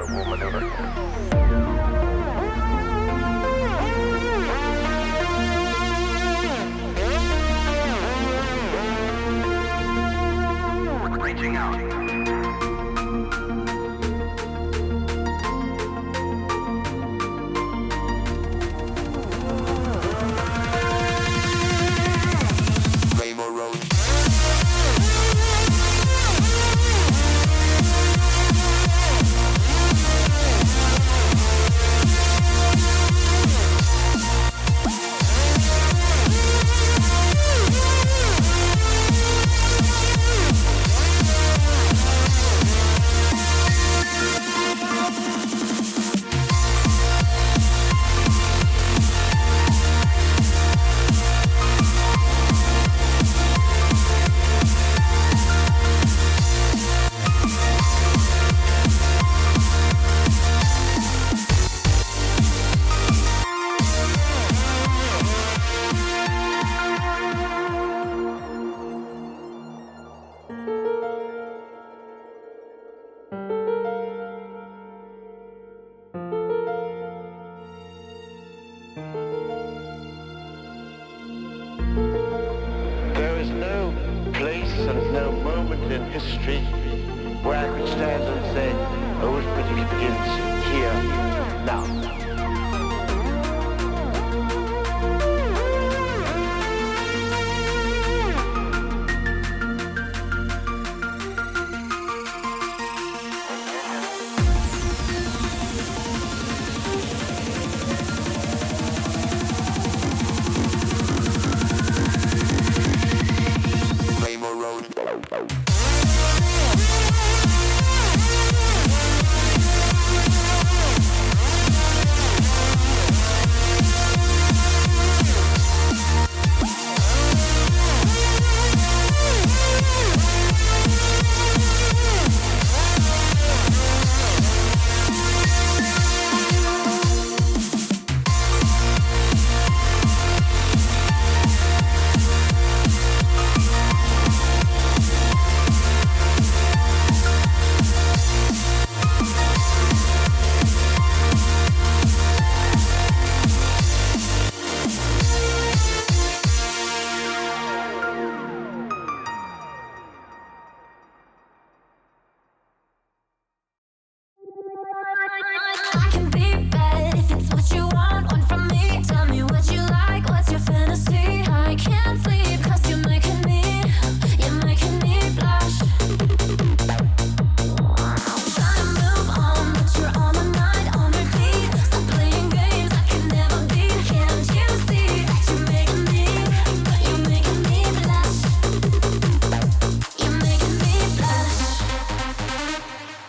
will maneuver. Reaching out.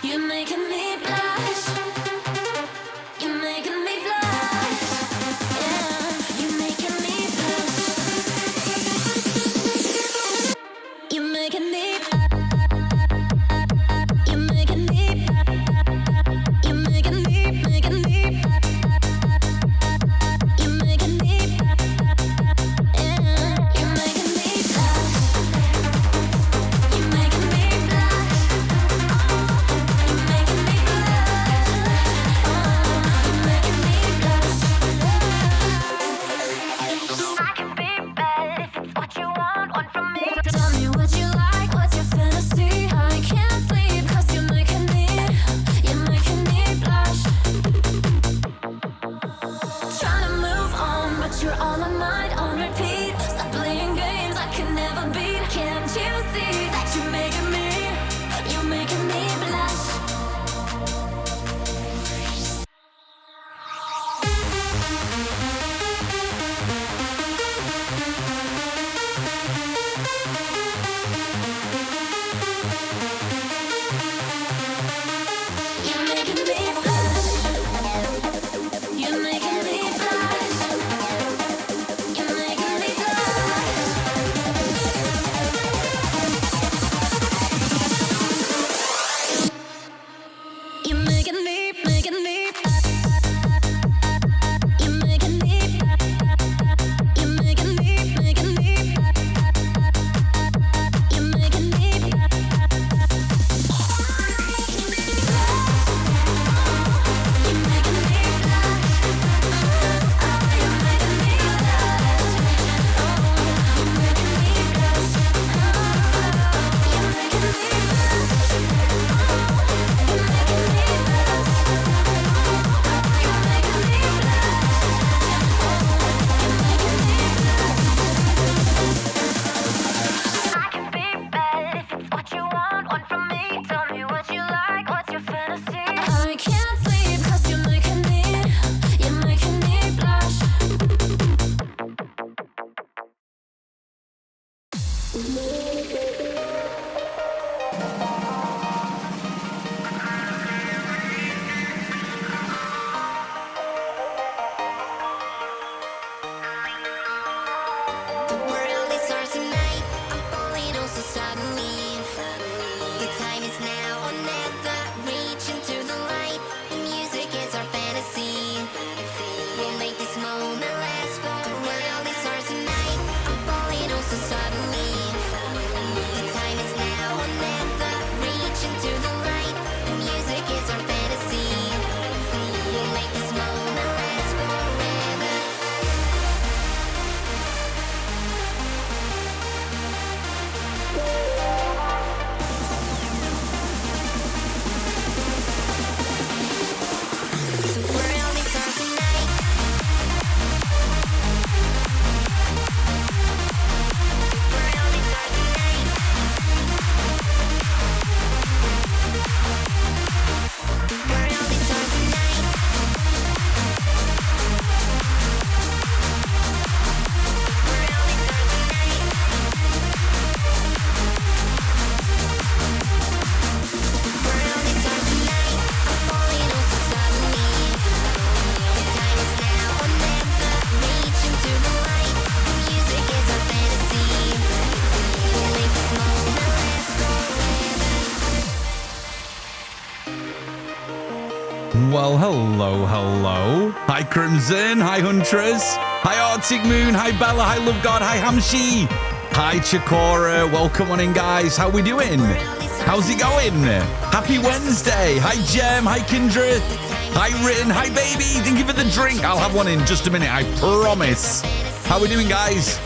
You're making me blush. You're making me blush. Well, hello. Hi, Crimson. Hi, Huntress. Hi, Arctic Moon. Hi, Bella. Hi, Love God. Hi, Hamshi. Hi, Chikora. Welcome on in, guys. How we doing? How's it going? Happy Wednesday. Hi, Jem. Hi, Kindred. Hi, Written. Hi, baby. Thank you for the drink. I'll have one in just a minute. I promise. How we doing, guys?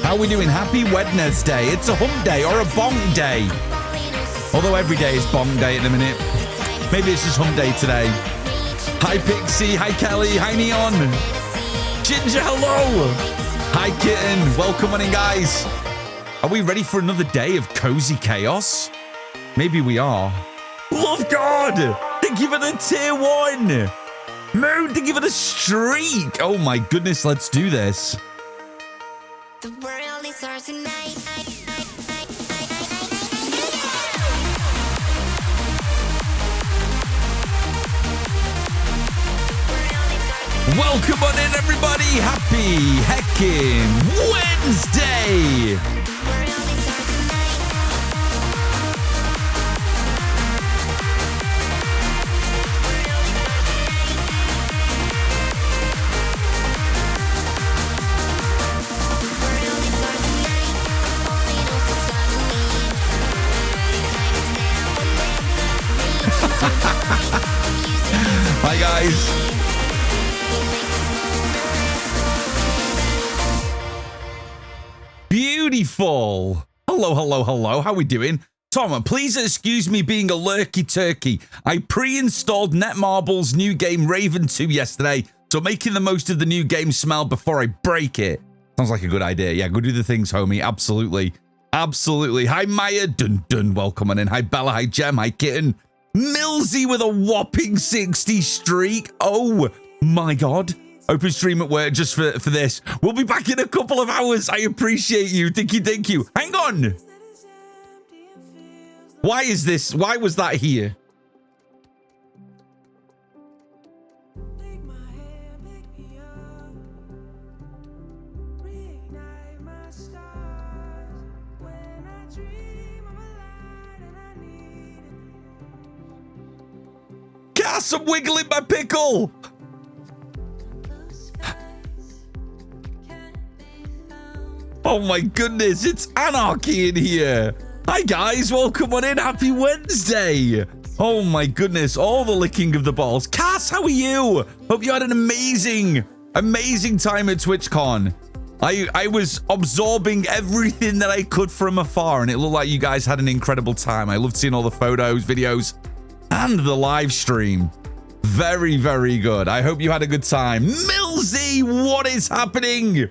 How we doing? Happy Wednesday. It's a hump day or a bonk day. Although every day is bonk day at the minute. Maybe it's just hump day today. Hi, Pixie. Hi, Kelly. Hi, Neon. Ginger, hello. Hi, Kitten. Welcome on in, guys. Are we ready for another day of cozy chaos? Maybe we are. Love God. Thank you for the tier 1. Moon, thank you for the streak. Oh, my goodness. Let's do this. The world is ours tonight. Welcome on in, everybody. Happy heckin' Wednesday. Hi, guys. Beautiful. Hello. How we doing? Tom, please excuse me being a lurky turkey. I pre-installed Netmarble's new game Raven 2 yesterday, so making the most of the new game smell before I break it. Sounds like a good idea. Yeah, go do the things, homie. Absolutely. Hi, Maya. Dun. Welcome on in. Hi, Bella. Hi, Jem. Hi, Kitten. Millsy with a whopping 60 streak. Oh, my God. Open stream at work just for this. We'll be back in a couple of hours. I appreciate you. Thank you. Hang on. Why is this? Why was that here? Cass, I'm wiggling my pickle. Oh my goodness, it's anarchy in here. Hi guys, welcome on in. Happy Wednesday. Oh my goodness, all the licking of the balls. Cass, how are you? Hope you had an amazing time at TwitchCon. I was absorbing everything that I could from afar, and it looked like you guys had an incredible time. I loved seeing all the photos, videos, and the live stream. Very, very good. I hope you had a good time. Millsy, what is happening?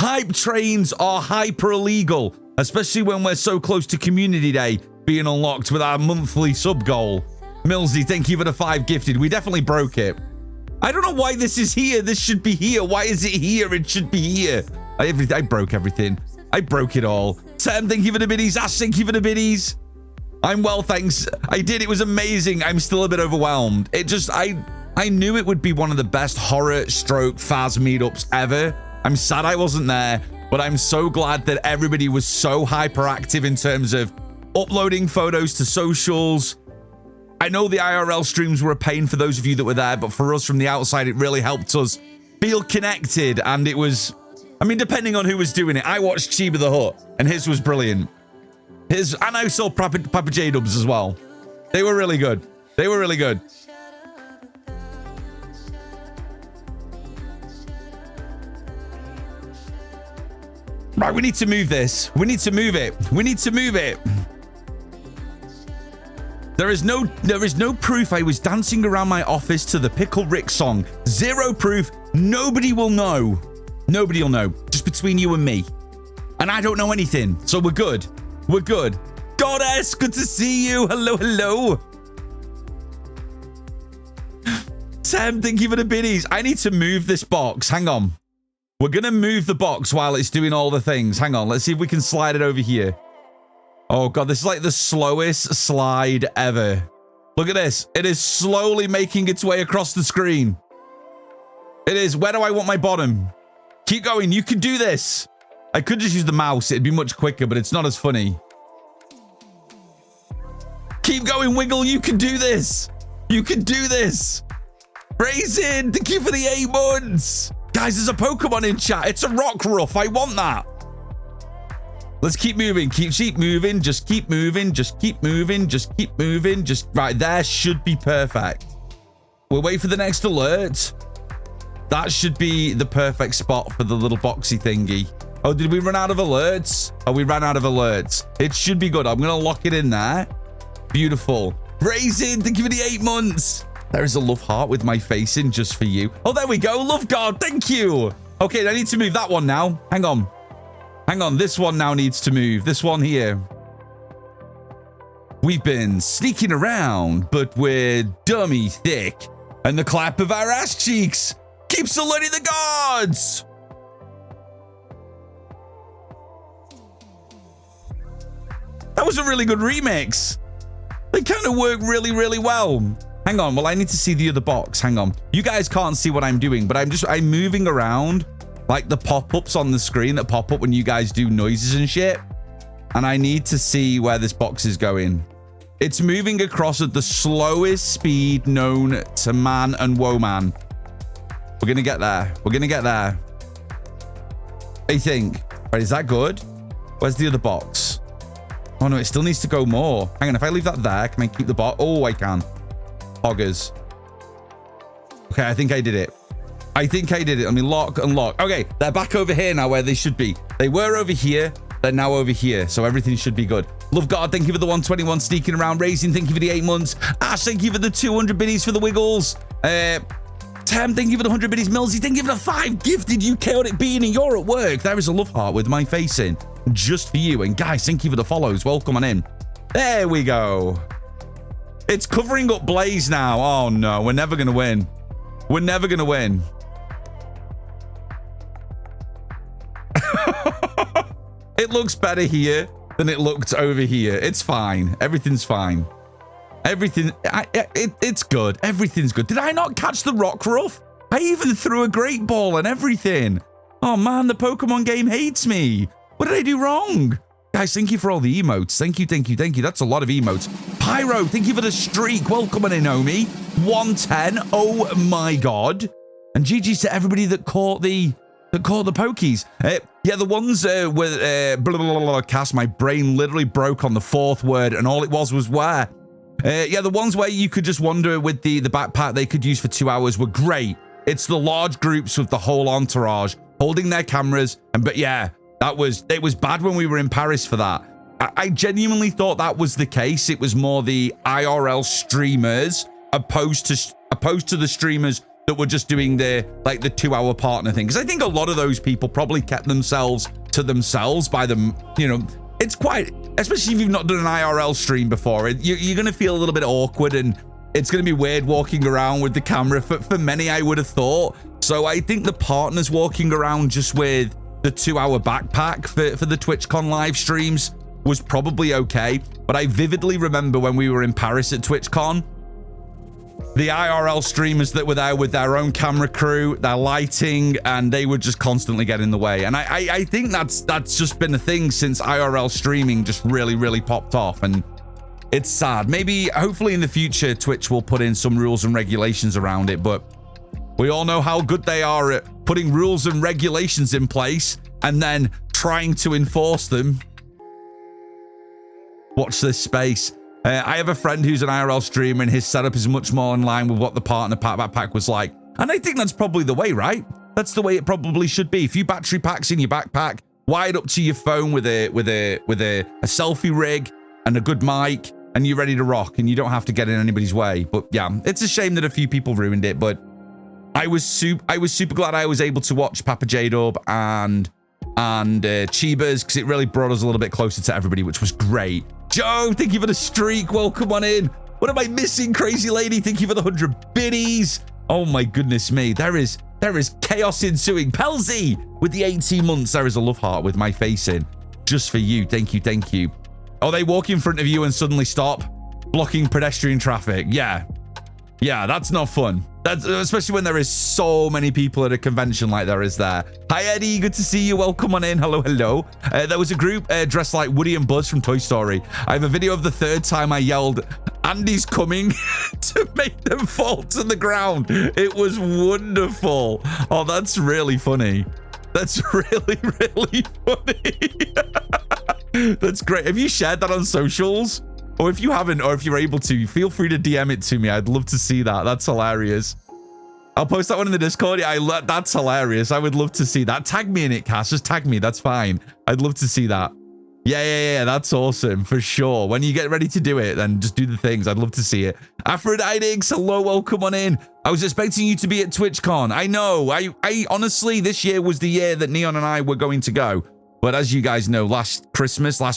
Hype trains are hyper illegal, especially when we're so close to Community Day being unlocked with our monthly sub goal. Millsy, thank you for the 5 gifted. We definitely broke it. I don't know why this is here. This should be here. Why is it here? It should be here. I broke everything. I broke it all. Sam, thank you for the biddies. Ash, thank you for the biddies. I'm well, thanks. I did. It was amazing. I'm still a bit overwhelmed. I knew it would be one of the best horror stroke Phas meetups ever. I'm sad I wasn't there, but I'm so glad that everybody was so hyperactive in terms of uploading photos to socials. I know the IRL streams were a pain for those of you that were there, but for us from the outside, it really helped us feel connected. And it was, I mean, depending on who was doing it, I watched Chiba the Hut, and his was brilliant. And I saw Papa J-Dubs as well. They were really good. Right, we need to move this. We need to move it. There is no proof I was dancing around my office to the Pickle Rick song. Zero proof. Nobody will know. Nobody will know. Just between you and me. And I don't know anything. So we're good. Goddess, good to see you. Hello. Sam, thank you for the biddies. I need to move this box. Hang on. We're going to move the box while it's doing all the things. Hang on. Let's see if we can slide it over here. Oh, God. This is like the slowest slide ever. Look at this. It is slowly making its way across the screen. It is. Where do I want my bottom? Keep going. You can do this. I could just use the mouse. It'd be much quicker, but it's not as funny. Keep going, Wiggle. You can do this. Raisin, thank you for the 8 months. Guys, there's a Pokemon in chat. It's a Rockruff. I want that. Let's keep moving. Keep moving. Just keep moving. Just keep moving. Just keep moving. Just right there should be perfect. We'll wait for the next alert. That should be the perfect spot for the little boxy thingy. Oh, did we run out of alerts? Oh, we ran out of alerts. It should be good. I'm going to lock it in there. Beautiful. Raisin, thank you for the 8 months. There is a love heart with my face in just for you. Oh, there we go. Love God. Thank you. Okay, I need to move that one now. Hang on. Hang on. This one now needs to move. This one here. We've been sneaking around, but we're dummy thick. And the clap of our ass cheeks keeps alerting the gods. That was a really good remix. They kind of work really, really well. Hang on. Well, I need to see the other box. Hang on. You guys can't see what I'm doing, but I'm moving around like the pop-ups on the screen that pop up when you guys do noises and shit. And I need to see where this box is going. It's moving across at the slowest speed known to man and woman. We're going to get there. We're going to get there. I think. Right, is that good? Where's the other box? Oh, no, it still needs to go more. Hang on. If I leave that there, can I keep the box? Oh, I can. Hoggers. Okay, I think I did it. I think I did it. Let me lock and lock. Okay, they're back over here now where they should be. They were over here. They're now over here. So everything should be good. Love God, thank you for the 121 sneaking around. Racing, thank you for the 8 months. Ash, thank you for the 200 biddies for the wiggles. Tem, thank you for the 100 biddies. Millsy, thank you for the 5 gifted. You chaotic being and you're at work. There is a love heart with my face in. Just for you. And guys, thank you for the follows. Welcome on in. There we go. It's covering up Blaze now. Oh, no. We're never going to win. We're never going to win. It looks better here than it looked over here. It's fine. Everything's fine. Everything. It's good. Everything's good. Did I not catch the Rockruff? I even threw a great ball and everything. Oh, man. The Pokemon game hates me. What did I do wrong? Guys, thank you for all the emotes. Thank you, thank you, thank you. That's a lot of emotes. Pyro, thank you for the streak. Welcome on in, Omi. 110. Oh, my God. And GG's to everybody that caught the pokies. Yeah, the ones with blah, blah, blah, cast. My brain literally broke on the 4th word, and all it was where. Yeah, the ones where you could just wander with the backpack they could use for 2 hours were great. It's the large groups with the whole entourage holding their cameras. But yeah, it was bad when we were in Paris for that. I genuinely thought that was the case. It was more the IRL streamers opposed to the streamers that were just doing the 2-hour partner thing. Because I think a lot of those people probably kept themselves to themselves by them. You know, it's quite, especially if you've not done an IRL stream before, you're going to feel a little bit awkward and it's going to be weird walking around with the camera for many, I would have thought. So I think the partners walking around just with the 2-hour backpack for the TwitchCon live streams was probably okay. But I vividly remember when we were in Paris at TwitchCon, the IRL streamers that were there with their own camera crew, their lighting, and they would just constantly get in the way. And I think that's just been a thing since IRL streaming just really, really popped off. And it's sad. Maybe, hopefully in the future, Twitch will put in some rules and regulations around it. But we all know how good they are at putting rules and regulations in place and then trying to enforce them. Watch this space. I have a friend who's an IRL streamer and his setup is much more in line with what the partner backpack was like. And I think that's probably the way, right? That's the way it probably should be. A few battery packs in your backpack, wired up to your phone with a selfie rig and a good mic, and you're ready to rock and you don't have to get in anybody's way. But yeah, it's a shame that a few people ruined it, but I was super glad I was able to watch Papa J-Dub and Chibas because it really brought us a little bit closer to everybody, which was great. Joe, thank you for the streak. Welcome on in. What am I missing, crazy lady? Thank you for the 100 biddies. Oh my goodness me. There is chaos ensuing. Pelzy with the 18 months. There is a love heart with my face in. Just for you. Thank you. Thank you. Oh, they walk in front of you and suddenly stop, blocking pedestrian traffic. Yeah. Yeah, that's not fun. That's especially when there is so many people at a convention like there is there. Hi, Eddie. Good to see you. Welcome on in. Hello, hello. There was a group dressed like Woody and Buzz from Toy Story. I have a video of the third time I yelled, Andy's coming, to make them fall to the ground. It was wonderful. Oh, that's really funny. That's really, really funny. That's great. Have you shared that on socials? Or if you haven't, or if you're able to, feel free to DM it to me. I'd love to see that. That's hilarious. I'll post that one in the Discord. Yeah, that's hilarious. I would love to see that. Tag me in it, Cass. Just tag me. That's fine. I'd love to see that. Yeah. That's awesome. For sure. When you get ready to do it, then just do the things. I'd love to see it. Aphroditex, hello. Welcome on in. I was expecting you to be at TwitchCon. I know. I honestly, this year was the year that Neon and I were going to go. But as you guys know, last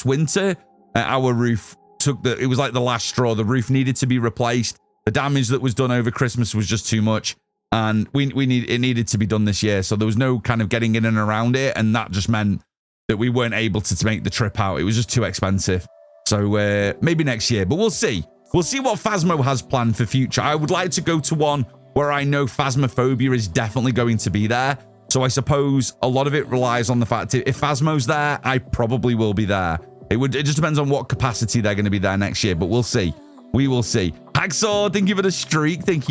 winter, our roof it was like the last straw. The roof needed to be replaced. The damage that was done over Christmas was just too much, and it needed to be done this year. So there was no kind of getting in and around it, and that just meant that we weren't able to make the trip out. It was just too expensive. So maybe next year, but we'll see. We'll see what Phasmo has planned for future. I would like to go to one where I know Phasmophobia is definitely going to be there. So I suppose a lot of it relies on the fact that if Phasmo's there, I probably will be there. It just depends on what capacity they're going to be there next year, but we'll see. We will see. Hacksaw, thank you for the streak. Thank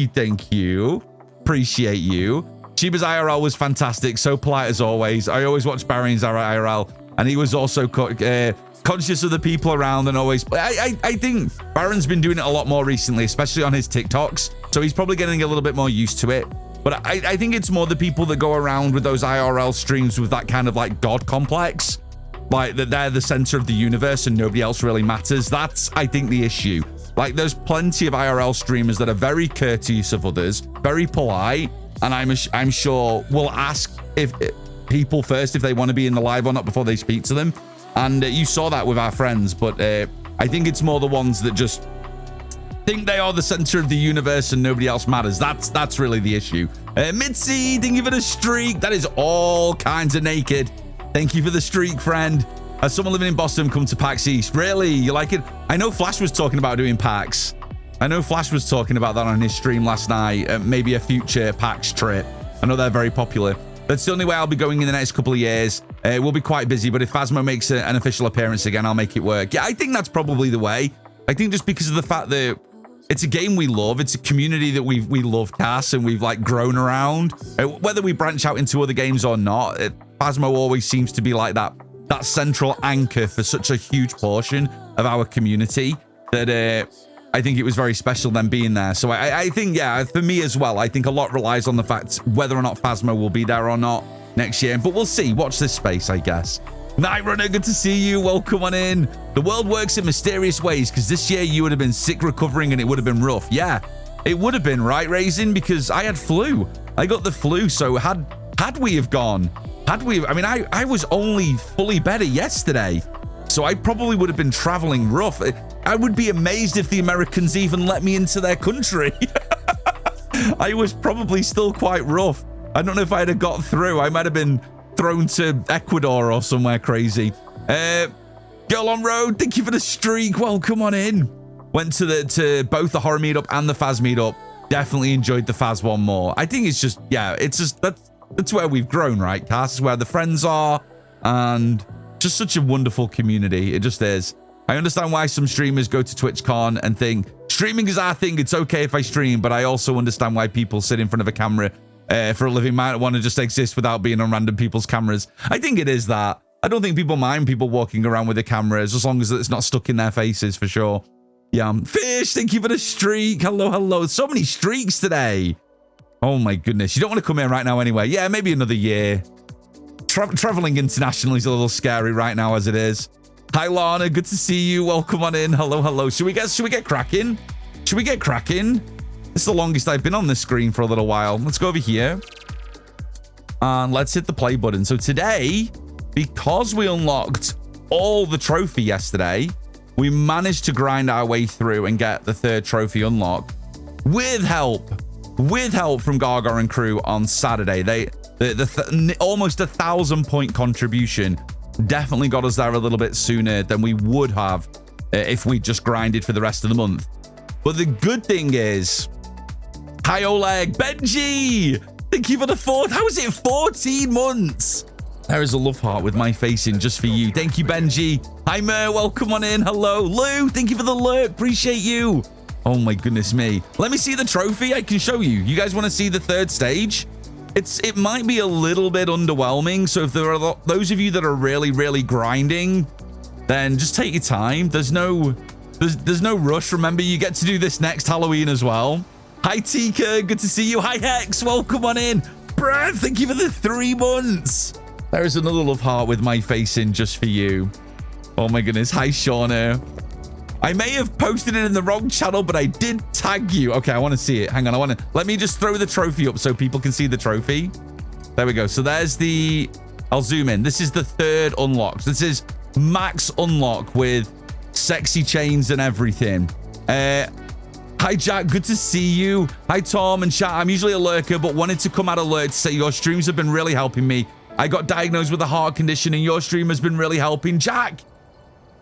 you. Appreciate you. Chiba's IRL was fantastic. So polite as always. I always watch Barry's IRL, and he was also conscious of the people around and always... I think Baron's been doing it a lot more recently, especially on his TikToks. So he's probably getting a little bit more used to it. But I think it's more the people that go around with those IRL streams with that kind of like God complex. Like that they're the center of the universe and nobody else really matters. That's, I think, the issue. Like there's plenty of IRL streamers that are very courteous of others, very polite, and I'm sure will ask if people first if they want to be in the live or not before they speak to them. And you saw that with our friends, but I think it's more the ones that just think they are the center of the universe and nobody else matters. That's really the issue. Mitzi, thank you for the streak. That is all kinds of naked. Thank you for the streak, friend. As someone living in Boston, come to PAX East. Really? You like it? I know Flash was talking about doing PAX. I know Flash was talking about that on his stream last night. Maybe a future PAX trip. I know they're very popular. That's the only way I'll be going in the next couple of years. We'll be quite busy, but if Phasmo makes an official appearance again, I'll make it work. Yeah, I think that's probably the way. I think just because of the fact that it's a game we love. It's a community that we love, Cass, and we've like grown around. Whether we branch out into other games or not, Phasmo always seems to be like that central anchor for such a huge portion of our community that I think it was very special them being there. So I think, yeah, for me as well, I think a lot relies on the fact whether or not Phasmo will be there or not next year. But we'll see. Watch this space, I guess. Night Runner, good to see you. Welcome on in. The world works in mysterious ways because this year you would have been sick recovering and it would have been rough. Yeah, it would have been, right, Raisin? Because I had flu. I got the flu. So had we have gone, I mean, I was only fully better yesterday. So I probably would have been traveling rough. I would be amazed if the Americans even let me into their country. I was probably still quite rough. I don't know if I'd have got through. I might have been thrown to Ecuador or somewhere crazy. Girl on Road, thank you for the streak. Welcome on in. Went to both the horror meetup and the Phas meetup. Definitely enjoyed the Phas one more. I think it's just, yeah, it's just that's where we've grown, right, Cass? It's where the friends are, and just such a wonderful community. It just is. I understand why some streamers go to TwitchCon and think streaming is our thing. It's okay if I stream, but I also understand why people sit in front of a camera for a living might want to just exist without being on random people's cameras. I think it is that. I don't think people mind people walking around with their cameras as long as it's not stuck in their faces, for sure. Yeah. Fish, thank you for the streak. Hello, hello. So many streaks today. Oh my goodness. You don't want to come here right now anyway. Yeah, maybe another year. Traveling internationally is a little scary right now as it is. Hi, Lana. Good to see you. Welcome on in. Hello, hello. Should we get cracking? Should we get cracking? This is the longest I've been on this screen for a little while. Let's go over here. And let's hit the play button. So today, because we unlocked all the trophy yesterday, we managed to grind our way through and get the third trophy unlocked with help from Gaga and crew on Saturday. The almost 1,000-point contribution definitely got us there a little bit sooner than we would have if we just grinded for the rest of the month. But the good thing is, Hi, Oleg. Benji, thank you for the fourth. How is it 14 months? There is a love heart with my face in just for you. Thank you, Benji. Hi, Mer. Welcome on in. Hello. Lou, thank you for the lurk. Appreciate you. Oh, my goodness me. Let me see the trophy. I can show you. You guys want to see the third stage? It might be a little bit underwhelming. So if there are those of you that are really, really grinding, then just take your time. There's no rush. Remember, you get to do this next Halloween as well. Hi, Tika. Good to see you. Hi, Hex. Welcome on in. Brad, thank you for the 3 months. There is another love heart with my face in just for you. Oh, my goodness. Hi, Shauna. I may have posted it in the wrong channel, but I did tag you. Okay, I want to see it. Hang on. Let me just throw the trophy up so people can see the trophy. There we go. So there's the... I'll zoom in. This is the 3rd unlock. This is max unlock with sexy chains and everything. Hi, Jack. Good to see you. Hi, Tom and chat. I'm usually a lurker, but wanted to come out alert to say your streams have been really helping me. I got diagnosed with a heart condition, and your stream has been really helping. Jack,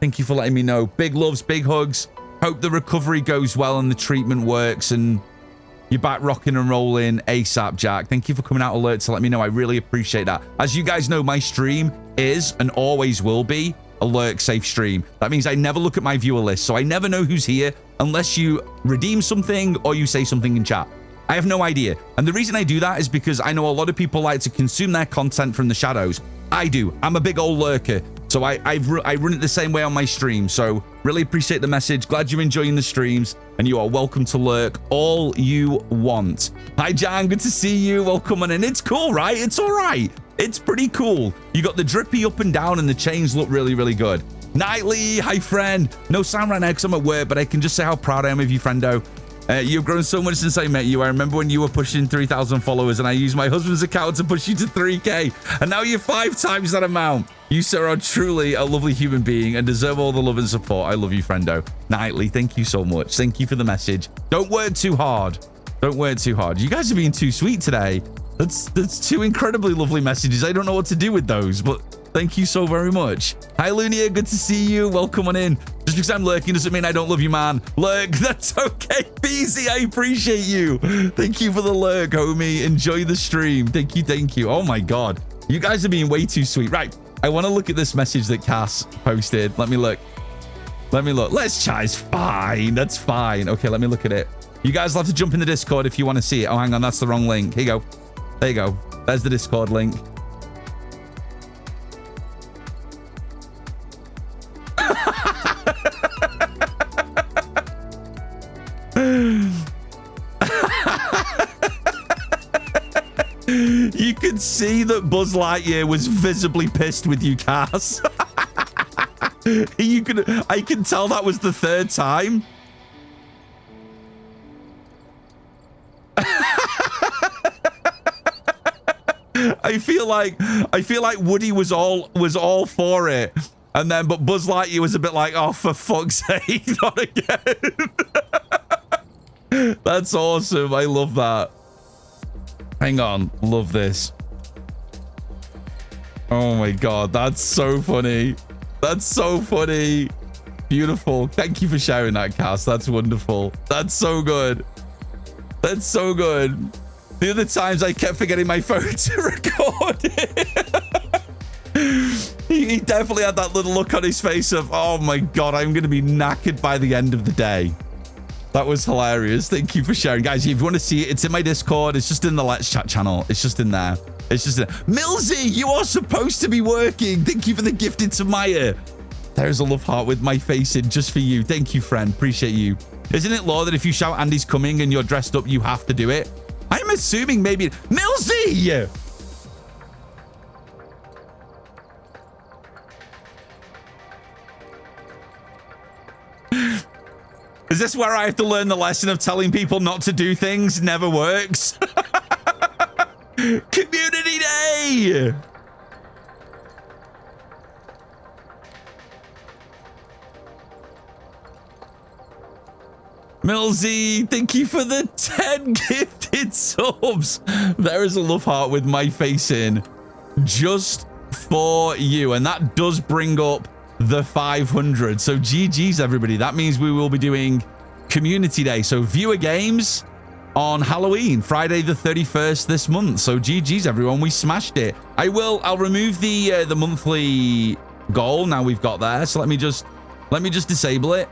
thank you for letting me know. Big loves, big hugs. Hope the recovery goes well and the treatment works, and you're back rocking and rolling ASAP, Jack. Thank you for coming out alert to let me know. I really appreciate that. As you guys know, my stream is and always will be a lurk safe stream. That means I never look at my viewer list, so I never know who's here unless you redeem something or you say something in chat. I have no idea. And the reason I do that is because I know a lot of people like to consume their content from the shadows. I do. I'm a big old lurker. So I run it the same way on my stream. So really appreciate the message. Glad you're enjoying the streams. And you are welcome to lurk all you want. Hi, Jan. Good to see you. Welcome on in. It's cool, right? It's all right. It's pretty cool. You got the drippy up and down and the chains look really, really good. Nightly, hi, friend. No sound right now because I'm at work, but I can just say how proud I am of you, friendo. You've grown so much since I met you. I remember when you were pushing 3,000 followers and I used my husband's account to push you to 3K. And now you're 5 times that amount. You, sir, are truly a lovely human being and deserve all the love and support. I love you, friendo. Nightly, thank you so much. Thank you for the message. Don't work too hard. Don't work too hard. You guys are being too sweet today. That's 2 incredibly lovely messages. I don't know what to do with those, but thank you so very much. Hi, Lunia. Good to see you. Welcome on in. Just because I'm lurking doesn't mean I don't love you, man. Lurk, that's okay. Beezy, I appreciate you. Thank you for the lurk, homie. Enjoy the stream. Thank you, thank you. Oh, my God. You guys are being way too sweet. Right. I want to look at this message that Cass posted. Let me look. Let me look. Let's chat. It's fine. That's fine. Okay, let me look at it. You guys will have to jump in the Discord if you want to see it. Oh, hang on. That's the wrong link. Here you go. There you go. There's the Discord link. You could see that Buzz Lightyear was visibly pissed with you, Cass. I can tell that was the 3rd time. I feel like Woody was all for it. And then but Buzz Lightyear was a bit like, oh, for fuck's sake, not again. That's awesome. I love that. Hang on. Love this. Oh my God. That's so funny. That's so funny. Beautiful. Thank you for sharing that, Cass. That's wonderful. That's so good. That's so good. The other times I kept forgetting my phone to record it. He definitely had that little look on his face of, oh my God, I'm going to be knackered by the end of the day. That was hilarious. Thank you for sharing. Guys, if you want to see it, it's in my Discord. It's just in the Let's Chat channel. It's just in there. It's just in there. Millsy, you are supposed to be working. Thank you for the gifted to Maya. There's a love heart with my face in just for you. Thank you, friend. Appreciate you. Isn't it law that if you shout Andy's coming and you're dressed up, you have to do it? I'm assuming maybe... Millsy! Is this where I have to learn the lesson of telling people not to do things? Never works. Community Day! Millsy, thank you for the 10 gifted subs. There is a love heart with my face in just for you. And that does bring up the 500. So GG's, everybody. That means we will be doing Community Day. So viewer games on Halloween, Friday the 31st this month. So GG's everyone, we smashed it. I'll remove the monthly goal now we've got there. So let me just disable it.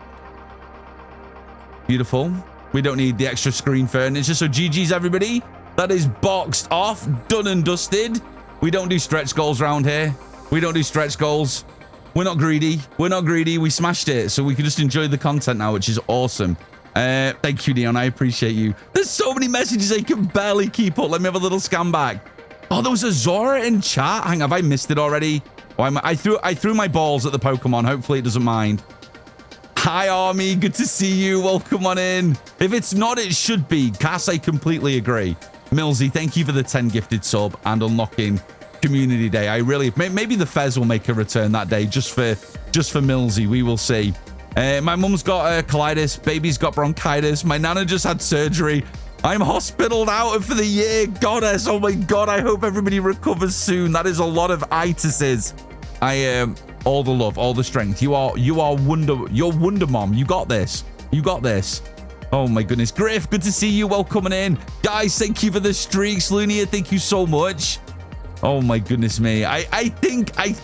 Beautiful. We don't need the extra screen furniture. So GG's everybody. That is boxed off, done and dusted. We don't do stretch goals around here. We don't do stretch goals. We're not greedy. We're not greedy. We smashed it. So we can just enjoy the content now, which is awesome. Thank you, Neon. I appreciate you. There's so many messages I can barely keep up. Let me have a little scan back. Oh, there was a Zora in chat. Hang on, have I missed it already? Oh, I threw my balls at the Pokemon. Hopefully it doesn't mind. Hi, Army. Good to see you. Welcome on in. If it's not, it should be. Cass, I completely agree. Millsy, thank you for the 10 gifted sub and unlocking Community Day. I really... Maybe the Fez will make a return that day just for Millsy. We will see. My mum's got colitis. Baby's got bronchitis. My nana just had surgery. I'm hospitaled out for the year. Goddess. Oh my God. I hope everybody recovers soon. That is a lot of itises. All the love, all the strength. You're Wonder Mom. You got this. You got this. Oh my goodness. Griff, good to see you. Welcome in. Guys, thank you for the streaks. Lunia, thank you so much. Oh my goodness me. I think I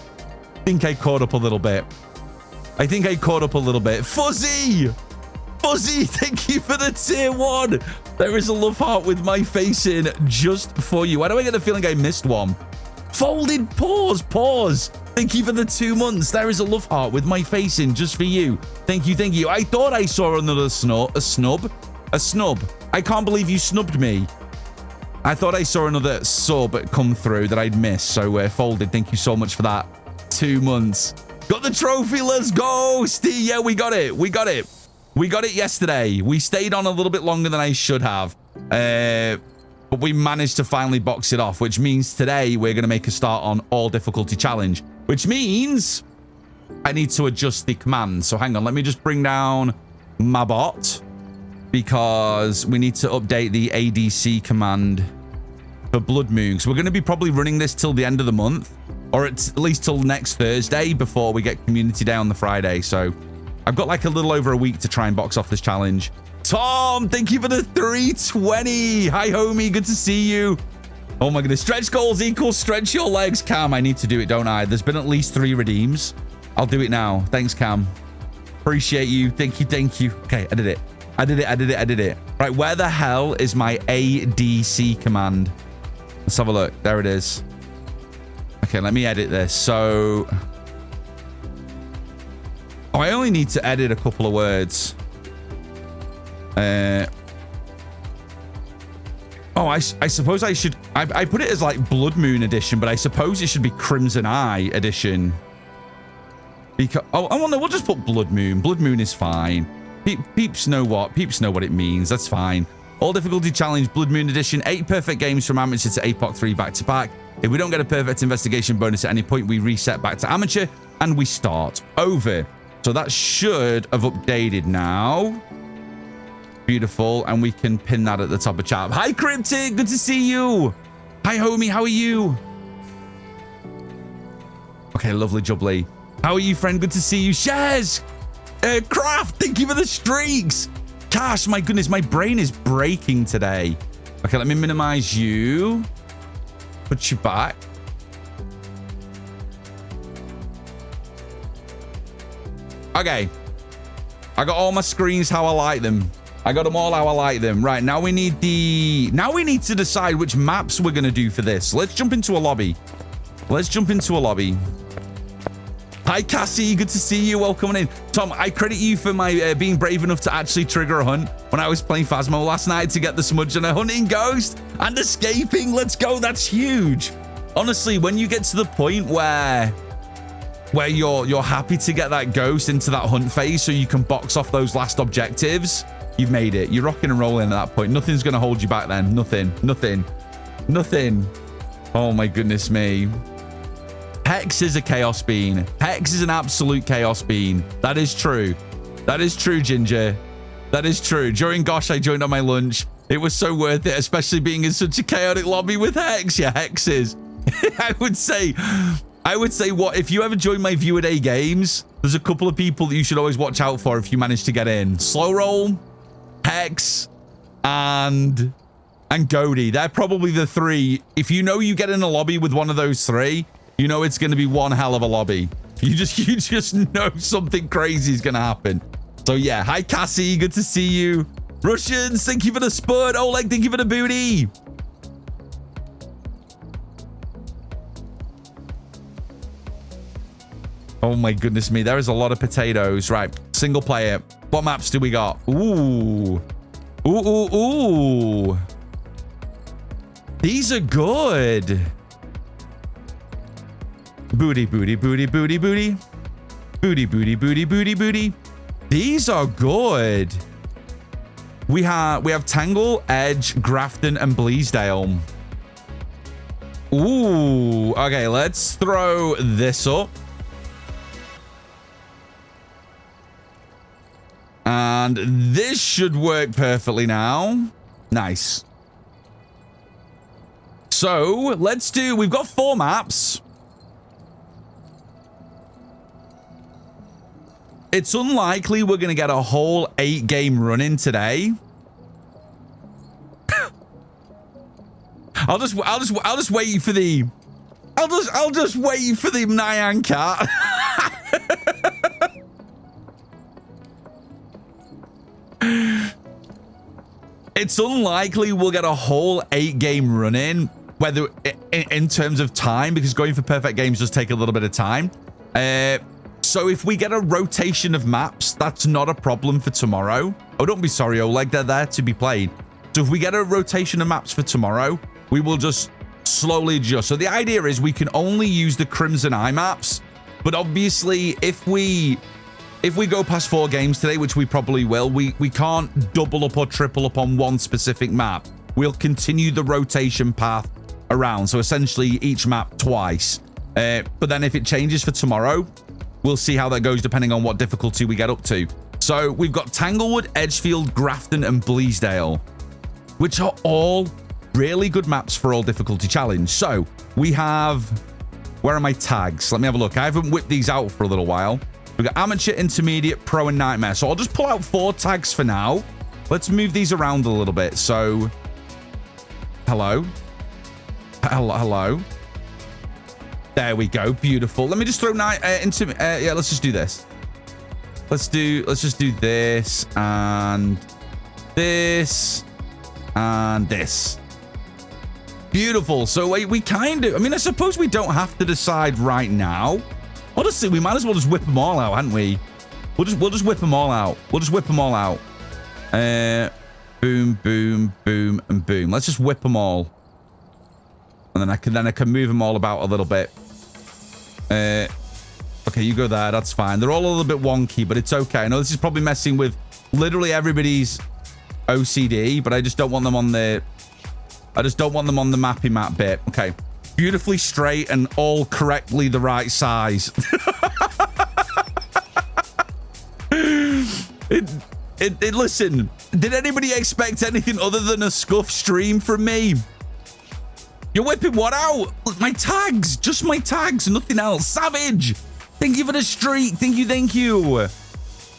caught up a little bit. Fuzzy! Fuzzy, thank you for the tier 1. There is a love heart with my face in just for you. Why do I get the feeling I missed one? Folded pause. Thank you for the 2 months. There is a love heart with my face in just for you. Thank you. I thought I saw another snub. I can't believe you snubbed me. I thought I saw another sub come through that I'd missed. So Folded, thank you so much for that. 2 months. Got the trophy. Let's go. Steve, yeah, we got it. We got it yesterday. We stayed on a little bit longer than I should have. But we managed to finally box it off, which means today we're going to make a start on all difficulty challenge, which means I need to adjust the command. So hang on. Let me just bring down my bot because we need to update the ADC command for Blood Moon. So we're going to be probably running this till the end of the month. Or at least till next Thursday before we get Community Day on the Friday. So I've got like a little over a week to try and box off this challenge. Tom, thank you for the 320. Hi, homie. Good to see you. Oh, my goodness. Stretch goals equals stretch your legs. Cam, I need to do it, don't I? There's been at least 3 redeems. I'll do it now. Thanks, Cam. Appreciate you. Thank you. Okay, I did it. Right, where the hell is my ADC command? Let's have a look. There it is. Okay, let me edit this. So, I only need to edit a couple of words. I suppose I should... I put it as like Blood Moon edition, but I suppose it should be Crimson Eye edition. Because... Oh, no, we'll just put Blood Moon. Blood Moon is fine. Peeps know what it means. That's fine. All difficulty challenge, Blood Moon edition. 8 perfect games from amateur to APOC 3 back-to-back. If we don't get a perfect investigation bonus at any point, we reset back to amateur and we start over. So that should have updated now. Beautiful. And we can pin that at the top of chat. Hi, Cryptic. Good to see you. Hi, homie. How are you? Okay, lovely jubbly. How are you, friend? Good to see you. Shares. Craft, thank you for the streaks. Gosh, my goodness, my brain is breaking today. Okay, let me minimize you. Put you back. Okay. I got all my screens how I like them. I got them all how I like them. Right, now we need to decide which maps we're going to do for this. Let's jump into a lobby. Hi, Cassie. Good to see you. Welcome in. Tom, I credit you for my being brave enough to actually trigger a hunt when I was playing Phasmo last night to get the smudge on a hunting ghost and escaping. Let's go. That's huge. Honestly, when you get to the point where you're happy to get that ghost into that hunt phase so you can box off those last objectives, you've made it. You're rocking and rolling at that point. Nothing's going to hold you back then. Nothing. Oh, my goodness me. Hex is a chaos bean. Hex is an absolute chaos bean. That is true. That is true, Ginger. That is true. During Gosh, I joined on my lunch. It was so worth it, especially being in such a chaotic lobby with Hex. Yeah, Hex is. I would say what if you ever join my viewer day games, there's a couple of people that you should always watch out for if you manage to get in. Slow Roll, Hex, and Goaty. They're probably the three. If you know you get in a lobby with one of those three, you know it's going to be one hell of a lobby. You just know something crazy is going to happen. So yeah, hi Cassie, good to see you. Russians, thank you for the spud. Oleg, thank you for the booty. Oh my goodness me, there is a lot of potatoes. Right, single player. What maps do we got? Ooh. Ooh. These are good. Booty. Booty. These are good. We have Tangle, Edge, Grafton, and Bleasdale. Ooh. Okay, let's throw this up. And this should work perfectly now. Nice. So let's do, we've got 4 maps. It's unlikely we're going to get a whole 8-game run in today. I'll just wait for the, I'll just wait for the Nyan cat. It's unlikely we'll get a whole 8-game run in, whether in terms of time, because going for perfect games does take a little bit of time. So if we get a rotation of maps, that's not a problem for tomorrow. Oh, don't be sorry, Oleg, they're there to be played. So if we get a rotation of maps for tomorrow, we will just slowly adjust. So the idea is we can only use the Crimson Eye maps, but obviously if we go past 4 games today, which we probably will, we can't double up or triple up on one specific map. We'll continue the rotation path around. So essentially each map twice. But then if it changes for tomorrow, we'll see how that goes depending on what difficulty we get up to. So we've got Tanglewood, Edgefield, Grafton, and Bleasdale, which are all really good maps for all difficulty challenge. So we have, where are my tags? Let me have a look. I haven't whipped these out for a little while. We've got Amateur, Intermediate, Pro, and Nightmare. So I'll just pull out 4 tags for now. Let's move these around a little bit. So, hello. There we go. Beautiful. Let me just throw yeah, let's just do this. Let's just do this and this and this. Beautiful. So we kind of, I mean, I suppose we don't have to decide right now. Honestly, we might as well just whip them all out, hadn't we? We'll just whip them all out. Boom, boom, boom, and boom. Let's just whip them all. And then I can move them all about a little bit. Okay, you go there. That's fine. They're all a little bit wonky, but it's okay. I know this is probably messing with literally everybody's OCD, but I just don't want them on the mappy map bit. Okay. Beautifully straight and all correctly the right size. Listen, did anybody expect anything other than a scuff stream from me? You're whipping what out? My tags, just my tags, nothing else. Savage, thank you for the streak. Thank you.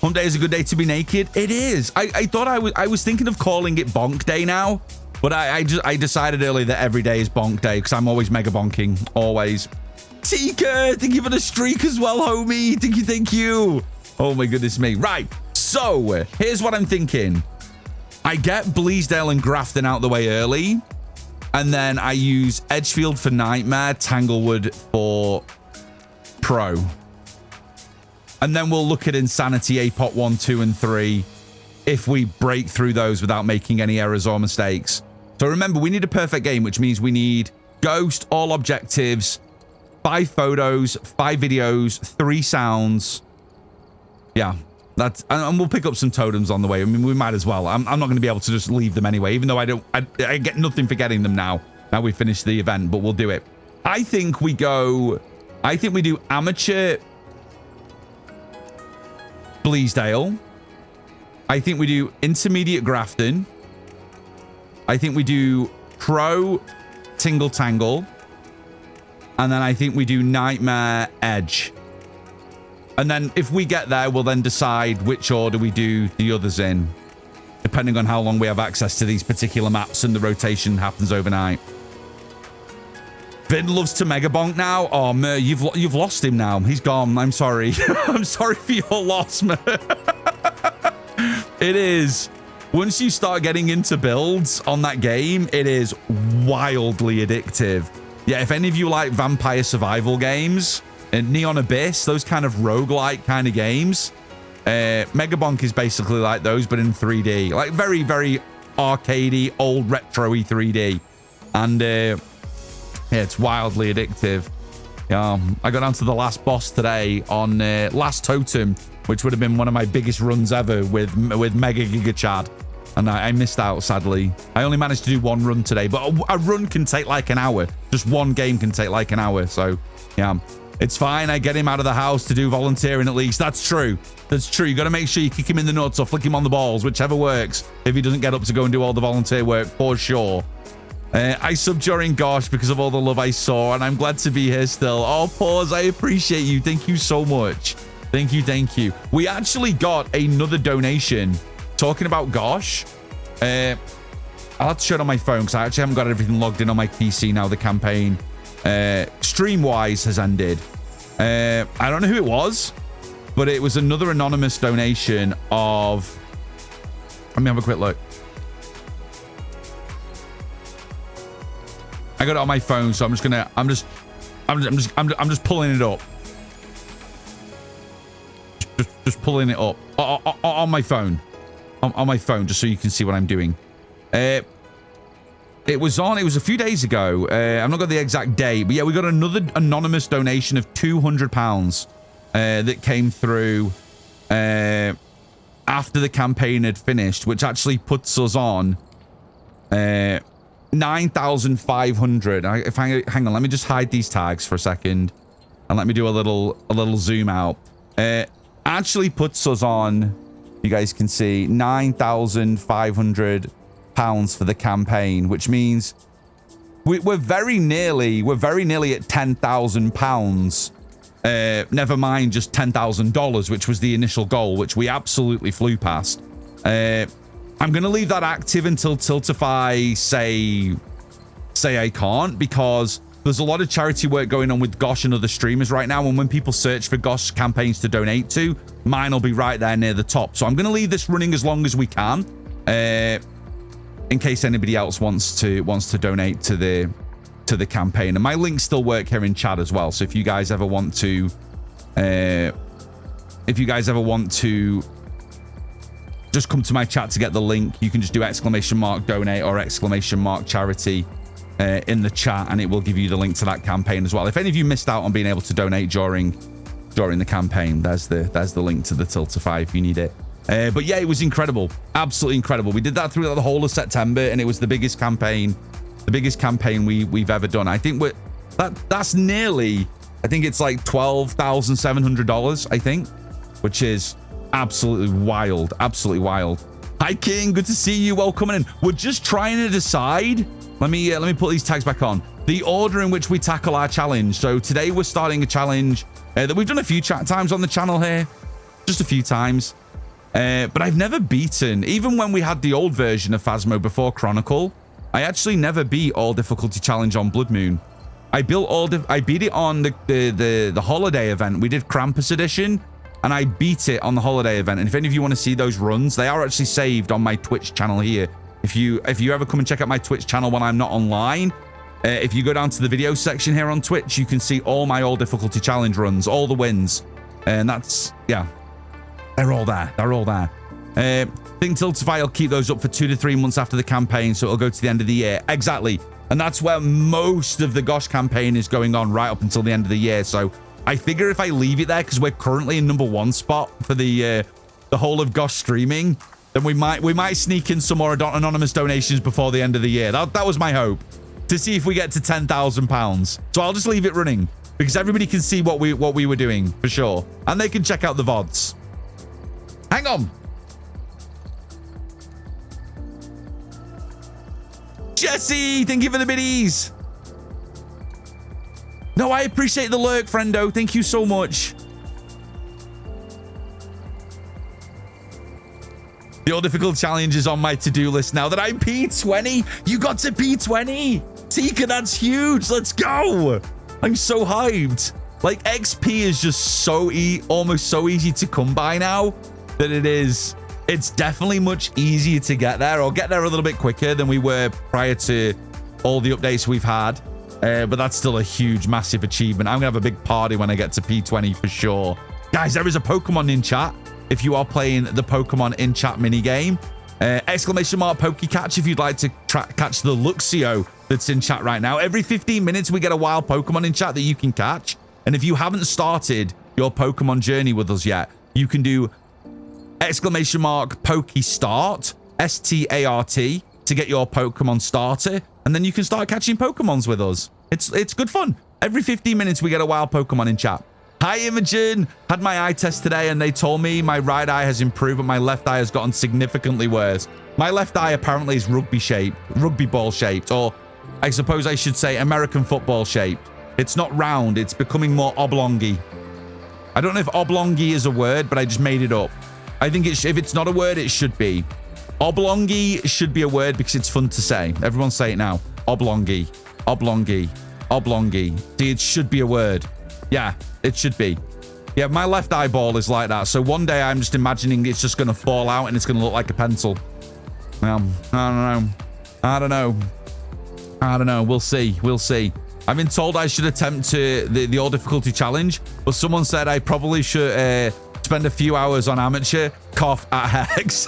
Hump day is a good day to be naked. It is. I thought I was thinking of calling it bonk day now. But I decided earlier that every day is bonk day because I'm always mega bonking. Always. Tika, thank you for the streak as well, homie. Thank you. Oh my goodness me. Right. So here's what I'm thinking. I get Bleasdale and Grafton out the way early. And then I use Edgefield for Nightmare, Tanglewood for Pro. And then we'll look at Insanity, APOT 1, 2, and 3 if we break through those without making any errors or mistakes. So remember, we need a perfect game, which means we need Ghost, all objectives, 5 photos, 5 videos, 3 sounds. Yeah, that's, and we'll pick up some totems on the way. I mean, we might as well. I'm not going to be able to just leave them anyway, even though I get nothing for getting them now we finished the event, but we'll do it. I think we do Amateur Bleasdale. I think we do Intermediate Grafton. I think we do Pro Tingle Tangle. And then I think we do Nightmare Edge. And then if we get there, we'll then decide which order we do the others in. depending on how long we have access to these particular maps and the rotation happens overnight. Vin loves to mega bonk now. Oh, Mer, you've lost him now. He's gone. I'm sorry. I'm sorry for your loss, Mer. It is. Once you start getting into builds on that game, it is wildly addictive. Yeah, if any of you like vampire survival games and Neon Abyss, those kind of roguelike kind of games, Mega Bonk is basically like those, but in 3D. Like very, very arcadey, old retro-y 3D. And yeah, it's wildly addictive. I got down to the last boss today on Last Totem, which would have been one of my biggest runs ever with Mega Giga Chad. And I missed out, sadly. I only managed to do one run today, but a run can take like an hour. Just one game can take like an hour. So, yeah, it's fine. I get him out of the house to do volunteering at least. That's true. That's true. You got to make sure you kick him in the nuts or flick him on the balls, whichever works, if he doesn't get up to go and do all the volunteer work, for sure. I subbed during Gosh because of all the love I saw, and I'm glad to be here still. Oh, Pause, I appreciate you. Thank you so much. Thank you, thank you. We actually got another donation. Talking about Gosh, I'll have to show it on my phone because I actually haven't got everything logged in on my PC now. The campaign, stream-wise, has ended. I don't know who it was, but it was another anonymous donation of... Let me have a quick look. I got it on my phone, so I'm just pulling it up. Just pulling it up on my phone. On my phone, just so you can see what I'm doing. It was a few days ago. I've not got the exact date, but yeah, we got another anonymous donation of £200 that came through after the campaign had finished, which actually puts us on 9,500. Hang on, let me just hide these tags for a second, and let me do a little zoom out. Actually puts us on, you guys can see, £9,500 for the campaign, which means we're very nearly at £10,000. Never mind just $10,000, which was the initial goal, which we absolutely flew past. I'm gonna leave that active until Tiltify say I can't, because there's a lot of charity work going on with Gosh and other streamers right now, and when people search for Gosh campaigns to donate to, mine will be right there near the top. So I'm going to leave this running as long as we can, in case anybody else wants to donate to the campaign. And my links still work here in chat as well. So if you guys ever want to, just come to my chat to get the link, you can just do !donate or !charity. In the chat, and it will give you the link to that campaign as well. If any of you missed out on being able to donate during the campaign, there's the link to the Tiltify if you need it. But yeah, it was incredible, absolutely incredible. We did that throughout the whole of September, and it was the biggest campaign we've ever done. I think that's nearly, I think it's like $12,700, I think, which is absolutely wild, absolutely wild. Hi King, good to see you. Welcome in. We're just trying to decide. Let me put these tags back on. The order in which we tackle our challenge. So today we're starting a challenge that we've done a few times on the channel here, just a few times. But I've never beaten, even when we had the old version of Phasmo before Chronicle, I actually never beat all difficulty challenge on Blood Moon. I beat it on the holiday event. We did Krampus edition, and I beat it on the holiday event. And if any of you want to see those runs, they are actually saved on my Twitch channel here. If you ever come and check out my Twitch channel when I'm not online, if you go down to the video section here on Twitch, you can see all my all difficulty challenge runs, all the wins. And that's, yeah, they're all there. They're all there. I think Tiltify will keep those up for 2 to 3 months after the campaign, so it'll go to the end of the year. Exactly. And that's where most of the Gosh campaign is going on, right up until the end of the year. So I figure if I leave it there, because we're currently in #1 spot for the whole of Gosh streaming, then we might sneak in some more anonymous donations before the end of the year. That was my hope, to see if we get to £10,000. So I'll just leave it running, because everybody can see what we were doing for sure, and they can check out the VODs. Hang on. Jesse, thank you for the biddies. No, I appreciate the lurk, friendo. Thank you so much. The all difficult challenge is on my to-do list now that I'm P20. You got to P20. Tika, that's huge. Let's go. I'm so hyped. Like, XP is just so almost so easy to come by now that it's definitely much easier to get there, or get there a little bit quicker than we were prior to all the updates we've had. But that's still a huge, massive achievement. I'm gonna have a big party when I get to P20 for sure. Guys, there is a Pokemon in chat if you are playing the Pokemon in chat mini game. Exclamation mark Pokecatch if you'd like to catch the Luxio that's in chat right now. Every 15 minutes we get a wild Pokemon in chat that you can catch. And if you haven't started your Pokemon journey with us yet, you can do exclamation mark Pokestart, START, to get your Pokemon starter. And then you can start catching Pokemons with us. It's good fun. Every 15 minutes we get a wild Pokemon in chat. Hi, Imogen. Had my eye test today and they told me my right eye has improved, but my left eye has gotten significantly worse. My left eye apparently is rugby ball shaped, or I suppose I should say American football shaped. It's not round. It's becoming more oblongy. I don't know if oblongy is a word, but I just made it up. I think if it's not a word, it should be. Oblongy should be a word because it's fun to say. Everyone say it now. Oblongy, oblongy, oblongy. See, it should be a word. Yeah, it should be. Yeah, my left eyeball is like that. So one day I'm just imagining it's just going to fall out and it's going to look like a pencil. I don't know. We'll see. We'll see. I've been told I should attempt the all difficulty challenge, but someone said I probably should spend a few hours on amateur, cough at Hex.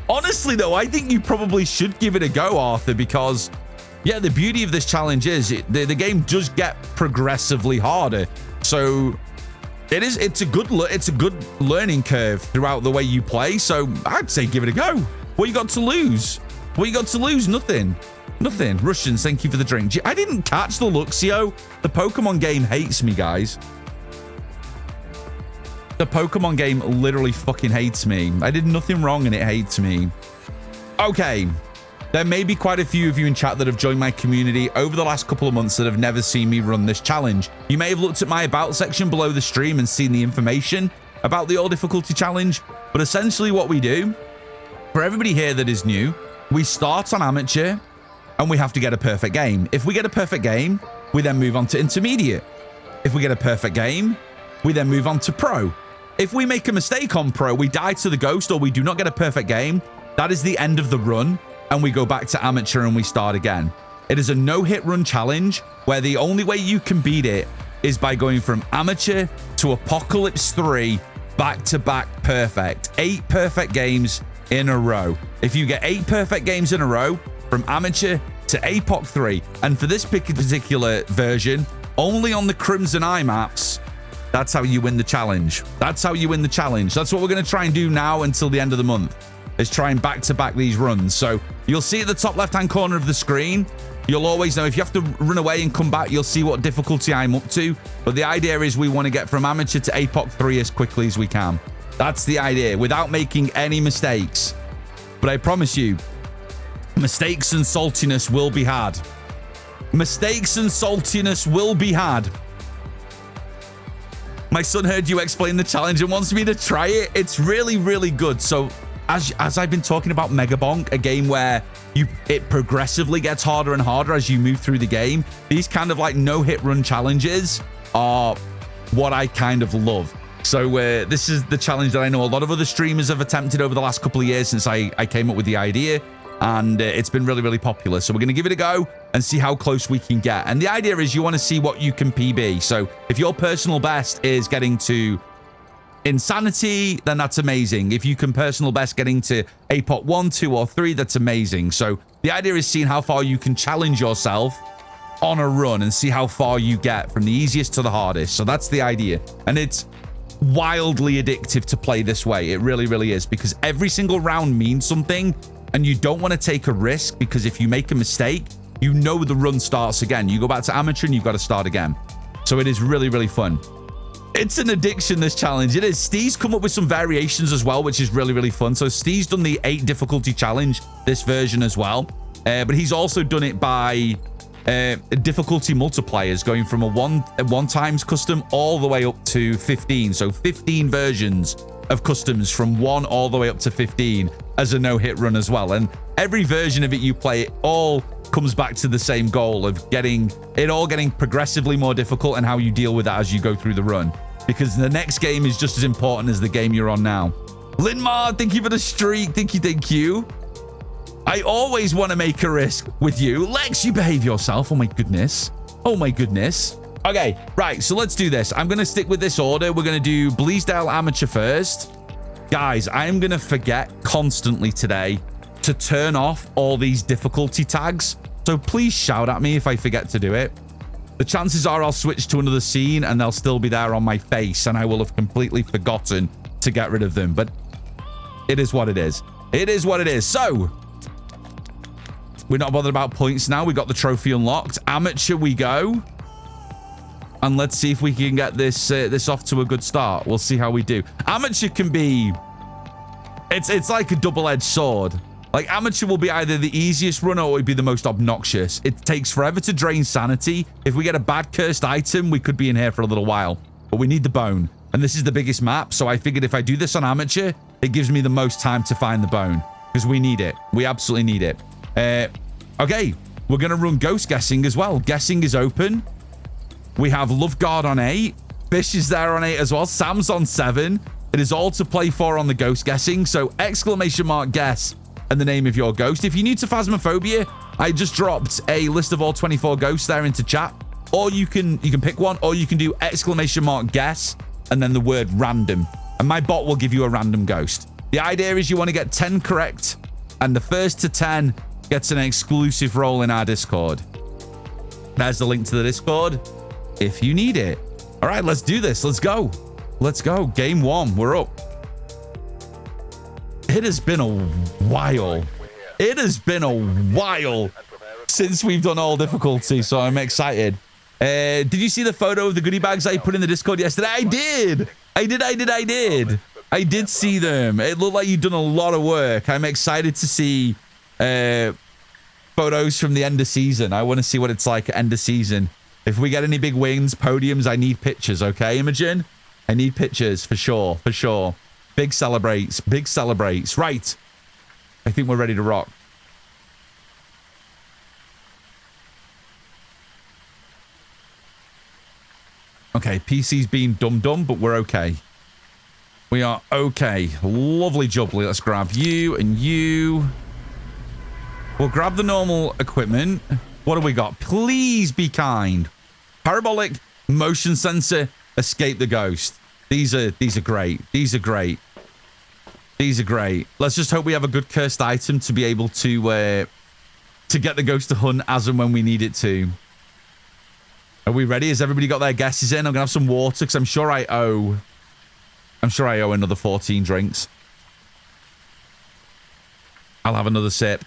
Honestly, though, I think you probably should give it a go, Arthur, because, yeah, the beauty of this challenge is the game does get progressively harder. So it's a good learning curve throughout the way you play. So I'd say give it a go. What you got to lose? What you got to lose? Nothing. Nothing. Russians, thank you for the drink. I didn't catch the Luxio. The Pokemon game hates me, guys. The Pokemon game literally fucking hates me. I did nothing wrong and it hates me. Okay. There may be quite a few of you in chat that have joined my community over the last couple of months that have never seen me run this challenge. You may have looked at my about section below the stream and seen the information about the all difficulty challenge. But essentially what we do, for everybody here that is new, we start on amateur and we have to get a perfect game. If we get a perfect game, we then move on to intermediate. If we get a perfect game, we then move on to pro. If we make a mistake on pro, we die to the ghost, or we do not get a perfect game, that is the end of the run, and we go back to amateur and we start again. It is a no-hit run challenge where the only way you can beat it is by going from amateur to Apocalypse 3 back-to-back perfect. 8 perfect games in a row. If you get 8 perfect games in a row from amateur to APOC 3, and for this particular version, only on the Crimson Eye maps, that's how you win the challenge. That's how you win the challenge. That's what we're going to try and do now until the end of the month, is try and back-to-back these runs. So you'll see at the top left-hand corner of the screen, you'll always know if you have to run away and come back, you'll see what difficulty I'm up to. But the idea is we want to get from amateur to APOC 3 as quickly as we can. That's the idea, without making any mistakes. But I promise you, mistakes and saltiness will be had. Mistakes and saltiness will be had. My son heard you explain the challenge and wants me to try it. It's really, really good. So as I've been talking about Mega Bonk, a game where it progressively gets harder and harder as you move through the game, these kind of like no-hit run challenges are what I kind of love. So this is the challenge that I know a lot of other streamers have attempted over the last couple of years since I came up with the idea. And it's been really, really popular. So we're going to give it a go and see how close we can get. And the idea is you want to see what you can PB. So if your personal best is getting to Insanity, then that's amazing. If you can personal best getting to APOC 1, 2, or 3, that's amazing. So the idea is seeing how far you can challenge yourself on a run and see how far you get from the easiest to the hardest. So that's the idea. And it's wildly addictive to play this way. It really, really is, because every single round means something. And you don't want to take a risk, because if you make a mistake, you know the run starts again. You go back to amateur and you've got to start again. So it is really, really fun. It's an addiction, this challenge. It is. Steve's come up with some variations as well, which is really, really fun. So Steve's done the 8 difficulty challenge, this version as well. But he's also done it by difficulty multipliers, going from a one times custom all the way up to 15. So 15 versions of customs from 1 all the way up to 15 as a no-hit run as well. And every version of it you play, it all comes back to the same goal of getting progressively more difficult and how you deal with that as you go through the run. Because the next game is just as important as the game you're on now. Linmar, thank you for the streak. Thank you. I always want to make a risk with you. Lex, you behave yourself. Oh my goodness. Oh my goodness. Okay, right. So let's do this. I'm going to stick with this order. We're going to do Bleasdale Amateur first. Guys, I am going to forget constantly today to turn off all these difficulty tags. So please shout at me if I forget to do it. The chances are I'll switch to another scene and they'll still be there on my face and I will have completely forgotten to get rid of them. But it is what it is. It is what it is. So we're not bothered about points now. We got the trophy unlocked. Amateur we go. And let's see if we can get this off to a good start. We'll see how we do. Amateur can be... It's like a double-edged sword. Like, amateur will be either the easiest run or it would be the most obnoxious. It takes forever to drain sanity. If we get a bad cursed item, we could be in here for a little while. But we need the bone. And this is the biggest map. So I figured if I do this on amateur, it gives me the most time to find the bone. Because we need it. We absolutely need it. Okay, we're going to run ghost guessing as well. Guessing is open. We have Love Guard on 8. Fish is there on 8 as well. Sam's on 7. It is all to play for on the ghost guessing. So exclamation mark guess and the name of your ghost. If you're new to Phasmophobia, I just dropped a list of all 24 ghosts there into chat. Or you can pick one, or you can do exclamation mark guess and then the word random. And my bot will give you a random ghost. The idea is you want to get 10 correct, and the first to 10 gets an exclusive role in our Discord. There's the link to the Discord if you need it. All right, let's do this. Let's go. Let's go. Game 1. We're up. It has been a while. It has been a while since we've done all difficulty, so I'm excited. Did you see the photo of the goodie bags I put in the Discord yesterday? I did. I did see them. It looked like you'd done a lot of work. I'm excited to see photos from the end of season. I want to see what it's like at end of season. If we get any big wins, podiums, I need pictures, okay, Imogen? I need pictures for sure, for sure. Big celebrates, big celebrates. Right. I think we're ready to rock. Okay, PC's been dumb, but we're okay. We are okay. Lovely jubbly. Let's grab you and you. We'll grab the normal equipment. What do we got? Please be kind. Parabolic, motion sensor, escape the ghost. These are great. These are great. These are great. Let's just hope we have a good cursed item to be able to get the ghost to hunt as and when we need it to. Are we ready? Has everybody got their guesses in? I'm gonna have some water because I'm sure I owe another 14 drinks. I'll have another sip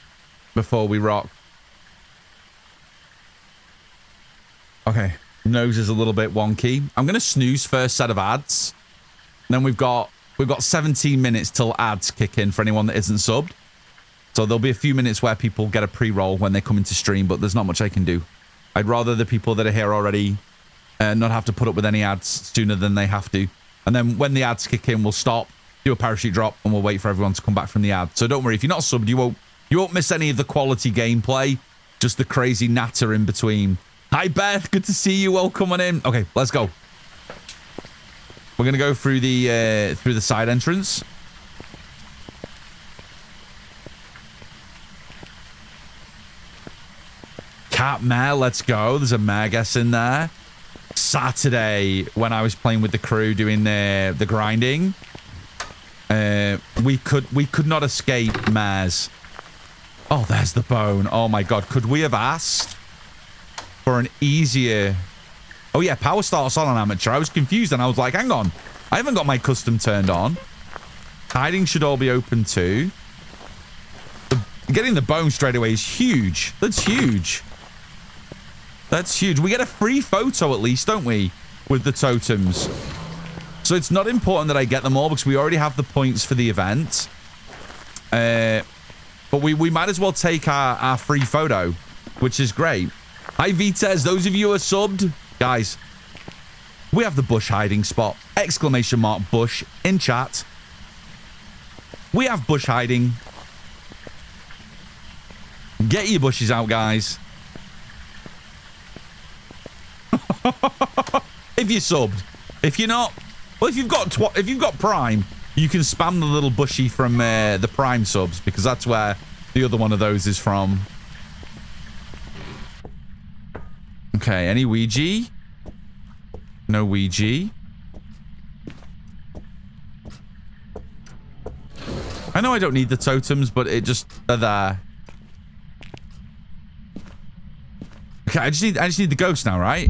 before we rock. Okay, nose is a little bit wonky. I'm gonna snooze first set of ads. And then we've got 17 minutes till ads kick in for anyone that isn't subbed. So there'll be a few minutes where people get a pre-roll when they come into stream, but there's not much I can do. I'd rather the people that are here already not have to put up with any ads sooner than they have to. And then when the ads kick in, we'll stop, do a parachute drop, and we'll wait for everyone to come back from the ad. So don't worry, if you're not subbed, you won't miss any of the quality gameplay, just the crazy natter in between. Hi, Beth. Good to see you. Welcome on in. Okay, let's go. We're gonna go through the side entrance. Cat mare, let's go. There's a mare guess in there. Saturday, when I was playing with the crew doing the grinding, we could not escape mares. Oh, there's the bone. Oh my god, could we have asked for an easier... Oh yeah, power starts on amateur. I was confused and I was like, hang on, I haven't got my custom turned on. Hiding should all be open too. Getting the bone straight away is huge. That's huge. That's huge. We get a free photo at least, don't we? With the totems. So it's not important that I get them all because we already have the points for the event. But we might as well take our free photo, which is great. Hi, Vitez. Those of you who are subbed, guys, we have the bush hiding spot. Exclamation mark bush in chat. We have bush hiding. Get your bushes out, guys. If you subbed. If you're not, well, if you've got Prime, you can spam the little bushy from the Prime subs, because that's where the other one of those is from. Okay, any Ouija? No Ouija. I know I don't need the totems, but it just, they're there. Okay, I just need the ghost now, right?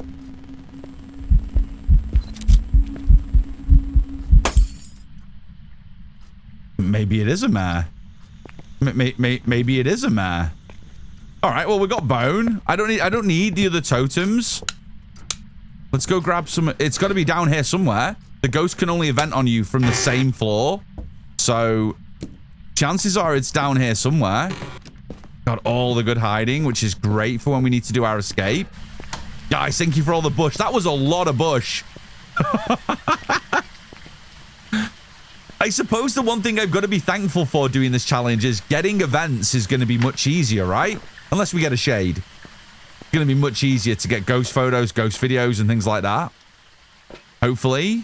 Maybe it is a mare. Maybe it is a mare. All right, well, we got bone. I don't need the other totems. Let's go grab some. It's got to be down here somewhere. The ghost can only event on you from the same floor. So chances are it's down here somewhere. Got all the good hiding, which is great for when we need to do our escape. Guys, thank you for all the bush. That was a lot of bush. I suppose the one thing I've got to be thankful for doing this challenge is getting events is going to be much easier, right? Unless we get a shade. It's going to be much easier to get ghost photos, ghost videos, and things like that. Hopefully.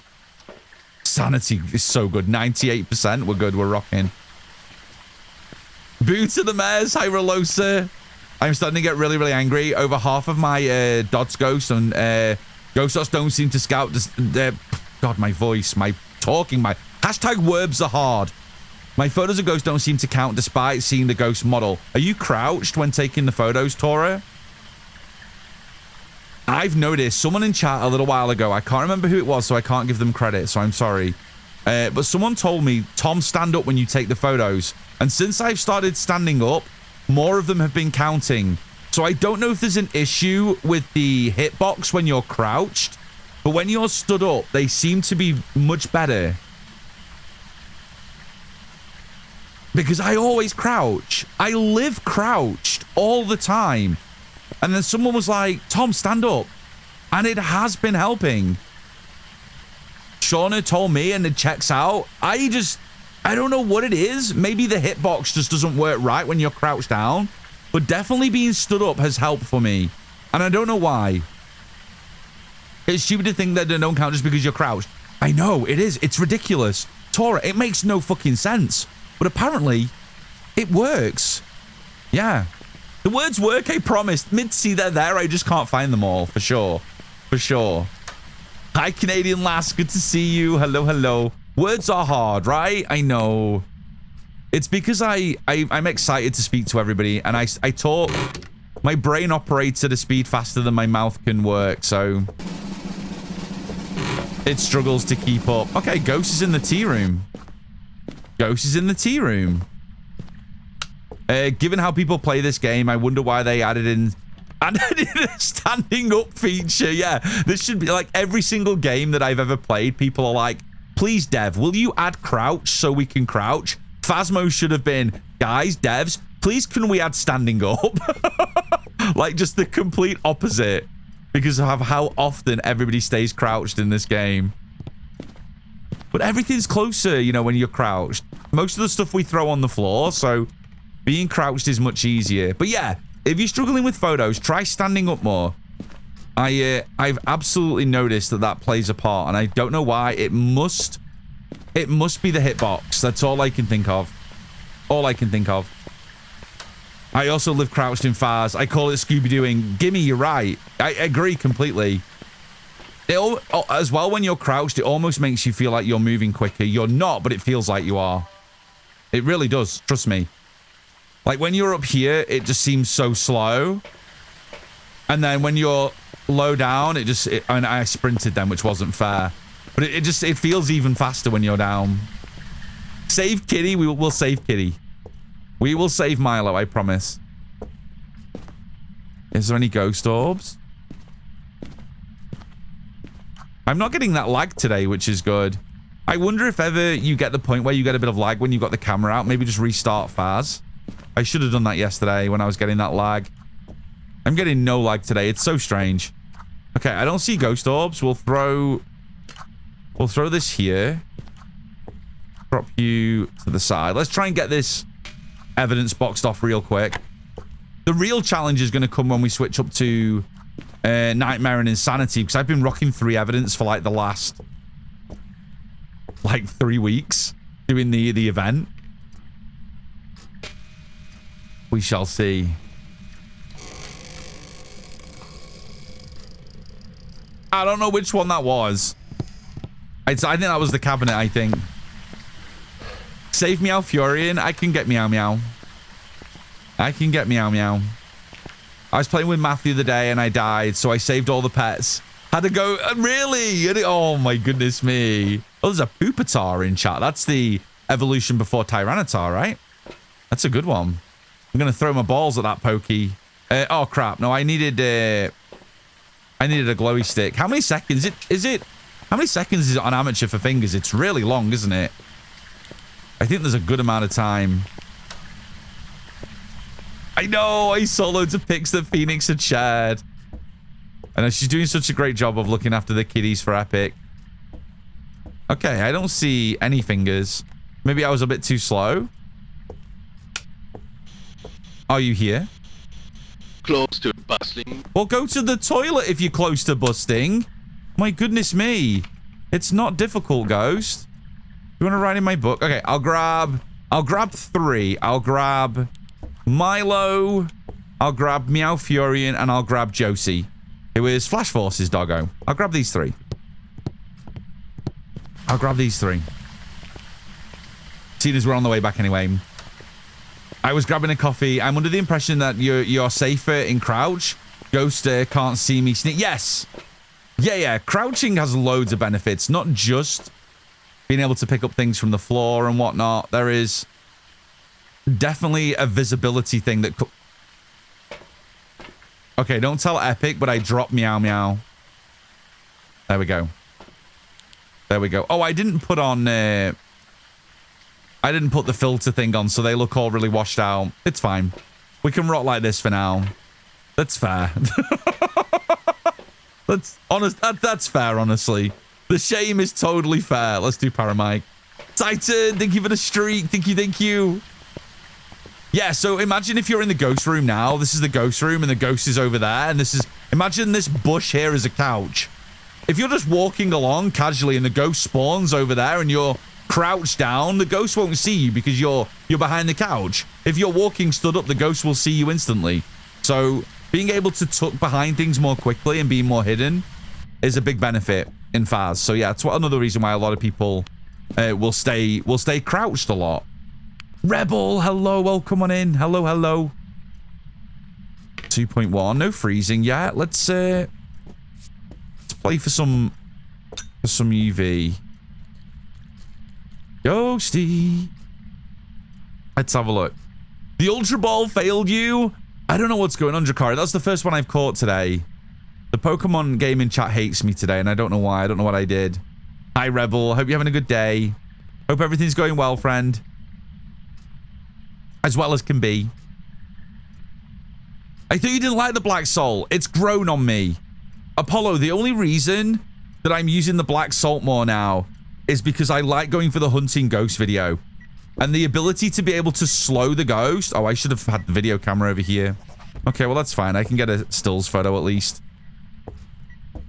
Sanity is so good. 98%. We're good. We're rocking. Boo to the mares. Hi, Rolosa. I'm starting to get really, really angry. Over half of my dots ghost and ghost dots don't seem to scout. God, my voice, my talking, my... Hashtag verbs are hard. My photos of ghosts don't seem to count despite seeing the ghost model. Are you crouched when taking the photos, Tora? I've noticed someone in chat a little while ago. I can't remember who it was, so I can't give them credit, so I'm sorry. But someone told me, Tom, stand up when you take the photos. And since I've started standing up, more of them have been counting. So I don't know if there's an issue with the hitbox when you're crouched, but when you're stood up, they seem to be much better. Because I always crouch. I live crouched all the time. And then someone was like, Tom, stand up. And it has been helping. Shauna told me and it checks out. I don't know what it is. Maybe the hitbox just doesn't work right when you're crouched down. But definitely being stood up has helped for me. And I don't know why. It's stupid to think that they don't count just because you're crouched. I know, it is. It's ridiculous. Tora, it makes no fucking sense. But apparently, it works. Yeah. The words work, I promised. Mitzi, they're there. I just can't find them all, for sure. For sure. Hi, Canadian lass. Good to see you. Hello, hello. Words are hard, right? I know. It's because I'm excited to speak to everybody, and I talk... My brain operates at a speed faster than my mouth can work, so... It struggles to keep up. Okay, Ghost is in the tea room. Ghost is in the tea room. Given how people play this game, I wonder why they added in a standing up feature. Yeah, this should be like every single game that I've ever played. People are like, please, dev, will you add crouch so we can crouch? Phasmo should have been, guys, devs, please can we add standing up? Like just the complete opposite because of how often everybody stays crouched in this game. But everything's closer, you know, when you're crouched. Most of the stuff we throw on the floor, so being crouched is much easier. But yeah, if you're struggling with photos, try standing up more. I've absolutely noticed that plays a part, and I don't know why. It must be the hitbox. That's all I can think of. All I can think of. I also live crouched in Phas. I call it Scooby-Dooing. Gimme, you're right. I agree completely. As well, when you're crouched, it almost makes you feel like you're moving quicker. You're not, but it feels like you are. It really does. Trust me. Like, when you're up here, it just seems so slow. And then when you're low down, and I sprinted then, which wasn't fair. But it feels even faster when you're down. Save Kitty. We'll save Kitty. We will save Milo, I promise. Is there any ghost orbs? I'm not getting that lag today, which is good. I wonder if ever you get the point where you get a bit of lag when you've got the camera out. Maybe just restart Phas. I should have done that yesterday when I was getting that lag. I'm getting no lag today. It's so strange. Okay, I don't see ghost orbs. We'll throw this here. Drop you to the side. Let's try and get this evidence boxed off real quick. The real challenge is going to come when we switch up to Nightmare and Insanity, because I've been rocking 3 evidence for like the last like 3 weeks doing the event. We shall see. I don't know which one that was. I think that was the cabinet, I think. Save Meow Furion. I can get Meow Meow. I can get Meow Meow. I was playing with Math the other day and I died, so I saved all the pets. Had to go... really? Oh my goodness me. Oh, there's a Poopatar in chat. That's the evolution before Tyranitar, right? That's a good one. I'm going to throw my balls at that Pokey. Oh, crap. No, I needed a glowy stick. How many seconds? How many seconds is it on amateur for fingers? It's really long, isn't it? I think there's a good amount of time. I know, I saw loads of pics that Phoenix had shared. I know she's doing such a great job of looking after the kiddies for Epic. Okay, I don't see any fingers. Maybe I was a bit too slow. Are you here? Close to busting. Well, go to the toilet if you're close to busting. My goodness me. It's not difficult, Ghost. You want to write in my book? Okay, I'll grab 3. I'll grab Milo. I'll grab Meow Furion, and I'll grab Josie, who is Flash Force's doggo. I'll grab these 3. I'll grab these 3. Seeing as we're on the way back anyway. I was grabbing a coffee. I'm under the impression that you're safer in crouch. Ghost can't see me sneak. Yes. Yeah. Crouching has loads of benefits, not just being able to pick up things from the floor and whatnot. There is definitely a visibility thing that... Okay, don't tell Epic, but I dropped Meow Meow. There we go. There we go. Oh, I didn't put on... I didn't put the filter thing on, so they look all really washed out. It's fine. We can rock like this for now. That's fair. That's honest. That's fair, honestly. The shame is totally fair. Let's do Paramike. Titan, thank you for the streak. Thank you. Yeah, so imagine if you're in the ghost room now. This is the ghost room, and the ghost is over there. And this is... Imagine this bush here as a couch. If you're just walking along casually and the ghost spawns over there and you're crouched down, the ghost won't see you because you're behind the couch. If you're walking stood up, the ghost will see you instantly. So being able to tuck behind things more quickly and be more hidden is a big benefit in Phas. So yeah, it's another reason why a lot of people will stay crouched a lot. Rebel, hello, welcome on in. Hello. 2.1, no freezing yet. Let's play for some UV. Ghosty. Let's have a look. The Ultra Ball failed you? I don't know what's going on, Drakari. That's the first one I've caught today. The Pokemon gaming chat hates me today, and I don't know why. I don't know what I did. Hi, Rebel. Hope you're having a good day. Hope everything's going well, friend. As well as can be. I thought you didn't like the Black Salt. It's grown on me. Apollo, the only reason that I'm using the Black Salt more now is because I like going for the hunting ghost video. And the ability to be able to slow the ghost. Oh, I should have had the video camera over here. Okay, well, that's fine. I can get a stills photo at least.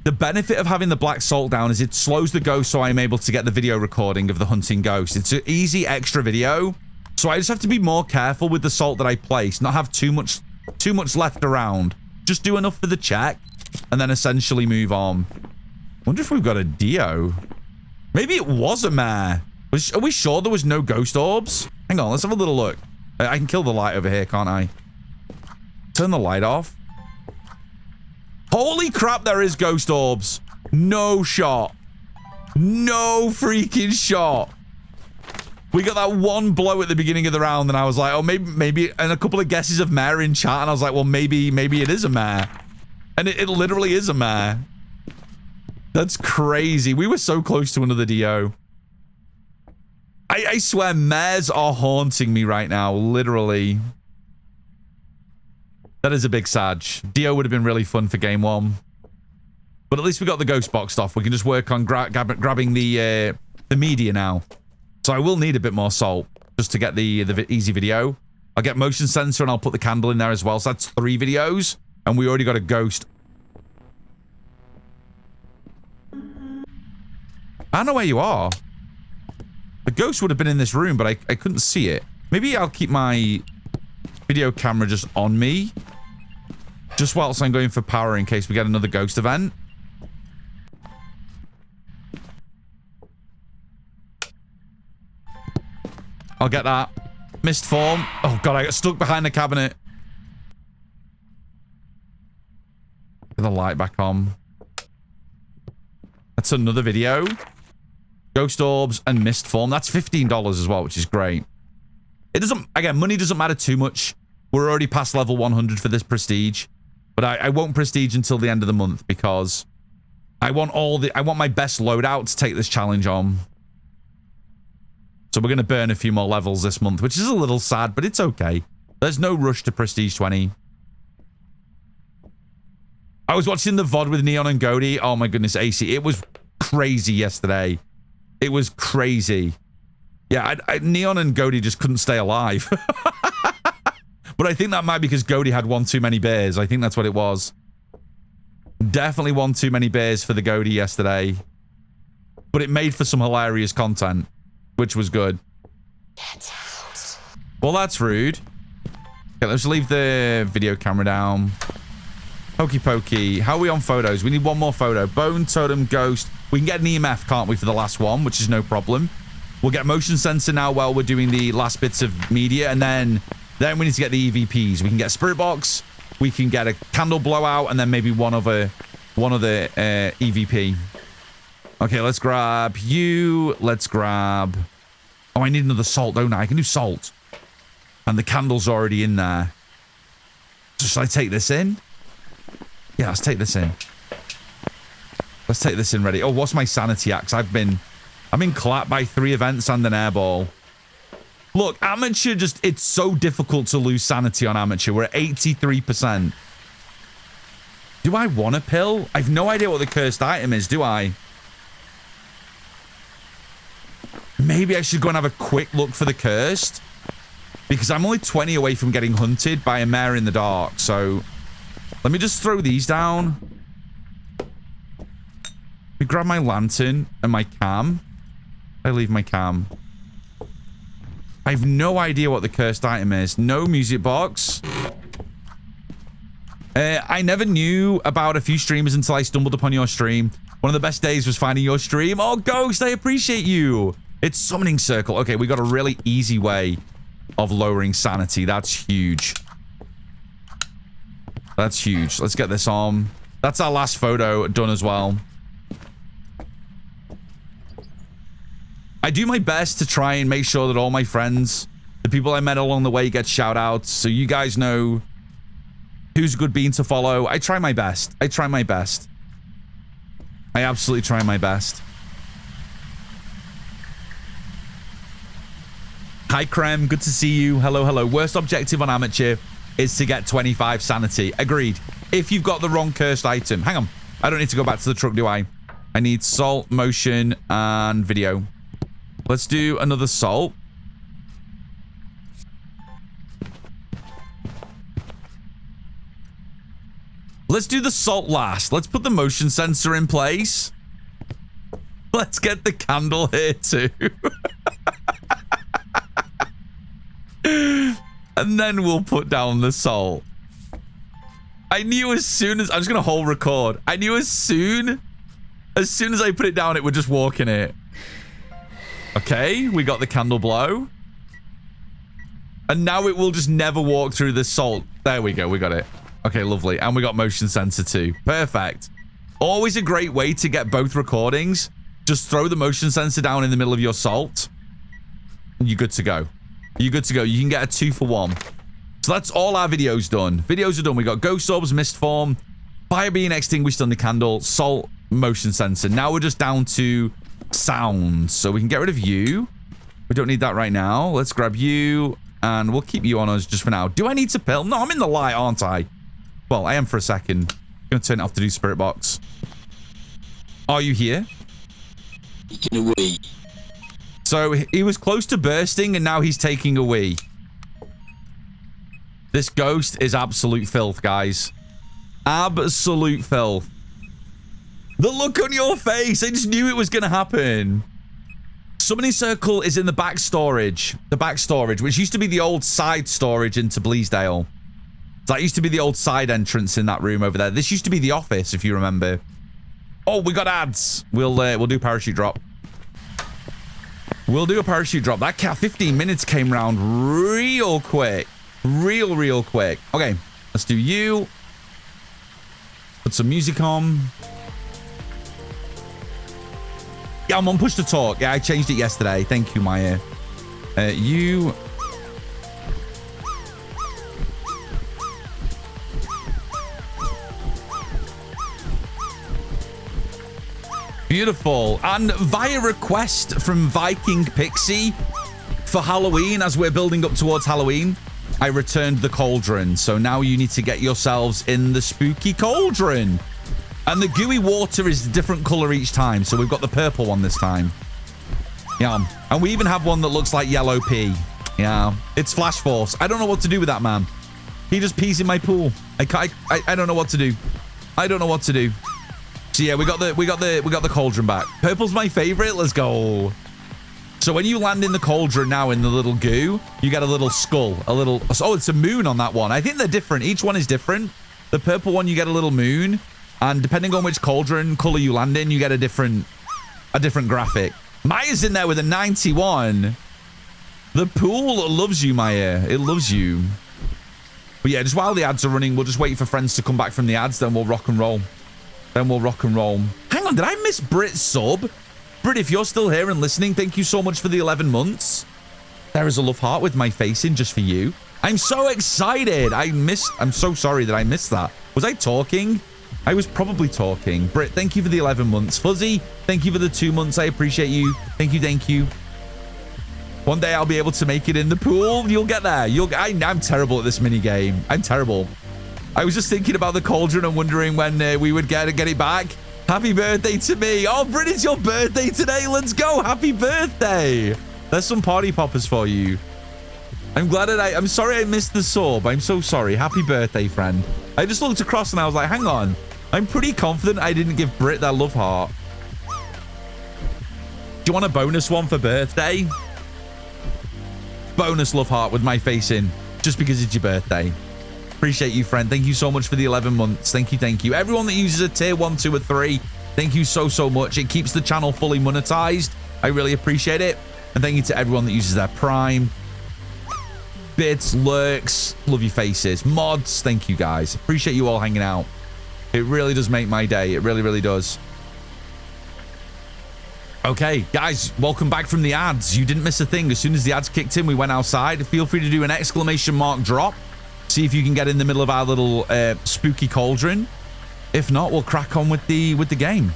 The benefit of having the Black Salt down is it slows the ghost, so I'm able to get the video recording of the hunting ghost. It's an easy extra video. So I just have to be more careful with the salt that I place. Not have too much left around. Just do enough for the check. And then essentially move on. Wonder if we've got a Dio. Maybe it was a mare. Are we sure there was no ghost orbs? Hang on, let's have a little look. I can kill the light over here, can't I? Turn the light off. Holy crap, there is ghost orbs. No shot. No freaking shot. We got that one blow at the beginning of the round, and I was like, oh, maybe, and a couple of guesses of mare in chat, and I was like, well, maybe it is a mare. And it literally is a mare. That's crazy. We were so close to another Dio. I swear, mares are haunting me right now, literally. That is a big sag. Dio would have been really fun for game 1. But at least we got the ghost boxed off. We can just work on grabbing the media now. So I will need a bit more salt just to get the easy video. I'll get motion sensor and I'll put the candle in there as well. So that's 3 videos. And we already got a ghost. I don't know where you are. The ghost would have been in this room, but I couldn't see it. Maybe I'll keep my video camera just on me. Just whilst I'm going for power in case we get another ghost event. I'll get that. Missed form. Oh, God, I got stuck behind the cabinet. Get the light back on. That's another video. Ghost orbs and missed form. That's $15 as well, which is great. It doesn't... Again, money doesn't matter too much. We're already past level 100 for this prestige. But I won't prestige until the end of the month because I want my best loadout to take this challenge on. So we're going to burn a few more levels this month, which is a little sad, but it's okay. There's no rush to Prestige 20. I was watching the VOD with Neon and Goaty. Oh my goodness, AC. It was crazy yesterday. It was crazy. Yeah, Neon and Goaty just couldn't stay alive. But I think that might be because Goaty had one too many beers. I think that's what it was. Definitely one too many beers for the Goaty yesterday. But it made for some hilarious content. Which was good. Well, that's rude. Okay, let's leave the video camera down. Pokey pokey. How are we on photos? We need one more photo. Bone, totem, ghost. We can get an EMF, can't we, for the last one, which is no problem. We'll get motion sensor now while we're doing the last bits of media, and then we need to get the EVPs. We can get spirit box. We can get a candle blowout, and then maybe one other EVP. Okay, let's grab you. Let's grab... Oh, I need another salt, don't I? I can do salt. And the candle's already in there. So should I take this in? Yeah, let's take this in. Let's take this in ready. Oh, what's my sanity at? 'Cause I'm in clapped by 3 events and an airball. Look, amateur just... It's so difficult to lose sanity on amateur. We're at 83%. Do I want a pill? I've no idea what the cursed item is, do I? Maybe I should go and have a quick look for the cursed. Because I'm only 20 away from getting hunted by a mare in the dark. So let me just throw these down. Let me grab my lantern and my cam. I leave my cam. I have no idea what the cursed item is. No music box. I never knew about a few streamers until I stumbled upon your stream. One of the best days was finding your stream. Oh, Ghost, I appreciate you. It's summoning circle. Okay, we got a really easy way of lowering sanity. That's huge. That's huge. Let's get this on. That's our last photo done as well. I do my best to try and make sure that all my friends, the people I met along the way, get shout outs. So you guys know who's a good bean to follow. I try my best. I try my best. I absolutely try my best. Hi, Krem. Good to see you. Hello, hello. Worst objective on amateur is to get 25 sanity. Agreed. If you've got the wrong cursed item. Hang on. I don't need to go back to the truck, do I? I need salt, motion, and video. Let's do another salt. Let's do the salt last. Let's put the motion sensor in place. Let's get the candle here too. And then we'll put down the salt. I knew as soon as... I'm just going to hold record. I knew as soon as I put it down, it would just walk in it. Okay, we got the candle blow. And now it will just never walk through the salt. There we go, we got it. Okay, lovely. And we got motion sensor too. Perfect. Always a great way to get both recordings. Just throw the motion sensor down in the middle of your salt. And you're good to go. You're good to go. You can get a 2-for-1. So that's all our videos done. Videos are done. We got ghost orbs, mist form, fire being extinguished on the candle, salt, motion sensor. Now we're just down to sound. So we can get rid of you. We don't need that right now. Let's grab you. And we'll keep you on us just for now. Do I need to pill? No, I'm in the light, aren't I? Well, I am for a second. I'm going to turn it off to do spirit box. Are you here? In a way. So he was close to bursting, and now he's taking a wee. This ghost is absolute filth, guys. Absolute filth. The look on your face. I just knew it was going to happen. Summoning circle is in the back storage. The back storage, which used to be the old side storage into Bleasdale. That used to be the old side entrance in that room over there. This used to be the office, if you remember. Oh, we got ads. We'll do parachute drop. We'll do a parachute drop. That 15 minutes came round real quick. Real quick. Okay, let's do you. Put some music on. Yeah, I'm on push to talk. Yeah, I changed it yesterday. Thank you, Maya. You. Beautiful. And via request from Viking Pixie for Halloween, as we're building up towards Halloween, I returned the cauldron. So now you need to get yourselves in the spooky cauldron. And the gooey water is a different color each time. So we've got the purple one this time. Yeah. And we even have one that looks like yellow pea. Yeah. It's Flash Force. I don't know what to do with that, man. He just pees in my pool. I don't know what to do. I don't know what to do. So yeah, we got the cauldron back. Purple's my favorite. Let's go. So when you land in the cauldron now in the little goo, you get a little skull, oh, it's a moon on that one. I think they're different. Each one is different. The purple one, you get a little moon, and depending on which cauldron color you land in, you get a different graphic. Maya's in there with a 91. The pool loves you, Maya. It loves you. But yeah, just while the ads are running, we'll just wait for friends to come back from the ads, then we'll rock and roll. Hang on, did I miss Brit sub? Brit, if you're still here and listening, thank you so much for the 11 months. There is a love heart with my face in just for you. I'm so excited. I'm so sorry that I missed that. Was I talking? I was probably talking. Brit, thank you for the 11 months. Fuzzy, thank you for the 2 months. I appreciate you. Thank you. One day I'll be able to make it in the pool. You'll get there. I'm terrible at this mini game. I'm terrible. I was just thinking about the cauldron and wondering when we would get it back. Happy birthday to me. Oh, Brit, it's your birthday today. Let's go. Happy birthday. There's some party poppers for you. I'm glad I'm sorry I missed the sub. I'm so sorry. Happy birthday, friend. I just looked across and I was like, hang on. I'm pretty confident I didn't give Brit that love heart. Do you want a bonus one for birthday? Bonus love heart with my face in, just because it's your birthday. Appreciate you, friend. Thank you so much for the 11 months. Thank you. Everyone that uses a tier 1, 2, or 3, thank you so much. It keeps the channel fully monetized. I really appreciate it. And thank you to everyone that uses their Prime. Bits, lurks, love your faces. Mods, thank you, guys. Appreciate you all hanging out. It really does make my day. It really does. Okay, guys, welcome back from the ads. You didn't miss a thing. As soon as the ads kicked in, we went outside. Feel free to do an exclamation mark drop. See if you can get in the middle of our little spooky cauldron. If not, we'll crack on with the game.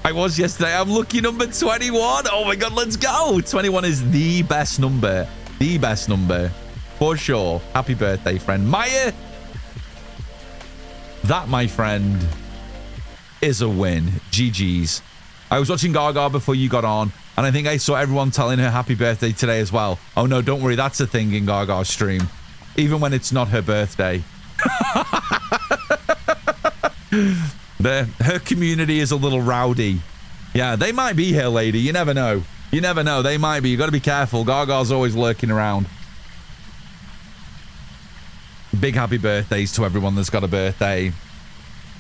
I was yesterday. I'm lucky number 21. Oh my god, let's go. 21 is the best number. The best number. For sure. Happy birthday, friend. Maya. That, my friend, is a win. GG's. I was watching Gaga before you got on, and I think I saw everyone telling her happy birthday today as well. Oh no, don't worry, that's a thing in Gaga's stream. Even when it's not her birthday. Her community is a little rowdy. Yeah, they might be here, lady. You never know. You never know. They might be. You got to be careful. Gaga's always lurking around. Big happy birthdays to everyone that's got a birthday.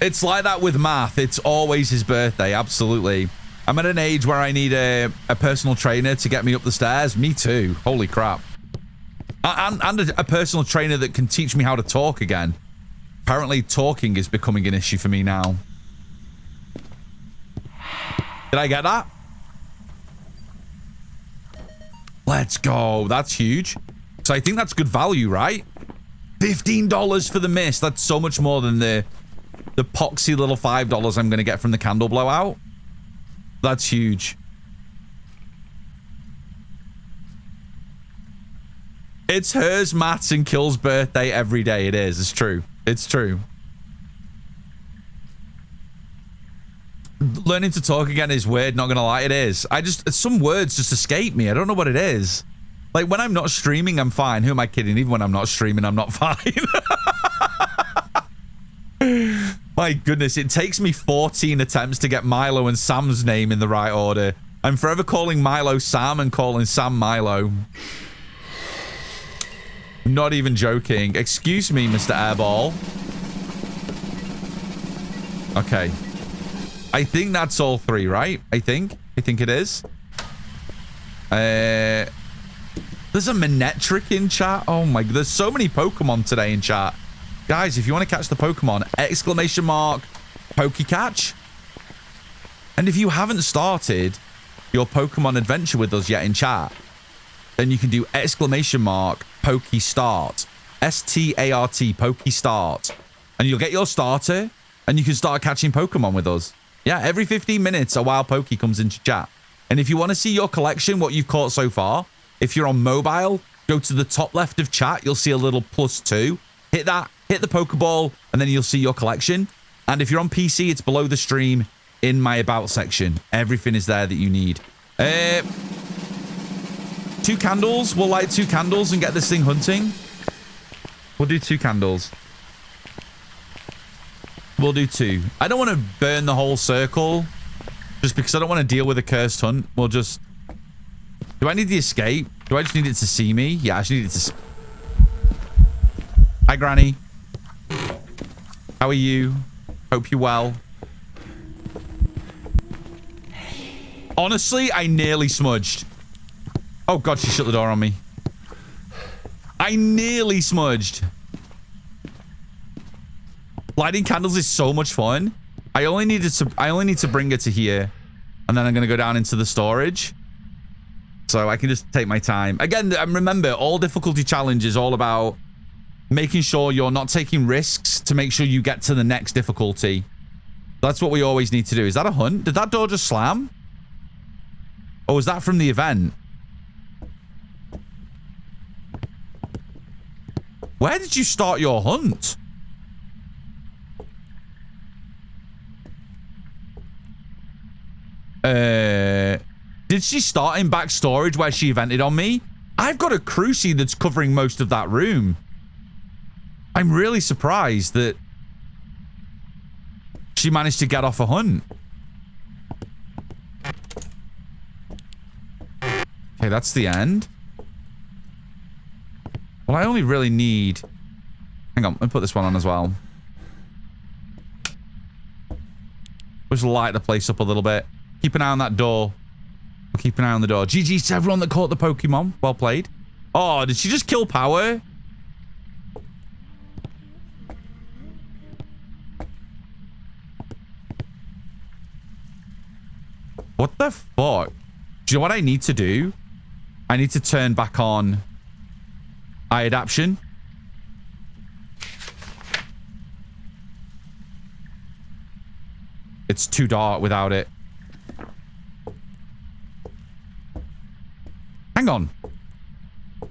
It's like that with math. It's always his birthday. Absolutely. I'm at an age where I need a personal trainer to get me up the stairs. Me too. Holy crap. And a personal trainer that can teach me how to talk again. Apparently, talking is becoming an issue for me now. Did I get that? Let's go. That's huge. So I think that's good value, right? $15 for the mist. That's so much more than the poxy little $5 I'm going to get from the candle blowout. That's huge. It's hers, Matt's, and Kill's birthday every day. It is. It's true. It's true. Learning to talk again is weird, not gonna lie, it is. Some words just escape me. I don't know what it is. Like, when I'm not streaming, I'm fine. Who am I kidding? Even when I'm not streaming, I'm not fine. My goodness, it takes me 14 attempts to get Milo and Sam's name in the right order. I'm forever calling Milo Sam and calling Sam Milo. Not even joking. Excuse me, Mr. Airball. Okay. I think that's all three, right? I think it is. There's a Manectric in chat. Oh my, there's so many Pokemon today in chat. Guys, if you want to catch the Pokemon, exclamation mark, Pokecatch. And if you haven't started your Pokemon adventure with us yet in chat, then you can do exclamation mark, Pokestart. S-T-A-R-T, Pokestart. And you'll get your starter, and you can start catching Pokemon with us. Yeah, every 15 minutes, a wild Poke comes into chat. And if you want to see your collection, what you've caught so far, if you're on mobile, go to the top left of chat. You'll see a little +2. Hit that, hit the Pokeball, and then you'll see your collection. And if you're on PC, it's below the stream in my About section. Everything is there that you need. 2 candles. We'll light 2 candles and get this thing hunting. We'll do 2 candles. We'll do 2. I don't want to burn the whole circle just because I don't want to deal with a cursed hunt. We'll just... Do I need the escape? Do I just need it to see me? Yeah, I just need it to... Hi, Granny. How are you? Hope you're well. Honestly, I nearly smudged. Oh, God, she shut the door on me. I nearly smudged. Lighting candles is so much fun. I only need to bring it to here. And then I'm going to go down into the storage. So I can just take my time. Again, remember, all difficulty challenge is all about making sure you're not taking risks to make sure you get to the next difficulty. That's what we always need to do. Is that a hunt? Did that door just slam? Or was that from the event? Where did you start your hunt? Did she start in back storage where she evented on me? I've got a Cruci that's covering most of that room. I'm really surprised that she managed to get off a hunt. Okay, that's the end. Well, I only really need... Hang on, let me put this one on as well. Just light the place up a little bit. Keep an eye on that door. We'll keep an eye on the door. GG to everyone that caught the Pokemon. Well played. Oh, did she just kill Power? What the fuck? Do you know what I need to do? I need to turn back on eye adaption. It's too dark without it. Hang on.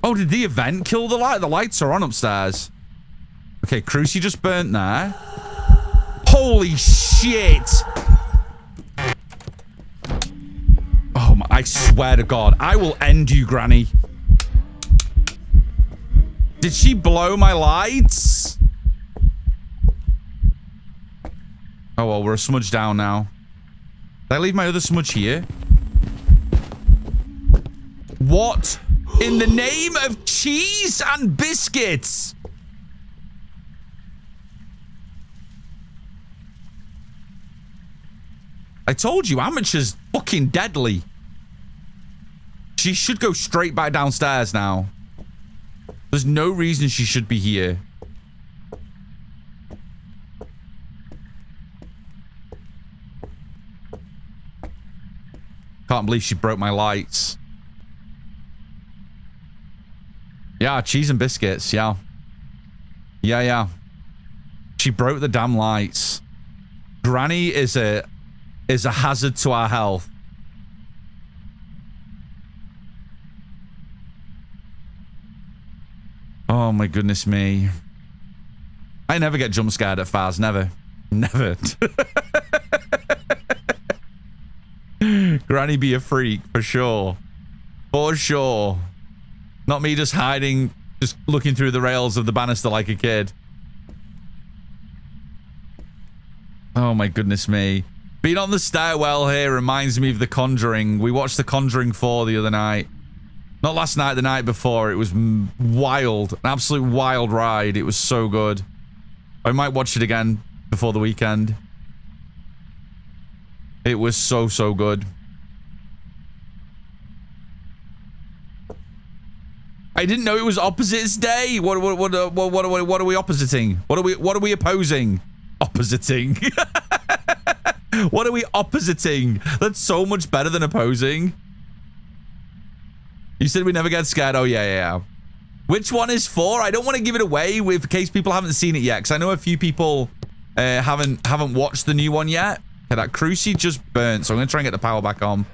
Oh, did the event kill the light? The lights are on upstairs. Okay, Cruci just burnt there. Holy shit! Oh my, I swear to God, I will end you, Granny. Did she blow my lights? Oh, well, we're a smudge down now. Did I leave my other smudge here? What in the name of cheese and biscuits? I told you, Amateur's fucking deadly. She should go straight back downstairs now. There's no reason she should be here. Can't believe she broke my lights. Yeah, cheese and biscuits, yeah. Yeah. She broke the damn lights. Granny is a hazard to our health. Oh my goodness me. I never get jump scared at Phas, never. Never. Granny be a freak, for sure. For sure. Not me just hiding, just looking through the rails of the banister like a kid. Oh my goodness me. Being on the stairwell here reminds me of The Conjuring. We watched The Conjuring 4 the other night. Not last night, the night before. It was wild. An absolute wild ride. It was so good. I might watch it again before the weekend. It was so, so good. I didn't know it was Opposites Day. What are we oppositing? What are we opposing? Oppositing. What are we oppositing? That's so much better than opposing. You said we never get scared. Oh yeah. Which one is for? I don't want to give it away in case people haven't seen it yet, because I know a few people haven't watched the new one yet. Okay, that cruci just burnt, so I'm gonna try and get the power back on.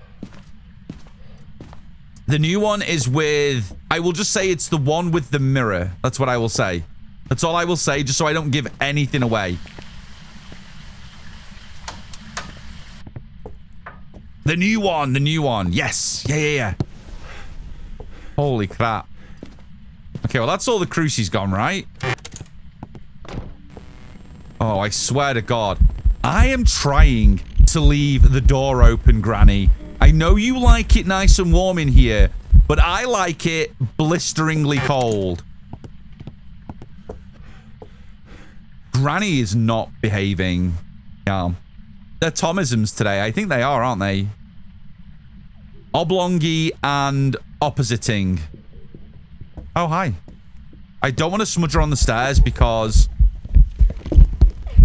The new one is with, I will just say it's the one with the mirror. That's what I will say. That's all I will say, just so I don't give anything away. The new one. Yes. Yeah. Holy crap. Okay, well, that's all the cruci's gone, right? Oh, I swear to God. I am trying to leave the door open, Granny. I know you like it nice and warm in here, but I like it blisteringly cold. Granny is not behaving. Yeah. They're Tomisms today. I think they are, aren't they? Oblongy and oppositing. Oh, hi. I don't want to smudge her on the stairs because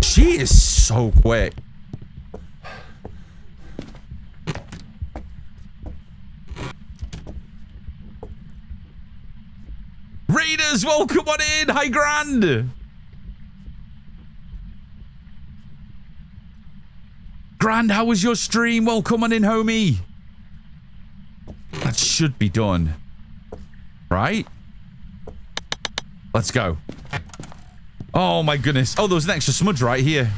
she is so quick. Raiders, welcome on in. Hi, Grand. Grand, how was your stream? Welcome on in, homie. That should be done. Right? Let's go. Oh my goodness. Oh, there was an extra smudge right here.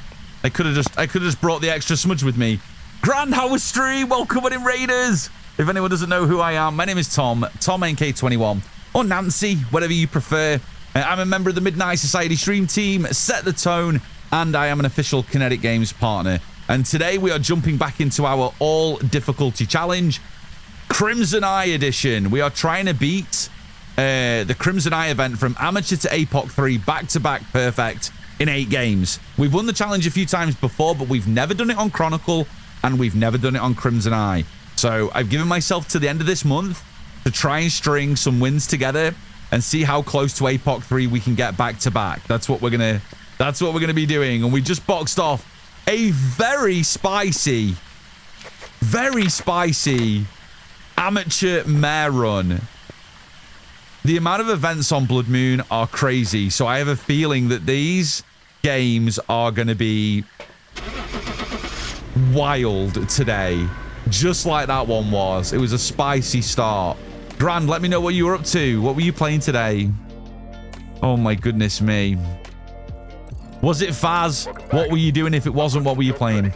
I could have just brought the extra smudge with me. Grand, how was stream? Welcome on in, Raiders. If anyone doesn't know who I am, my name is Tom, TomNK21, or Nancy, whatever you prefer. I'm a member of the Midnight Society stream team, Set the Tone, and I am an official Kinetic Games partner. And today we are jumping back into our all difficulty challenge, Crimson Eye edition. We are trying to beat the Crimson Eye event from Amateur to Epoch 3 back-to-back perfect in 8 games. We've won the challenge a few times before, but we've never done it on Chronicle, and we've never done it on Crimson Eye. So I've given myself to the end of this month to try and string some wins together and see how close to Epoch 3 we can get back-to-back. That's what we're gonna be doing. And we just boxed off a very spicy amateur mare run. The amount of events on Blood Moon are crazy, so I have a feeling that these games are going to be wild today, just like that one was. It was a spicy start. Grand, let me know what you were up to. What were you playing today? Oh my goodness me. Was it Phaz? What were you doing? If it wasn't, what were you playing?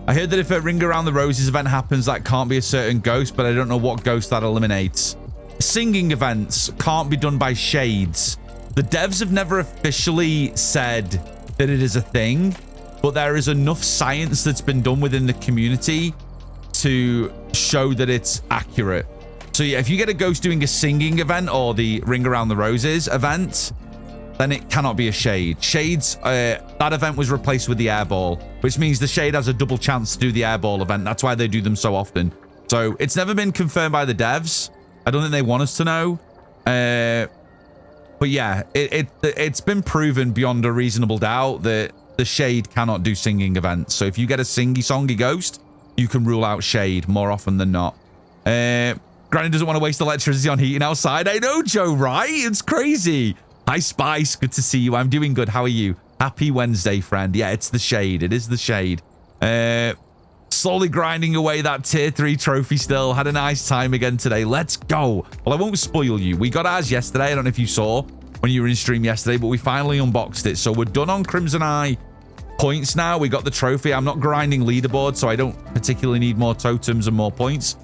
I heard that if a Ring Around the Roses event happens, that can't be a certain ghost, but I don't know what ghost that eliminates. Singing events can't be done by shades. The devs have never officially said that it is a thing, but there is enough science that's been done within the community to show that it's accurate. So yeah, if you get a ghost doing a singing event or the Ring Around the Roses event, then it cannot be a shade. Shades, that event was replaced with the airball, which means the shade has a double chance to do the airball event. That's why they do them so often. So it's never been confirmed by the devs. I don't think they want us to know. But yeah, it's been proven beyond a reasonable doubt that the shade cannot do singing events. So if you get a singy-songy ghost, you can rule out shade more often than not. Granny doesn't want to waste electricity on heating outside. I know, Joe, right? It's crazy. Hi, Spice. Good to see you. I'm doing good. How are you? Happy Wednesday, friend. Yeah, it's the shade. It is the shade. Slowly grinding away that tier 3 trophy still. Had a nice time again today. Let's go. Well, I won't spoil you. We got ours yesterday. I don't know if you saw when you were in stream yesterday, but we finally unboxed it. So we're done on Crimson Eye. points now. We got the trophy. I'm not grinding leaderboard, so I don't particularly need more totems and more points.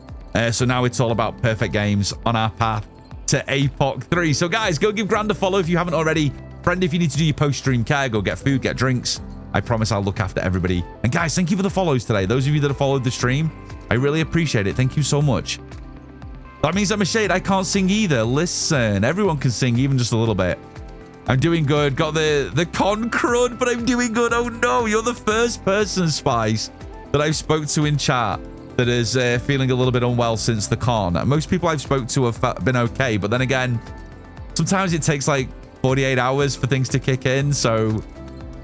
So now it's all about perfect games on our path to APOC 3. So guys, go give Grand a follow if you haven't already. Friend, if you need to do your post-stream care, go get food, get drinks. I promise I'll look after everybody. And guys, thank you for the follows today. Those of you that have followed the stream, I really appreciate it. Thank you so much. That means I'm a shade. I can't sing either. Listen, everyone can sing even just a little bit. I'm doing good. Got the con crud, but I'm doing good. Oh no, you're the first person, Spice, that I've spoke to in chat that is feeling a little bit unwell since the con. Most people I've spoke to have been okay, but then again, sometimes it takes like 48 hours for things to kick in. So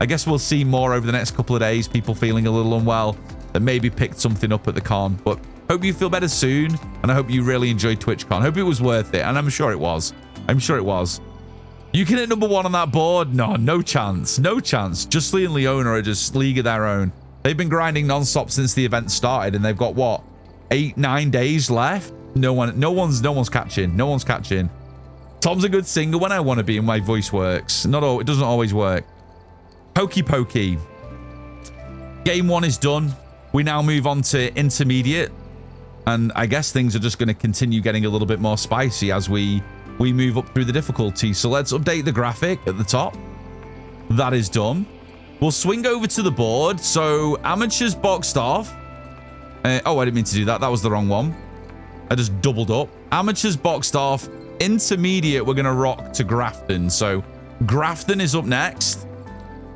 I guess we'll see more over the next couple of days. People feeling a little unwell that maybe picked something up at the con. But hope you feel better soon, and I hope you really enjoyed TwitchCon. Hope it was worth it, and I'm sure it was. I'm sure it was. You can hit number 1 on that board? No chance. No chance. Justly and Leona are just league of their own. They've been grinding non-stop since the event started, and they've got what, 8-9 days left? No one's catching. No one's catching. Tom's a good singer when I want to be, and my voice works. It doesn't always work. Hokey pokey. Game 1 is done. We now move on to intermediate, and I guess things are just going to continue getting a little bit more spicy as we move up through the difficulty. So let's update the graphic at the top. That is done. We'll swing over to the board. So amateurs boxed off. Oh, I didn't mean to do that. That was the wrong one. I just doubled up. Amateurs boxed off. Intermediate, we're going to rock to Grafton. So Grafton is up next.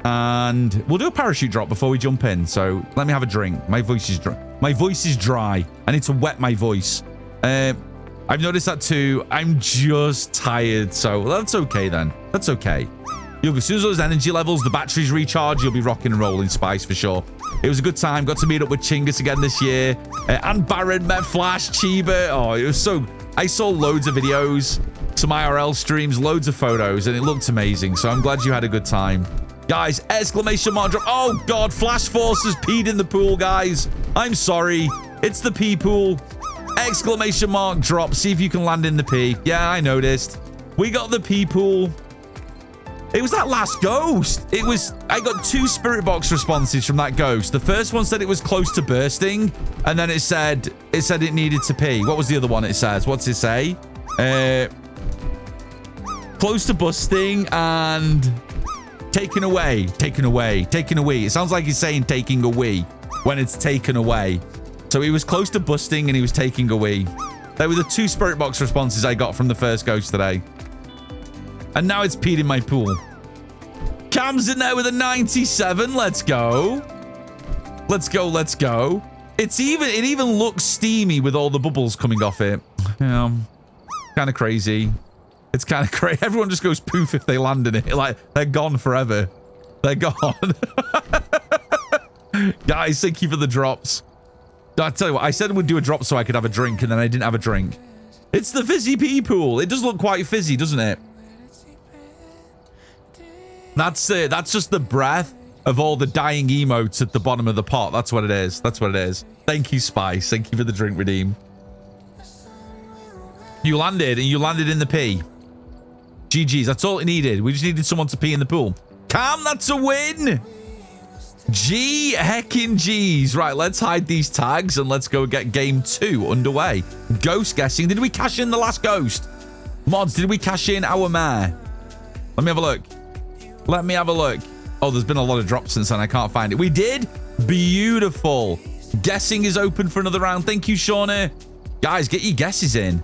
And we'll do a parachute drop before we jump in. So let me have a drink. My voice is dry. My voice is dry. I need to wet my voice. I've noticed that too. I'm just tired. So that's okay then. That's okay. As soon as those energy levels, the batteries recharge, you'll be rocking and rolling, Spice, for sure. It was a good time. Got to meet up with Chingus again this year. And Baron, met Flash, Chiba. Oh, it was so... I saw loads of videos, some IRL streams, loads of photos, and it looked amazing. So I'm glad you had a good time. Guys, exclamation mark drop. Oh, God, Flash Force has peed in the pool, guys. I'm sorry. It's the pee pool. Exclamation mark drop. See if you can land in the pee. Yeah, I noticed. We got the pee pool. It was that last ghost. I got 2 spirit box responses from that ghost. The first one said it was close to bursting, and then it said it needed to pee. What was the other one it says? What's it say? Close to busting and taken away. Taken away. Taken away. It sounds like he's saying taking a wee when it's taken away. So he was close to busting and he was taking a wee. They were the 2 spirit box responses I got from the first ghost today. And now it's peed in my pool. Cam's in there with a 97. Let's go. Let's go. Let's go. It even looks steamy with all the bubbles coming off it. Yeah, kind of crazy. It's kind of crazy. Everyone just goes poof if they land in it. Like, they're gone forever. They're gone. Guys, thank you for the drops. I tell you what, I said we'd do a drop so I could have a drink, and then I didn't have a drink. It's the fizzy pea pool. It does look quite fizzy, doesn't it? That's it. That's just the breath of all the dying emotes at the bottom of the pot. That's what it is. That's what it is. Thank you, Spice. Thank you for the drink redeem. You landed, and you landed in the pee. GG's. That's all it needed. We just needed someone to pee in the pool. Cam, that's a win. G heckin' G's. Right, let's hide these tags, and let's go get game 2 underway. Ghost guessing. Did we cash in the last ghost? Mods, did we cash in our mare? Let me have a look. Let me have a look. Oh, there's been a lot of drops since then. I can't find it. We did. Beautiful. Guessing is open for another round. Thank you, Shauna. Guys, get your guesses in.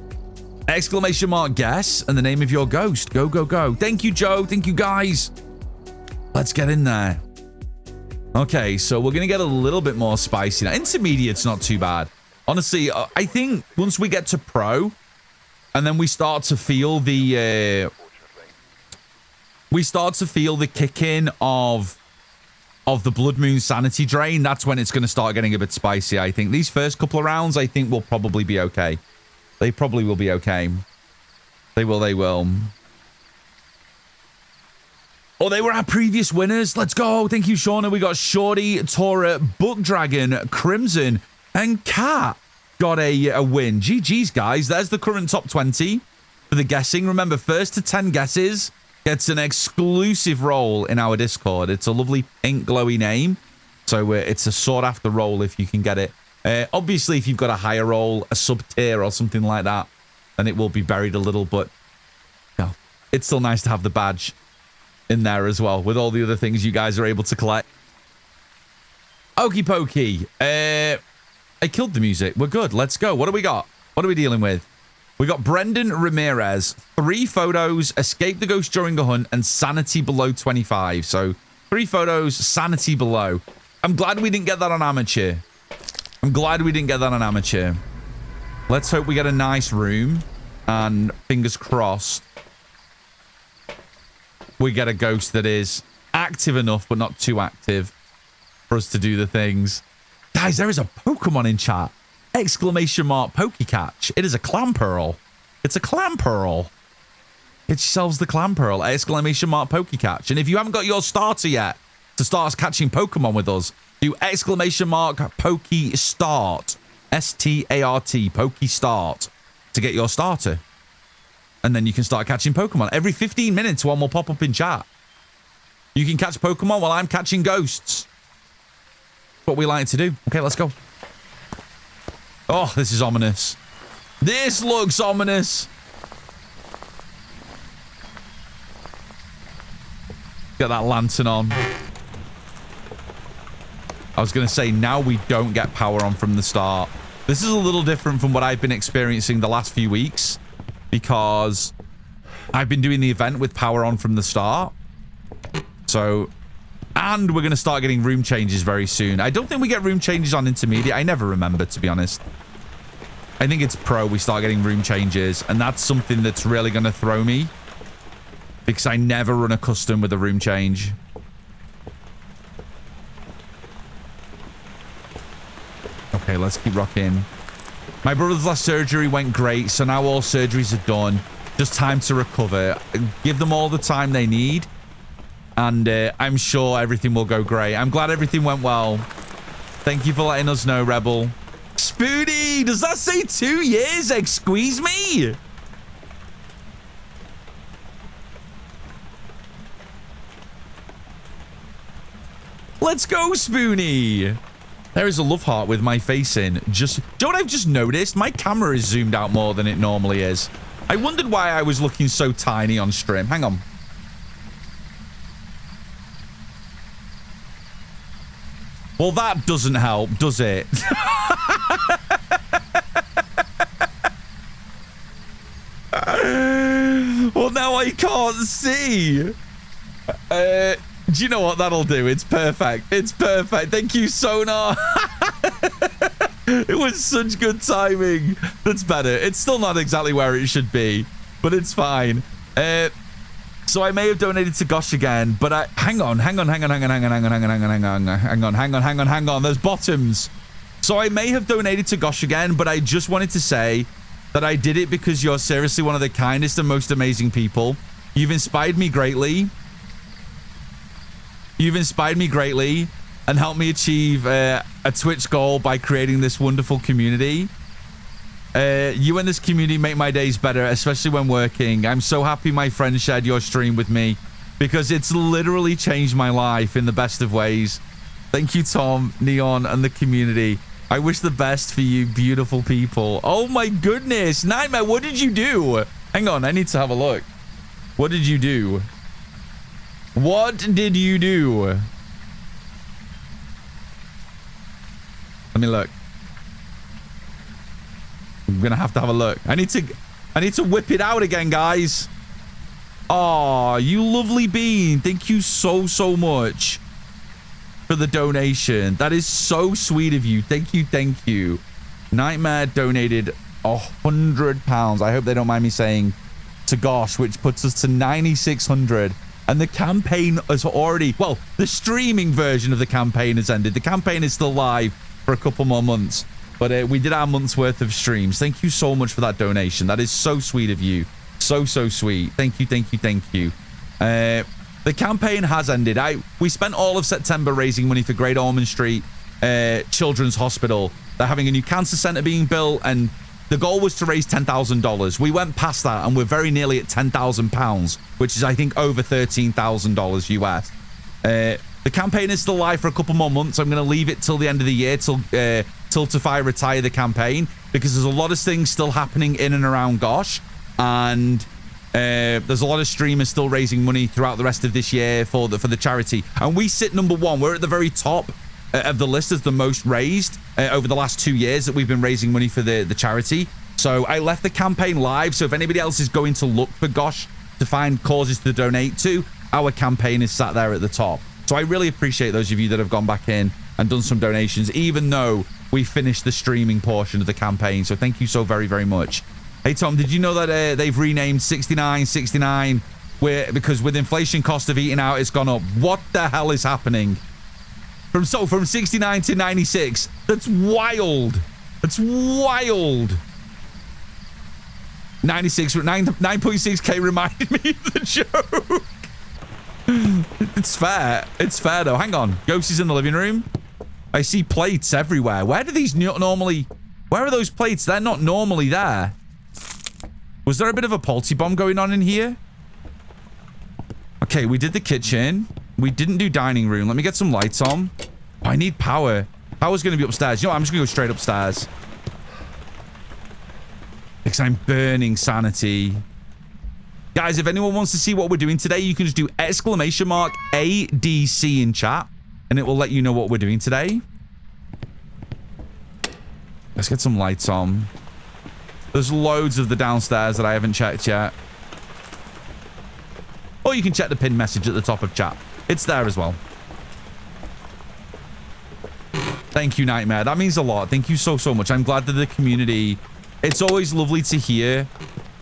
Exclamation mark guess and the name of your ghost. Go, go, go. Thank you, Joe. Thank you, guys. Let's get in there. Okay, so we're going to get a little bit more spicy now. Intermediate's not too bad. Honestly, I think once we get to pro and then we start to feel the... we start to feel the kick-in of the Blood Moon sanity drain. That's when it's going to start getting a bit spicy, I think. These first couple of rounds, I think, will probably be okay. They probably will be okay. They will, they will. Oh, they were our previous winners. Let's go. Thank you, Shauna. We got Shorty, Tora, Book Dragon, Crimson, and Cat got a win. GG's, guys. There's the current top 20 for the guessing. Remember, first to 10 guesses gets an exclusive role in our Discord. It's a lovely pink glowy name. So it's a sought after role if you can get it. Obviously, if you've got a higher role, a sub tier or something like that, then it will be buried a little. But no, it's still nice to have the badge in there as well with all the other things you guys are able to collect. Okie pokey. I killed the music. We're good. Let's go. What do we got? What are we dealing with? We got Brendan Ramirez. 3 photos, escape the ghost during a hunt, and sanity below 25. So 3 photos, sanity below. I'm glad we didn't get that on amateur. I'm glad we didn't get that on amateur. Let's hope we get a nice room. And fingers crossed, we get a ghost that is active enough, but not too active for us to do the things. Guys, there is a Pokemon in chat. Exclamation mark Pokecatch. It is a Clamperl. It's a Clamperl. It sells the Clamperl. Exclamation mark Pokecatch. And if you haven't got your starter yet to start catching Pokemon with us, do exclamation mark Pokestart. S-T-A-R-T. Pokestart. To get your starter. And then you can start catching Pokemon. Every 15 minutes, one will pop up in chat. You can catch Pokemon while I'm catching ghosts. What we like to do. Okay, let's go. Oh, this is ominous. This looks ominous. Get that lantern on. I was going to say, now we don't get power on from the start. This is a little different from what I've been experiencing the last few weeks, because I've been doing the event with power on from the start. So, and we're going to start getting room changes very soon. I don't think we get room changes on intermediate. I never remember, to be honest. I think it's pro we start getting room changes, and that's something that's really going to throw me, because I never run a custom with a room change. Okay, let's keep rocking. My brother's last surgery went great, so now all surgeries are done. Just time to recover. Give them all the time they need, and I'm sure everything will go great. I'm glad everything went well. Thank you for letting us know, Rebel. Spoody, does that say 2 years? Squeeze me. Let's go, Spoony. There is a love heart with my face in. Just, do you know what I've just noticed? My camera is zoomed out more than it normally is. I wondered why I was looking so tiny on stream. Hang on. Well, that doesn't help, does it? Well, now I can't see. Do you know what? That'll do. It's perfect. It's perfect. Thank you, Sonar. It was such good timing. That's better. It's still not exactly where it should be, but it's fine. So I may have donated to Gosh again, but hang on. There's bottoms. So I may have donated to Gosh again, but I just wanted to say that I did it because you're seriously one of the kindest and most amazing people. You've inspired me greatly. You've inspired me greatly and helped me achieve a Twitch goal by creating this wonderful community. You and this community make my days better, especially when working. I'm so happy my friends shared your stream with me, because it's literally changed my life in the best of ways. Thank you, Tom, Neon, and the community. I wish the best for you beautiful people. Oh my goodness. Nightmare, what did you do? Hang on, I need to have a look. What did you do? What did you do? Let me look. I'm gonna have to have a look. I need to whip it out again, guys. Oh, you lovely bean. Thank you so much for the donation. That is so sweet of you. Thank you, thank you. Nightmare donated £100. I hope they don't mind me saying, to Gosh, which puts us to 9,600. And the campaign has already, well, the streaming version of the campaign has ended. The campaign is still live for a couple more months, but we did our month's worth of streams. Thank you so much for that donation. That is so sweet of you. So sweet. Thank you, thank you, thank you. The campaign has ended. We spent all of September raising money for Great Ormond Street Children's Hospital. They're having a new cancer center being built, and The goal was to raise $10,000. We went past that, and we're very nearly at £10,000, which is, I think, over $13,000 US. The campaign is still live for a couple more months. I'm going to leave it till the end of the year, till Tiltify retire the campaign, because there's a lot of things still happening in and around Gosh, and there's a lot of streamers still raising money throughout the rest of this year for the charity. And we sit number one. We're at the very top of the list as the most raised over the last 2 years that we've been raising money for the charity. So I left the campaign live. So if anybody else is going to look for Gosh to find causes to donate to, our campaign is sat there at the top. So I really appreciate those of you that have gone back in and done some donations, even though we finished the streaming portion of the campaign. So thank you so very, very much. Hey, Tom, did you know that they've renamed 6969 because with inflation, cost of eating out, it's gone up? What the hell is happening? From 69 to 96. That's wild. That's wild. 9.6K reminded me of the joke. It's fair. It's fair, though. Hang on. Ghost is in the living room. I see plates everywhere. Where do these normally... Where are those plates? They're not normally there. Was there a bit of a Polty bomb going on in here? Okay, we did the kitchen. We didn't do dining room. Let me get some lights on. Oh, I need power. Power's going to be upstairs. You know what? I'm just going to go straight upstairs. Because I'm burning sanity. Guys, if anyone wants to see what we're doing today, you can just do !ADC in chat, and it will let you know what we're doing today. Let's get some lights on. There's loads of the downstairs that I haven't checked yet. Or you can check the pinned message at the top of chat. It's there as well. Thank you, Nightmare. That means a lot. Thank you so, so much. I'm glad that the community... It's always lovely to hear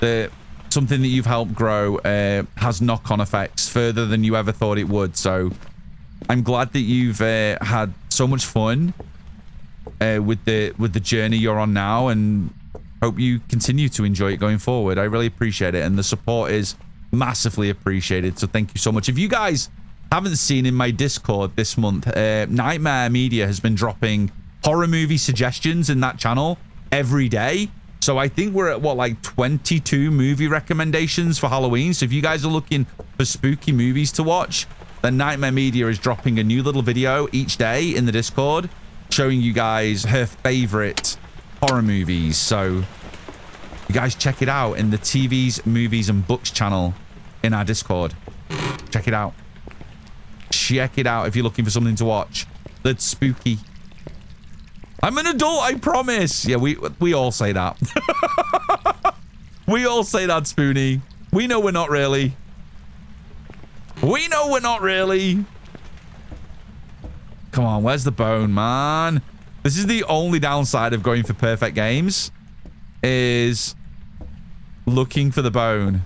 that something that you've helped grow has knock-on effects further than you ever thought it would. So I'm glad that you've had so much fun with the journey you're on now, and hope you continue to enjoy it going forward. I really appreciate it, and the support is massively appreciated. So thank you so much. If you guys haven't seen in my Discord this month, Nightmare Media has been dropping horror movie suggestions in that channel every day. So I think we're at, what, like 22 movie recommendations for Halloween. So if you guys are looking for spooky movies to watch, then Nightmare Media is dropping a new little video each day in the Discord showing you guys her favorite horror movies. So you guys check it out in the TVs, Movies, and Books channel in our Discord. Check it out. Check it out if you're looking for something to watch that's spooky. I'm an adult, I promise. Yeah, we all say that. We all say that, Spoonie. We know we're not really. We know we're not really. Come on, where's the bone, man? This is the only downside of going for perfect games, is looking for the bone.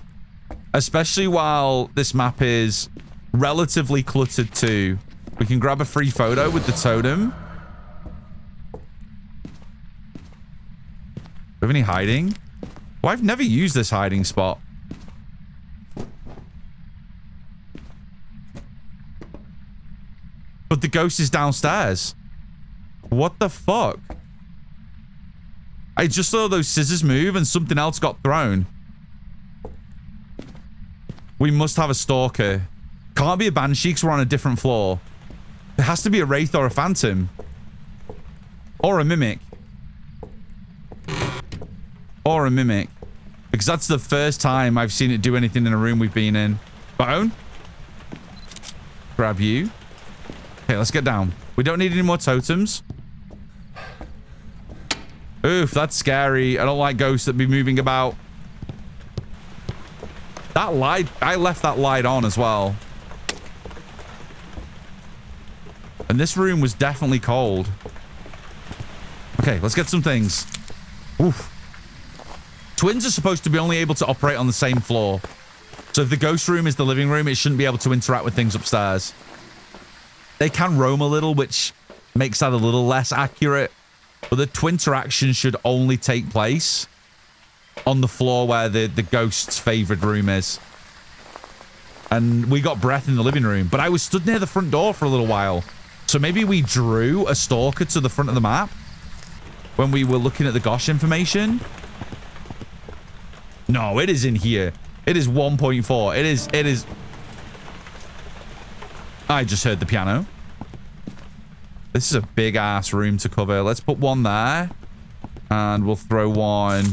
Especially while this map is relatively cluttered too. We can grab a free photo with the totem. Do we have any hiding? Well, I've never used this hiding spot. But the ghost is downstairs. What the fuck? I just saw those scissors move and something else got thrown. We must have a stalker. Can't be a banshee because we're on a different floor. It has to be a wraith or a phantom. Or a mimic. Or a mimic. Because that's the first time I've seen it do anything in a room we've been in. Bone. Grab you. Okay, let's get down. We don't need any more totems. Oof, that's scary. I don't like ghosts that be moving about. That light, I left that light on as well. And this room was definitely cold. Okay, let's get some things. Oof. Twins are supposed to be only able to operate on the same floor. So if the ghost room is the living room, it shouldn't be able to interact with things upstairs. They can roam a little, which makes that a little less accurate. But the twin interaction should only take place on the floor where the ghost's favorite room is. And we got breath in the living room. But I was stood near the front door for a little while. So maybe we drew a stalker to the front of the map when we were looking at the Gosh information. No, it is in here. It is 1.4. It is. I just heard the piano. This is a big ass room to cover. Let's put one there. And we'll throw one.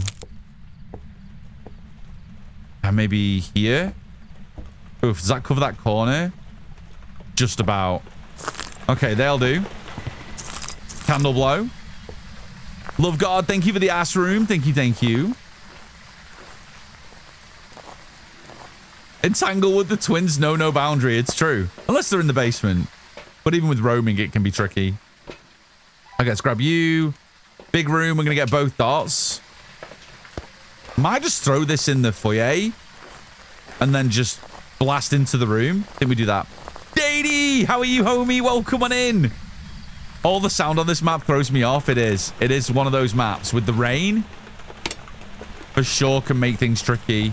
And maybe here. Oof, does that cover that corner? Just about. Okay, they'll do. Candle blow. Love God, thank you for the ass room. Thank you, thank you. Entangle with the twins, no boundary. It's true. Unless they're in the basement. But even with roaming, it can be tricky. Okay, let's grab you. Big room. We're going to get both dots. Might just throw this in the foyer. And then just blast into the room. I think we do that. Dadey, how are you, homie? Welcome on in. All the sound on this map throws me off. It is. It is one of those maps with the rain. For sure can make things tricky.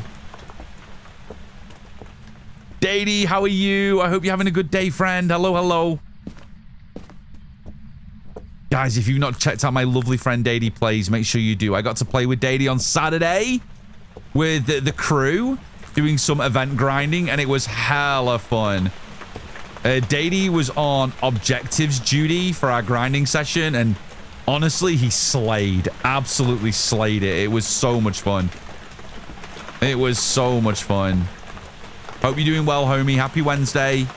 Dadey, how are you? I hope you're having a good day, friend. Hello, hello. Guys, if you've not checked out my lovely friend Dadey Plays, make sure you do. I got to play with Dadey on Saturday with the crew doing some event grinding, and it was hella fun. Dadey was on objectives duty for our grinding session, and honestly, he slayed. Absolutely slayed it. It was so much fun. It was so much fun. Hope you're doing well, homie. Happy Wednesday.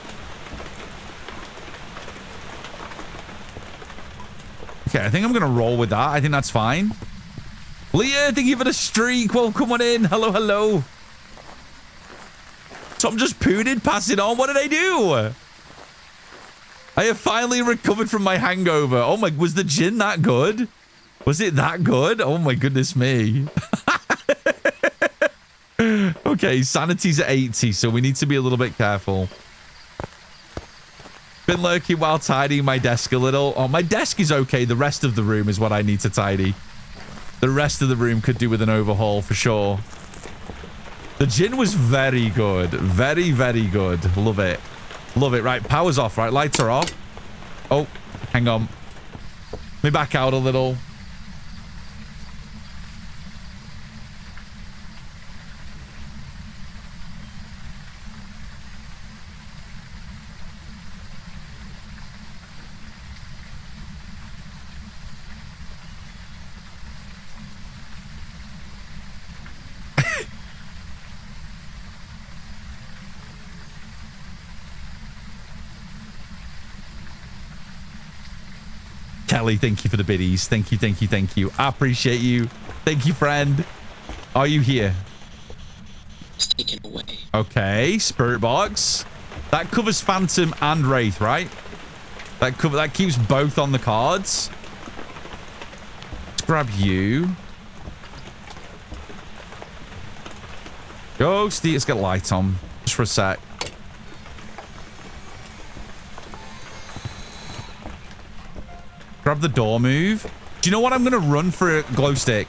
Okay, I think I'm going to roll with that. I think that's fine. Leah, thank you for the streak. Welcome on in. Hello, hello. Tom just pooted, pass it on. What did I do? I have finally recovered from my hangover. Oh my, was the gin that good? Was it that good? Oh my goodness me. Okay, sanity's at 80, so we need to be a little bit careful. Been lurking while tidying my desk a little. Oh, my desk is okay. The rest of the room is what I need to tidy. The rest of the room could do with an overhaul for sure. The gin was very good. Very, very good. Love it. Love it. Right, power's off, right? Lights are off. Oh, hang on. Let me back out a little. Kelly, thank you for the biddies. Thank you, thank you, thank you. I appreciate you. Thank you, friend. Are you here? It's taken away. Okay, spirit box. That covers Phantom and Wraith, right? That keeps both on the cards. Let's grab you. Ghost, let's get light on. Just for a sec. Grab the door move. Do you know what? I'm going to run for a glow stick.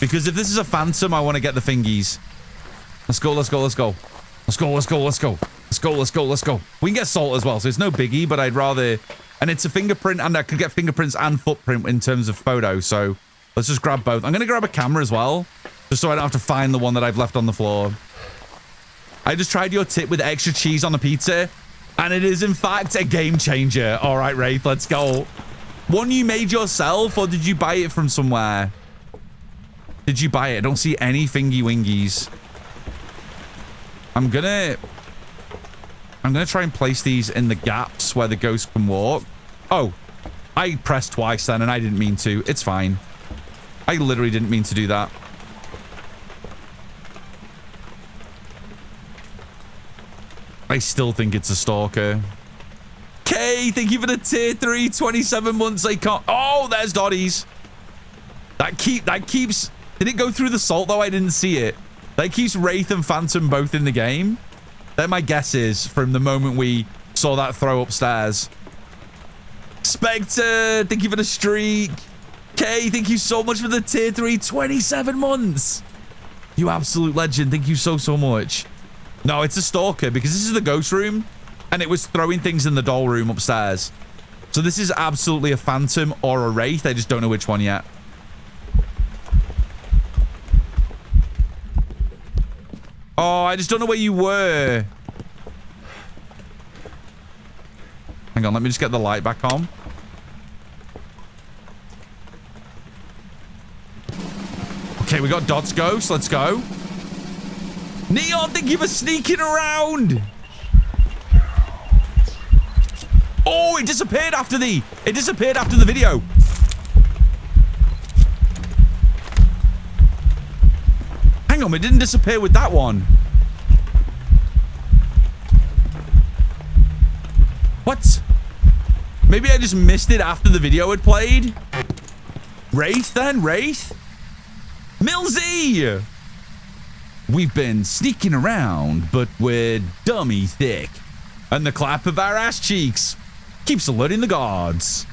Because if this is a Phantom, I want to get the thingies. Let's go, let's go, let's go. Let's go, let's go, let's go. Let's go, let's go, let's go. We can get salt as well, so it's no biggie, but I'd rather... And it's a fingerprint, and I could get fingerprints and footprint in terms of photo, so let's just grab both. I'm going to grab a camera as well, just so I don't have to find the one that I've left on the floor. I just tried your tip with extra cheese on the pizza, and it is, in fact, a game changer. All right, Wraith, let's go. One you made yourself, or did you buy it from somewhere? Did you buy it? I don't see any thingy wingies. I'm gonna try and place these in the gaps where the ghost can walk. Oh, I pressed twice then, and I didn't mean to. It's fine. I literally didn't mean to do that. I still think it's a stalker. Okay, thank you for the tier 3, 27 months. I can't. Oh, there's Dotties. That keeps. Did it go through the salt though? I didn't see it. That keeps Wraith and Phantom both in the game. That my guess is from the moment we saw that throw upstairs. Spectre, thank you for the streak. Okay, thank you so much for the tier 3, 27 months. You absolute legend. Thank you so much. No, it's a stalker because this is the ghost room. And it was throwing things in the doll room upstairs. So this is absolutely a Phantom or a Wraith. I just don't know which one yet. I just don't know where you were. Hang on, let me just get the light back on. Okay, we got Dot's ghost. Let's go. Neon, thank you for sneaking around. Oh, it disappeared after the video. Hang on, it didn't disappear with that one. What? Maybe I just missed it after the video had played. Wraith then? Wraith? Millsy! We've been sneaking around, but we're dummy thick. And the clap of our ass cheeks keeps alerting the gods.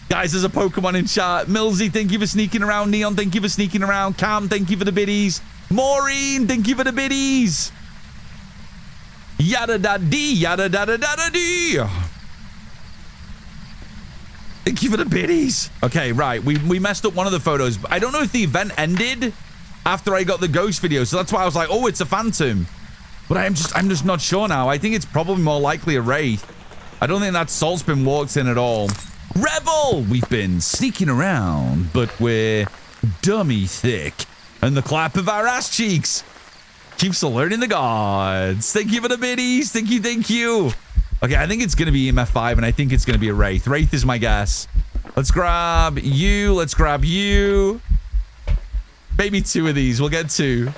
Guys, there's a Pokemon in chat. Millsy, thank you for sneaking around. Neon, thank you for sneaking around. Cam, thank you for the biddies. Maureen, thank you for the biddies. Yada da dee, yada da da da da dee. Thank you for the biddies. Okay, right. We messed up one of the photos. I don't know if the event ended after I got the ghost video, so that's why I was like, oh, it's a phantom. But I'm just not sure now. I think it's probably more likely a wraith. I don't think that salt's been walked in at all. Rebel! We've been sneaking around, but we're dummy thick. And the clap of our ass cheeks keeps alerting the gods. Thank you for the biddies. Thank you, thank you. Okay, I think it's going to be EMF5, and I think it's going to be a wraith. Wraith is my guess. Let's grab you. Let's grab you. Maybe 2 of these. We'll get 2.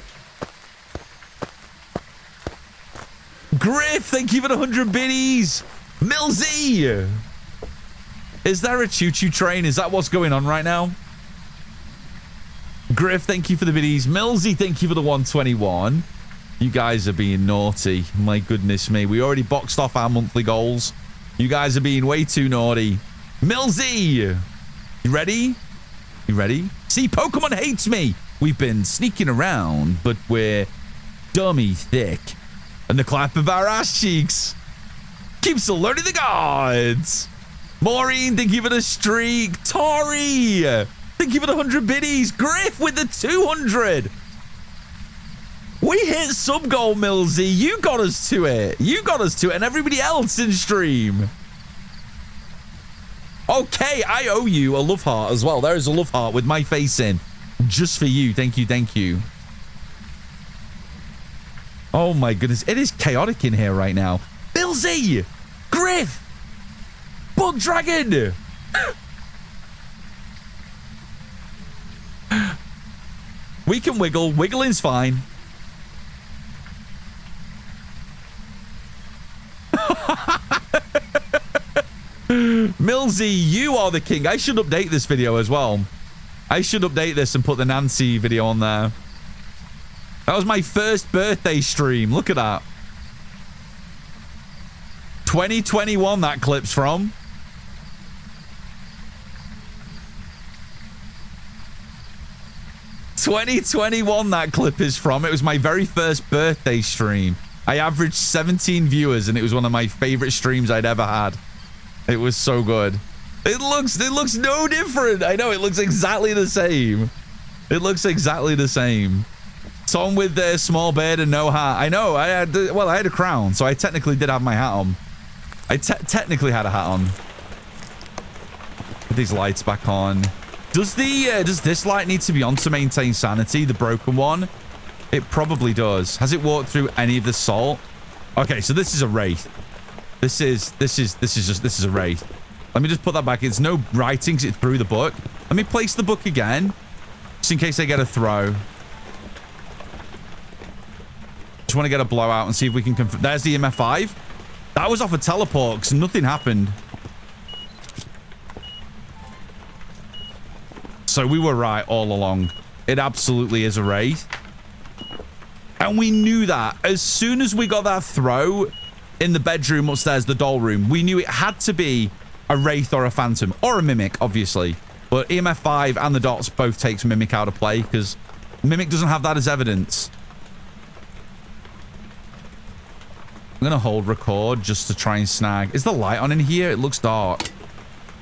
Griff, thank you for the 100 biddies. Millsy. Is there a choo-choo train? Is that what's going on right now? Griff, thank you for the biddies. Millsy, thank you for the 121. You guys are being naughty. My goodness me. We already boxed off our monthly goals. You guys are being way too naughty. Millsy. You ready? You ready? See, Pokemon hates me. We've been sneaking around, but we're dummy thick. And the clap of our ass cheeks keeps alerting the gods. Maureen, thank you for the streak. Tori, thank you for the 100 biddies. Griff with the 200. We hit sub goal, Millsy. You got us to it. You got us to it, and everybody else in stream. Okay, I owe you a love heart as well. There is a love heart with my face in. Just for you. Thank you, thank you. Oh my goodness. It is chaotic in here right now. Millsy! Griff! Bug Dragon! We can wiggle. Wiggling's fine. Millsy, you are the king. I should update this video as well. I should update this and put the Nancy video on there. That was my first birthday stream. Look at that. 2021 that clip's from. '21 that clip is from. It was my very first birthday stream. I averaged 17 viewers and it was one of my favorite streams I'd ever had. It was so good. It looks no different. I know, it looks exactly the same. It looks exactly the same. Tom with the small beard and no hat. I know. I had a crown, so I technically did have my hat on. I technically had a hat on. Put these lights back on. Does this light need to be on to maintain sanity? The broken one? It probably does. Has it walked through any of the salt? Okay, so this is a wraith. This is a wraith. Let me just put that back. It's no writings. It through the book. Let me place the book again, just in case I get a throw. Just want to get a blowout and see if we can confirm. There's the EMF5. That was off a teleport because nothing happened. So we were right all along. It absolutely is a wraith. And we knew that. As soon as we got that throw in the bedroom upstairs, the doll room, we knew it had to be a wraith or a phantom. Or a mimic, obviously. But EMF5 and the dots both takes mimic out of play because mimic doesn't have that as evidence. I'm going to hold record just to try and snag. Is the light on in here? It looks dark.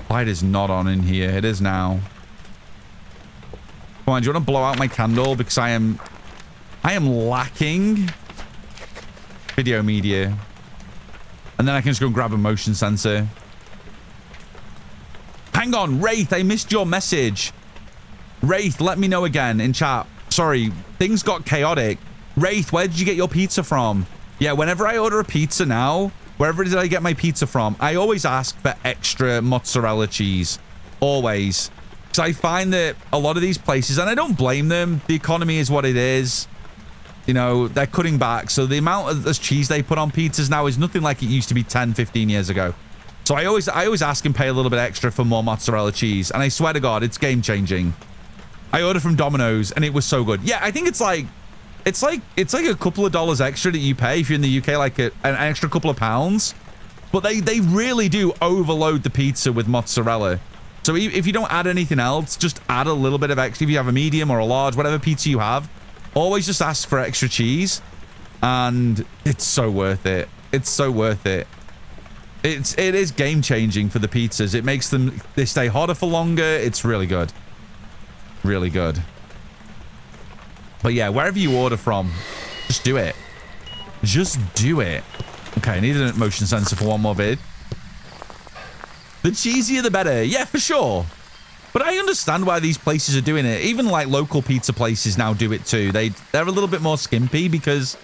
Light is not on in here. It is now. Come on, do you want to blow out my candle? Because I am lacking video media. And then I can just go and grab a motion sensor. Hang on, Wraith, I missed your message. Wraith, let me know again in chat. Sorry, things got chaotic. Wraith, where did you get your pizza from? Yeah, whenever I order a pizza now, wherever did I get my pizza from, I always ask for extra mozzarella cheese. Always. Because I find that a lot of these places, and I don't blame them, the economy is what it is. You know, they're cutting back. So the amount of cheese they put on pizzas now is nothing like it used to be 10, 15 years ago. So I always ask and pay a little bit extra for more mozzarella cheese. And I swear to God, it's game changing. I ordered from Domino's and it was so good. Yeah, I think it's like a couple of dollars extra that you pay if you're in the UK, like an extra couple of pounds. But they really do overload the pizza with mozzarella. So if you don't add anything else, just add a little bit of extra. If you have a medium or a large, whatever pizza you have, always just ask for extra cheese. And it's so worth it. It's so worth it. It is game changing for the pizzas. It makes them, they stay hotter for longer. It's really good. Really good. But yeah, wherever you order from, just do it. Just do it. Okay, I need a motion sensor for one more vid. The cheesier the better. Yeah, for sure. But I understand why these places are doing it. Even like local pizza places now do it too. They're a little bit more skimpy because,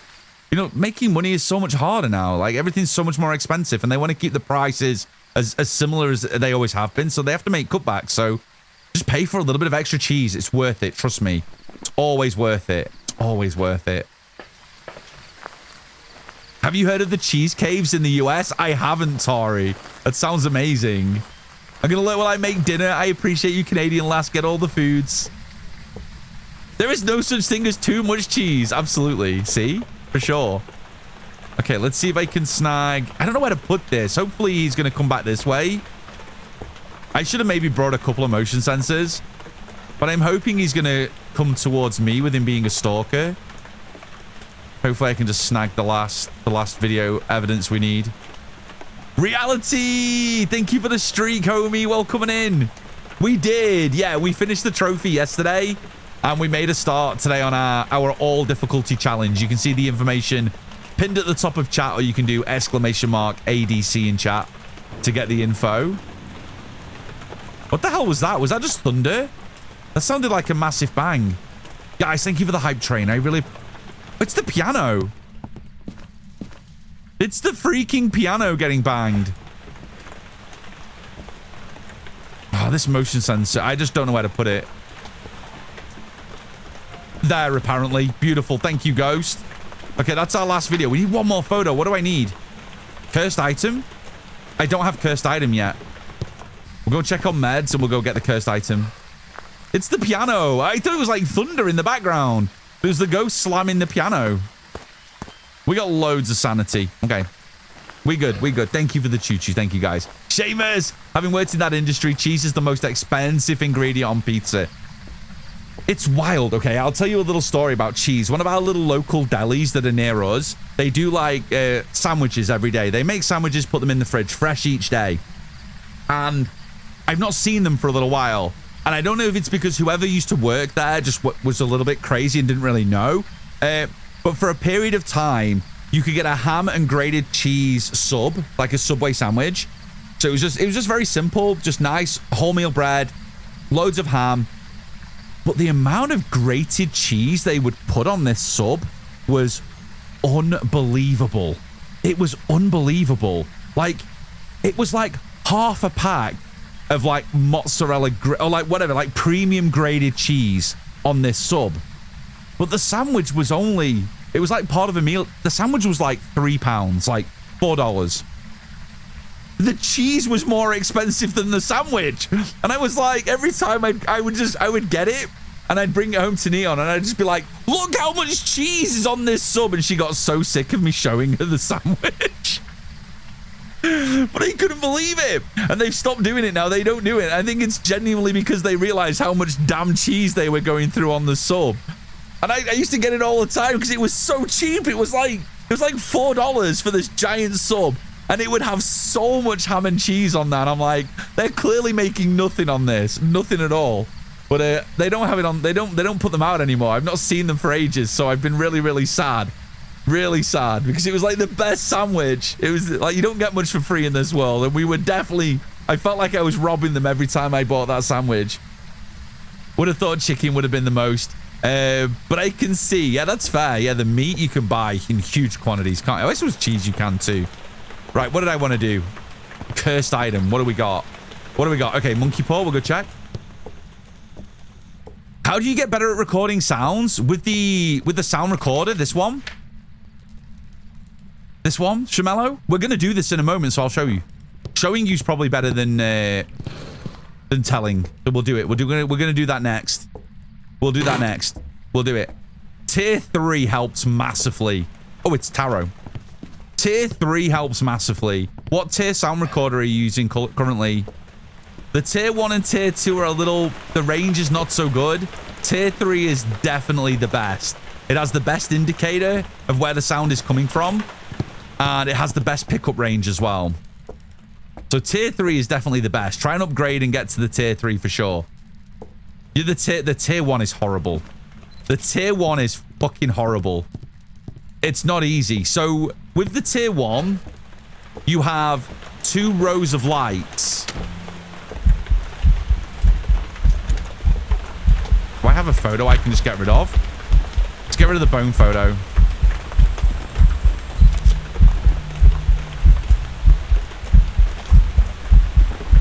you know, making money is so much harder now. Like everything's so much more expensive and they want to keep the prices as similar as they always have been. So they have to make cutbacks. So just pay for a little bit of extra cheese. It's worth it. Trust me. It's always worth it. It's always worth it. Have you heard of the cheese caves in the US? I haven't, Tori. That sounds amazing. I'm gonna let while I make dinner. I appreciate you, Canadian lass. Get all the foods. There is no such thing as too much cheese. Absolutely. See? For sure. Okay, let's see if I can snag. I don't know where to put this. Hopefully he's gonna come back this way. I should have maybe brought a couple of motion sensors. But I'm hoping he's gonna come towards me with him being a stalker. Hopefully I can just snag the last video evidence we need. Reality! Thank you for the streak, homie. Welcome in. We did. Yeah, we finished the trophy yesterday. And we made a start today on our all difficulty challenge. You can see the information pinned at the top of chat, or you can do !ADC in chat to get the info. What the hell was that? Was that just thunder? That sounded like a massive bang. Guys, thank you for the hype train. I really... It's the piano. It's the freaking piano getting banged. Oh, this motion sensor. I just don't know where to put it. There, apparently. Beautiful. Thank you, Ghost. Okay, that's our last video. We need one more photo. What do I need? Cursed item? I don't have cursed item yet. We'll go check on meds and we'll go get the cursed item. It's the piano. I thought it was like thunder in the background. It was the ghost slamming the piano. We got loads of sanity. Okay. We good. We good. Thank you for the choo-choo. Thank you, guys. Shamers! Having worked in that industry, cheese is the most expensive ingredient on pizza. It's wild. Okay, I'll tell you a little story about cheese. One of our little local delis that are near us, they do like sandwiches every day. They make sandwiches, put them in the fridge, fresh each day. And I've not seen them for a little while. And I don't know if it's because whoever used to work there just was a little bit crazy and didn't really know. But for a period of time, you could get a ham and grated cheese sub, like a Subway sandwich. So it was just very simple, just nice wholemeal bread, loads of ham. But the amount of grated cheese they would put on this sub was unbelievable. It was unbelievable. Like, it was like half a pack of like mozzarella or like whatever, like premium graded cheese on this sub. But the sandwich was only, it was like part of a meal. The sandwich was like £3, like $4. The cheese was more expensive than the sandwich. And I was like, every time I would get it and I'd bring it home to Neon and I'd just be like, look how much cheese is on this sub. And she got so sick of me showing her the sandwich. But I couldn't believe it. And they've stopped doing it now. They don't do it. I think it's genuinely because they realized how much damn cheese they were going through on the sub. And I used to get it all the time because it was so cheap. It was like $4 for this giant sub. And it would have so much ham and cheese on that. I'm like, they're clearly making nothing on this. Nothing at all. But they don't have it on. They don't put them out anymore. I've not seen them for ages. So I've been really, really sad. Really sad because it was like the best sandwich. It was like you don't get much for free in this world. And we were definitely, I felt like I was robbing them every time I bought that sandwich. Would have thought chicken would have been the most. But I can see, yeah, that's fair. Yeah, the meat you can buy in huge quantities. Can't I? I suppose cheese you can too. Right, what did I want to do? Cursed item. What do we got? What do we got? Okay, monkey paw. We'll go check. How do you get better at recording sounds? With the sound recorder, this one? This one, Shamello? We're going to do this in a moment, so I'll show you. Showing you's probably better than telling. So we'll do it. We're going to do that next. We'll do that next. We'll do it. Tier 3 helps massively. Oh, it's Taro. Tier 3 helps massively. What tier sound recorder are you using currently? The tier 1 and tier 2 are a little... The range is not so good. Tier 3 is definitely the best. It has the best indicator of where the sound is coming from. And it has the best pickup range as well. So tier 3 is definitely the best. Try and upgrade and get to the tier 3 for sure. Yeah, the tier 1 is horrible. The tier 1 is fucking horrible. It's not easy. So with the tier 1, you have 2 rows of lights. Do I have a photo I can just get rid of? Let's get rid of the bone photo.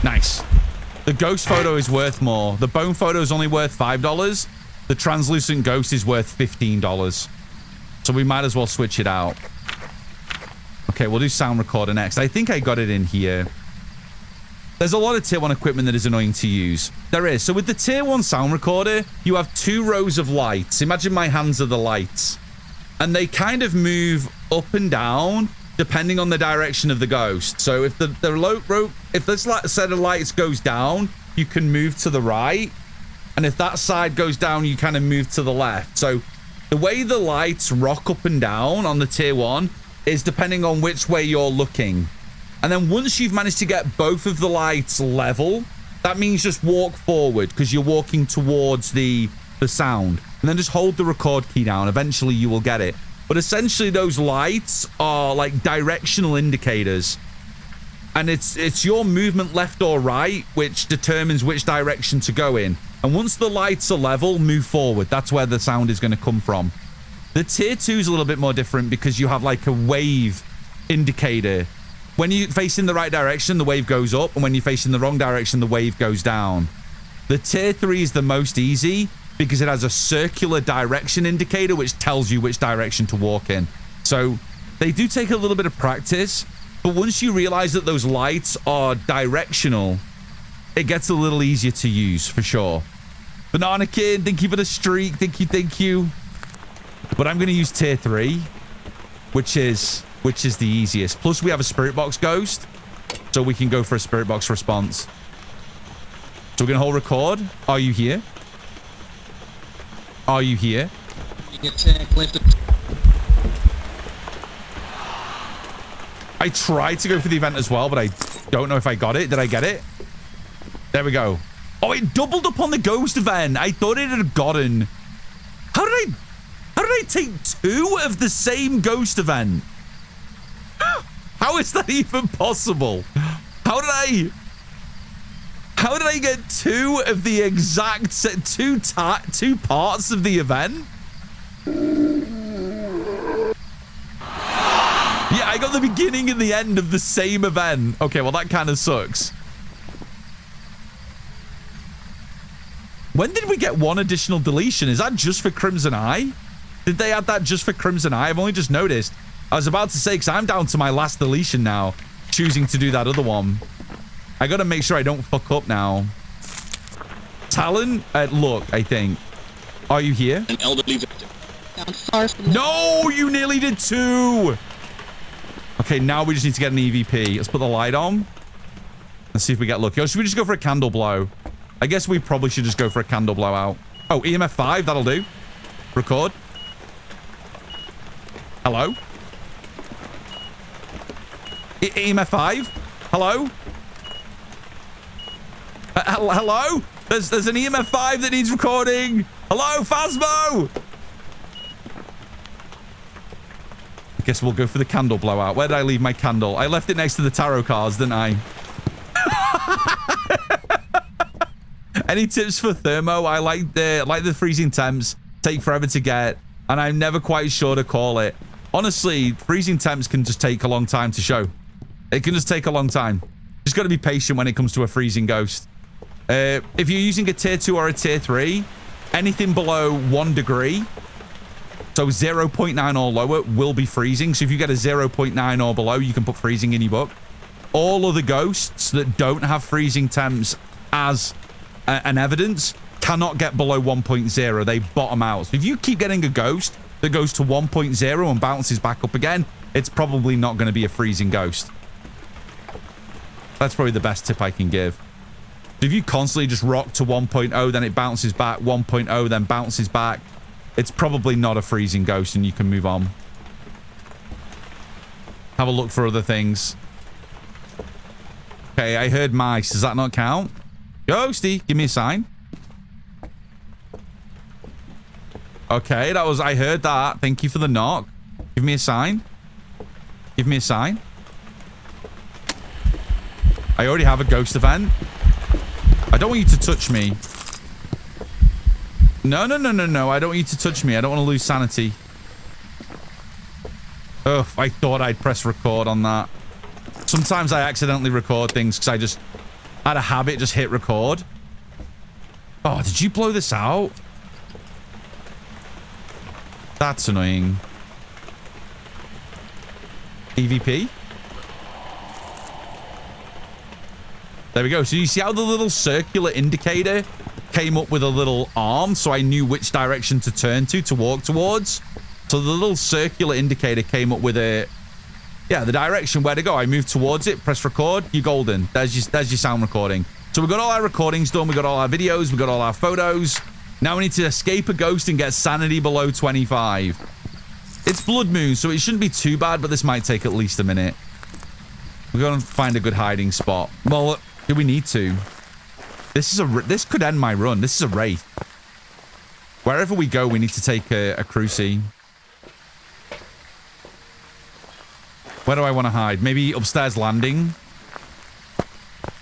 Nice. The ghost photo is worth more. The bone photo is only worth $5. The translucent ghost is worth $15. So we might as well switch it out. Okay, we'll do sound recorder next. I think I got it in here. There's a lot of tier 1 equipment that is annoying to use. There is. So with the tier 1 sound recorder, you have 2 rows of lights. Imagine my hands are the lights. And they kind of move up and down depending on the direction of the ghost. So if if this set of lights goes down, you can move to the right. And if that side goes down, you kind of move to the left. So the way the lights rock up and down on the tier 1 is depending on which way you're looking. And then once you've managed to get both of the lights level, that means just walk forward because you're walking towards the sound. And then just hold the record key down. Eventually you will get it. But essentially those lights are like directional indicators. And it's your movement left or right which determines which direction to go in. And once the lights are level, move forward. That's where the sound is going to come from. The tier 2 is a little bit more different because you have like a wave indicator. When you face in the right direction, the wave goes up. And when you face in the wrong direction, the wave goes down. The tier 3 is the most easy because it has a circular direction indicator which tells you which direction to walk in. So they do take a little bit of practice. But once you realize that those lights are directional, it gets a little easier to use for sure. Banana Kid, thank you for the streak. Thank you. But I'm going to use tier 3, which is the easiest. Plus, we have a Spirit Box Ghost, so we can go for a Spirit Box response. So we're going to hold record. Are you here? Are you here? I tried to go for the event as well, but I don't know if I got it. Did I get it? There we go. Oh, it doubled up on the ghost event. I thought it had gotten... How did I take 2 of the same ghost event? How is that even possible? How did I get 2 of the exact set, 2 parts of the event? Yeah, I got the beginning and the end of the same event. Okay, well, that kind of sucks. When did we get 1 additional deletion? Is that just for Crimson Eye? Did they add that just for Crimson Eye? I've only just noticed. I was about to say, because I'm down to my last deletion now, choosing to do that other one. I got to make sure I don't fuck up now. Talon? Look, I think. Are you here? An elderly victim. Down far from no, you nearly did 2. Okay, now we just need to get an EVP. Let's put the light on. Let's see if we get lucky. Or should we just go for a candle blow? I guess we probably should just go for a candle blowout. Oh, EMF 5, that'll do. Record. Hello? EMF 5? Hello? Hello? There's an EMF 5 that needs recording. Hello, Phasmo? Guess we'll go for the candle blowout. Where did I leave my candle? I left it next to the tarot cards, didn't I? Any tips for thermo? I like the freezing temps. Take forever to get, and I'm never quite sure to call it. Honestly, freezing temps can just take a long time to show. It can just take a long time. Just got to be patient when it comes to a freezing ghost. If you're using a tier 2 or a tier 3, anything below 1 degree, so 0.9 or lower, will be freezing. So if you get a 0.9 or below, you can put freezing in your book. All other ghosts that don't have freezing temps as an evidence cannot get below 1.0. They bottom out. So if you keep getting a ghost that goes to 1.0 and bounces back up again, it's probably not going to be a freezing ghost. That's probably the best tip I can give. If you constantly just rock to 1.0, then it bounces back, 1.0, then bounces back, it's probably not a freezing ghost and you can move on. Have a look for other things. Okay, I heard mice. Does that not count? Ghosty, give me a sign. Okay, that was... I heard that. Thank you for the knock. Give me a sign. Give me a sign. I already have a ghost event. I don't want you to touch me. No, no, no, no, no. I don't want you to touch me. I don't want to lose sanity. Oh, I thought I'd press record on that. Sometimes I accidentally record things because I just, out of habit, just hit record. Oh, did you blow this out? That's annoying. EVP? There we go. So you see how the little circular indicator came up with a little arm, so I knew which direction to turn to walk towards. So the little circular indicator came up with a... Yeah, the direction where to go. I moved towards it, press record, you're golden. There's your sound recording. So we got all our recordings done, we got all our videos, we got all our photos. Now we need to escape a ghost and get sanity below 25. It's blood moon, so it shouldn't be too bad, but this might take at least a minute. We're going to find a good hiding spot. Well, do we need to? This could end my run. This is a wraith. Wherever we go, we need to take a cruci. Where do I want to hide? Maybe upstairs landing?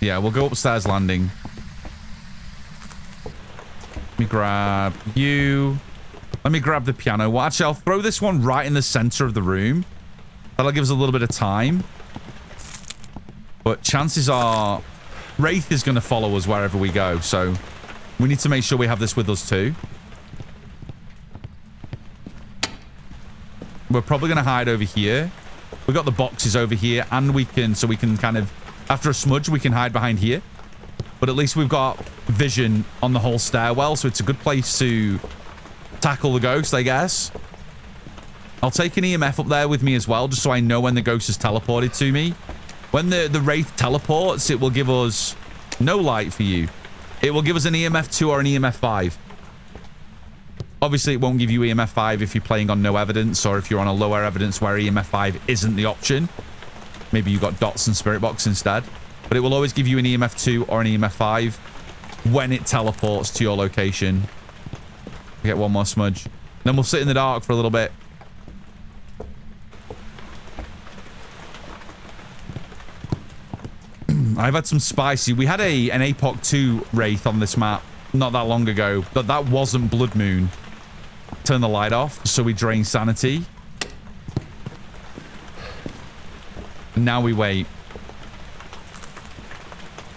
Yeah, we'll go upstairs landing. Let me grab you. Let me grab the piano. Well, actually, I'll throw this one right in the center of the room. That'll give us a little bit of time. But chances are... Wraith is going to follow us wherever we go, so we need to make sure we have this with us too. We're probably going to hide over here. We've got the boxes over here, and we can kind of, after a smudge, we can hide behind here. But at least we've got vision on the whole stairwell, so it's a good place to tackle the ghost, I guess. I'll take an EMF up there with me as well, just so I know when the ghost is teleported to me. When the Wraith teleports, it will give us no light for you. It will give us an EMF 2 or an EMF 5. Obviously, it won't give you EMF 5 if you're playing on no evidence or if you're on a lower evidence where EMF 5 isn't the option. Maybe you got dots and spirit box instead. But it will always give you an EMF 2 or an EMF 5 when it teleports to your location. Get one more smudge. Then we'll sit in the dark for a little bit. I've had some spicy. We had an APOC 2 Wraith on this map not that long ago, but that wasn't Blood Moon. Turn the light off so we drain sanity. Now we wait.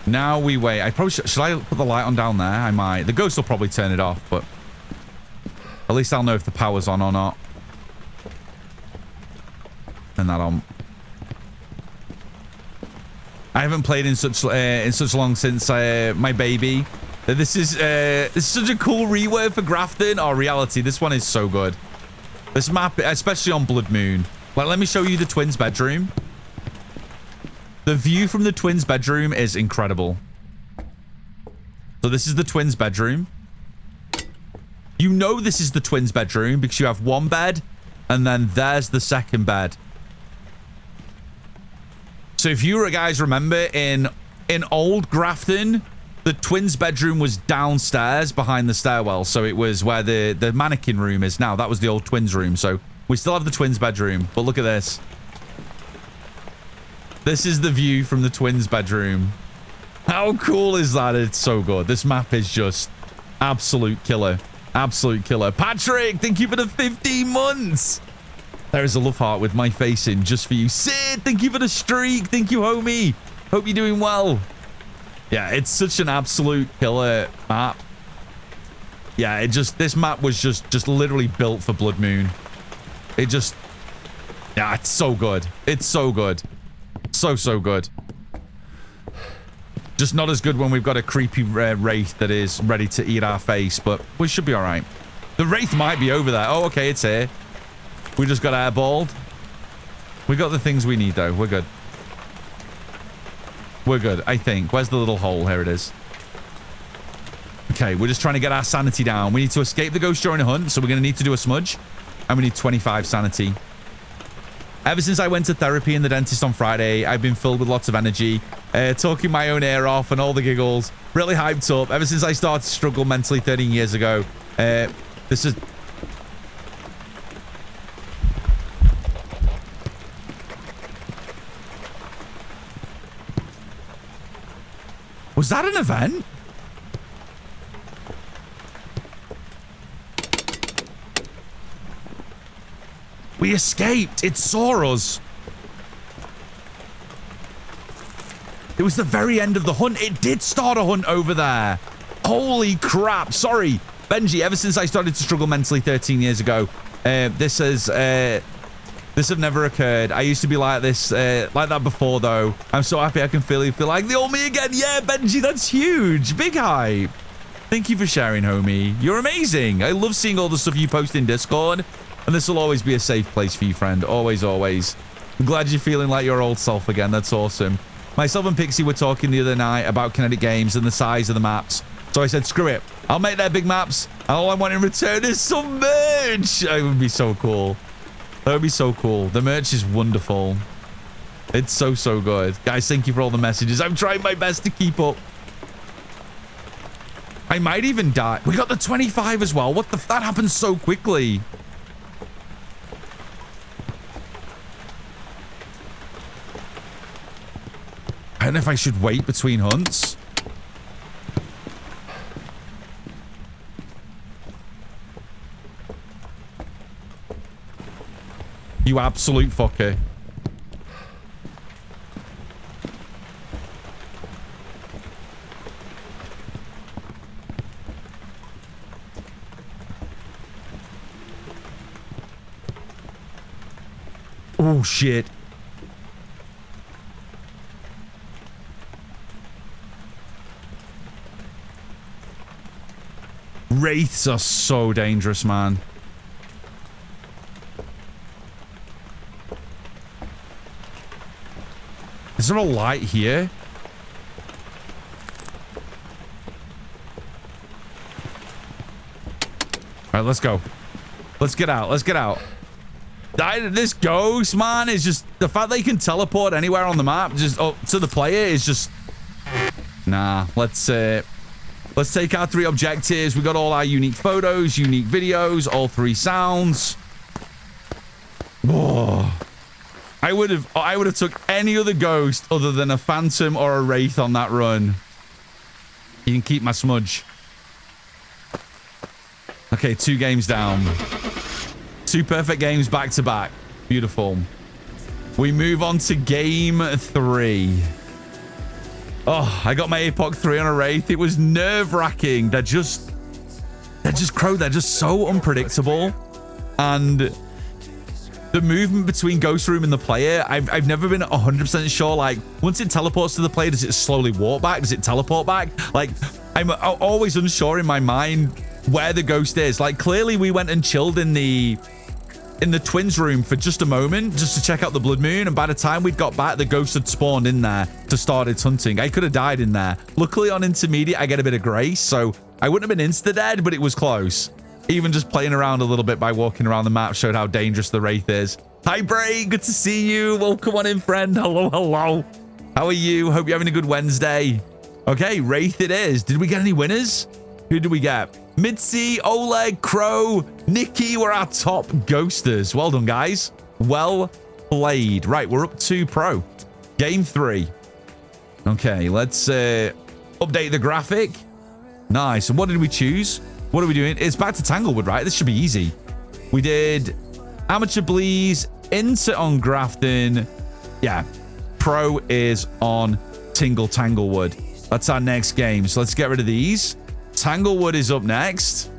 Now we wait. I probably should I put the light on down there? I might. The ghost will probably turn it off, but at least I'll know if the power's on or not. Turn that on. I haven't played in such long since my baby. This is such a cool reword for Grafton. Oh, reality. This one is so good. This map, especially on Blood Moon. Like, let me show you the twins' bedroom. The view from the twins' bedroom is incredible. So this is the twins' bedroom. You know this is the twins' bedroom because you have one bed and then there's the second bed. So if you guys remember in old Grafton, the twins' bedroom was downstairs behind the stairwell. So it was where the mannequin room is now. That was the old twins' room. So We still have the twins' bedroom, but look at this. This is the view from the twins' bedroom. How cool is that? It's so good. This map is just absolute killer. Absolute killer. Patrick, thank you for the 15 months. There is a love heart with my face in just for you. Sid, thank you for the streak. Thank you, homie. Hope you're doing well. Yeah, it's such an absolute killer map. Yeah, this map was just literally built for Blood Moon. Yeah, it's so good. It's so good. So good. Just not as good when we've got a creepy Wraith that is ready to eat our face, but we should be all right. The Wraith might be over there. Oh, okay, it's here. We just got airballed. We got the things we need, though. We're good. We're good, I think. Where's the little hole? Here it is. Okay, we're just trying to get our sanity down. We need to escape the ghost during a hunt, so we're going to need to do a smudge. And we need 25 sanity. Ever since I went to therapy and the dentist on Friday, I've been filled with lots of energy, talking my own ear off and all the giggles. Really hyped up. Ever since I started to struggle mentally 13 years ago. This is... Was that an event? We escaped. It saw us. It was the very end of the hunt. It did start a hunt over there. Holy crap. Sorry, Benji. Ever since I started to struggle mentally 13 years ago, this have never occurred. I used to be like this, like that before, though. I'm so happy I can feel like the old me again. Yeah, Benji, that's huge. Big hype. Thank you for sharing, homie. You're amazing. I love seeing all the stuff you post in Discord. And this will always be a safe place for you, friend. Always, always. I'm glad you're feeling like your old self again. That's awesome. Myself and Pixie were talking the other night about kinetic games and the size of the maps. So I said, screw it. I'll make their big maps. And all I want in return is some merch. It would be so cool. That would be so cool. The merch is wonderful. It's so good. Guys, thank you for all the messages. I'm trying my best to keep up. I might even die. We got the 25 as well. What the... That happened so quickly. I don't know if I should wait between hunts. You absolute fucker. Oh, shit. Wraiths are so dangerous, man. Is there a light here? All right, let's go. Let's get out. Let's get out. This ghost, man, is just... The fact that you can teleport anywhere on the map just to the player is just... Nah, let's take our 3 objectives. We got all our unique photos, unique videos, all 3 sounds. Whoa. I would have took any other ghost other than a phantom or a wraith on that run. You can keep my smudge. Okay, 2 games down. 2 perfect games back to back. Beautiful. We move on to game 3. Oh, I got my APOC 3 on a wraith. It was nerve-wracking. They're just Crow. They're just so unpredictable. And the movement between Ghost Room and the player, I've never been 100% sure. Like, once it teleports to the player, does it slowly walk back? Does it teleport back? Like, I'm always unsure in my mind where the ghost is. Like, clearly we went and chilled in the twins room for just a moment just to check out the blood moon, and by the time we'd got back, the ghost had spawned in there to start its hunting. I could have died in there. Luckily on intermediate I get a bit of grace, so I wouldn't have been insta dead, but it was close. Even just playing around a little bit by walking around the map showed how dangerous the wraith is. Hi Bray, good to see you. Welcome on in, friend. Hello. How are you? Hope you're having a good Wednesday. Okay, wraith it is. Did we get any winners? Who did we get? Mitzi, Oleg, Crow, Nikki were our top ghosters. Well done, guys. Well played. Right, we're up to pro. Game 3. Okay, let's update the graphic. Nice. And what did we choose? What are we doing? It's back to Tanglewood, right? This should be easy. We did Amateur Bleeze, Insert on Grafton. Yeah, Pro is on Tanglewood. That's our next game. So let's get rid of these. Tanglewood is up next.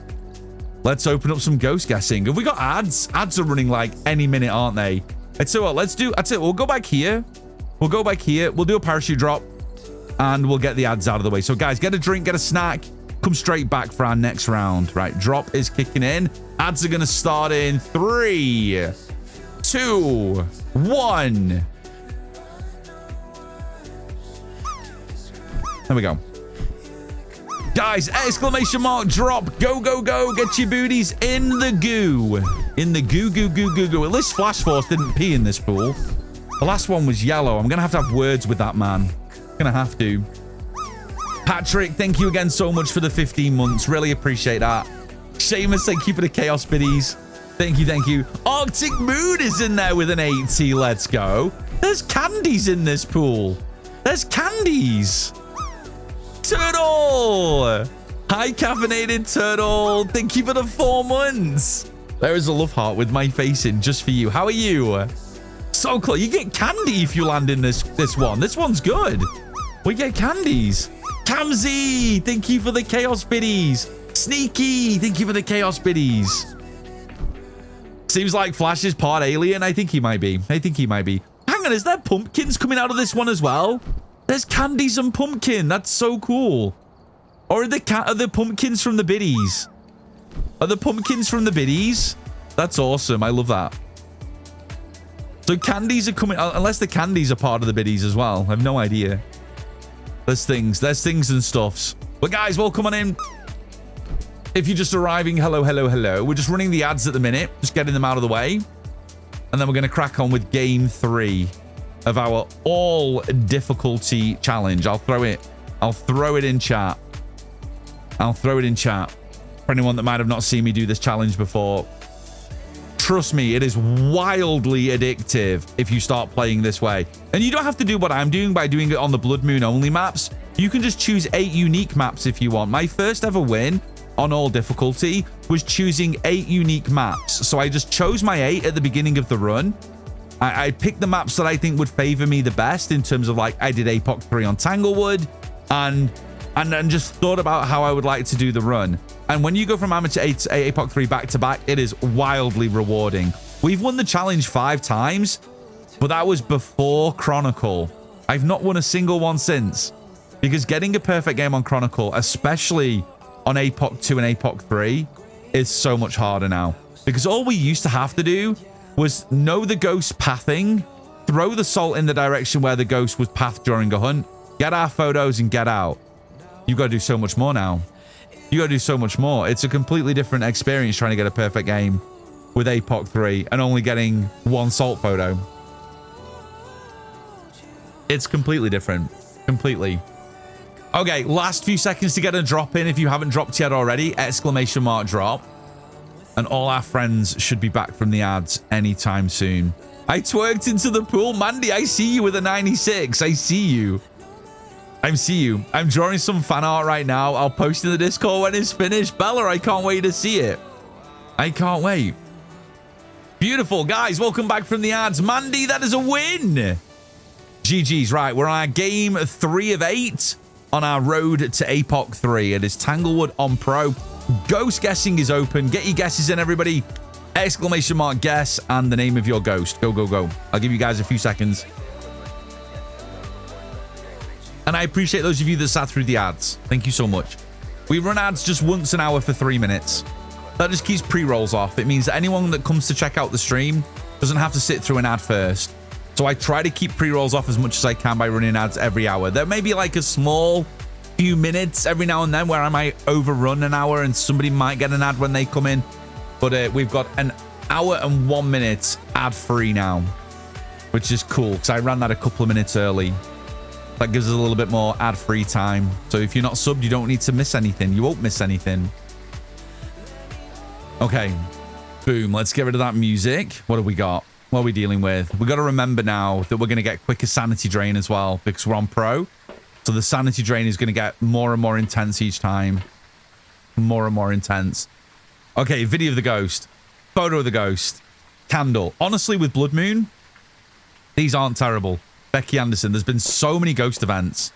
Let's open up some ghost guessing. Have we got ads? Ads are running like any minute, aren't they? So what? Let's do. That's it. We'll go back here. We'll go back here. We'll do a parachute drop, and we'll get the ads out of the way. So guys, get a drink, get a snack. Come straight back for our next round. Right, drop is kicking in. Ads are going to start in 3, 2, 1. There we go. Guys, exclamation mark drop. Go, go, go. Get your booties in the goo. In the goo, goo, goo, goo, goo. At least Flash Force didn't pee in this pool. The last one was yellow. I'm going to have words with that man. Going to have to. Patrick, thank you again so much for the 15 months. Really appreciate that. Seamus, thank you for the chaos biddies. Thank you, thank you. Arctic Moon is in there with an 80. Let's go. There's candies in this pool. There's candies. Turtle. Hi, caffeinated turtle. Thank you for the 4 months. There is a love heart with my face in just for you. How are you? So close. You get candy if you land in this one. This one's good. We get candies. Kamzi, thank you for the chaos biddies. Sneaky, thank you for the chaos biddies. Seems like Flash is part alien. I think he might be. Hang on, is there pumpkins coming out of this one as well? There's candies and pumpkin. That's so cool. Or are the pumpkins from the biddies? Are the pumpkins from the biddies? That's awesome. I love that. So candies are coming, unless the candies are part of the biddies as well. I have no idea. There's things and stuffs. But guys, welcome on in. If you're just arriving, hello, hello, hello. We're just running the ads at the minute, just getting them out of the way. And then we're going to crack on with game 3 of our all difficulty challenge. I'll throw it in chat. For anyone that might have not seen me do this challenge before. Trust me, it is wildly addictive if you start playing this way. And you don't have to do what I'm doing by doing it on the Blood Moon only maps. You can just choose 8 unique maps if you want. My first ever win on all difficulty was choosing 8 unique maps. So I just chose my 8 at the beginning of the run. I picked the maps that I think would favor me the best in terms of, like, I did APOC 3 on Tanglewood and just thought about how I would like to do the run. And when you go from Amateur 8 to APOC 3 back to back, it is wildly rewarding. We've won the challenge 5 times, but that was before Chronicle. I've not won a single one since, because getting a perfect game on Chronicle, especially on APOC 2 and APOC 3, is so much harder now. Because all we used to have to do was know the ghost pathing, throw the salt in the direction where the ghost was pathed during a hunt, get our photos, and get out. You got to do so much more now. You got to do so much more. It's a completely different experience trying to get a perfect game with APOC 3 and only getting 1 salt photo. It's completely different. Completely. Okay, last few seconds to get a drop in if you haven't dropped yet already. Exclamation mark drop. And all our friends should be back from the ads anytime soon. I twerked into the pool. Mandy, I see you with a 96. I see you. I'm drawing some fan art right now. I'll post in the Discord when it's finished. Bella, I can't wait to see it. I can't wait. Beautiful. Guys, welcome back from the ads. Mandy, that is a win. GG's. Right, we're on our game 3 of 8 on our road to APOC 3. It is Tanglewood on Pro. Ghost guessing is open. Get your guesses in, everybody. Exclamation mark guess and the name of your ghost. Go, go, go. I'll give you guys a few seconds. And I appreciate those of you that sat through the ads. Thank you so much. We run ads just once an hour for 3 minutes. That just keeps pre-rolls off. It means that anyone that comes to check out the stream doesn't have to sit through an ad first. So I try to keep pre-rolls off as much as I can by running ads every hour. There may be like a small few minutes every now and then where I might overrun an hour and somebody might get an ad when they come in. But we've got an hour and 1 minute ad-free now, which is cool because I ran that a couple of minutes early. That gives us a little bit more ad-free time. So if you're not subbed, you don't need to miss anything. You won't miss anything. Okay. Boom. Let's get rid of that music. What have we got? What are we dealing with? We got to remember now that we're going to get quicker sanity drain as well because we're on pro. So the sanity drain is going to get more and more intense each time. More and more intense. Okay, video of the ghost. Photo of the ghost. Candle. Honestly, with Blood Moon, these aren't terrible. Becky Anderson, there's been so many ghost events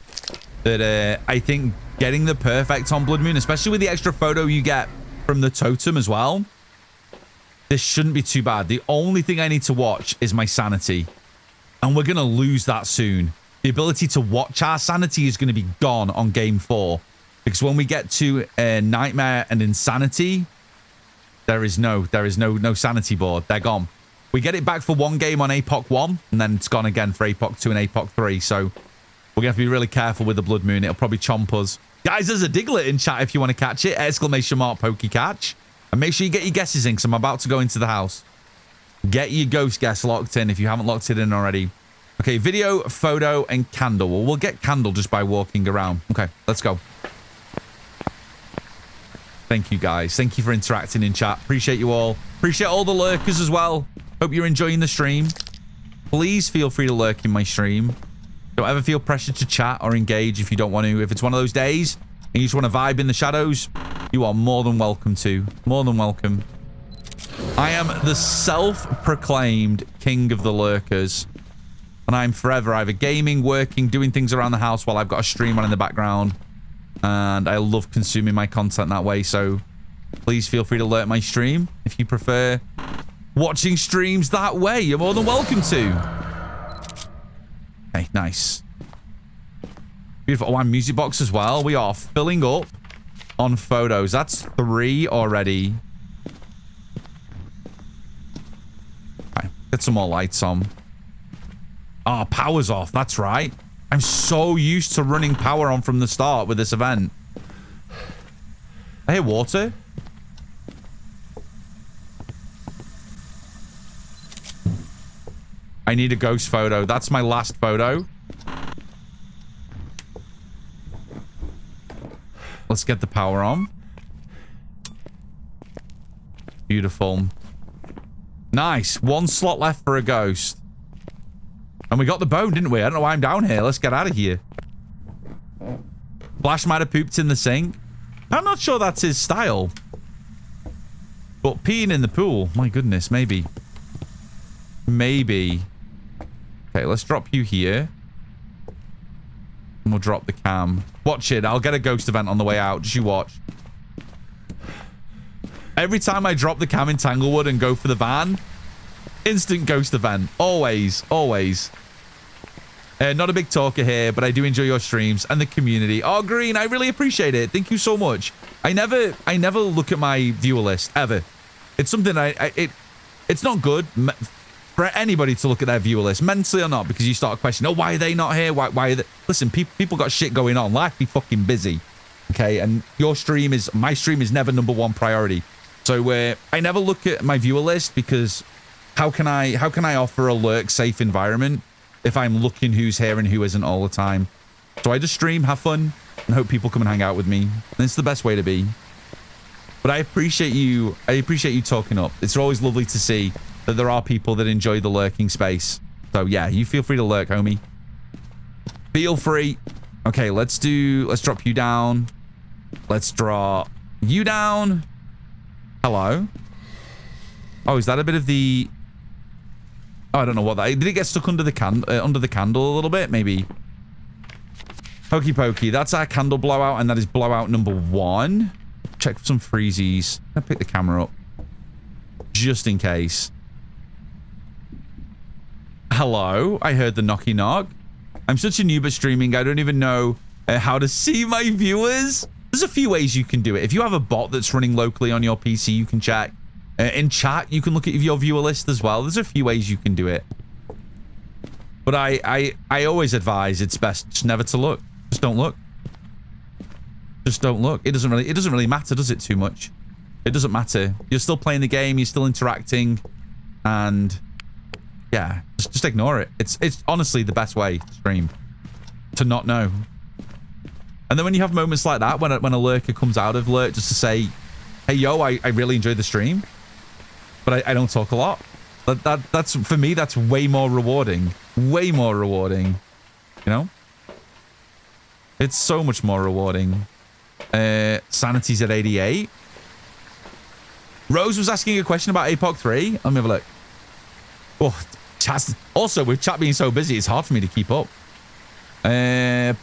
that I think getting the perfect on Blood Moon, especially with the extra photo you get from the totem as well, this shouldn't be too bad. The only thing I need to watch is my sanity. And we're going to lose that soon. The ability to watch our sanity is going to be gone on game 4. Because when we get to Nightmare and Insanity, there is no sanity board. They're gone. We get it back for one game on APOC 1, and then it's gone again for APOC 2 and APOC 3. So we're going to have to be really careful with the Blood Moon. It'll probably chomp us. Guys, there's a Diglett in chat if you want to catch it. ! Pokey catch. And make sure you get your guesses in because I'm about to go into the house. Get your ghost guess locked in if you haven't locked it in already. Okay, video, photo, and candle. Well, we'll get candle just by walking around. Okay, let's go. Thank you, guys. Thank you for interacting in chat. Appreciate you all. Appreciate all the lurkers as well. Hope you're enjoying the stream. Please feel free to lurk in my stream. Don't ever feel pressured to chat or engage if you don't want to. If it's one of those days and you just want to vibe in the shadows, you are more than welcome to. More than welcome. I am the self-proclaimed king of the lurkers. And I'm forever either gaming, working, doing things around the house while I've got a stream on in the background. And I love consuming my content that way. So please feel free to lurk my stream if you prefer watching streams that way. You're more than welcome to. Okay, nice. Beautiful. Oh, and music box as well. We are filling up on photos. That's 3 already. Okay, get some more lights on. Oh, power's off. That's right. I'm so used to running power on from the start with this event. I hear water. I need a ghost photo. That's my last photo. Let's get the power on. Beautiful. Nice. 1 slot left for a ghost. And we got the bone, didn't we? I don't know why I'm down here. Let's get out of here. Flash might have pooped in the sink. I'm not sure that's his style. But peeing in the pool. My goodness, maybe. Maybe. Okay, let's drop you here. And we'll drop the cam. Watch it. I'll get a ghost event on the way out. Just you watch. Every time I drop the cam in Tanglewood and go for the van, instant ghost event. Always. Always. Not a big talker here, but I do enjoy your streams and the community. Oh, Green, I really appreciate it. Thank you so much. I never look at my viewer list, ever. It's something it's not good for anybody to look at their viewer list, mentally or not, because you start questioning, oh, why are they not here? Why are they? Listen, people got shit going on. Life be fucking busy. Okay, and my stream is never #1 priority. So I never look at my viewer list because how can I offer a lurk safe environment if I'm looking who's here and who isn't all the time? So I just stream, have fun, and hope people come and hang out with me. And it's the best way to be. But I appreciate you talking up. It's always lovely to see that there are people that enjoy the lurking space. So yeah, you feel free to lurk, homie. Feel free. Okay, let's drop you down. Let's drop you down. Hello. Oh, is that a bit of the... Oh, I don't know what that... Did it get stuck under the candle a little bit? Maybe. Hokey pokey. That's our candle blowout, and that is blowout #1. Check for some freezies. I'll pick the camera up. Just in case. Hello. I heard the knocky knock. I'm such a noob at streaming. I don't even know how to see my viewers. There's a few ways you can do it. If you have a bot that's running locally on your PC, you can check. In chat, you can look at your viewer list as well. There's a few ways you can do it. But I always advise it's best just never to look. Just don't look. Just don't look. It doesn't really matter, does it, too much? It doesn't matter. You're still playing the game, you're still interacting, and yeah, just ignore it. It's honestly the best way to stream. To not know. And then when you have moments like that, when a lurker comes out of lurk just to say, hey, yo, I really enjoyed the stream. but I don't talk a lot. That's for me, that's way more rewarding. Way more rewarding. You know? It's so much more rewarding. Sanity's at 88. Rose was asking a question about APOC 3. Let me have a look. Oh, also, with chat being so busy, it's hard for me to keep up. I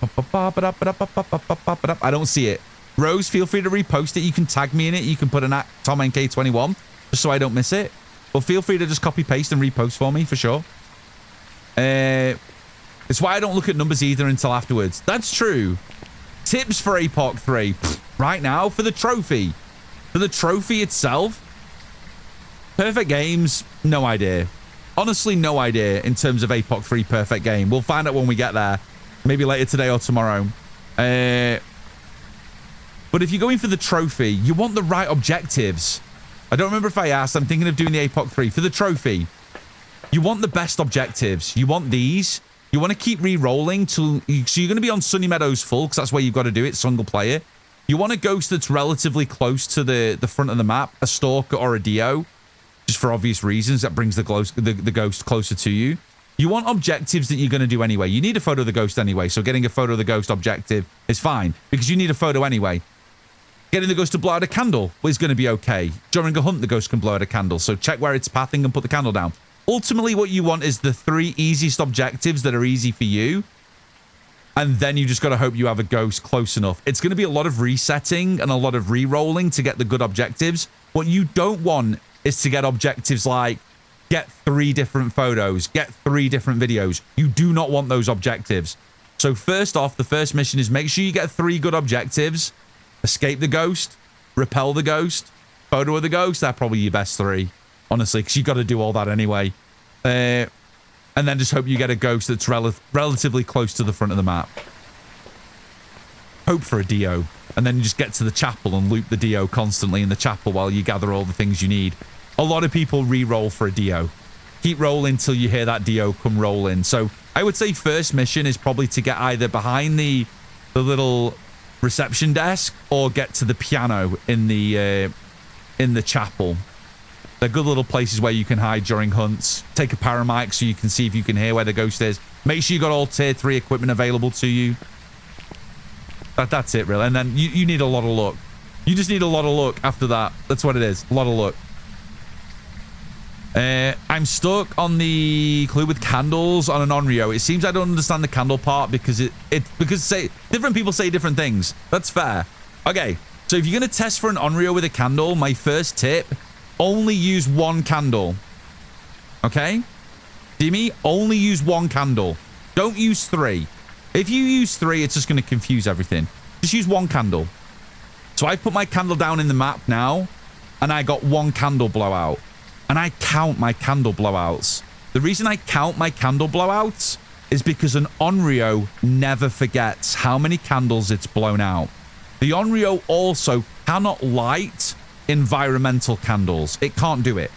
don't see it. Rose, feel free to repost it. You can tag me in it. You can put an at TomNK21 just so I don't miss it. But feel free to just copy paste and repost for me for sure. It's why I don't look at numbers either until afterwards. That's true. Tips for APOC 3 right now for the trophy. For the trophy itself, perfect games, no idea. Honestly, no idea in terms of APOC 3 perfect game. We'll find out when we get there. Maybe later today or tomorrow. But if you're going for the trophy, you want the right objectives. I don't remember if I asked. I'm thinking of doing the APOC 3. For the trophy, you want the best objectives. You want these. You want to keep re-rolling. So you're going to be on Sunny Meadows full because that's where you've got to do it, single player. You want a ghost that's relatively close to the front of the map, a stalker or a Dio, just for obvious reasons. That brings the ghost closer to you. You want objectives that you're going to do anyway. You need a photo of the ghost anyway, so getting a photo of the ghost objective is fine because you need a photo anyway. Getting the ghost to blow out a candle is going to be okay. During a hunt, the ghost can blow out a candle, so check where it's pathing and put the candle down. Ultimately, what you want is the 3 easiest objectives that are easy for you. And then you just got to hope you have a ghost close enough. It's going to be a lot of resetting and a lot of re-rolling to get the good objectives. What you don't want is to get objectives like get 3 different photos, get 3 different videos. You do not want those objectives. So first off, the first mission is make sure you get 3 good objectives. Escape the ghost, repel the ghost, photo of the ghost. They're probably your best 3, honestly, because you've got to do all that anyway. And then just hope you get a ghost that's relatively close to the front of the map. Hope for a Dio. And then you just get to the chapel and loop the Dio constantly in the chapel while you gather all the things you need. A lot of people re-roll for a Dio. Keep rolling till you hear that Dio come roll in. So I would say first mission is probably to get either behind the little reception desk or get to the piano in the chapel. They're good little places where you can hide during hunts. Take a paramic so you can see if you can hear where the ghost is. Make sure you got all tier 3 equipment available to you. That's it, really. And then you need a lot of luck. You just need a lot of luck after that. That's what it is. A lot of luck. I'm stuck on the clue with candles on an Onryo. It seems I don't understand the candle part because different people say different things. That's fair. Okay, so if you're going to test for an Onryo with a candle, my first tip, only use 1 candle. Okay? See me? Only use 1 candle. Don't use 3. If you use 3, it's just going to confuse everything. Just use 1 candle. So I put my candle down in the map now, and I got 1 candle blowout. And I count my candle blowouts. The reason I count my candle blowouts is because an Onryo never forgets how many candles it's blown out. The Onryo also cannot light environmental candles. It can't do it.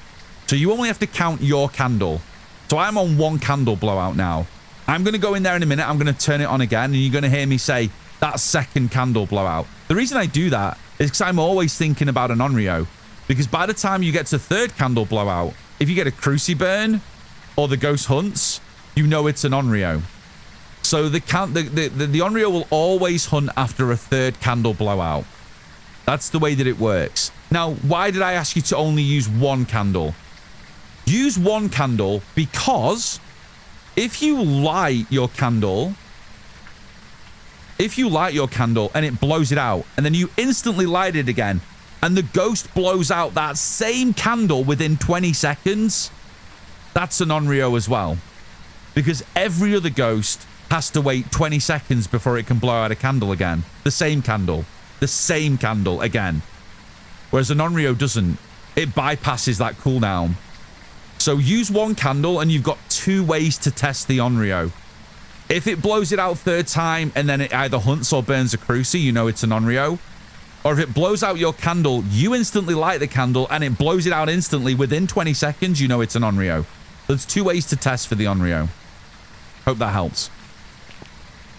So you only have to count your candle. So I'm on 1 candle blowout now. I'm going to go in there in a minute. I'm going to turn it on again, and you're going to hear me say that 2nd candle blowout. The reason I do that is because I'm always thinking about an Onryo. Because by the time you get to 3rd candle blowout, if you get a Cruciburn or the Ghost Hunts, you know it's an Onryo. So the Onryo will always hunt after a 3rd candle blowout. That's the way that it works. Now, why did I ask you to only use 1 candle? Use 1 candle because if you light your candle and it blows it out, and then you instantly light it again, and the ghost blows out that same candle within 20 seconds, that's an Onryo as well. Because every other ghost has to wait 20 seconds before it can blow out a candle again. The same candle. The same candle again. Whereas an Onryo doesn't. It bypasses that cooldown. So use 1 candle and you've got 2 ways to test the Onryo. If it blows it out 3rd time and then it either hunts or burns a Cruci, you know it's an Onryo. Or if it blows out your candle, you instantly light the candle and it blows it out instantly within 20 seconds, you know it's an Onryo. There's 2 ways to test for the Onryo. Hope that helps.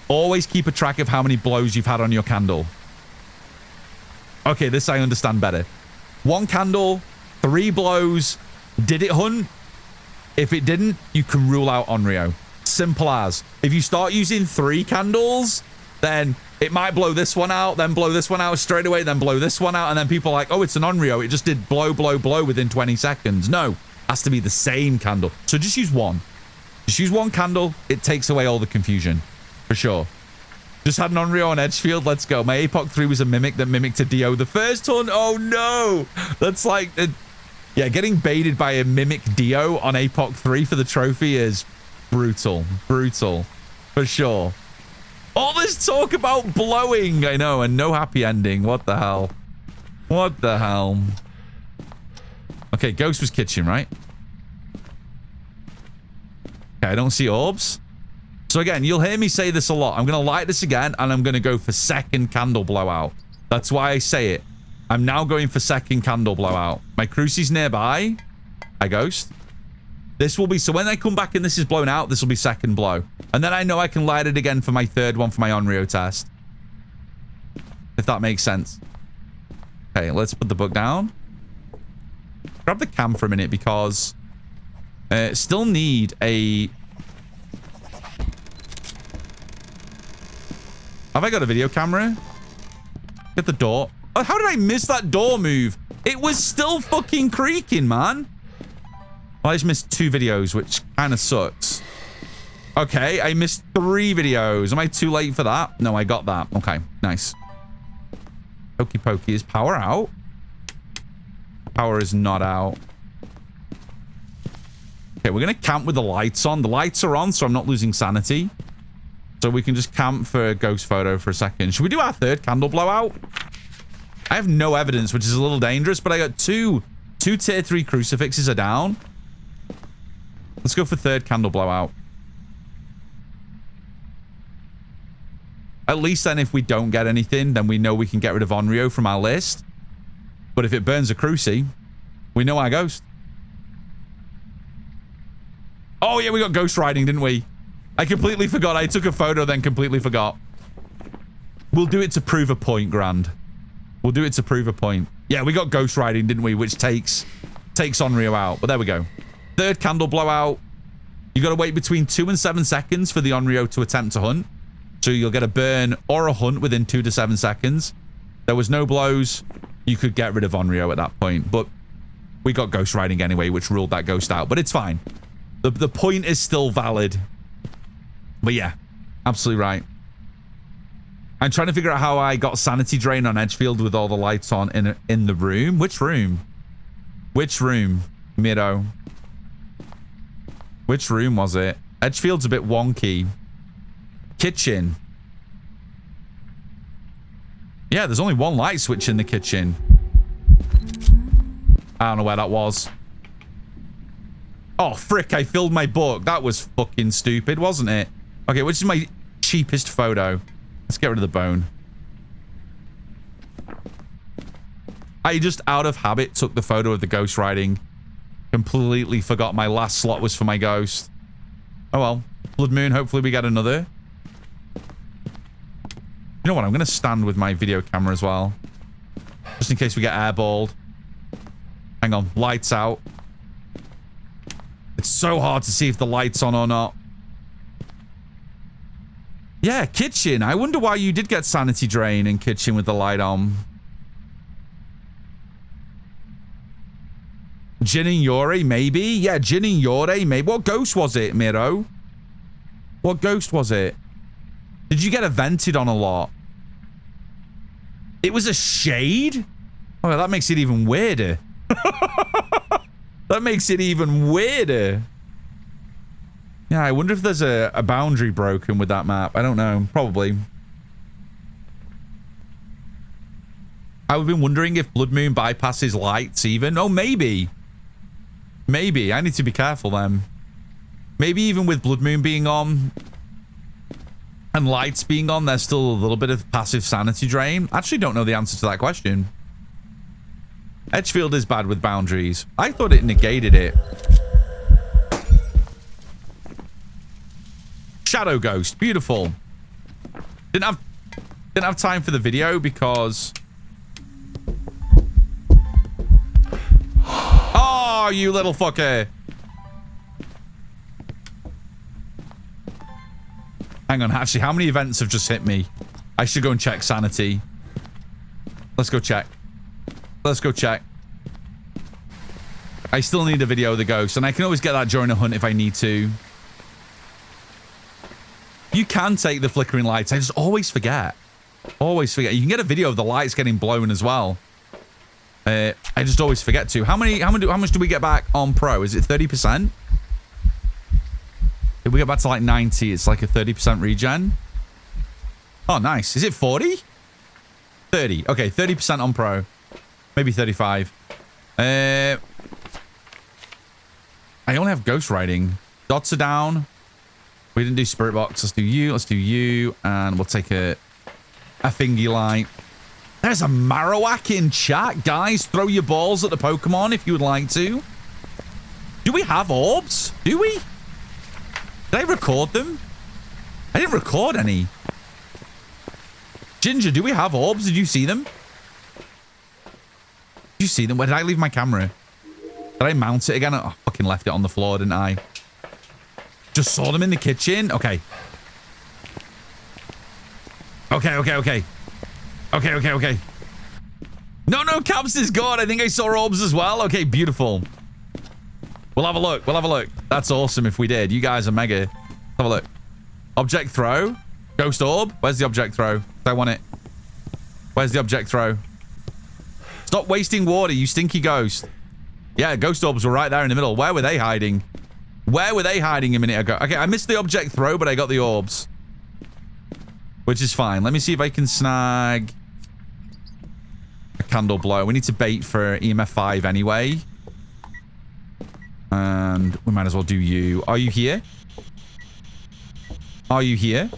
Always keep a track of how many blows you've had on your candle. Okay, this I understand better. 1 candle, 3 blows, Did it hunt? If it didn't, you can rule out Onryo. Simple as. If you start using 3 candles, then it might blow this one out, then blow this one out straight away, then blow this one out, and then people are like, oh, it's an Onryo. It just did blow, blow, blow within 20 seconds. No, has to be the same candle. So just use one. Just use one candle. It takes away all the confusion. For sure. Just had an Onryo on Edgefield. Let's go. My APOC 3 was a mimic that mimicked a Dio. The first hunt. Oh, no. That's like... yeah, getting baited by a mimic Dio on APOC 3 for the trophy is brutal. Brutal. For sure. All this talk about blowing. I know. And no happy ending. What the hell? What the hell? Okay, Ghost was kitchen, right? Okay, I don't see orbs. So again, you'll hear me say this a lot. I'm going to light this again, and I'm going to go for second candle blowout. That's why I say it. I'm now going for second candle blowout. My Crucie's nearby. Hi, Ghost. This will be... so when I come back and this is blown out, this will be second blow. And then I know I can light it again for my third one for my Onryo test. If that makes sense. Okay, let's put the book down. Grab the cam for a minute because... still need a... have I got a video camera? Get the door. Oh, how did I miss that door move? It was still fucking creaking, man. Well, I just missed 2 videos, which kind of sucks. Okay, I missed 3 videos. Am I too late for that? No, I got that. Okay, nice. Pokey pokey. Is power out? Power is not out. Okay, we're going to camp with the lights on. The lights are on, so I'm not losing sanity. So we can just camp for a ghost photo for a second. Should we do our third candle blowout? I have no evidence, which is a little dangerous, but I got two tier 3 crucifixes are down. Let's go for third candle blowout. At least then if we don't get anything, then we know we can get rid of Onryo from our list. But if it burns a Crucie, we know our ghost. Oh yeah, we got ghost riding, didn't we? I completely forgot. I took a photo, then completely forgot. We'll do it to prove a point, Grand. We'll do it to prove a point. Yeah, we got ghost riding, didn't we? Which takes Onryo out. But there we go. Third candle blowout. You got to wait between 2 and 7 seconds for the Onryo to attempt to hunt. So you'll get a burn or a hunt within 2 to 7 seconds. There was no blows. You could get rid of Onryo at that point. But we got ghost riding anyway, which ruled that ghost out. But it's fine. The point is still valid. But yeah, absolutely right. I'm trying to figure out how I got sanity drain on Edgefield with all the lights on in the room. Which room? Which room? Miro. Which room was it? Edgefield's a bit wonky. Kitchen. Yeah, there's only one light switch in the kitchen. I don't know where that was. Oh, frick, I filled my book. That was fucking stupid, wasn't it? Okay, which is my cheapest photo? Let's get rid of the bone. I just, out of habit, took the photo of the ghost riding. Completely forgot my last slot was for my ghost. Oh well. Blood Moon, hopefully we get another. You know what? I'm going to stand with my video camera as well. Just in case we get airballed. Hang on. Lights out. It's so hard to see if the light's on or not. Yeah, kitchen. I wonder why you did get sanity drain in kitchen with the light on. Jin and Yore, maybe? Yeah, Jin and Yore, maybe. What ghost was it, Miro? What ghost was it? Did you get evented on a lot? It was a shade? Oh, that makes it even weirder. That makes it even weirder. Yeah, I wonder if there's a boundary broken with that map. I don't know. Probably. I've been wondering if Blood Moon bypasses lights even. Oh, maybe. Maybe. I need to be careful then. Maybe even with Blood Moon being on and lights being on, there's still a little bit of passive sanity drain. I actually don't know the answer to that question. Edgefield is bad with boundaries. I thought it negated it. Shadow Ghost. Beautiful. Didn't have time for the video because... Oh, are you, little fucker? Hang on, actually, how many events have just hit me? I should go and check sanity. Let's go check. Let's go check. I still need a video of the ghost, and I can always get that during a hunt if I need to. You can take the flickering lights. I just always forget. Always forget. You can get a video of the lights getting blown as well. I just always forget to. How much do we get back on Pro? Is it 30%? If we get back to like 90, it's like a 30% regen. Oh, nice. Is it 40? 30. Okay, 30% on Pro. Maybe 35. I only have ghost riding. Dots are down. We didn't do spirit box. Let's do you. Let's do you. And we'll take a thingy light. There's a Marowak in chat. Guys, throw your balls at the Pokemon if you would like to. Do we have orbs? Do we? Did I record them? I didn't record any. Ginger, do we have orbs? Did you see them? Did you see them? Where did I leave my camera? Did I mount it again? Oh, I fucking left it on the floor, didn't I? Just saw them in the kitchen? Okay. Okay. No, Caps is gone. I think I saw orbs as well. Okay, beautiful. We'll have a look. That's awesome if we did. You guys are mega. Let's have a look. Object throw. Ghost orb. Where's the object throw? I want it. Where's the object throw? Stop wasting water, you stinky ghost. Yeah, ghost orbs were right there in the middle. Where were they hiding? Where were they hiding a minute ago? Okay, I missed the object throw, but I got the orbs. Which is fine. Let me see if I can snag a candle blow. We need to bait for EMF 5 anyway. And we might as well do you. Are you here? Are you here?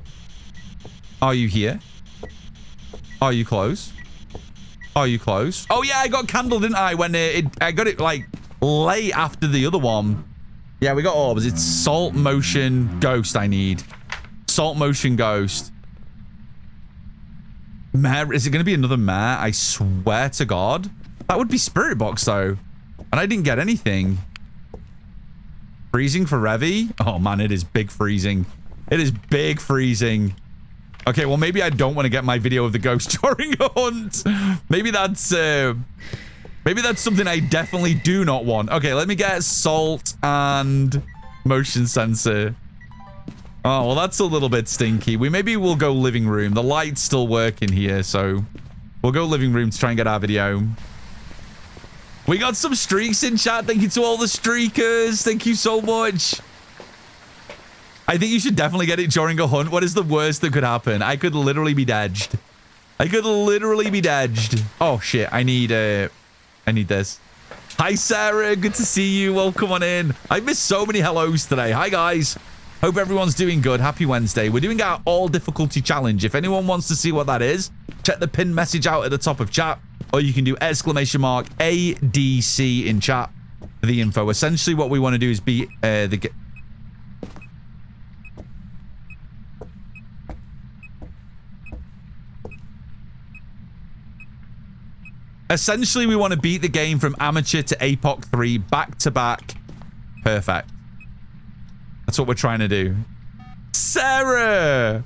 Are you here? Are you close? Are you close? Oh yeah, I got candle, didn't I? When I got it like late after the other one. Yeah, we got orbs. It's salt motion ghost I need. Salt motion ghost. Mare, is it going to be another mare? I swear to God. That would be spirit box though. And I didn't get anything. Freezing for Revy? Oh man, it is big freezing. It is big freezing. Okay, well, maybe I don't want to get my video of the ghost during a hunt. Maybe that's something I definitely do not want. Okay, let me get salt and motion sensor. Oh, well, that's a little bit stinky. Maybe we'll go living room. The light's still working here, so we'll go living room to try and get our video. We got some streaks in chat. Thank you to all the streakers. Thank you so much. I think you should definitely get it during a hunt. What is the worst that could happen? I could literally be dodged. I could literally be dodged. Oh, shit. I need this. Hi, Sarah. Good to see you. Welcome on in. I missed so many hellos today. Hi, guys. Hope everyone's doing good. Happy Wednesday. We're doing our all difficulty challenge. If anyone wants to see what that is, check the pinned message out at the top of chat, or you can do !ADC in chat for the info. Essentially, what we want to do is beat Essentially, we want to beat the game from amateur to APOC 3 back to back. Perfect. That's what we're trying to do. Sarah!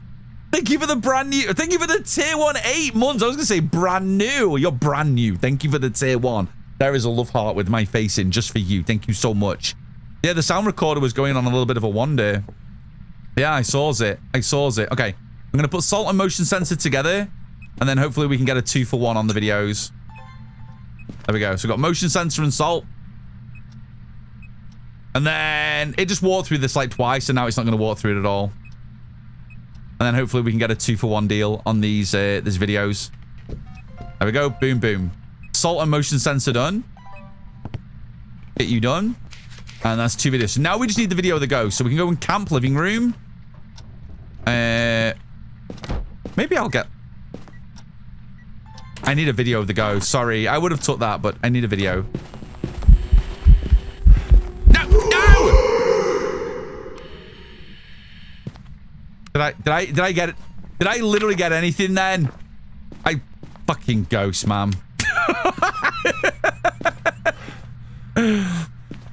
Thank you for the brand new... Thank you for the tier 1 8 months. I was going to say brand new. You're brand new. Thank you for the tier 1. There is a love heart with my face in just for you. Thank you so much. Yeah, the sound recorder was going on a little bit of a wander. Yeah, I saw it. Okay. I'm going to put salt and motion sensor together. And then hopefully we can get a 2-for-1 on the videos. There we go. So we've got motion sensor and salt. And then it just walked through this like twice, and now it's not going to walk through it at all. And then hopefully we can get a 2-for-1 deal on these videos. There we go. Boom, boom. Salt and motion sensor done. Get you done. And that's 2 videos. So now we just need the video of the ghost. So we can go in camp living room. Maybe I'll get... I need a video of the ghost. Sorry, I would have took that, but I need a video. No! Did I get it? Did I literally get anything then? I fucking ghost, man.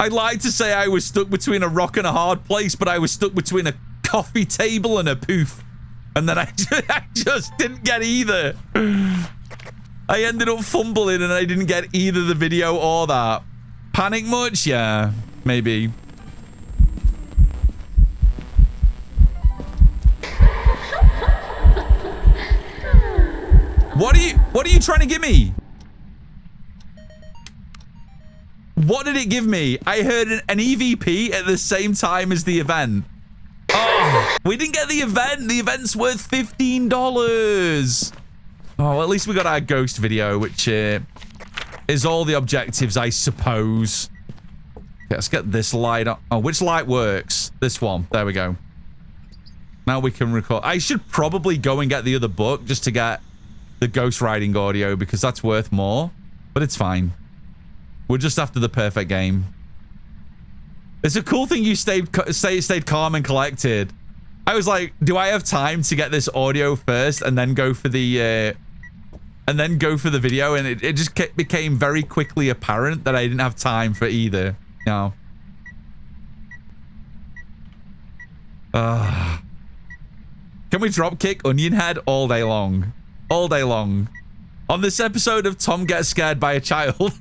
I lied to say I was stuck between a rock and a hard place, but I was stuck between a coffee table and a poof. And then I just didn't get either. I ended up fumbling and I didn't get either the video or that. Panic much? Yeah, maybe. What are you trying to give me? What did it give me? I heard an EVP at the same time as the event. Oh, we didn't get the event. The event's worth $15. Oh, well, at least we got our ghost video, which is all the objectives, I suppose. Okay, let's get this light on. Oh, which light works? This one. There we go. Now we can record. I should probably go and get the other book just to get the ghost riding audio because that's worth more, but it's fine. We're just after the perfect game. It's a cool thing you stayed calm and collected. I was like, do I have time to get this audio first and then go for the video? And it just became very quickly apparent that I didn't have time for either. No. Can we dropkick Onion Head all day long? All day long. On this episode of Tom Gets Scared by a Child.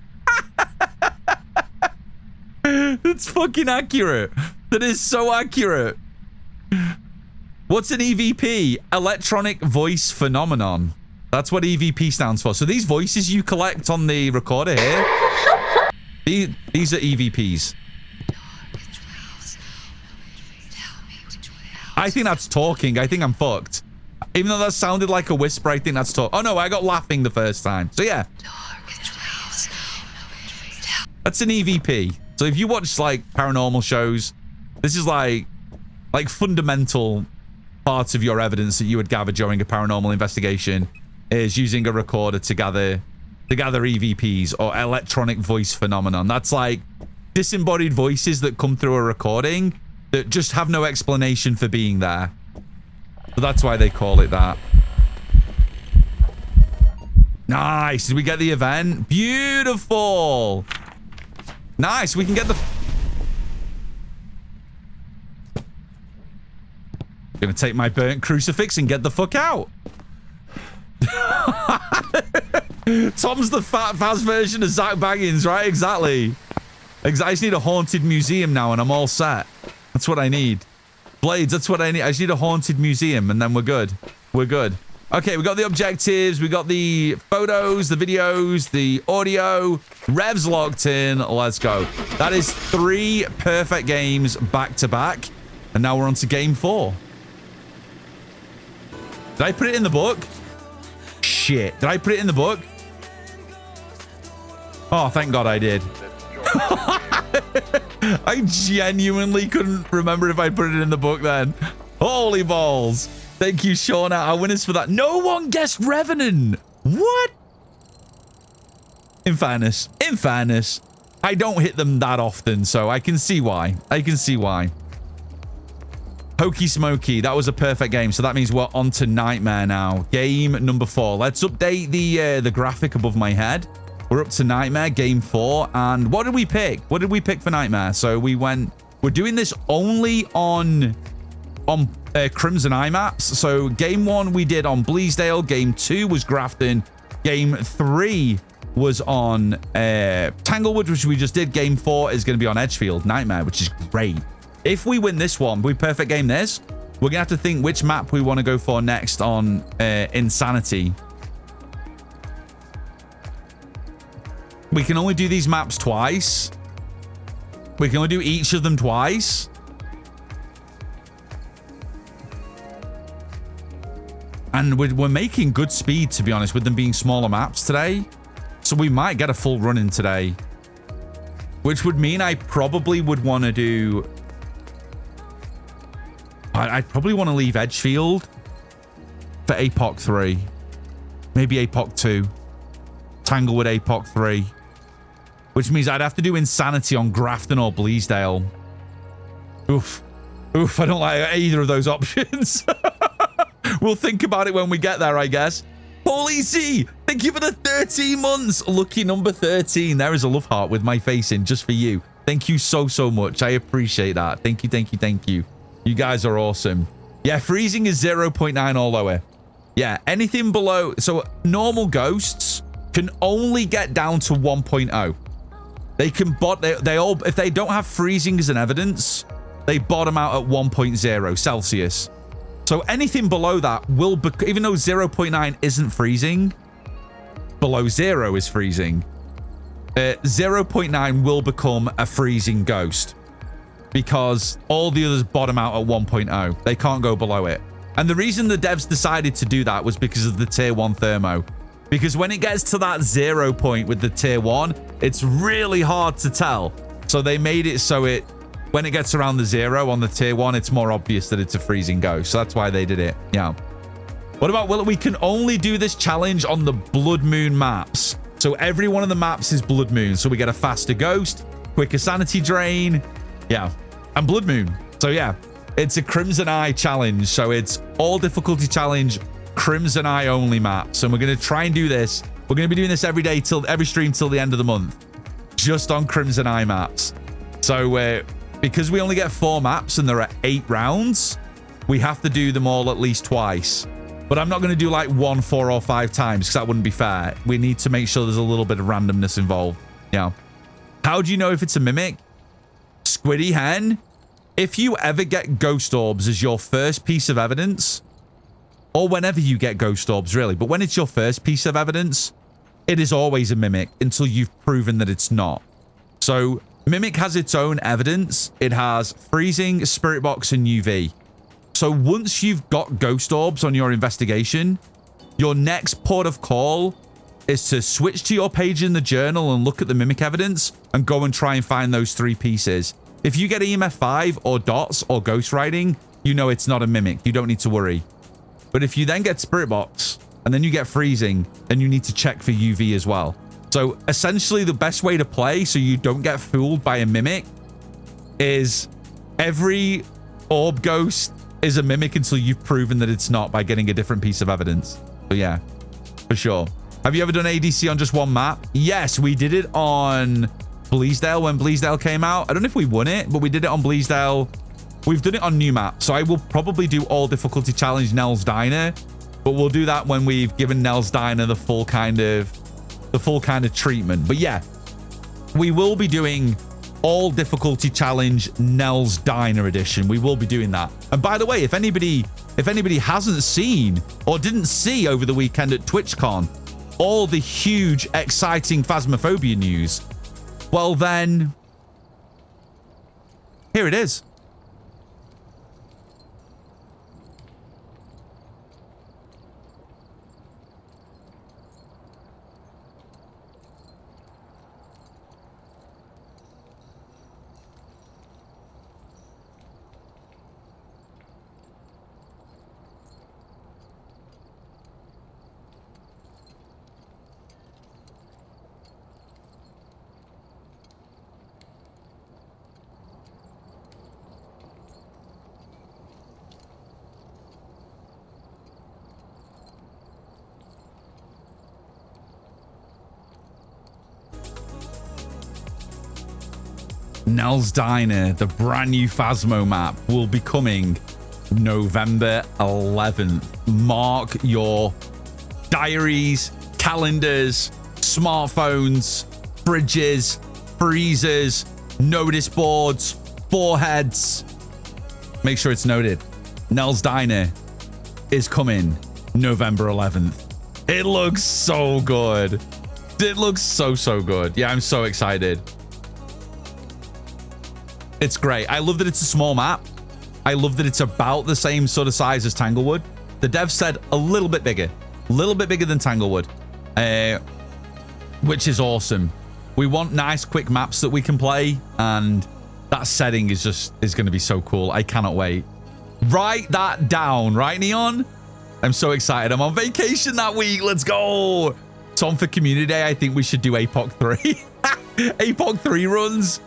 It's fucking accurate. That is so accurate. What's an EVP? Electronic Voice Phenomenon. That's what EVP stands for. So these voices you collect on the recorder here, these are EVPs. I think that's talking. I think I'm fucked. Even though that sounded like a whisper, I think that's talk. Oh no, I got laughing the first time. So yeah. That's an EVP. So if you watch like paranormal shows, this is like fundamental parts of your evidence that you would gather during a paranormal investigation is using a recorder to gather EVPs or electronic voice phenomenon. That's like disembodied voices that come through a recording that just have no explanation for being there. So that's why they call it that. Nice. Did we get the event? Beautiful. Nice. We can get the... Gonna take my burnt crucifix and get the fuck out. Tom's the fat Phas version of Zach Baggins, right? Exactly. I just need a haunted museum now and I'm all set. That's what I need. Blades, that's what I need. I just need a haunted museum and then we're good. We're good. Okay, we got the objectives. We got the photos, the videos, the audio. Rev's locked in. Let's go. That is 3 perfect games back to back. And now we're on to game 4. Did I put it in the book? Shit. Did I put it in the book? Oh, thank God I did. I genuinely couldn't remember if I put it in the book then. Holy balls. Thank you, Shauna. Our winners for that. No one guessed Revenant. What? In fairness, I don't hit them that often, so I can see why. Hokey Smokey, that was a perfect game. So that means we're on to Nightmare now. Game number 4. Let's update the graphic above my head. We're up to Nightmare, game 4. And what did we pick? What did we pick for Nightmare? So we're doing this only on Crimson Eye maps. So game 1 we did on Bleasdale. Game 2 was Grafton. Game 3 was on Tanglewood, which we just did. Game 4 is going to be on Edgefield Nightmare, which is great. If we win this one, we perfect game this. We're going to have to think which map we want to go for next on Insanity. We can only do these maps twice. We can only do each of them twice. And we're making good speed, to be honest, with them being smaller maps today. So we might get a full run in today. Which would mean I probably would want to do... I'd probably want to leave Edgefield for APOC 3. Maybe APOC 2. Tanglewood APOC 3. Which means I'd have to do Insanity on Grafton or Bleasdale. Oof. Oof, I don't like either of those options. We'll think about it when we get there, I guess. Paulie C, thank you for the 13 months. Lucky number 13. There is a love heart with my face in just for you. Thank you so, so much. I appreciate that. Thank you, thank you, thank you. You guys are awesome. Yeah, freezing is 0.9 or lower. Yeah, anything below. So normal ghosts can only get down to 1.0. They can they all, if they don't have freezing as an evidence, they bottom out at 1.0 Celsius. So anything below that will be, even though 0.9 isn't freezing, below 0 is freezing. 0.9 will become a freezing ghost because all the others bottom out at 1.0. They can't go below it. And the reason the devs decided to do that was because of the tier 1 thermo. Because when it gets to that 0 point with the tier 1, it's really hard to tell. So they made it so when it gets around the 0 on the tier 1, it's more obvious that it's a freezing ghost. So that's why they did it. Yeah. What about, well, we can only do this challenge on the Blood Moon maps. So every one of the maps is Blood Moon. So we get a faster ghost, quicker sanity drain. Yeah. And Blood Moon. So yeah, it's a Crimson Eye challenge. So it's all difficulty challenge, Crimson Eye only maps. And we're going to try and do this. We're going to be doing this every day till every stream till the end of the month, just on Crimson Eye maps. So because we only get 4 maps and there are 8 rounds, we have to do them all at least twice. But I'm not going to do like 1, 4, or 5 times because that wouldn't be fair. We need to make sure there's a little bit of randomness involved. Yeah. How do you know if it's a mimic? Squiddy Hen, if you ever get ghost orbs as your first piece of evidence, or whenever you get ghost orbs really, but when it's your first piece of evidence, it is always a mimic until you've proven that it's not. So mimic has its own evidence. It has freezing, spirit box, and UV. So once you've got ghost orbs on your investigation, your next port of call is to switch to your page in the journal and look at the mimic evidence and go and try and find those 3 pieces. If you get EMF 5 or dots or ghost writing, you know it's not a mimic. You don't need to worry. But if you then get spirit box and then you get freezing, then you need to check for UV as well. So essentially the best way to play so you don't get fooled by a mimic is every orb ghost is a mimic until you've proven that it's not by getting a different piece of evidence. So yeah, for sure. Have you ever done ADC on just one map? Yes, we did it on Bleasdale when Bleasdale came out. I don't know if we won it, but we did it on Bleasdale. We've done it on new map. So I will probably do all difficulty challenge Nell's Diner, but we'll do that when we've given Nell's Diner the full kind of treatment. But yeah, we will be doing all difficulty challenge Nell's Diner edition. We will be doing that. And by the way, if anybody hasn't seen or didn't see over the weekend at TwitchCon all the huge exciting Phasmophobia news, well then here it is. Nell's Diner, the brand new Phasmo map, will be coming November 11th. Mark your diaries, calendars, smartphones, fridges, freezers, notice boards, foreheads. Make sure it's noted. Nell's Diner is coming November 11th. It looks so good. It looks so, so good. Yeah, I'm so excited. It's great. I love that it's a small map. I love that it's about the same sort of size as Tanglewood. The dev said a little bit bigger than Tanglewood, which is awesome. We want nice, quick maps that we can play, and that setting is going to be so cool. I cannot wait. Write that down, right, Neon? I'm so excited. I'm on vacation that week. Let's go. Tom, for Community Day, I think we should do APOC 3. APOC 3 runs.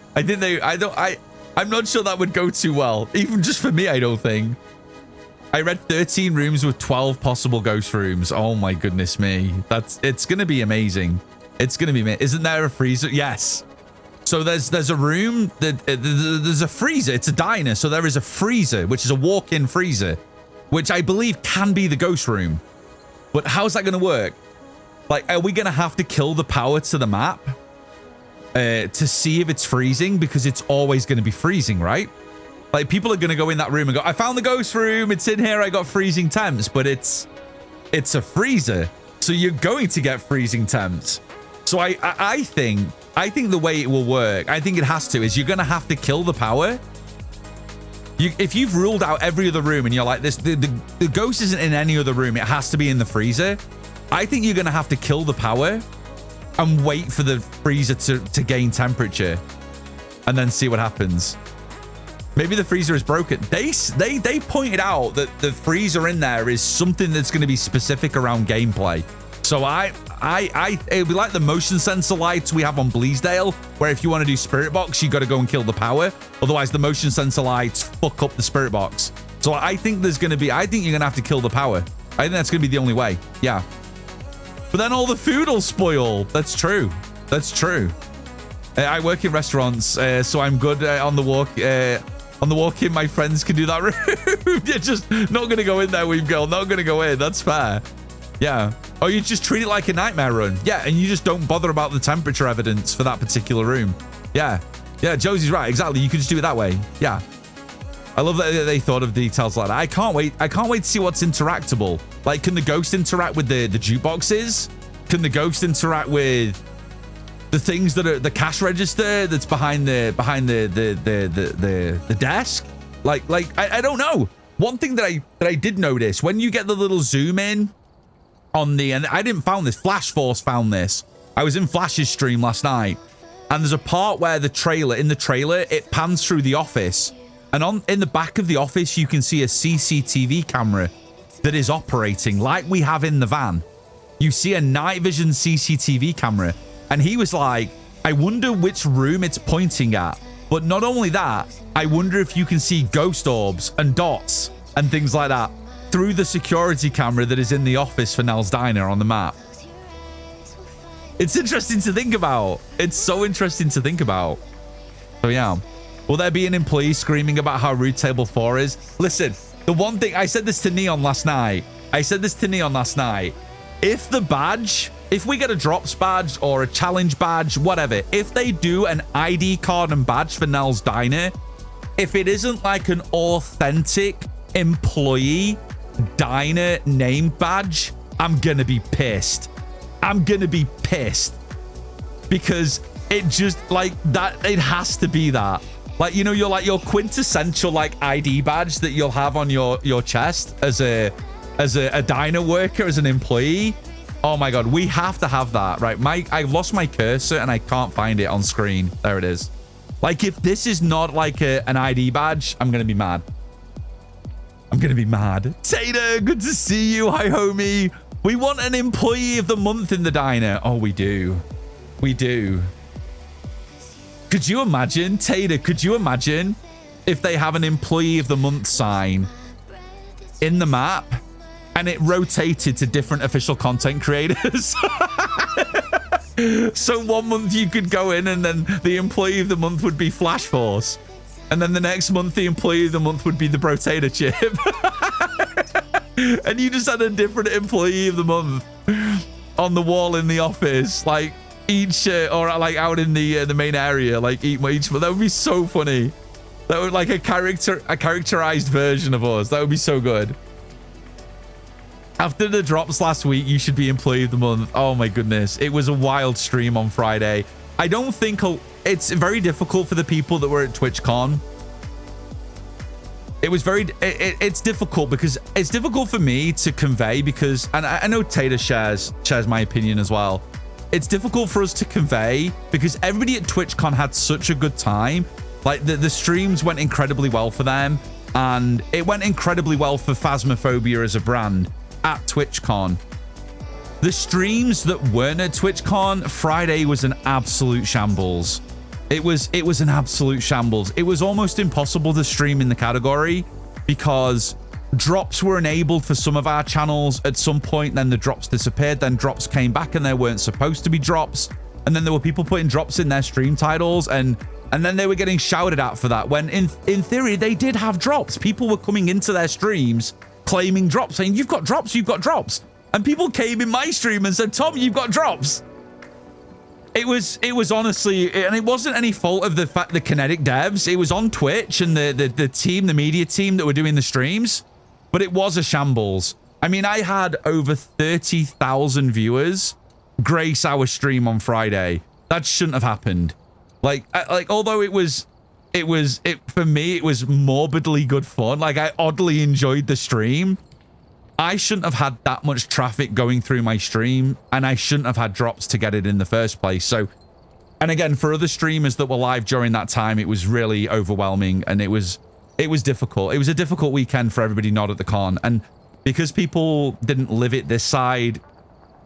I'm not sure that would go too well. Even just for me, I don't think. I read 13 rooms with 12 possible ghost rooms. Oh my goodness me. It's going to be amazing. It's going to be amazing. Isn't there a freezer? Yes. So there's a room that there's a freezer. It's a diner. So there is a freezer, which is a walk-in freezer, which I believe can be the ghost room. But how's that going to work? Like, are we going to have to kill the power to the map to see if it's freezing? Because it's always going to be freezing, right? Like, people are going to go in that room and go, I found the ghost room. It's in here. I got freezing temps, but it's a freezer. So you're going to get freezing temps. So I think the way it will work, I think it has to, is you're going to have to kill the power. If you've ruled out every other room and you're like, the ghost isn't in any other room, it has to be in the freezer. I think you're going to have to kill the power and wait for the freezer to gain temperature and then see what happens. Maybe the freezer is broken. They pointed out that the freezer in there is something that's going to be specific around gameplay. So it'd be like the motion sensor lights we have on Bleasdale, where if you want to do Spirit Box, you got to go and kill the power. Otherwise, the motion sensor lights fuck up the Spirit Box. So I think you're going to have to kill the power. I think that's going to be the only way. Yeah. But then all the food will spoil. That's true. That's true. I work in restaurants, so I'm good on the walk. On the walk-in, my friends can do that room. You're just not going to go in there, Weave Girl. Not going to go in. That's fair. Yeah. Oh, you just treat it like a nightmare run. Yeah, and you just don't bother about the temperature evidence for that particular room. Yeah. Yeah, Josie's right. Exactly. You could just do it that way. Yeah. I love that they thought of details like that. I can't wait to see what's interactable. Like, can the ghost interact with the jukeboxes? Can the ghost interact with the things that are the cash register that's behind the desk? Like I don't know. One thing that I did notice, when you get the little zoom in on and I didn't found this, Flash Force found this. I was in Flash's stream last night, and there's a part where in the trailer it pans through the office, and in the back of the office you can see a CCTV camera that is operating like we have in the van. You see a night vision CCTV camera, and he was like, I wonder which room it's pointing at. But not only that, I wonder if you can see ghost orbs and dots and things like that through the security camera that is in the office for Nell's Diner on the map. It's interesting to think about. It's so interesting to think about. So yeah. Will there be an employee screaming about how rude table 4 is? Listen, the one thing, I said this to Neon last night. If we get a drops badge or a challenge badge, whatever, if they do an ID card and badge for Nell's Diner, if it isn't like an authentic employee diner name badge, I'm gonna be pissed. Because it just like that, it has to be that. Like, you know, you're like your quintessential like ID badge that you'll have on your chest as a diner worker, as an employee. Oh my god, we have to have that, right? I've lost my cursor and I can't find it on screen. There it is. Like, if this is not like an ID badge, I'm gonna be mad. Tater, good to see you. Hi, homie. We want an employee of the month in the diner. Oh, we do. Could you imagine, Tater? Could you imagine if they have an employee of the month sign in the map and it rotated to different official content creators? So 1 month you could go in and then the employee of the month would be Flash Force. And then the next month, the employee of the month would be the Brotator Chip. And you just had a different employee of the month on the wall in the office, like each, or like out in the main area, like each. That would be so funny. That would like a characterized version of us. That would be so good. After the drops last week, you should be employee of the month. Oh my goodness. It was a wild stream on Friday. I don't think it's very difficult for the people that were at TwitchCon. It was it's difficult because it's difficult for me to convey because, and I know Tater shares my opinion as well. It's difficult for us to convey because everybody at TwitchCon had such a good time. Like the streams went incredibly well for them, and it went incredibly well for Phasmophobia as a brand at TwitchCon. The streams that weren't at TwitchCon, Friday was an absolute shambles. It was an absolute shambles. It was almost impossible to stream in the category because drops were enabled for some of our channels at some point, then the drops disappeared, then drops came back and there weren't supposed to be drops. and then there were people putting drops in their stream titles, and then they were getting shouted at for that, when in theory they did have drops. People were coming into their streams claiming drops, saying, you've got drops, you've got drops. And people came in my stream and said, Tom, you've got drops. It was honestly, and it wasn't any fault of the Kinetic devs. It was on Twitch and the team, the media team that were doing the streams, but it was a shambles. I mean, I had over 30,000 viewers grace our stream on Friday. That shouldn't have happened. Like although it for me, it was morbidly good fun. Like, I oddly enjoyed the stream. I shouldn't have had that much traffic going through my stream, and I shouldn't have had drops to get it in the first place. So, and again, for other streamers that were live during that time, it was really overwhelming, and it was difficult. It was a difficult weekend for everybody not at the con, and because people didn't live it this side,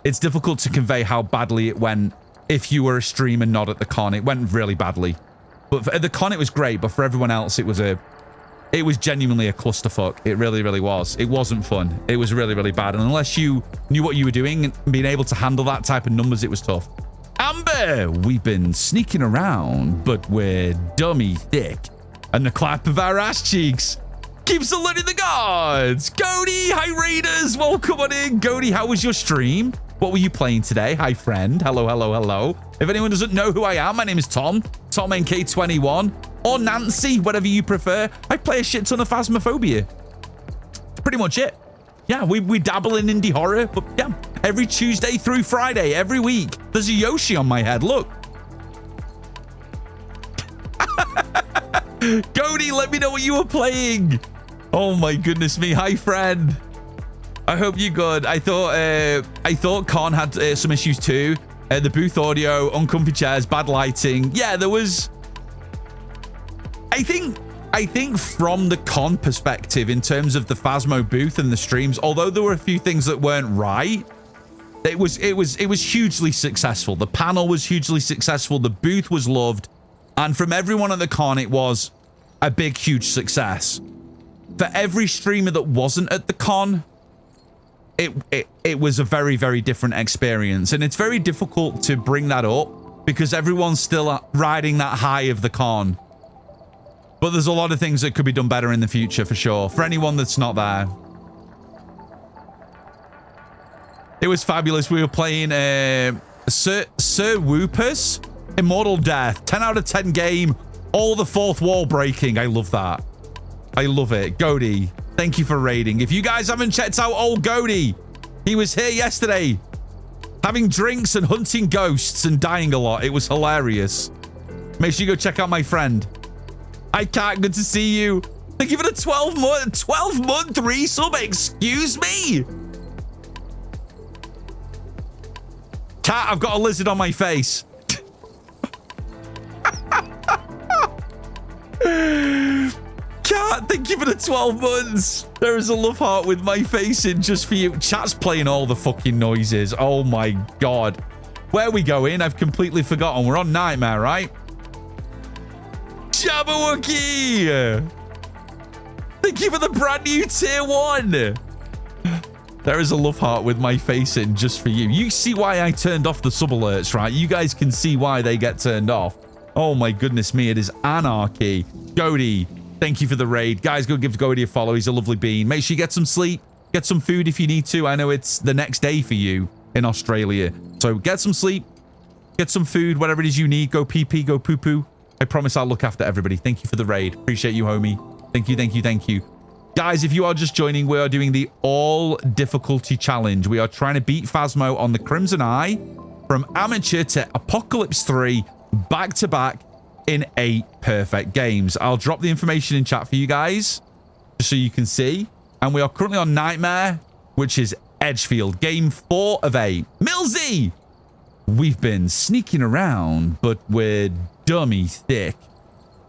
it's difficult to convey how badly it went. If you were a streamer not at the con, it went really badly. But at the con, it was great, but for everyone else, it was genuinely a clusterfuck. It really, really was. It wasn't fun. It was really, really bad. And unless you knew what you were doing and being able to handle that type of numbers, it was tough. Amber, we've been sneaking around, but we're dummy thick. And the clap of our ass cheeks keeps saluting the gods. Cody, hi Raiders, welcome on in. Cody, how was your stream? What were you playing today? Hi, friend. Hello, hello, hello. If anyone doesn't know who I am, my name is Tom, TomNK21, or Nancy, whatever you prefer. I play a shit ton of Phasmophobia. That's pretty much it. Yeah, we dabble in indie horror, but yeah, every Tuesday through Friday, every week. There's a Yoshi on my head, look. Cody, let me know what you were playing. Oh my goodness me. Hi, friend. I hope you're good. I thought Con had some issues too. The booth audio, uncomfy chairs, bad lighting. Yeah, there was. I think from the con perspective, in terms of the Phasmo booth and the streams, although there were a few things that weren't right, it was hugely successful. The panel was hugely successful. The booth was loved, and from everyone at the con, it was a big, huge success. For every streamer that wasn't at the con, it was a very, very different experience, and it's very difficult to bring that up because everyone's still riding that high of the con. But there's a lot of things that could be done better in the future, for sure, for anyone that's not there. It was fabulous. We were playing Sir Woopus, Immortal Death, 10 out of 10 game, all the fourth wall breaking. I love that. I love it. Goody, thank you for raiding. If you guys haven't checked out old Goody, he was here yesterday having drinks and hunting ghosts and dying a lot. It was hilarious. Make sure you go check out my friend. Hi, Cat. Good to see you. Thank you for the 12-month resub. Excuse me. Cat, I've got a lizard on my face. Cat, thank you for the 12 months. There is a love heart with my face in just for you. Chat's playing all the fucking noises. Oh my God. Where are we going? I've completely forgotten. We're on Nightmare, right? Jabberwocky! Thank you for the brand new tier 1. There is a love heart with my face in just for you. You see why I turned off the sub alerts, right? You guys can see why they get turned off. Oh my goodness me, it is anarchy. Goody, thank you for the raid. Guys, go give Goody a follow. He's a lovely bean. Make sure you get some sleep. Get some food if you need to. I know it's the next day for you in Australia. So get some sleep. Get some food, whatever it is you need. Go pee-pee, go poo-poo. I promise I'll look after everybody. Thank you for the raid. Appreciate you, homie. Thank you, thank you, thank you. Guys, if you are just joining, we are doing the all difficulty challenge. We are trying to beat Phasmo on the Crimson Eye from amateur to Apocalypse 3 back to back in 8 perfect games. I'll drop the information in chat for you guys just so you can see. And we are currently on Nightmare, which is Edgefield, game 4 of 8. Millsy! We've been sneaking around, but we're dummy thick.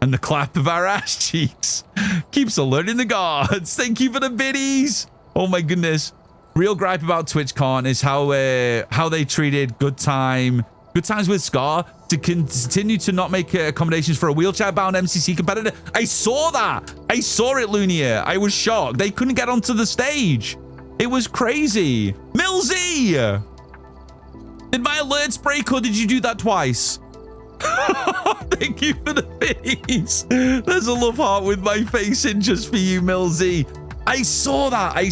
And the clap of our ass cheeks keeps alerting the gods. Thank you for the biddies. Oh my goodness. Real gripe about TwitchCon is how they treated Good Times with Scar to continue to not make accommodations for a wheelchair-bound MCC competitor. I saw that. I saw it, Lunia. I was shocked. They couldn't get onto the stage. It was crazy. Millsy! Did my alerts break or did you do that twice? Thank you for the face. There's a love heart with my face in just for you, Millsy. I saw that. I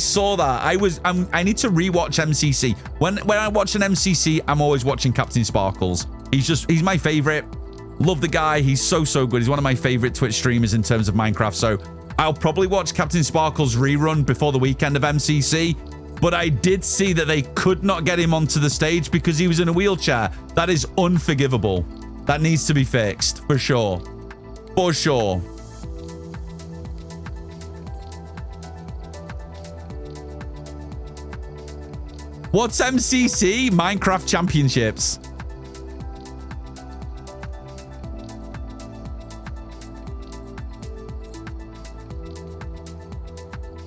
need to rewatch MCC. When I watch an MCC, I'm always watching Captain Sparkles. He's my favorite. Love the guy. He's so good. He's one of my favorite Twitch streamers in terms of Minecraft. So I'll probably watch Captain Sparkles rerun before the weekend of MCC. But I did see that they could not get him onto the stage because he was in a wheelchair. That is unforgivable. That needs to be fixed for sure. For sure. What's MCC? Minecraft Championships.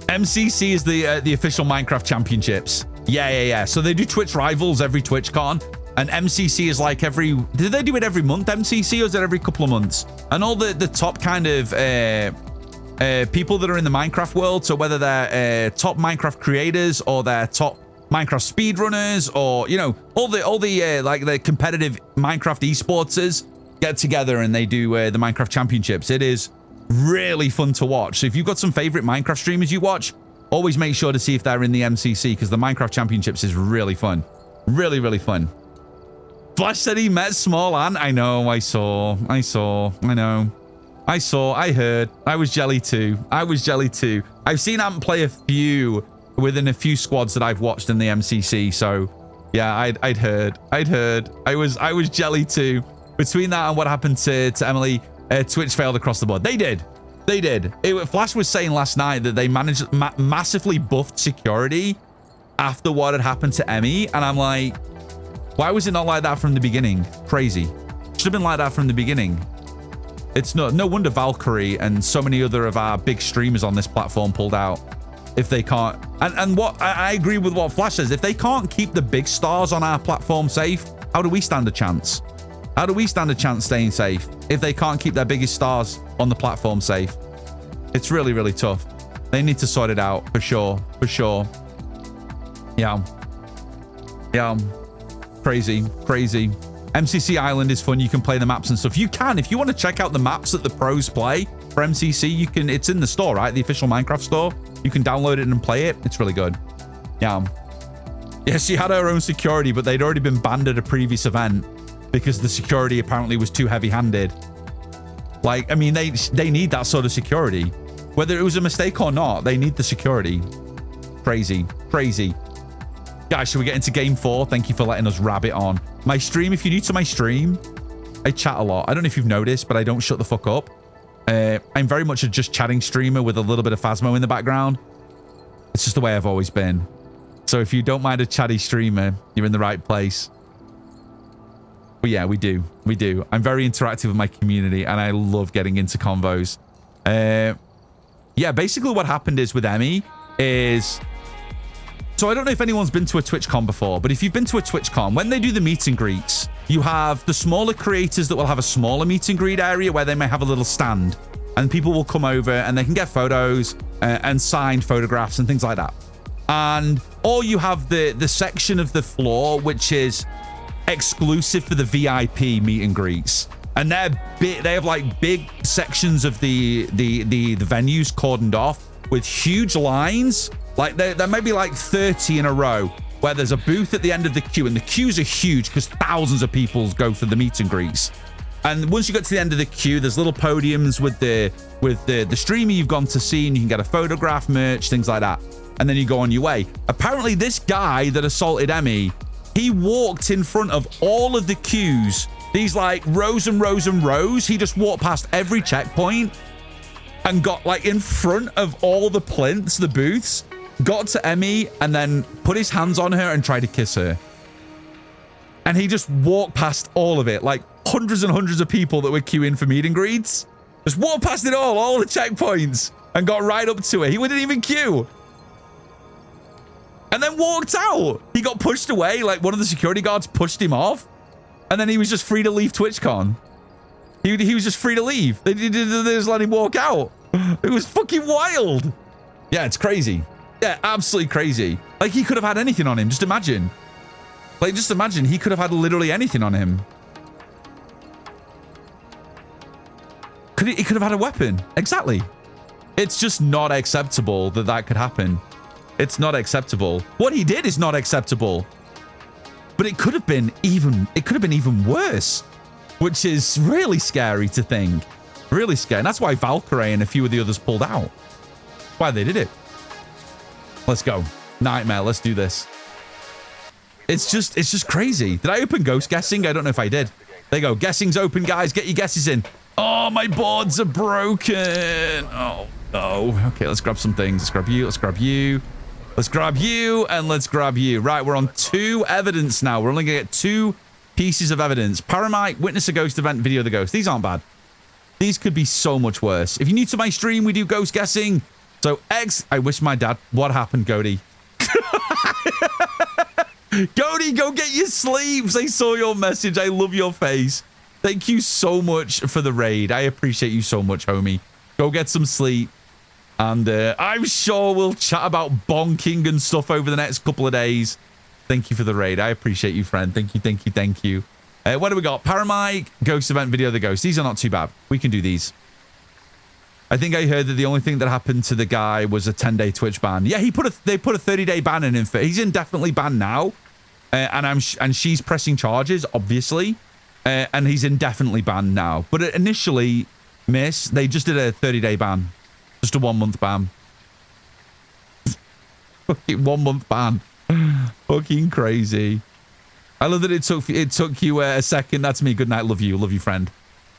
MCC is the official Minecraft Championships. Yeah. So they do Twitch Rivals every TwitchCon, and MCC is like every... Did they do it every month, MCC, or is it every couple of months? And all the top kind of people that are in the Minecraft world, so whether they're top Minecraft creators or they're top Minecraft speedrunners, or, you know, all the like the competitive Minecraft esporters get together and they do the Minecraft Championships. It is really fun to watch. So if you've got some favorite Minecraft streamers you watch, always make sure to see if they're in the MCC, because the Minecraft Championships is really fun. Really fun. Flash said he met Small Ant. I know, I heard. I was jelly too. I've seen Ant play a few within a few squads that I've watched in the MCC. So yeah, I'd heard. I was jelly too. Between that and what happened to Emily, Twitch failed across the board. They did. Flash was saying last night that they managed massively buffed security after what had happened to Emmy, and I'm like, why was it not like that from the beginning? Crazy. Should have been like that from the beginning. It's no wonder Valkyrie and so many other of our big streamers on this platform pulled out. If they can't, and what I agree with what Flash says, if they can't keep the big stars on our platform safe, how do we stand a chance? How do we stand a chance staying safe if they can't keep their biggest stars on the platform safe? It's really tough. They need to sort it out for sure. Yeah. Crazy. MCC Island is fun. You can play the maps and stuff. If you want to check out the maps that the pros play for MCC, you can. It's in the store, right? The official Minecraft store. You can download it and play it. It's really good. Yeah, she had her own security, but they'd already been banned at a previous event because the security apparently was too heavy-handed. Like, I mean, they need that sort of security. Whether it was a mistake or not, they need the security. Crazy. Guys, should we get into game 4? Thank you for letting us rabbit on. My stream, if you're new to my stream, I chat a lot. I don't know if you've noticed, but I don't shut the fuck up. I'm very much a just chatting streamer with a little bit of Phasmo in the background. It's just the way I've always been. So if you don't mind a chatty streamer, you're in the right place. But yeah, we do. I'm very interactive with my community, and I love getting into convos. Yeah, basically what happened is with Emmy is... So I don't know if anyone's been to a TwitchCon before, but if you've been to a TwitchCon, when they do the meet and greets, you have the smaller creators that will have a smaller meet and greet area where they may have a little stand, and people will come over and they can get photos and signed photographs and things like that. Or you have the section of the floor which is exclusive for the VIP meet and greets, and they have like big sections of the venues cordoned off with huge lines. Like there may be like 30 in a row where there's a booth at the end of the queue, and the queues are huge because thousands of people go for the meet and greets. And once you get to the end of the queue, there's little podiums with the streamer you've gone to see, and you can get a photograph, merch, things like that. And then you go on your way. Apparently this guy that assaulted Emmy, he walked in front of all of the queues, these like rows and rows and rows. He just walked past every checkpoint and got like in front of all the plinths, the booths, got to Emmy, and then put his hands on her and tried to kiss her. And he just walked past all of it, like hundreds and hundreds of people that were queuing for meet and greets. Just walked past it all the checkpoints, and got right up to her. He wouldn't even queue. And then walked out. He got pushed away, like one of the security guards pushed him off. And then he was just free to leave TwitchCon. He was just free to leave. They just let him walk out. It was fucking wild. Yeah, it's crazy. Yeah, absolutely crazy. Like, he could have had anything on him. Just imagine. Like, just imagine, he could have had literally anything on him. He could have had a weapon. Exactly. It's just not acceptable that that could happen. It's not acceptable. What he did is not acceptable. But it could have been even worse, which is really scary to think. Really scary. And that's why Valkyrie and a few of the others pulled out. Why they did it. Let's go. Nightmare. Let's do this. It's just crazy. Did I open ghost guessing? I don't know if I did. There you go. Guessing's open, guys. Get your guesses in. Oh, my boards are broken. Oh, no. Okay, let's grab some things. Let's grab you. Let's grab you. Let's grab you. And let's grab you. Right, we're on 2 evidence now. We're only going to get 2 pieces of evidence. Paramite, witness a ghost event, video the ghost. These aren't bad. These could be so much worse. If you're new to my stream, we do ghost guessing. So, I wish my dad... What happened, Cody? Cody, go get your sleeps. I saw your message. I love your face. Thank you so much for the raid. I appreciate you so much, homie. Go get some sleep. And I'm sure we'll chat about bonking and stuff over the next couple of days. Thank you for the raid. I appreciate you, friend. Thank you, thank you, thank you. What do we got? Paramike, ghost event, video of the ghost. These are not too bad. We can do these. I think I heard that the only thing that happened to the guy was a 10-day Twitch ban. Yeah, they put a 30-day ban in him. He's indefinitely banned now. And she's pressing charges, obviously. And he's indefinitely banned now. But initially, miss, they just did a 30-day ban. Just a 1-month ban. Fucking 1-month ban. Fucking crazy. I love that it took you a second. That's me. Good night. Love you. Love you, friend.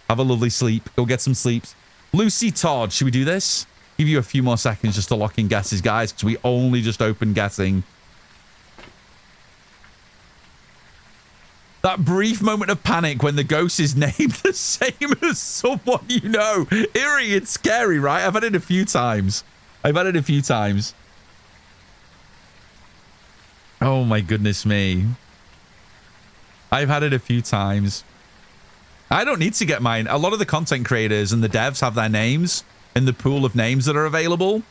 Have a lovely sleep. Go get some sleeps. Lucy Todd, should we do this? Give you a few more seconds just to lock in guesses, guys, because we only just opened guessing. That brief moment of panic when the ghost is named the same as someone you know. Eerie, it's scary, right? I've had it a few times. Oh my goodness me. I've had it a few times. I don't need to get mine. A lot of the content creators and the devs have their names in the pool of names that are available.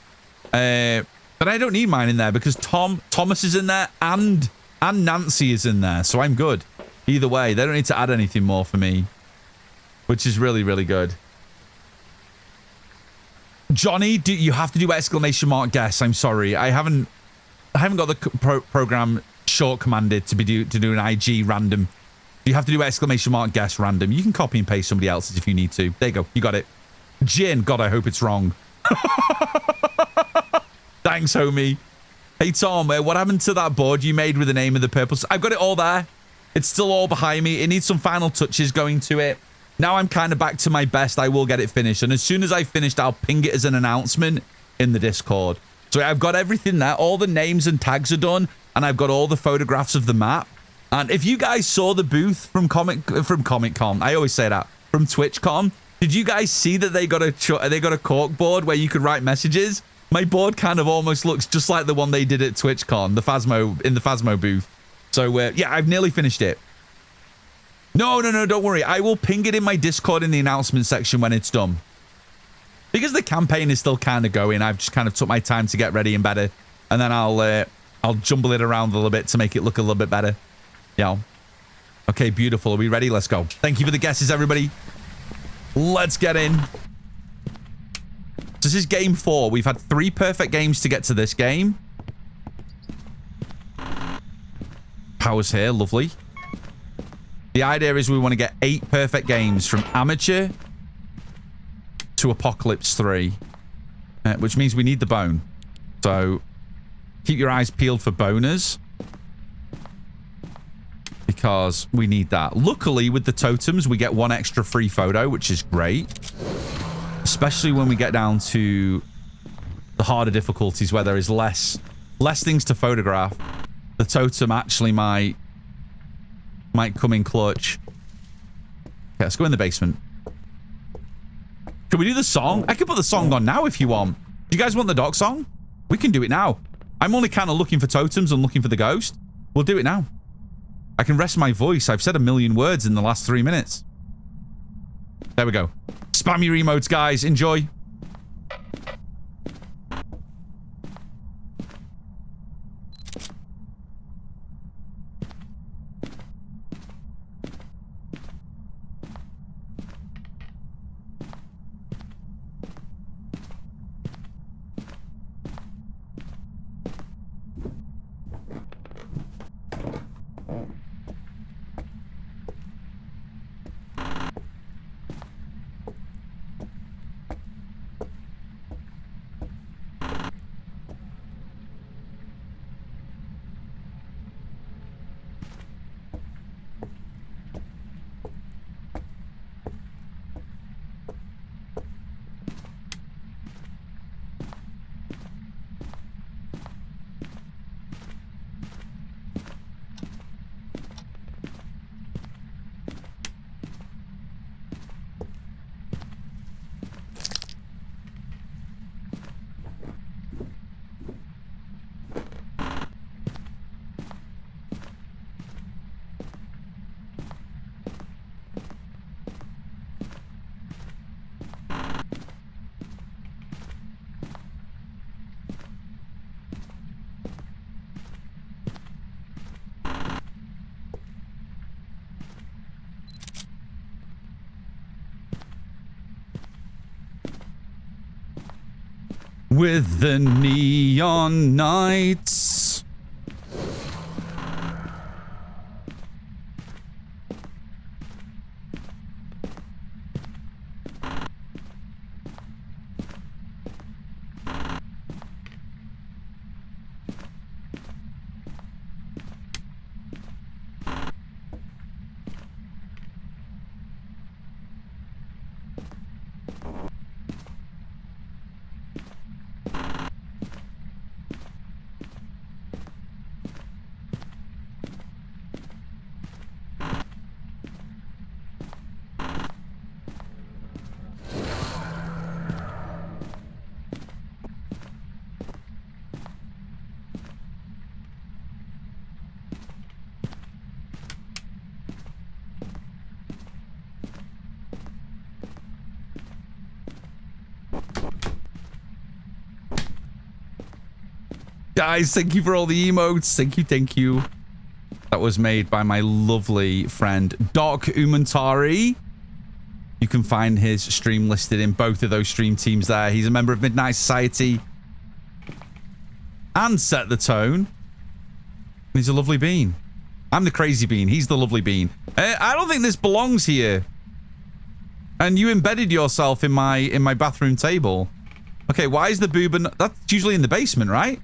But I don't need mine in there because Thomas is in there and Nancy is in there. So I'm good. Either way, they don't need to add anything more for me, which is really, really good. Johnny, you have to do exclamation mark guess. I'm sorry. I haven't got the program short commanded to do an IG random. You have to do exclamation mark guess random. You can copy and paste somebody else's if you need to. There you go. You got it. Jin. God, I hope it's wrong. Thanks, homie. Hey, Tom, what happened to that board you made with the name of the purple? I've got it all there. It's still all behind me. It needs some final touches going to it. Now I'm kind of back to my best. I will get it finished. And as soon as I've finished, I'll ping it as an announcement in the Discord. So I've got everything there. All the names and tags are done. And I've got all the photographs of the map. And if you guys saw the booth from Comic Con, I always say that, from TwitchCon, did you guys see that they got a cork board where you could write messages? My board kind of almost looks just like the one they did at TwitchCon, in the Phasmo booth. So yeah, I've nearly finished it. No, don't worry. I will ping it in my Discord in the announcement section when it's done. Because the campaign is still kind of going, I've just kind of took my time to get ready and better. And then I'll jumble it around a little bit to make it look a little bit better. Yeah. Okay, beautiful. Are we ready? Let's go. Thank you for the guesses, everybody. Let's get in. This is game 4. We've had 3 perfect games to get to this game. Power's here. Lovely. The idea is we want to get 8 perfect games from amateur to Apocalypse 3. Which means we need the bone. So keep your eyes peeled for boners. Because we need that. Luckily, with the totems, we get 1 extra free photo, which is great. Especially when we get down to the harder difficulties where there is less things to photograph. The totem actually might come in clutch. Okay, let's go in the basement. Can we do the song? I can put the song on now if you want. Do you guys want the doc song? We can do it now. I'm only kind of looking for totems and looking for the ghost. We'll do it now. I can rest my voice. I've said a million words in the last 3 minutes. There we go. Spam your emotes, guys. Enjoy. with the neon nights. Guys, thank you for all the emotes. Thank you. That was made by my lovely friend, Doc Umantari. You can find his stream listed in both of those stream teams there. He's a member of Midnight Society and Set the Tone. He's a lovely bean. I'm the crazy bean. He's the lovely bean. I don't think this belongs here. And you embedded yourself in my bathroom table. Okay, why is the booba... That's usually in the basement, right?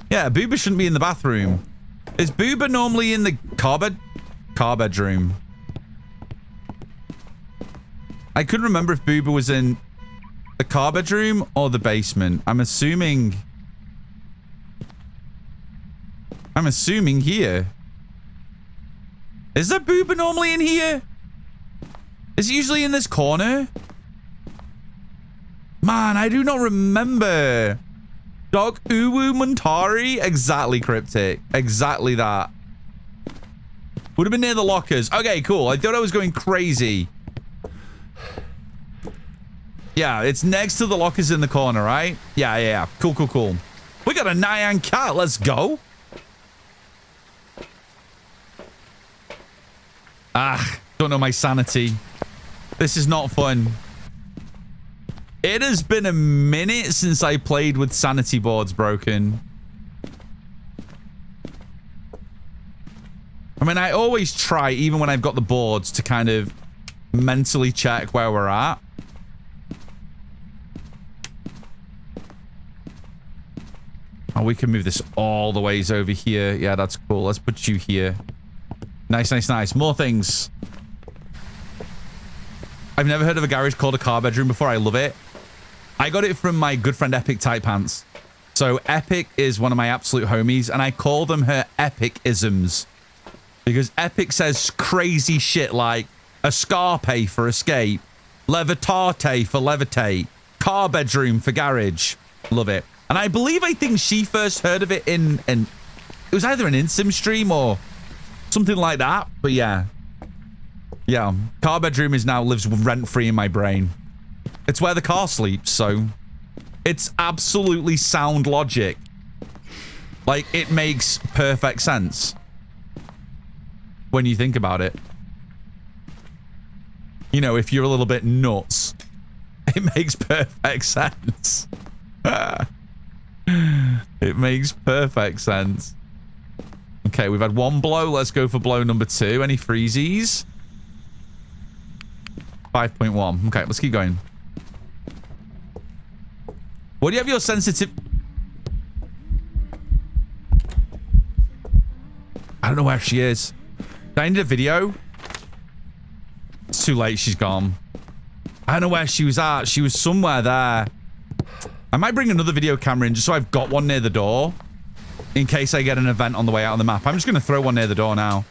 Yeah, Booba shouldn't be in the bathroom. Is Booba normally in the car bedroom? I couldn't remember if Booba was in the car bedroom or the basement. I'm assuming here. Is there Booba normally in here? Is he usually in this corner? Man, I do not remember. Dog Uwu Muntari? Exactly, Cryptic. Exactly that. Would have been near the lockers. Okay, cool. I thought I was going crazy. Yeah, it's next to the lockers in the corner, right? Yeah. Cool. We got a Nyan cat. Let's go. Don't know my sanity. This is not fun. It has been a minute since I played with sanity boards broken. I mean, I always try, even when I've got the boards, to kind of mentally check where we're at. Oh, we can move this all the ways over here. Yeah, that's cool. Let's put you here. Nice. More things. I've never heard of a garage called a car bedroom before. I love it. I got it from my good friend Epic Tight Pants. So Epic is one of my absolute homies, and I call them her Epic-isms. Because Epic says crazy shit like escarpe for escape, levitate for levitate, car bedroom for garage. Love it. And I think she first heard of it in it was either an InSim stream or something like that. But yeah, car bedroom lives rent-free in my brain. It's where the car sleeps, so it's absolutely sound logic. Like, it makes perfect sense when you think about it. You know, if you're a little bit nuts, it makes perfect sense. It makes perfect sense. Okay, we've had one blow. Let's go for blow number 2. Any freezies? 5.1. Okay, let's keep going. What do you have your sensitive... I don't know where she is. Do I need a video? It's too late. She's gone. I don't know where she was at. She was somewhere there. I might bring another video camera in just so I've got one near the door in case I get an event on the way out on the map. I'm just going to throw one near the door now.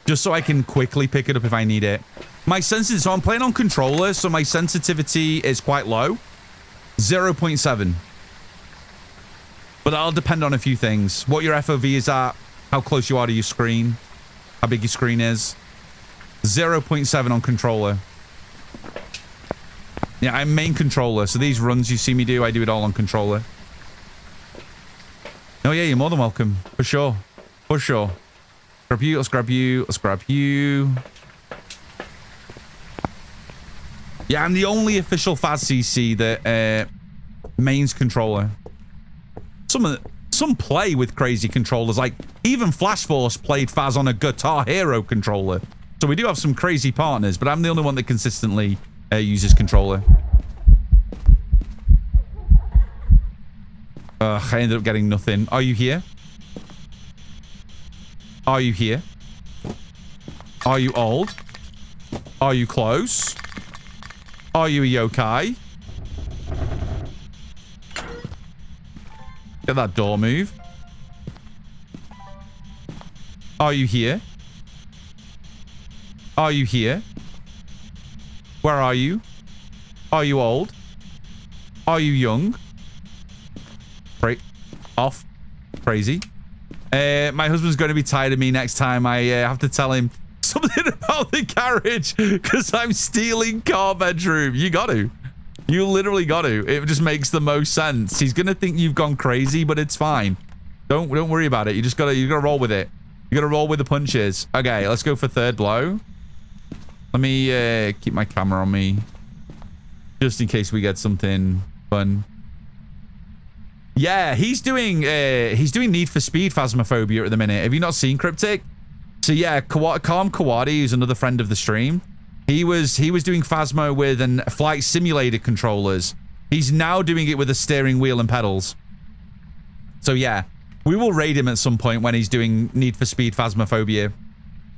Just so I can quickly pick it up if I need it. My sensitivity... So I'm playing on controller, so my sensitivity is quite low. 0.7. But that'll depend on a few things. What your FOV is at, how close you are to your screen, how big your screen is. 0.7 on controller. Yeah, I'm main controller, so these runs you see me do, I do it all on controller. Oh yeah, you're more than welcome. For sure. For sure. Grab you, let's grab you, let's grab you. Yeah, I'm the only official Phaz CC that Mains controller. Some play with crazy controllers. Like, even Flash Force played Phas on a Guitar Hero controller. So we do have some crazy partners, but I'm the only one that consistently uses controller. I ended up getting nothing. Are you here? Are you here? Are you old? Are you close? Are you a yokai? Get that door move. Are you here? Are you here? Where are you? Are you old? Are you young? Off. Crazy. My husband's going to be tired of me next time. I have to tell him something about the garage because I'm stealing car bedroom. You got to. You literally got to. It just makes the most sense. He's going to think you've gone crazy, but it's fine. Don't worry about it. You gotta roll with it. You gotta roll with the punches. Okay, let's go for third blow. Let me keep my camera on me just in case we get something fun. Yeah, he's doing Need for Speed Phasmophobia at the minute. Have you not seen Cryptic? So yeah, Calm Kawadi, who's another friend of the stream, he was doing Phasmo with flight simulator controllers. He's now doing it with a steering wheel and pedals. So yeah, we will raid him at some point when he's doing Need for Speed Phasmophobia.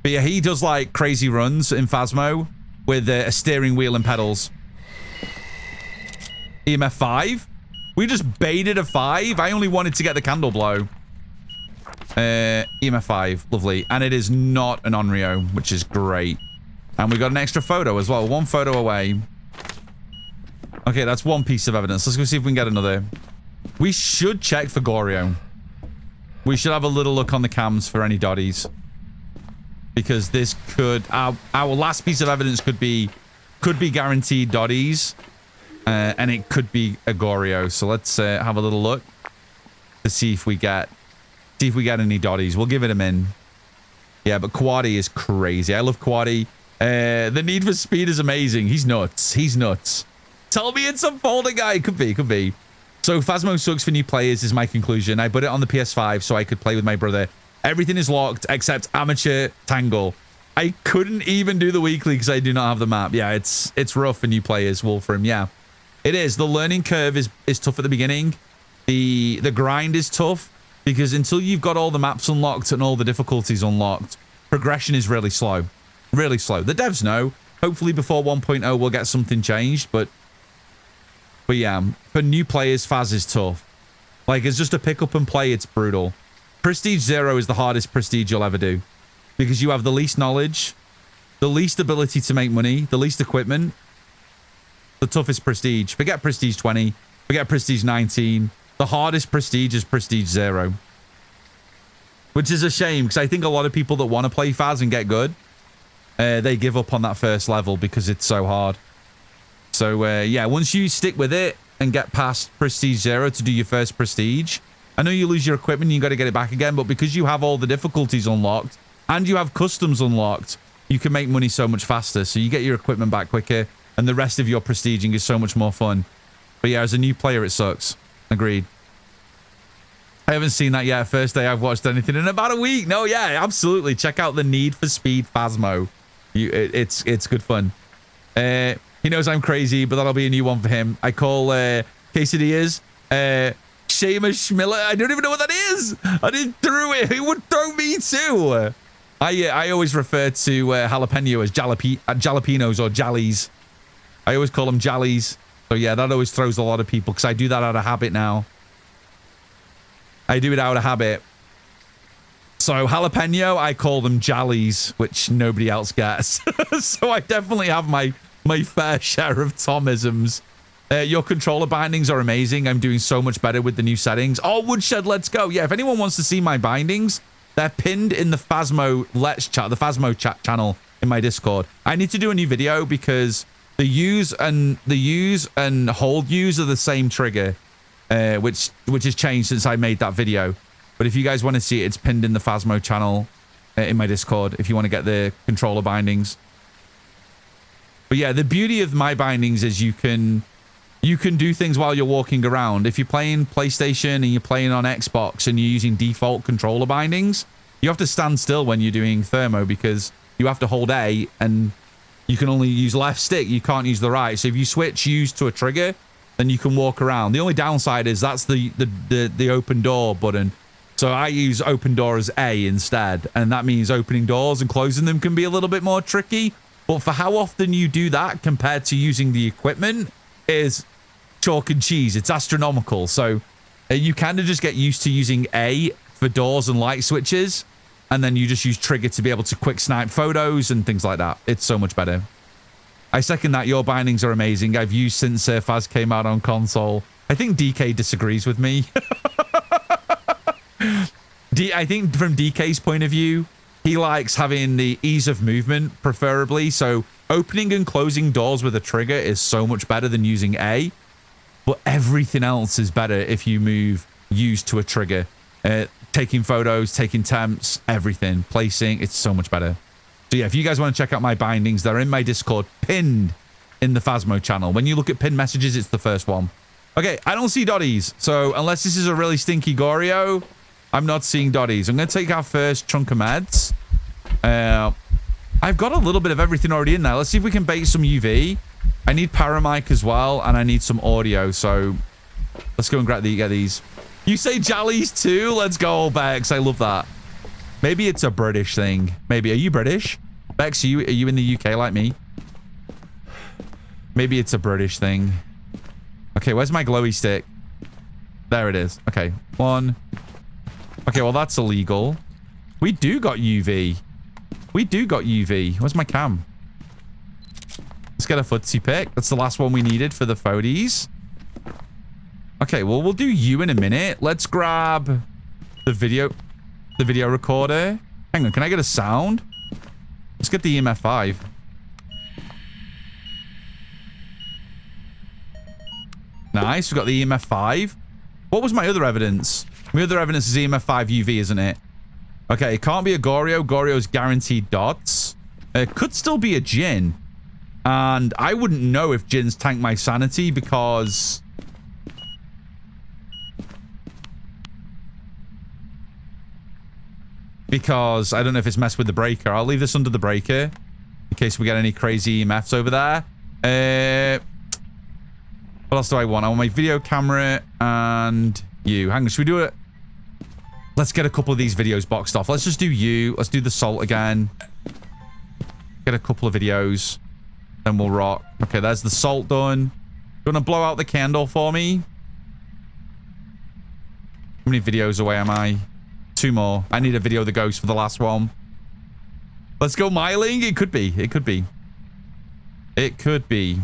But yeah, he does like crazy runs in Phasmo with a steering wheel and pedals. EMF 5? We just baited a 5. I only wanted to get the candle blow. EMF 5. Lovely. And it is not an Onryo, which is great. And we got an extra photo as well. One photo away. Okay, that's one piece of evidence. Let's go see if we can get another. We should check for Goryo. We should have a little look on the cams for any doddies. Because this could... Our last piece of evidence could be guaranteed doddies. And it could be a Goryo. So let's have a little look to see if we get any doddies. We'll give it a min. Yeah, but Quadi is crazy. I love Quadi. The Need for Speed is amazing. He's nuts. He's nuts. Tell me it's a folder guy. Could be. So Phasmo sucks for new players is my conclusion. I put it on the PS5 so I could play with my brother. Everything is locked except amateur Tangle. I couldn't even do the weekly because I do not have the map. Yeah, it's rough for new players, Wolfram. Yeah. It is. The learning curve is tough at the beginning. The grind is tough because until you've got all the maps unlocked and all the difficulties unlocked, progression is really slow. Really slow. The devs know. Hopefully before 1.0 we'll get something changed, but yeah, for new players, Phas is tough. Like, it's just a pick up and play, it's brutal. Prestige 0 is the hardest prestige you'll ever do because you have the least knowledge, the least ability to make money, the least equipment. The toughest prestige. Forget prestige 20. Forget prestige 19. The hardest prestige is prestige 0. Which is a shame because I think a lot of people that want to play Phas and get good, they give up on that first level because it's so hard. So yeah, once you stick with it and get past prestige 0 to do your first prestige, I know you lose your equipment, you got to get it back again, but because you have all the difficulties unlocked and you have customs unlocked, you can make money so much faster. So you get your equipment back quicker. And the rest of your prestiging is so much more fun. But yeah, as a new player, it sucks. Agreed. I haven't seen that yet. First day I've watched anything in about a week. No, yeah, absolutely. Check out the Need for Speed Phasmo. It's good fun. He knows I'm crazy, but that'll be a new one for him. I call quesadillas Seamus Schmiller. I don't even know what that is. I didn't throw it. He would throw me too. I always refer to jalapeno as jalapenos or jallies. I always call them jallies. So yeah, that always throws a lot of people because I do that out of habit now. I do it out of habit. So jalapeno, I call them jallies, which nobody else gets. So I definitely have my fair share of Tomisms. Your controller bindings are amazing. I'm doing so much better with the new settings. Oh, Woodshed, let's go. Yeah, if anyone wants to see my bindings, they're pinned in the Phasmo Let's Chat, the Phasmo chat channel in my Discord. I need to do a new video because the use and hold use are the same trigger, which has changed since I made that video. But if you guys want to see it, it's pinned in the Phasmo channel in my Discord if you want to get the controller bindings. But yeah, the beauty of my bindings is you can you can do things while you're walking around. If you're playing PlayStation and you're playing on Xbox and you're using default controller bindings, you have to stand still when you're doing thermo because you have to hold A and you can only use left stick. You can't use the right. So if you switch use to a trigger, then you can walk around. The only downside is that's the open door button. So I use open door as A instead. And that means opening doors and closing them can be a little bit more tricky. But for how often you do that compared to using the equipment is chalk and cheese. It's astronomical. So you kind of just get used to using A for doors and light switches. And then you just use trigger to be able to quick snipe photos and things like that. It's so much better. I second that. Your bindings are amazing. I've used since Phas came out on console. I think DK disagrees with me. I think from DK's point of view, he likes having the ease of movement, preferably. So opening and closing doors with a trigger is so much better than using A. But everything else is better if you move use to a trigger. Taking photos, taking temps, everything. Placing, it's so much better. So yeah, if you guys want to check out my bindings, they're in my Discord, pinned in the Phasmo channel. When you look at pinned messages, it's the first one. Okay, I don't see dotties. So unless this is a really stinky Goreo, I'm not seeing dotties. I'm going to take our first chunk of meds. I've got a little bit of everything already in there. Let's see if we can bait some UV. I need paramic as well, and I need some audio. So let's go and get these. You say Jollies too? Let's go, Bex. I love that. Maybe it's a British thing. Maybe. Are you British? Bex, are you in the UK like me? Maybe it's a British thing. Okay, where's my glowy stick? There it is. Okay, one. Okay, well, that's illegal. We do got UV. We do got UV. Where's my cam? Let's get a footsie pick. That's the last one we needed for the photies. Okay, well, we'll do you in a minute. Let's grab the video recorder. Hang on, can I get a sound? Let's get the EMF5. Nice, we got the EMF5. What was my other evidence? My other evidence is EMF5 UV, isn't it? Okay, it can't be a Goreo. Goreo's guaranteed dots. It could still be a Jin. And I wouldn't know if Jin's tanked my sanity because... I don't know if it's messed with the breaker. I'll leave this under the breaker in case we get any crazy EMFs over there. What else do I want? I want my video camera and you. Hang on, should we do it? Let's get a couple of these videos boxed off. Let's just do you. Let's do the salt again. Get a couple of videos. Then we'll rock. Okay, there's the salt done. You want to blow out the candle for me? How many videos away am I? 2 more. I need a video of the ghost for the last one. Let's go miling. It could be. It could be. It could be.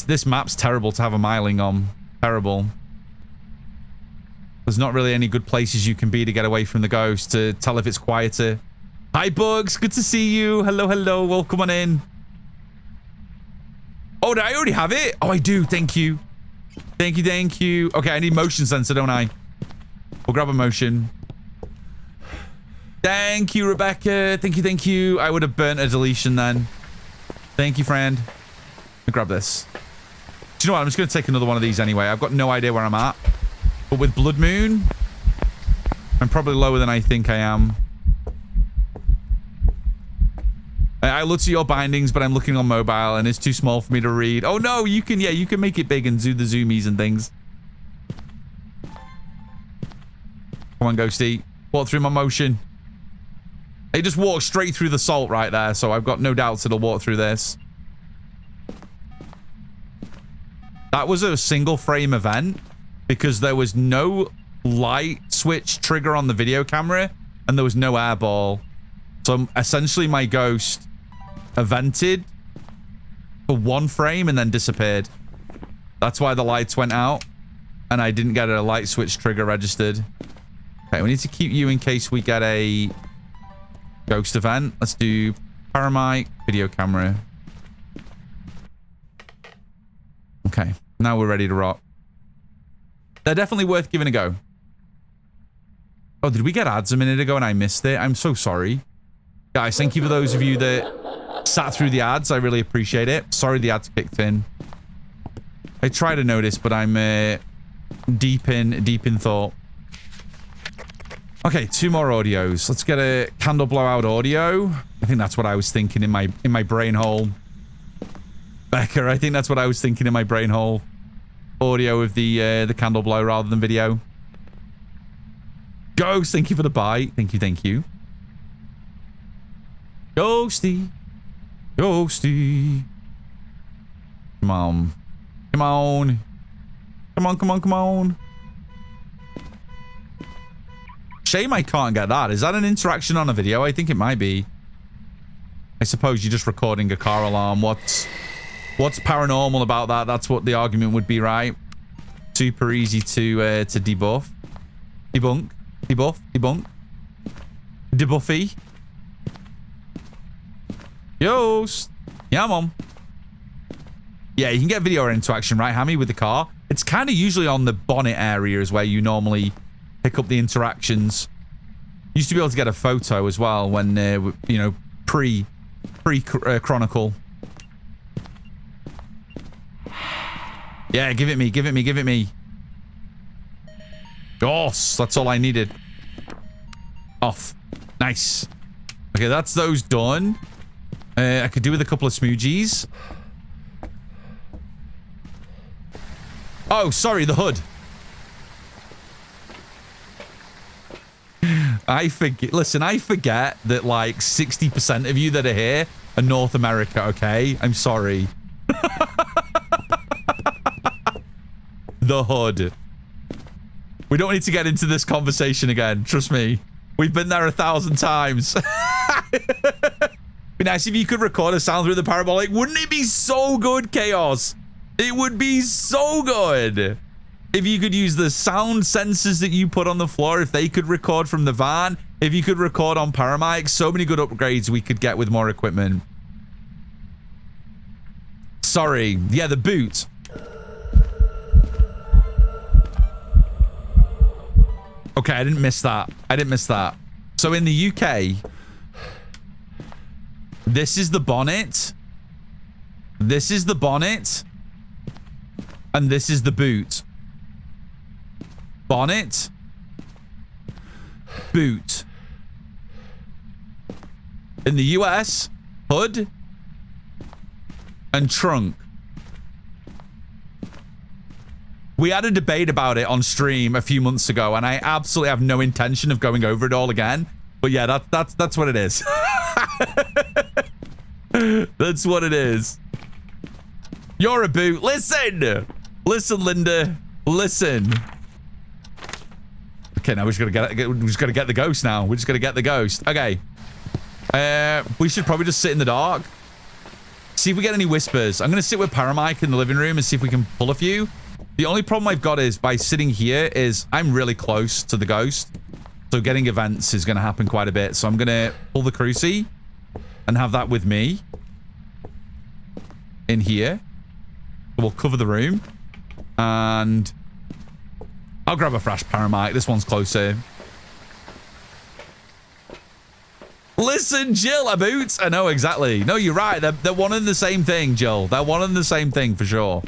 This map's terrible to have a miling on. Terrible. There's not really any good places you can be to get away from the ghost to tell if it's quieter. Hi, Bugs. Good to see you. Hello, hello. Welcome on in. Oh, did I already have it? Oh, I do. Thank you. Thank you, thank you. Okay, I need motion sensor, don't I? We'll grab a motion. Thank you, Rebecca. Thank you, thank you. I would have burnt a deletion then. Thank you, friend. I'll grab this. Do you know what? I'm just going to take another one of these anyway. I've got no idea where I'm at. But with Blood Moon, I'm probably lower than I think I am. I looked at your bindings, but I'm looking on mobile and it's too small for me to read. Oh no, you can, yeah, you can make it big and do the zoomies and things. Come on, Ghosty. Walk through my motion. It just walked straight through the salt right there, so I've got no doubts it'll walk through this. That was a single frame event because there was no light switch trigger on the video camera and there was no airball. So essentially my ghost evented for 1 frame and then disappeared. That's why the lights went out and I didn't get a light switch trigger registered. Okay, we need to keep you in case we get a ghost event. Let's do paramic, video camera. Okay, now we're ready to rock. They're definitely worth giving a go. Oh, did we get ads a minute ago and I missed it? I'm so sorry. Guys, thank you for those of you that sat through the ads. I really appreciate it. Sorry the ads kicked in. I try to notice, but I'm deep in thought. Okay, 2 more audios. Let's get a candle blowout audio. I think that's what I was thinking in my brain hole. Becca, I think that's what I was thinking in my brain hole. Audio of the candle blow rather than video. Ghost, thank you for the bite. Thank you, thank you. Ghosty. Ghosty. Come on. Come on. Come on, come on, come on. Shame I can't get that. Is that an interaction on a video? I think it might be. I suppose you're just recording a car alarm. What's paranormal about that? That's what the argument would be, right? Super easy to debuff. Debunk. Debuff. Debunk. Debuffy. Yost. Yeah, mom. Yeah, you can get video interaction, right, Hammy, with the car? It's kind of usually on the bonnet areas where you normally pick up the interactions. Used to be able to get a photo as well when, you know, pre-chronicle. Yeah, give it me, give it me, give it me. Goss, that's all I needed. Off. Nice. Okay, that's those done. I could do with a couple of smoogies. Oh, sorry, the hood. I forget. Listen, I forget that like 60% of you that are here are North America, okay? I'm sorry. The hood. We don't need to get into this conversation again. Trust me. We've been there 1,000 times. Be nice if you could record a sound through the parabolic. Wouldn't it be so good, Chaos? It would be so good. If you could use the sound sensors that you put on the floor, if they could record from the van, if you could record on Paramic, so many good upgrades we could get with more equipment. Sorry. Yeah, the boot. Okay, I didn't miss that. I didn't miss that. So in the UK, this is the bonnet. This is the bonnet. And this is the boot. Bonnet. Boot. In the US, hood and trunk. We had a debate about it on stream a few months ago, and I absolutely have no intention of going over it all again. But yeah, that's what it is. That's what it is. You're a boot. Listen. Listen, Linda. Listen. Okay, now we're just gonna get the ghost now. We're just gonna get the ghost. Okay. We should probably just sit in the dark. See if we get any whispers. I'm gonna sit with Paramic in the living room and see if we can pull a few. The only problem I've got is by sitting here is I'm really close to the ghost. So getting events is gonna happen quite a bit. So I'm gonna pull the cruci and have that with me in here. So we'll cover the room. And I'll grab a fresh Paramic. This one's closer. Listen, Jill, about. I know, exactly. No, you're right. They're one and the same thing, Jill. They're one and the same thing, for sure.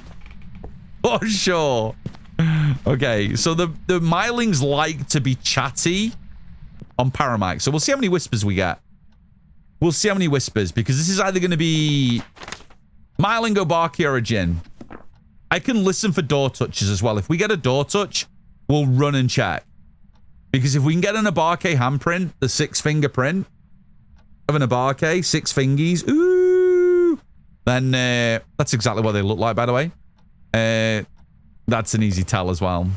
For sure. Okay, so the Mylings like to be chatty on Paramic. So we'll see how many whispers we get. We'll see how many whispers, because this is either going to be Myling, Obaki, or a Jin. I can listen for door touches as well. If we get a door touch, we'll run and check. Because if we can get an Obake handprint, the 6-finger print of an Obake, 6 fingies, ooh, then that's exactly what they look like, by the way. That's an easy tell as well.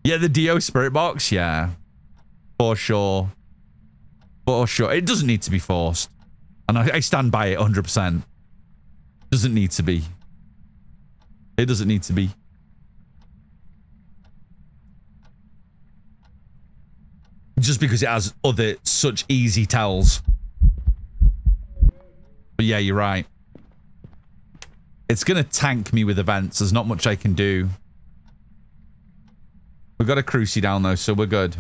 Yeah, the Dio Spirit Box, yeah. For sure. For sure. It doesn't need to be forced. And I stand by it 100%. Doesn't need to be. It doesn't need to be. Just because it has other such easy tells. But yeah, you're right. It's going to tank me with events. There's not much I can do. We've got a cruci down though, so we're good.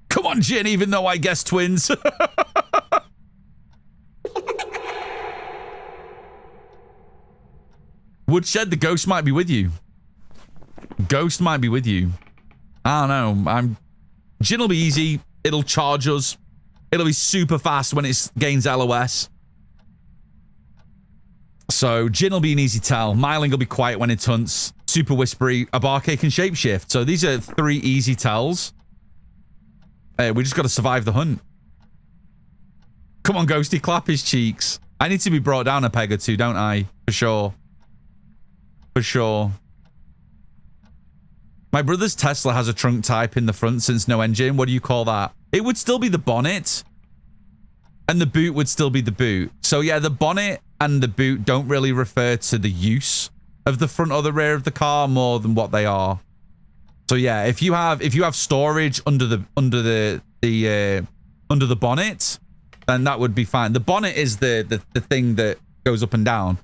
Come on, Jin, even though I guess twins. Woodshed, the ghost might be with you. Ghost might be with you. I don't know. Jin will be easy. It'll charge us. It'll be super fast when it gains LOS. So Jin will be an easy tell. Myling will be quiet when it hunts. Super whispery. Abarke can shapeshift. So these are 3 easy tells. We just got to survive the hunt. Come on, Ghosty, clap his cheeks. I need to be brought down a peg or two, don't I? For sure. For sure. My brother's Tesla has a trunk type in the front since no engine. What do you call that? It would still be the bonnet. And the boot would still be the boot. So yeah, the bonnet and the boot don't really refer to the use of the front or the rear of the car more than what they are. So yeah, if you have storage under the bonnet, then that would be fine. The bonnet is the thing that goes up and down.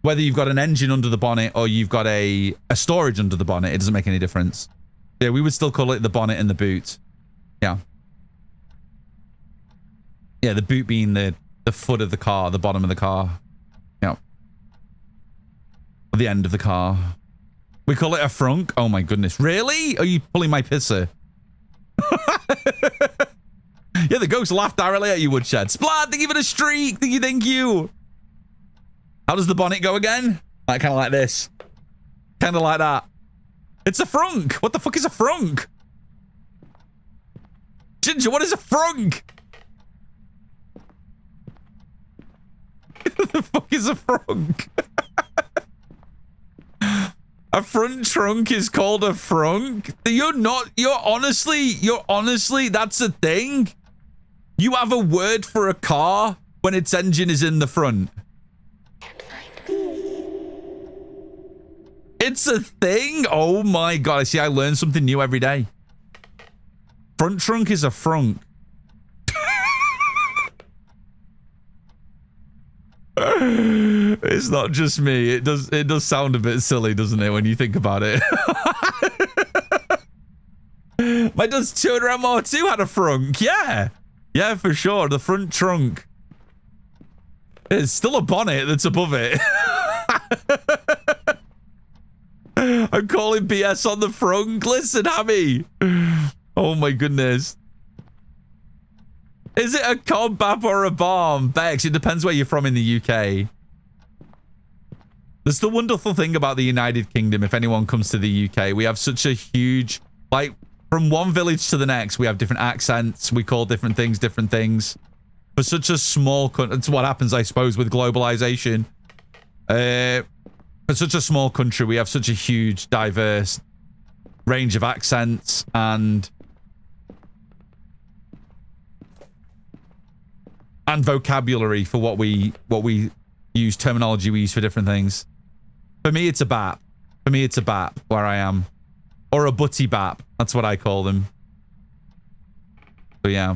Whether you've got an engine under the bonnet or you've got a storage under the bonnet, it doesn't make any difference. Yeah, we would still call it the bonnet and the boot. Yeah. Yeah, the boot being the foot of the car, the bottom of the car. Yeah. The end of the car. We call it a frunk. Oh my goodness. Really? Are you pulling my pisser? Yeah, the ghost laughed directly at you, Woodshed. Splat, thank you for the streak. Thank you. How does the bonnet go again? Like, kind of like this. Kind of like that. It's a frunk. What the fuck is a frunk? Ginger, what is a frunk? What the fuck is a frunk? A front trunk is called a frunk? You're honestly, that's a thing? You have a word for a car when its engine is in the front? It's a thing? Oh my god, I see, I learn something new every day. Front trunk is a frunk. It's not just me. It does sound a bit silly, doesn't it, when you think about it? My dad's 200 more too had a frunk. Yeah. Yeah, for sure. The front trunk. It's still a bonnet that's above it. I'm calling BS on the front. Listen, Hammy. Oh my goodness. Is it a cob, or a bomb? Bex, it depends where you're from in the UK. That's the wonderful thing about the United Kingdom. If anyone comes to the UK, we have such a huge, like, from one village to the next, we have different accents. We call different things. For such a small country, it's what happens, I suppose, with globalization. For such a small country, we have such a huge, diverse range of accents and vocabulary for what we use, terminology we use for different things. For me, it's a bap. For me, it's a bap where I am. Or a butty bap. That's what I call them. So yeah.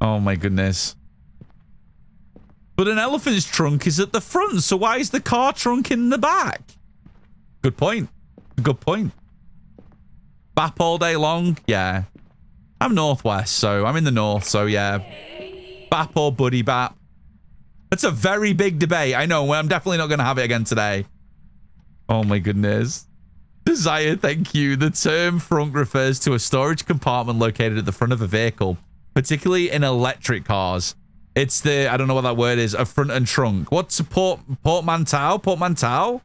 Oh my goodness. But an elephant's trunk is at the front, so why is the car trunk in the back? Good point. Good point. Bap all day long? Yeah. I'm northwest, so I'm in the north, so yeah. Bap or buddy bap. That's a very big debate. I know, I'm definitely not going to have it again today. Oh my goodness. Desire, thank you. The term frunk refers to a storage compartment located at the front of a vehicle, particularly in electric cars. It's the, I don't know what that word is, a front and trunk. What's a portmanteau? Portmanteau?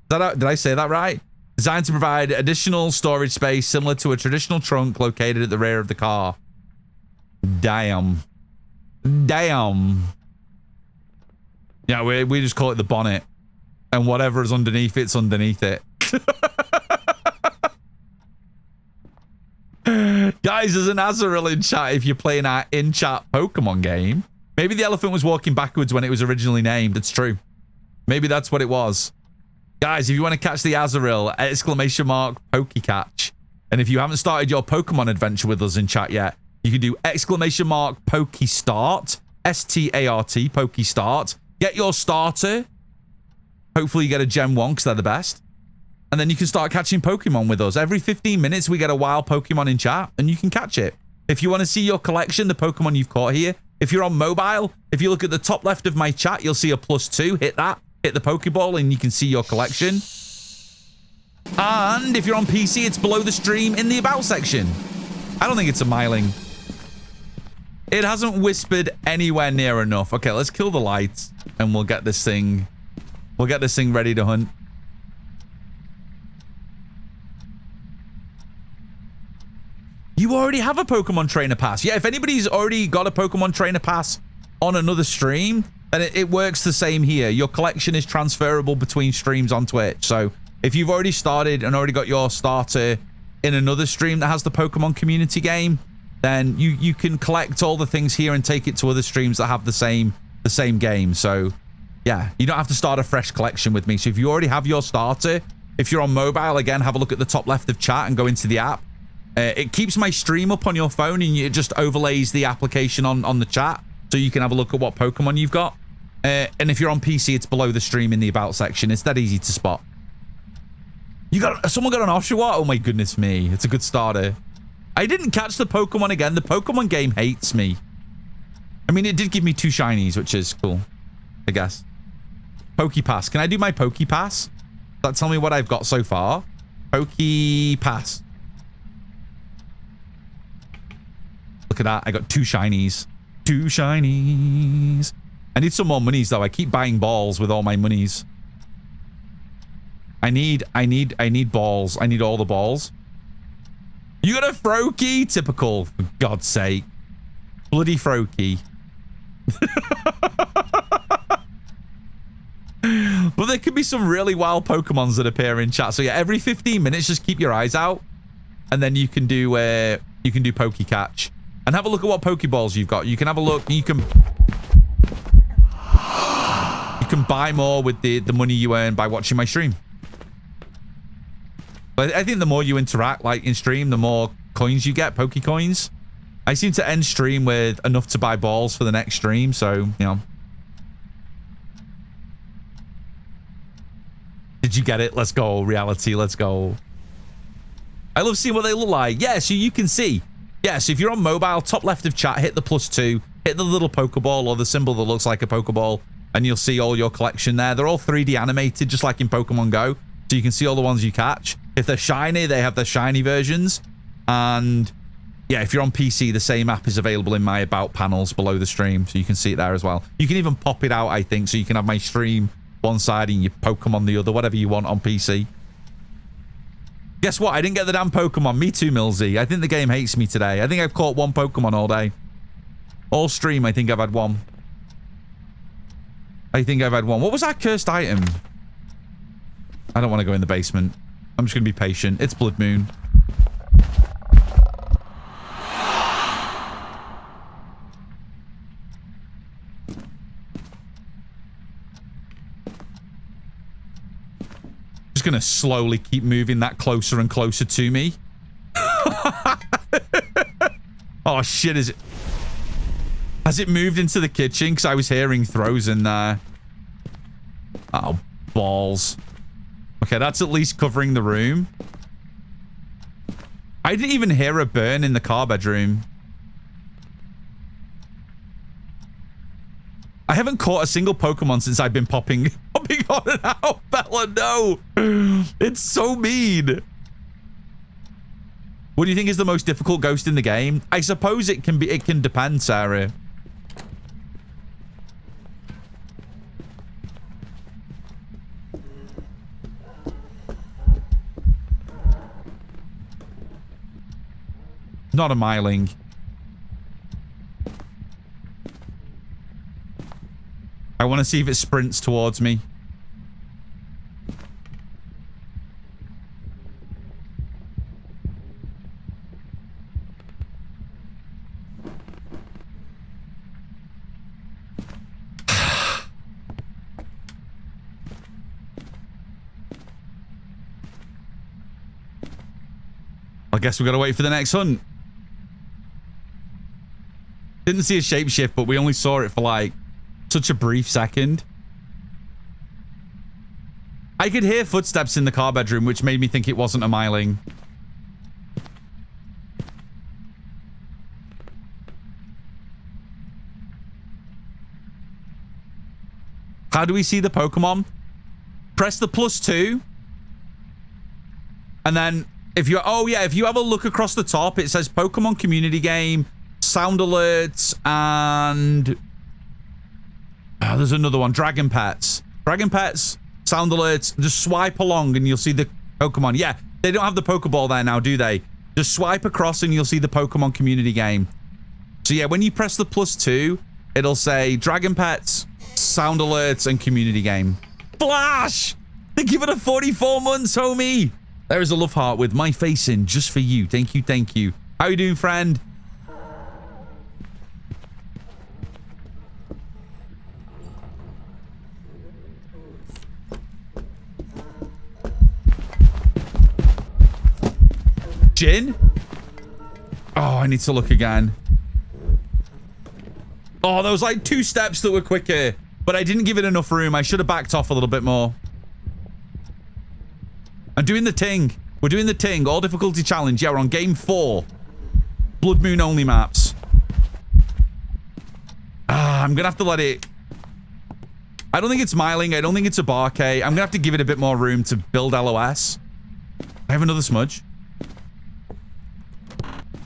Did I say that right? Designed to provide additional storage space similar to a traditional trunk located at the rear of the car. Damn. Damn. Yeah, we just call it the bonnet. And whatever is underneath it's underneath it. Guys, there's an Azrael in chat if you're playing our in-chat Pokemon game. Maybe the elephant was walking backwards when it was originally named. It's true. Maybe that's what it was. Guys, if you want to catch the Azrael, ! Pokecatch. And if you haven't started your Pokemon adventure with us in chat yet, you can do ! Pokestart. S-T-A-R-T, Pokestart. Get your starter. Hopefully you get a Gen 1 because they're the best. And then you can start catching Pokemon with us. Every 15 minutes, we get a wild Pokemon in chat, and you can catch it. If you want to see your collection, the Pokemon you've caught here, if you're on mobile, if you look at the top left of my chat, you'll see a +2. Hit that. Hit the Pokeball, and you can see your collection. And if you're on PC, it's below the stream in the About section. I don't think it's a miling. It hasn't whispered anywhere near enough. Okay, let's kill the lights, and we'll get this thing... We'll get this thing ready to hunt. You already have a Pokemon Trainer Pass. Yeah, if anybody's already got a Pokemon Trainer Pass on another stream, then it works the same here. Your collection is transferable between streams on Twitch. So if you've already started and already got your starter in another stream that has the Pokemon community game, then you can collect all the things here and take it to other streams that have the same game. So yeah, you don't have to start a fresh collection with me. So if you already have your starter, if you're on mobile, again, have a look at the top left of chat and go into the app. It keeps my stream up on your phone, and it just overlays the application on the chat, so you can have a look at what Pokemon you've got. And if you're on PC, it's below the stream in the About section. It's that easy to spot. Someone got an Oshawott? Oh my goodness me. It's a good starter. I didn't catch the Pokemon again. The Pokemon game hates me. I mean, it did give me 2 shinies, which is cool, I guess. Pokepass. Can I do my Pokepass? Does that tell me what I've got so far? Pokepass. Look at that. I got 2 shinies. 2 shinies. I need some more monies, though. I keep buying balls with all my monies. I need balls. I need all the balls. You got a Froakie? Typical, for God's sake. Bloody Froakie. But there could be some really wild Pokemons that appear in chat. So yeah, every 15 minutes, just keep your eyes out. And then you can do Pokecatch. And have a look at what Pokeballs you've got. You can have a look. You can buy more with the money you earn by watching my stream. But I think the more you interact, like in stream, the more coins you get, Pokecoins. I seem to end stream with enough to buy balls for the next stream, so, you know. Did you get it? Let's go. Reality, let's go. I love seeing what they look like. Yeah, so you can see. Yeah, so if you're on mobile, top left of chat, hit the +2, hit the little Pokeball or the symbol that looks like a Pokeball, and you'll see all your collection there. They're all 3D animated, just like in Pokemon Go, so you can see all the ones you catch. If they're shiny, they have their shiny versions. And yeah, if you're on PC, the same app is available in my About panels below the stream, so you can see it there as well. You can even pop it out, I think, so you can have my stream one side and your Pokemon the other, whatever you want on PC. Guess what? I didn't get the damn Pokemon. Me too, Millsy. I think the game hates me today. I think I've caught 1 Pokemon all day. All stream, I think I've had 1. I think I've had 1. What was that cursed item? I don't want to go in the basement. I'm just going to be patient. It's Blood Moon. Just going to slowly keep moving that closer and closer to me. Oh, shit. Has it moved into the kitchen? Because I was hearing throws in there. Oh, balls. Okay, that's at least covering the room. I didn't even hear a burn in the car bedroom. I haven't caught a single Pokemon since I've been popping on and out. Bella, no. It's so mean. What do you think is the most difficult ghost in the game? I suppose it can depend, Sarah. Not a miling. I want to see if it sprints towards me. I guess we gotta wait for the next hunt. Didn't see a shapeshift, but we only saw it for like such a brief second. I could hear footsteps in the car bedroom, which made me think it wasn't a myling. How do we see the Pokemon? Press the +2. And then if you, oh yeah, if you have a look across the top, it says Pokemon Community Game, Sound Alerts, and there's another one, Dragon Pets. Dragon Pets, Sound Alerts, just swipe along and you'll see the Pokemon. Yeah, they don't have the Pokeball there now, do they? Just swipe across and you'll see the Pokemon Community Game. So yeah, when you press the +2, it'll say Dragon Pets, Sound Alerts, and Community Game. Flash! Thank you for the 44 months, homie! There is a love heart with my face in just for you. Thank you, thank you. How you doing, friend? Jin? Oh, I need to look again. Oh, there was like 2 steps that were quicker, but I didn't give it enough room. I should have backed off a little bit more. I'm doing the ting. We're doing the ting. All difficulty challenge. Yeah, we're on game 4. Blood Moon only maps. I'm going to have to let it... I don't think it's myling. I don't think it's a Barkay. I'm going to have to give it a bit more room to build LOS. I have another smudge.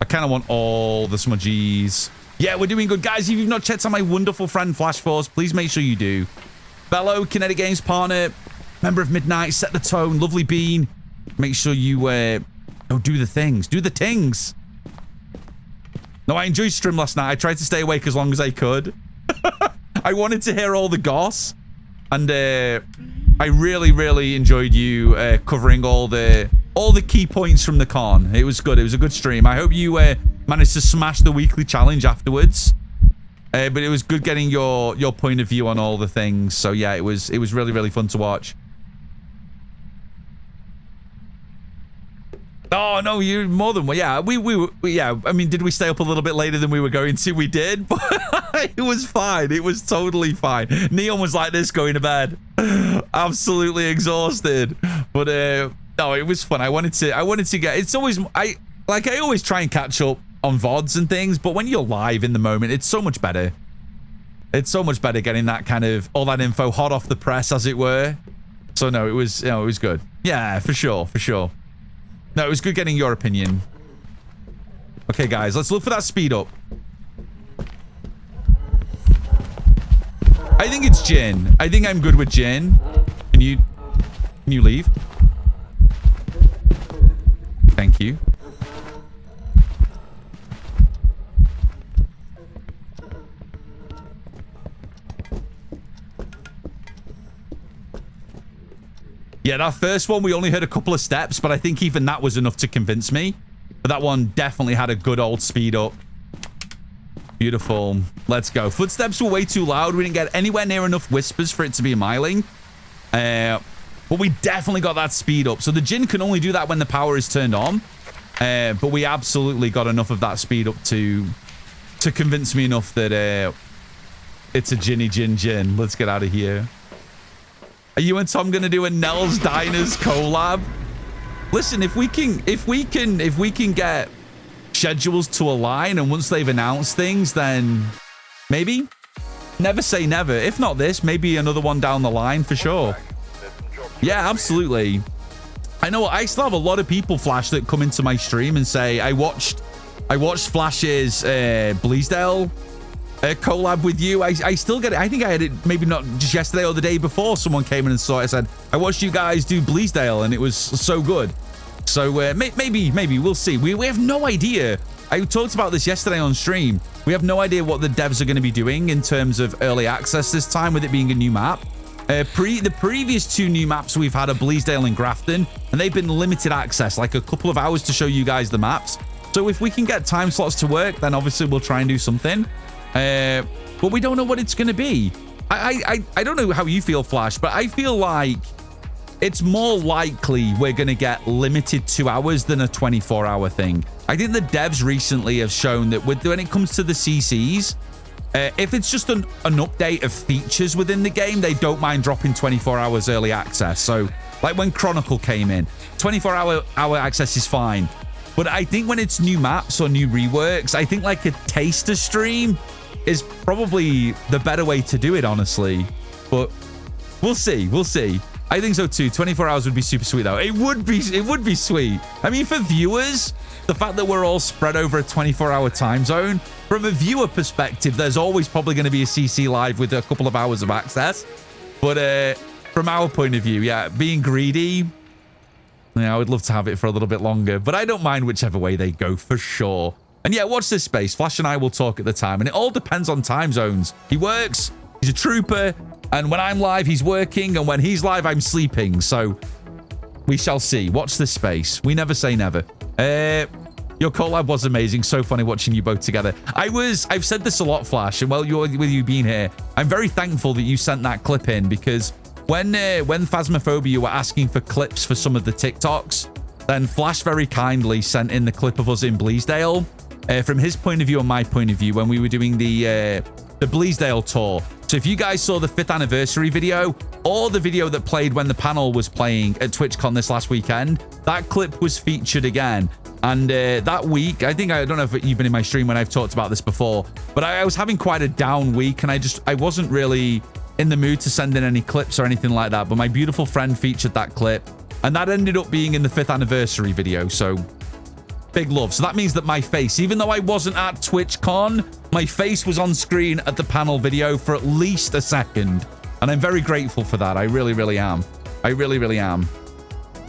I kind of want all the smudgies. Yeah, we're doing good. Guys, if you've not checked out my wonderful friend Flash Force, please make sure you do. Bello, Kinetic Games partner, member of Midnight, set the tone, lovely bean. Make sure you do the things. Do the tings. No, I enjoyed stream last night. I tried to stay awake as long as I could. I wanted to hear all the goss. And I really, really enjoyed you covering all the key points from the con. It was good. It was a good stream. I hope you managed to smash the weekly challenge afterwards. But it was good getting your point of view on all the things. So yeah, it was really, really fun to watch. Oh no, you're more than well. Yeah, yeah. I mean, did we stay up a little bit later than we were going to? We did, but it was fine. It was totally fine. Neon was like this going to bed, absolutely exhausted. But no, it was fun. I wanted to get. It's always I always try and catch up on VODs and things, but when you're live in the moment, it's so much better. It's so much better getting that kind of all that info hot off the press, as it were. So no, it was it was good. Yeah, for sure, for sure. No, it was good getting your opinion. Okay, guys, let's look for that speed up. I think it's Jin. I think I'm good with Jin. Can you leave? Thank you. Yeah, that first one, we only heard a couple of steps, but I think even that was enough to convince me. But that one definitely had a good old speed up. Beautiful. Let's go. Footsteps were way too loud. We didn't get anywhere near enough whispers for it to be a myling. But we definitely got that speed up. So the Jin can only do that when the power is turned on. But we absolutely got enough of that speed up to convince me enough that it's a Jinny Jin. Let's get out of here. Are you and Tom gonna do a Nell's Diners collab? Listen, if we can get schedules to align, and once they've announced things, then maybe. Never say never. If not this, maybe another one down the line for sure. Yeah, absolutely. I know I still have a lot of people, Flash, that come into my stream and say, I watched Flash's Bleasdale collab with you. I still get it. I think I had it maybe not just yesterday or the day before. Someone came in and saw it. I said, I watched you guys do Bleasdale and it was so good. So maybe we'll see. We have no idea. I talked about this yesterday on stream. We have no idea what the devs are going to be doing in terms of early access this time, with it being a new map. The previous 2 new maps we've had are Bleasdale and Grafton, and they've been limited access, like a couple of hours to show you guys the maps. So if we can get time slots to work, then obviously we'll try and do something. But we don't know what it's going to be. I don't know how you feel, Flash, but I feel like it's more likely we're going to get limited 2 hours than a 24-hour thing. I think the devs recently have shown that when it comes to the CCs, If it's just an update of features within the game, they don't mind dropping 24 hours early access. So, like when Chronicle came in, 24-hour access is fine. But I think when it's new maps or new reworks, I think like a taster stream is probably the better way to do it, honestly. But we'll see. We'll see. I think so too. 24 hours would be super sweet though. It would be sweet. I mean, for viewers, the fact that we're all spread over a 24-hour time zone, from a viewer perspective, there's always probably going to be a CC live with a couple of hours of access. But from our point of view, yeah, being greedy, yeah, I would love to have it for a little bit longer, but I don't mind whichever way they go for sure. And yeah, watch this space. Flash and I will talk at the time, and it all depends on time zones. He works, he's a trooper, and when I'm live, he's working, and when he's live, I'm sleeping. So we shall see. Watch this space. We never say never. Your collab was amazing. So funny watching you both together. I've said this a lot, Flash, and well, with you being here, I'm very thankful that you sent that clip in, because when Phasmophobia were asking for clips for some of the TikToks, then Flash very kindly sent in the clip of us in Bleasdale. From his point of view and my point of view, when we were doing the Bleasdale tour. So if you guys saw the 5th anniversary video, or the video that played when the panel was playing at TwitchCon this last weekend, that clip was featured again. And that week, I don't know if you've been in my stream when I've talked about this before, but I was having quite a down week, and I wasn't really in the mood to send in any clips or anything like that. But my beautiful friend featured that clip, and that ended up being in the 5th anniversary video. So big love. So that means that my face, even though I wasn't at TwitchCon, my face was on screen at the panel video for at least a second. And I'm very grateful for that. I really, really am. I really, really am.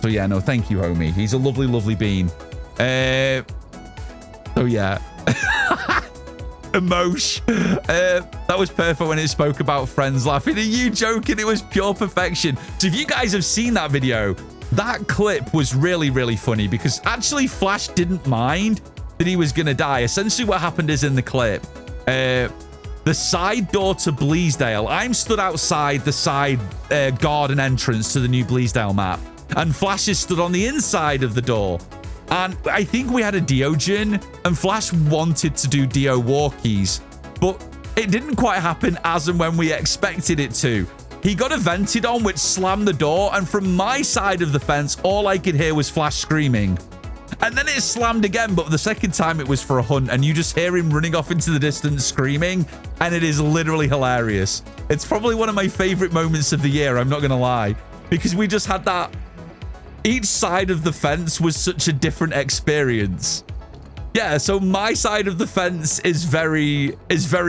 So yeah, no, thank you, homie. He's a lovely, lovely bean. So yeah. Emosh. That was perfect when it spoke about friends laughing. Are you joking? It was pure perfection. So if you guys have seen that video, that clip was really, really funny, because actually Flash didn't mind that he was going to die. Essentially what happened is, in the clip, the side door to Bleasdale, I'm stood outside the side garden entrance to the new Bleasdale map, and Flash is stood on the inside of the door. And I think we had a Deogen, and Flash wanted to do Deo walkies, but it didn't quite happen as and when we expected it to. He got a vented on, which slammed the door, and from my side of the fence, all I could hear was Flash screaming. And then it slammed again, but the second time it was for a hunt, and you just hear him running off into the distance screaming, and it is literally hilarious. It's probably one of my favorite moments of the year, I'm not going to lie, because we just had that. Each side of the fence was such a different experience. Yeah, so my side of the fence is very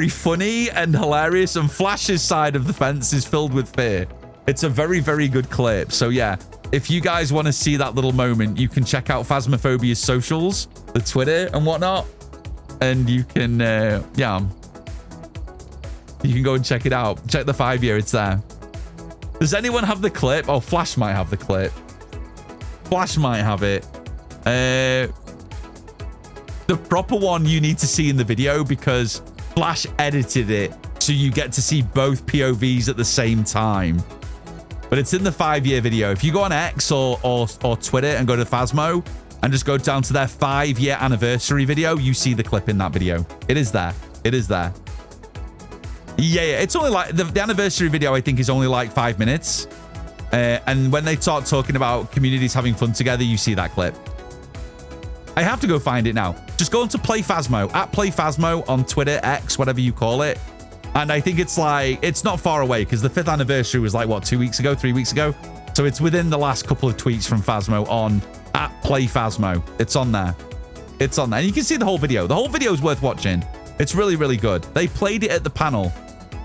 funny and hilarious, and Flash's side of the fence is filled with fear. It's a very, very good clip. So yeah, if you guys want to see that little moment, you can check out Phasmophobia's socials, the Twitter and whatnot, and you can, yeah, you can go and check it out. Check the 5-year, it's there. Does anyone have the clip? Oh, Flash might have the clip. Flash might have it. The proper one you need to see in the video, because Flash edited it so you get to see both POVs at the same time. But it's in the 5-year video. If you go on X or Twitter and go to Phasmo and just go down to their 5-year anniversary video, you see the clip in that video. It is there. It is there. Yeah, it's only like the anniversary video, I think, is only like 5 minutes. And when they start talking about communities having fun together, you see that clip. I have to go find it now. Just go on to Play Phasmo, at Play Phasmo on Twitter, X, whatever you call it. And I think it's like, it's not far away, because the 5th anniversary was like, what, 2 weeks ago, 3 weeks ago? So it's within the last couple of tweets from Phasmo on at Play Phasmo. It's on there. It's on there. And you can see the whole video. The whole video is worth watching. It's really, really good. They played it at the panel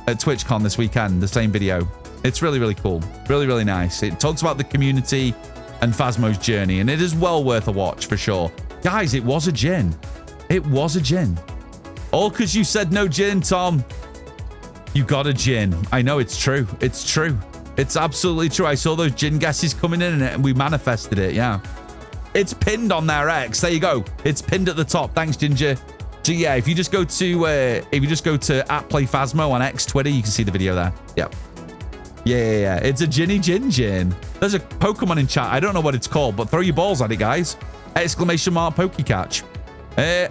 at TwitchCon this weekend, the same video. It's really, really cool. Really, really nice. It talks about the community and Phasmo's journey, and it is well worth a watch for sure. Guys, it was a gin. It was a gin. All because you said no gin, Tom. You got a gin. I know, it's true. It's true. It's absolutely true. I saw those gin guesses coming in and we manifested it. Yeah. It's pinned on their X. There you go. It's pinned at the top. Thanks, Ginger. So yeah, if you just go to at Play Phasmo on X Twitter, you can see the video there. Yep. Yeah. It's a Ginny Gin. There's a Pokemon in chat. I don't know what it's called, but throw your balls at it, guys. Exclamation mark Pokecatch.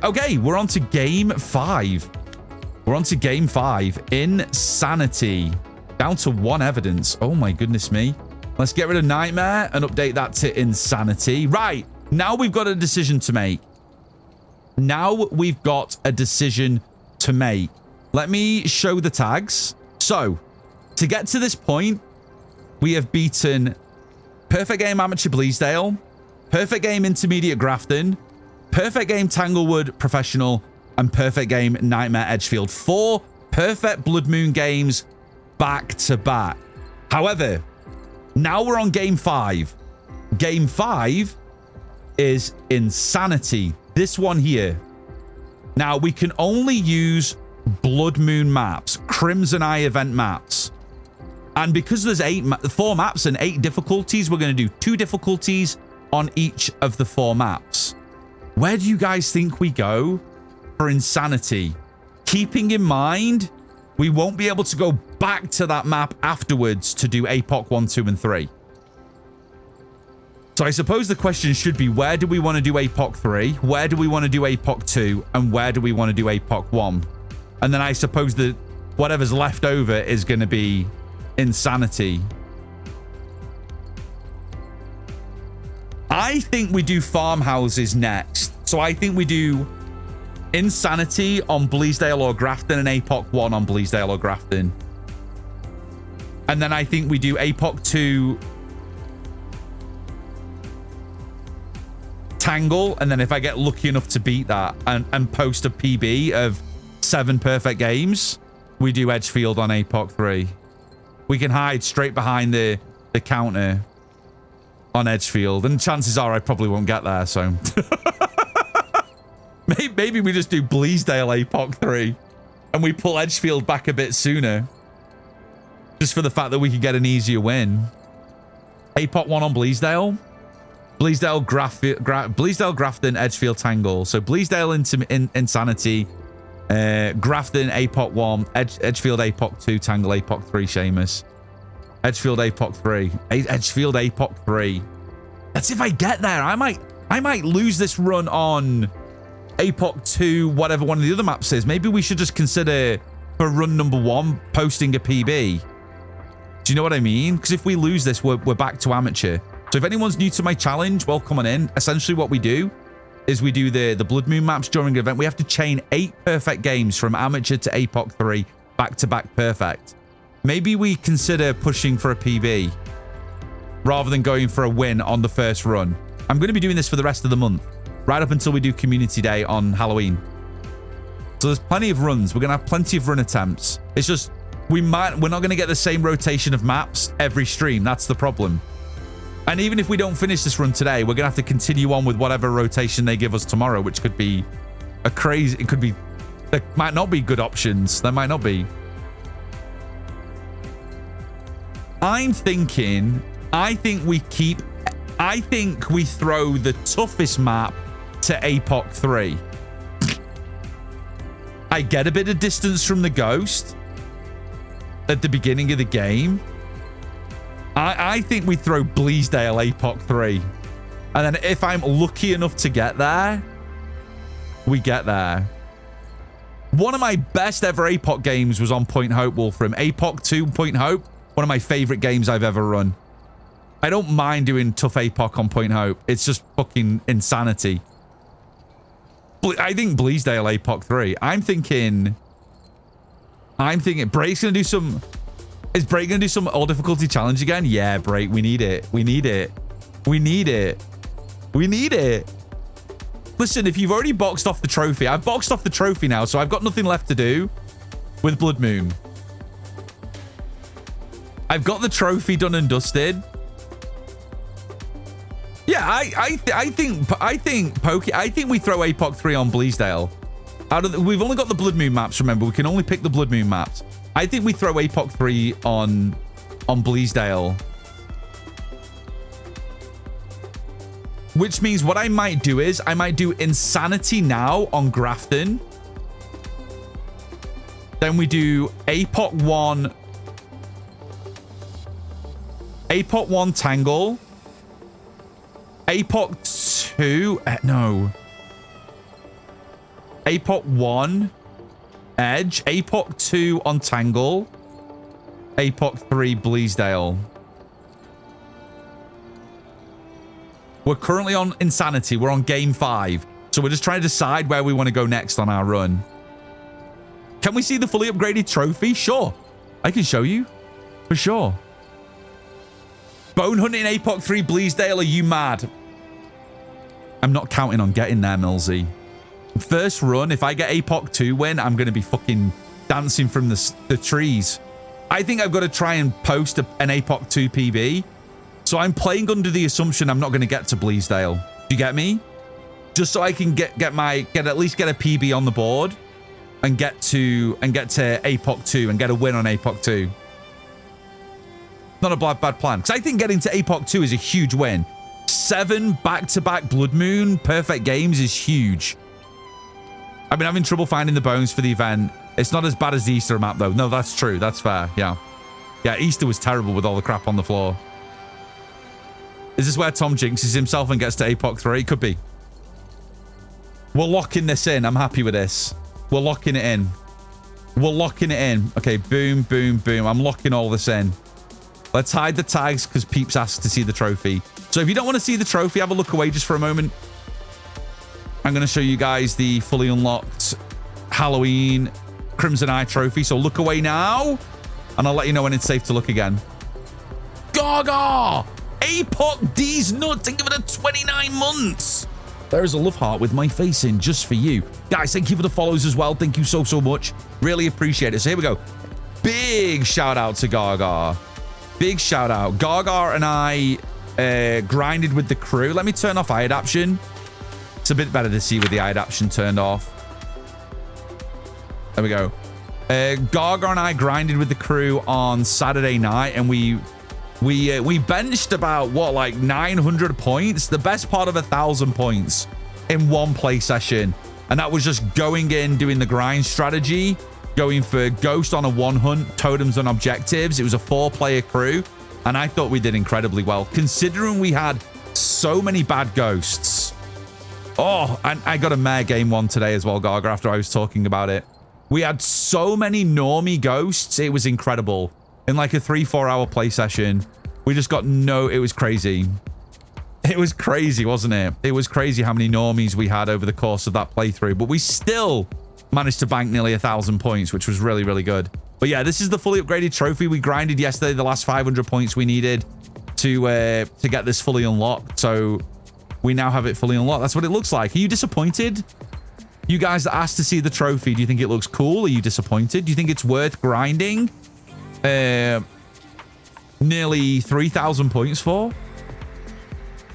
Okay, we're on to game 5. We're on to game 5. Insanity. Down to 1 evidence. Oh my goodness me. Let's get rid of Nightmare and update that to Insanity. Right. Now we've got a decision to make. Now we've got a decision to make. Let me show the tags. So, to get to this point, we have beaten Perfect Game Amateur Bleasdale, Perfect Game Intermediate Grafton, Perfect Game Tanglewood Professional, and Perfect Game Nightmare Edgefield. 4 perfect Blood Moon games back to back. However, now we're on game 5. Game 5 is Insanity. This one here. Now, we can only use Blood Moon maps, Crimson Eye event maps. And because there's 4 maps and 8 difficulties, we're going to do 2 difficulties on each of the 4 maps. Where do you guys think we go for Insanity? Keeping in mind, we won't be able to go back to that map afterwards to do APOC 1, 2, and 3. So I suppose the question should be, where do we want to do APOC 3? Where do we want to do APOC 2? And where do we want to do APOC 1? And then I suppose that whatever's left over is going to be Insanity. I think we do Farmhouses next. So I think we do Insanity on Bleasdale or Grafton and APOC 1 on Bleasdale or Grafton. And then I think we do APOC 2 Tangle, and then if I get lucky enough to beat that and post a PB of 7 perfect games, we do Edgefield on APOC 3. We can hide straight behind the counter on Edgefield, and chances are I probably won't get there, so... Maybe we just do Bleasdale APOC 3, and we pull Edgefield back a bit sooner. Just for the fact that we could get an easier win. APOC 1 on Bleasdale. Bleasdale, Bleasdale, Grafton, Edgefield, Tangle. So Bleasdale into Insanity. Grafton, APOC 1. Edgefield, APOC 2. Tangle, APOC 3. Seamus. Edgefield, APOC 3. Edgefield, APOC 3. That's if I get there. I might lose this run on APOC 2, whatever one of the other maps is. Maybe we should just consider, for run number 1, posting a PB. Do you know what I mean? Because if we lose this, we're back to amateur. So if anyone's new to my challenge, welcome on in. Essentially what we do is we do the Blood Moon maps during an event. We have to chain 8 perfect games from amateur to APOC 3, back-to-back perfect. Maybe we consider pushing for a PB rather than going for a win on the first run. I'm going to be doing this for the rest of the month, right up until we do Community Day on Halloween. So there's plenty of runs. We're going to have plenty of run attempts. It's just we're not going to get the same rotation of maps every stream. That's the problem. And even if we don't finish this run today, we're going to have to continue on with whatever rotation they give us tomorrow, which could be a crazy... It could be... There might not be good options. There might not be. I'm thinking... I think we throw the toughest map to APOC 3. I get a bit of distance from the ghost at the beginning of the game. I think we throw Bleasdale APOC 3. And then if I'm lucky enough to get there, we get there. One of my best ever APOC games was on Point Hope, Wolfram. APOC 2 Point Hope, one of my favorite games I've ever run. I don't mind doing tough APOC on Point Hope. It's just fucking insanity. I think Bleasdale APOC 3. I'm thinking Brake's going to do some... Is Brake going to do some all difficulty challenge again? Yeah, Brake, we need it. We need it. We need it. We need it. Listen, if you've already boxed off the trophy, I've boxed off the trophy now, so I've got nothing left to do with Blood Moon. I've got the trophy done and dusted. Yeah, I think we throw APOC 3 on Bleasdale. We've only got the Blood Moon maps, remember. We can only pick the Blood Moon maps. I think we throw APOC 3 on Bleasdale. Which means what I might do is I might do Insanity now on Grafton. Then we do APOC 1. APOC 1 Tangle. APOC 2. No. APOC 1. Edge, Apoc 2 on Tangle, Apoc 3 Bleasdale. We're currently on Insanity. We're on game 5. So we're just trying to decide where we want to go next on our run. Can we see the fully upgraded trophy? Sure. I can show you. For sure. Bone hunting Apoc 3 Bleasdale. Are you mad? I'm not counting on getting there, Millsy. First run, if I get Apoc 2 win, I'm going to be fucking dancing from the trees. I think I've got to try and post an Apoc 2 PB. So I'm playing under the assumption I'm not going to get to Bleasdale. Do you get me? Just so I can get at least get a PB on the board and get to Apoc 2 and get a win on Apoc 2. Not a bad plan. Because I think getting to Apoc 2 is a huge win. 7 back-to-back Blood Moon perfect games is huge. I've been having trouble finding the bones for the event. It's not as bad as the Easter map, though. No, that's true. That's fair. Yeah. Yeah, Easter was terrible with all the crap on the floor. Is this where Tom jinxes himself and gets to Apoc 3? Could be. We're locking this in. I'm happy with this. We're locking it in. We're locking it in. Okay, boom, boom, boom. I'm locking all this in. Let's hide the tags because Peeps asked to see the trophy. So if you don't want to see the trophy, have a look away just for a moment. I'm going to show you guys the fully unlocked Halloween Crimson Eye trophy. So look away now, and I'll let you know when it's safe to look again. Gaga! Apoc D's nuts and give it a 29 months. There is a love heart with my face in just for you. Guys, thank you for the follows as well. Thank you so much. Really appreciate it. So here we go. Big shout out to Gaga. Big shout out. Gaga and I grinded with the crew. Let me turn off eye adaption. It's a bit better to see with the eye adaption turned off. There we go. Gaga and I grinded with the crew on Saturday night, and we benched about, what, like 900 points? The best part of 1,000 points in one play session. And that was just going in, doing the grind strategy, going for ghost on a 1 hunt, totems on objectives. It was a 4-player crew, and I thought we did incredibly well, considering we had so many bad ghosts. Oh, and I got a mare game 1 today as well, Gaga, after I was talking about it. We had so many normie ghosts. It was incredible. In like a 3-4 hour play session, we just got it was crazy. It was crazy, wasn't it? It was crazy how many normies we had over the course of that playthrough, but we still managed to bank nearly 1,000 points, which was really, really good. But yeah, this is the fully upgraded trophy. We grinded yesterday the last 500 points we needed to get this fully unlocked. So we now have it fully unlocked. That's what it looks like. Are you disappointed? You guys that asked to see the trophy, do you think it looks cool? Are you disappointed? Do you think it's worth grinding nearly 3,000 points for?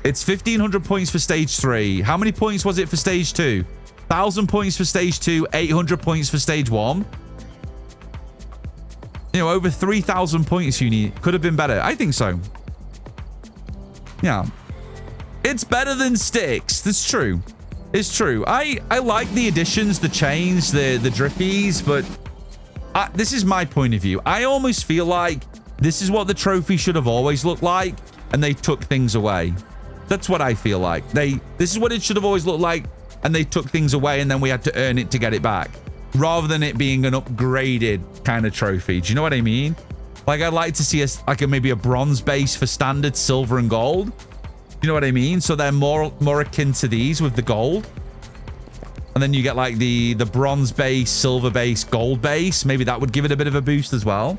It's 1,500 points for stage 3. How many points was it for stage 2? 1,000 points for stage 2, 800 points for stage 1. You know, over 3,000 points you need. Could have been better. I think so. Yeah. It's better than Styx. That's true. It's true. I like the additions, the chains, the drippies, but this is my point of view. I almost feel like this is what the trophy should have always looked like, and they took things away. That's what I feel like. This is what it should have always looked like, and they took things away, and then we had to earn it to get it back, rather than it being an upgraded kind of trophy. Do you know what I mean? Like, I'd like to see maybe a bronze base for standard, silver, and gold. You know what I mean? So they're more akin to these with the gold. And then you get like the bronze base, silver base, gold base. Maybe that would give it a bit of a boost as well.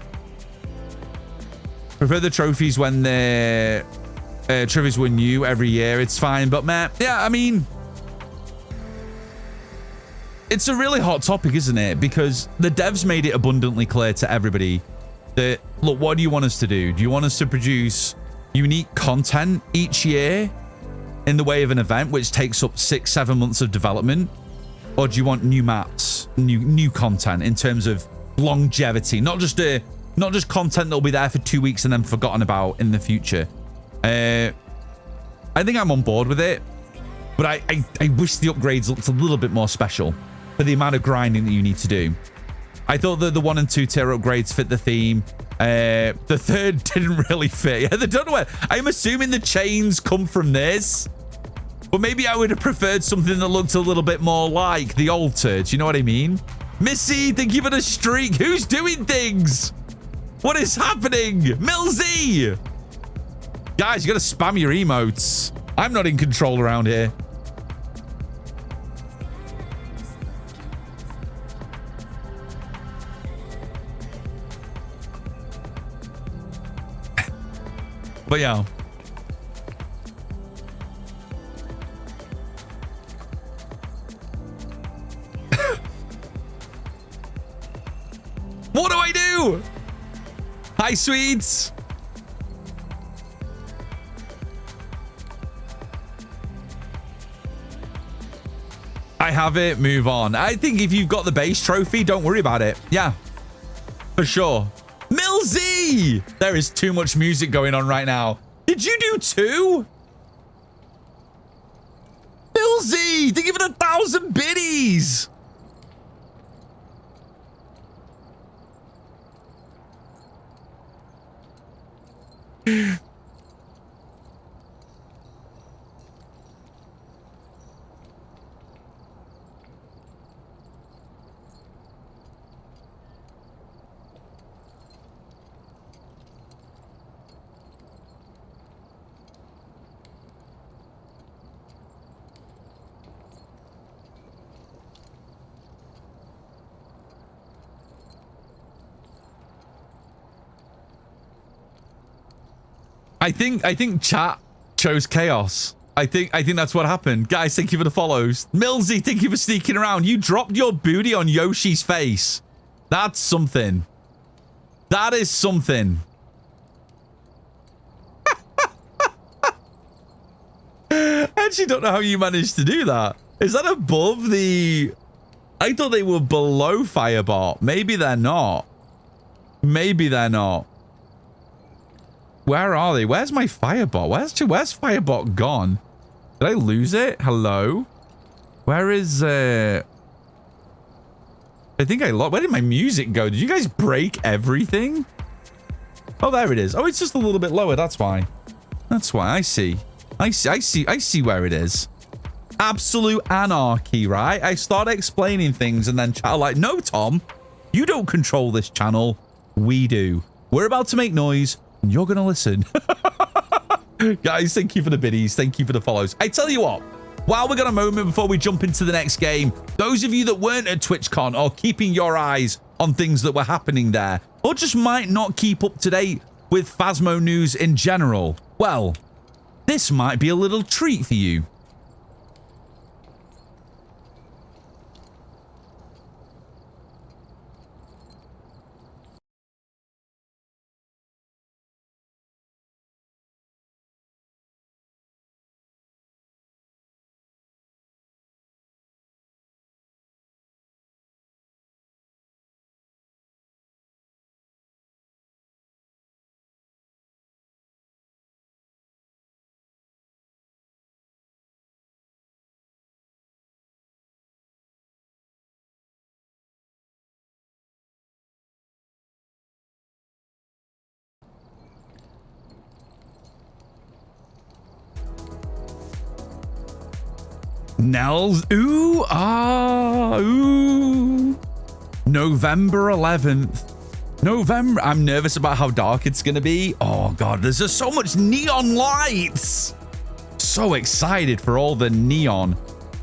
Prefer the trophies when the trophies were new every year. It's fine. But man, yeah, I mean, it's a really hot topic, isn't it? Because the devs made it abundantly clear to everybody that, look, what do you want us to do? Do you want us to produce unique content each year in the way of an event, which takes up 6-7 months of development? Or do you want new maps, new content in terms of longevity, not just content that'll be there for 2 weeks and then forgotten about in the future? I think I'm on board with it, but I wish the upgrades looked a little bit more special for the amount of grinding that you need to do. I thought that the 1 and 2 tier upgrades fit the theme. The third didn't really fit. Yeah, they don't know where. I'm assuming the chains come from this. But maybe I would have preferred something that looked a little bit more like the altar. Do you know what I mean? Missy, thank you for the streak. Who's doing things? What is happening? Millsy! Guys, you got to spam your emotes. I'm not in control around here. But yeah. What do I do? Hi, sweets. I have it. Move on. I think if you've got the base trophy, don't worry about it. Yeah, for sure. Millsy! There is too much music going on right now. Did you do 2? Millsy! They give it 1,000 biddies! I think chat chose chaos. I think that's what happened. Guys, thank you for the follows. Millsy, thank you for sneaking around. You dropped your booty on Yoshi's face. That's something. That is something. I actually don't know how you managed to do that. Is that above the... I thought they were below Firebot. Maybe they're not. Maybe they're not. Where are they? Where's my Firebot? Where's Firebot gone? Did I lose it? Hello? Where is... I think I lost... Where did my music go? Did you guys break everything? Oh, there it is. Oh, it's just a little bit lower. That's why. That's why. I see. I see where it is. Absolute anarchy, right? I start explaining things and then chat like, no, Tom, you don't control this channel. We do. We're about to make noise. You're gonna listen. Guys, thank you for the biddies. Thank you for the follows. I tell you what, while we got a moment before we jump into the next game, those of you that weren't at TwitchCon or keeping your eyes on things that were happening there, or just might not keep up to date with Phasmo news in general, well, this might be a little treat for you. Nels, ooh, November 11th. November, I'm nervous about how dark it's gonna be. Oh God, there's just so much neon lights. So excited for all the neon.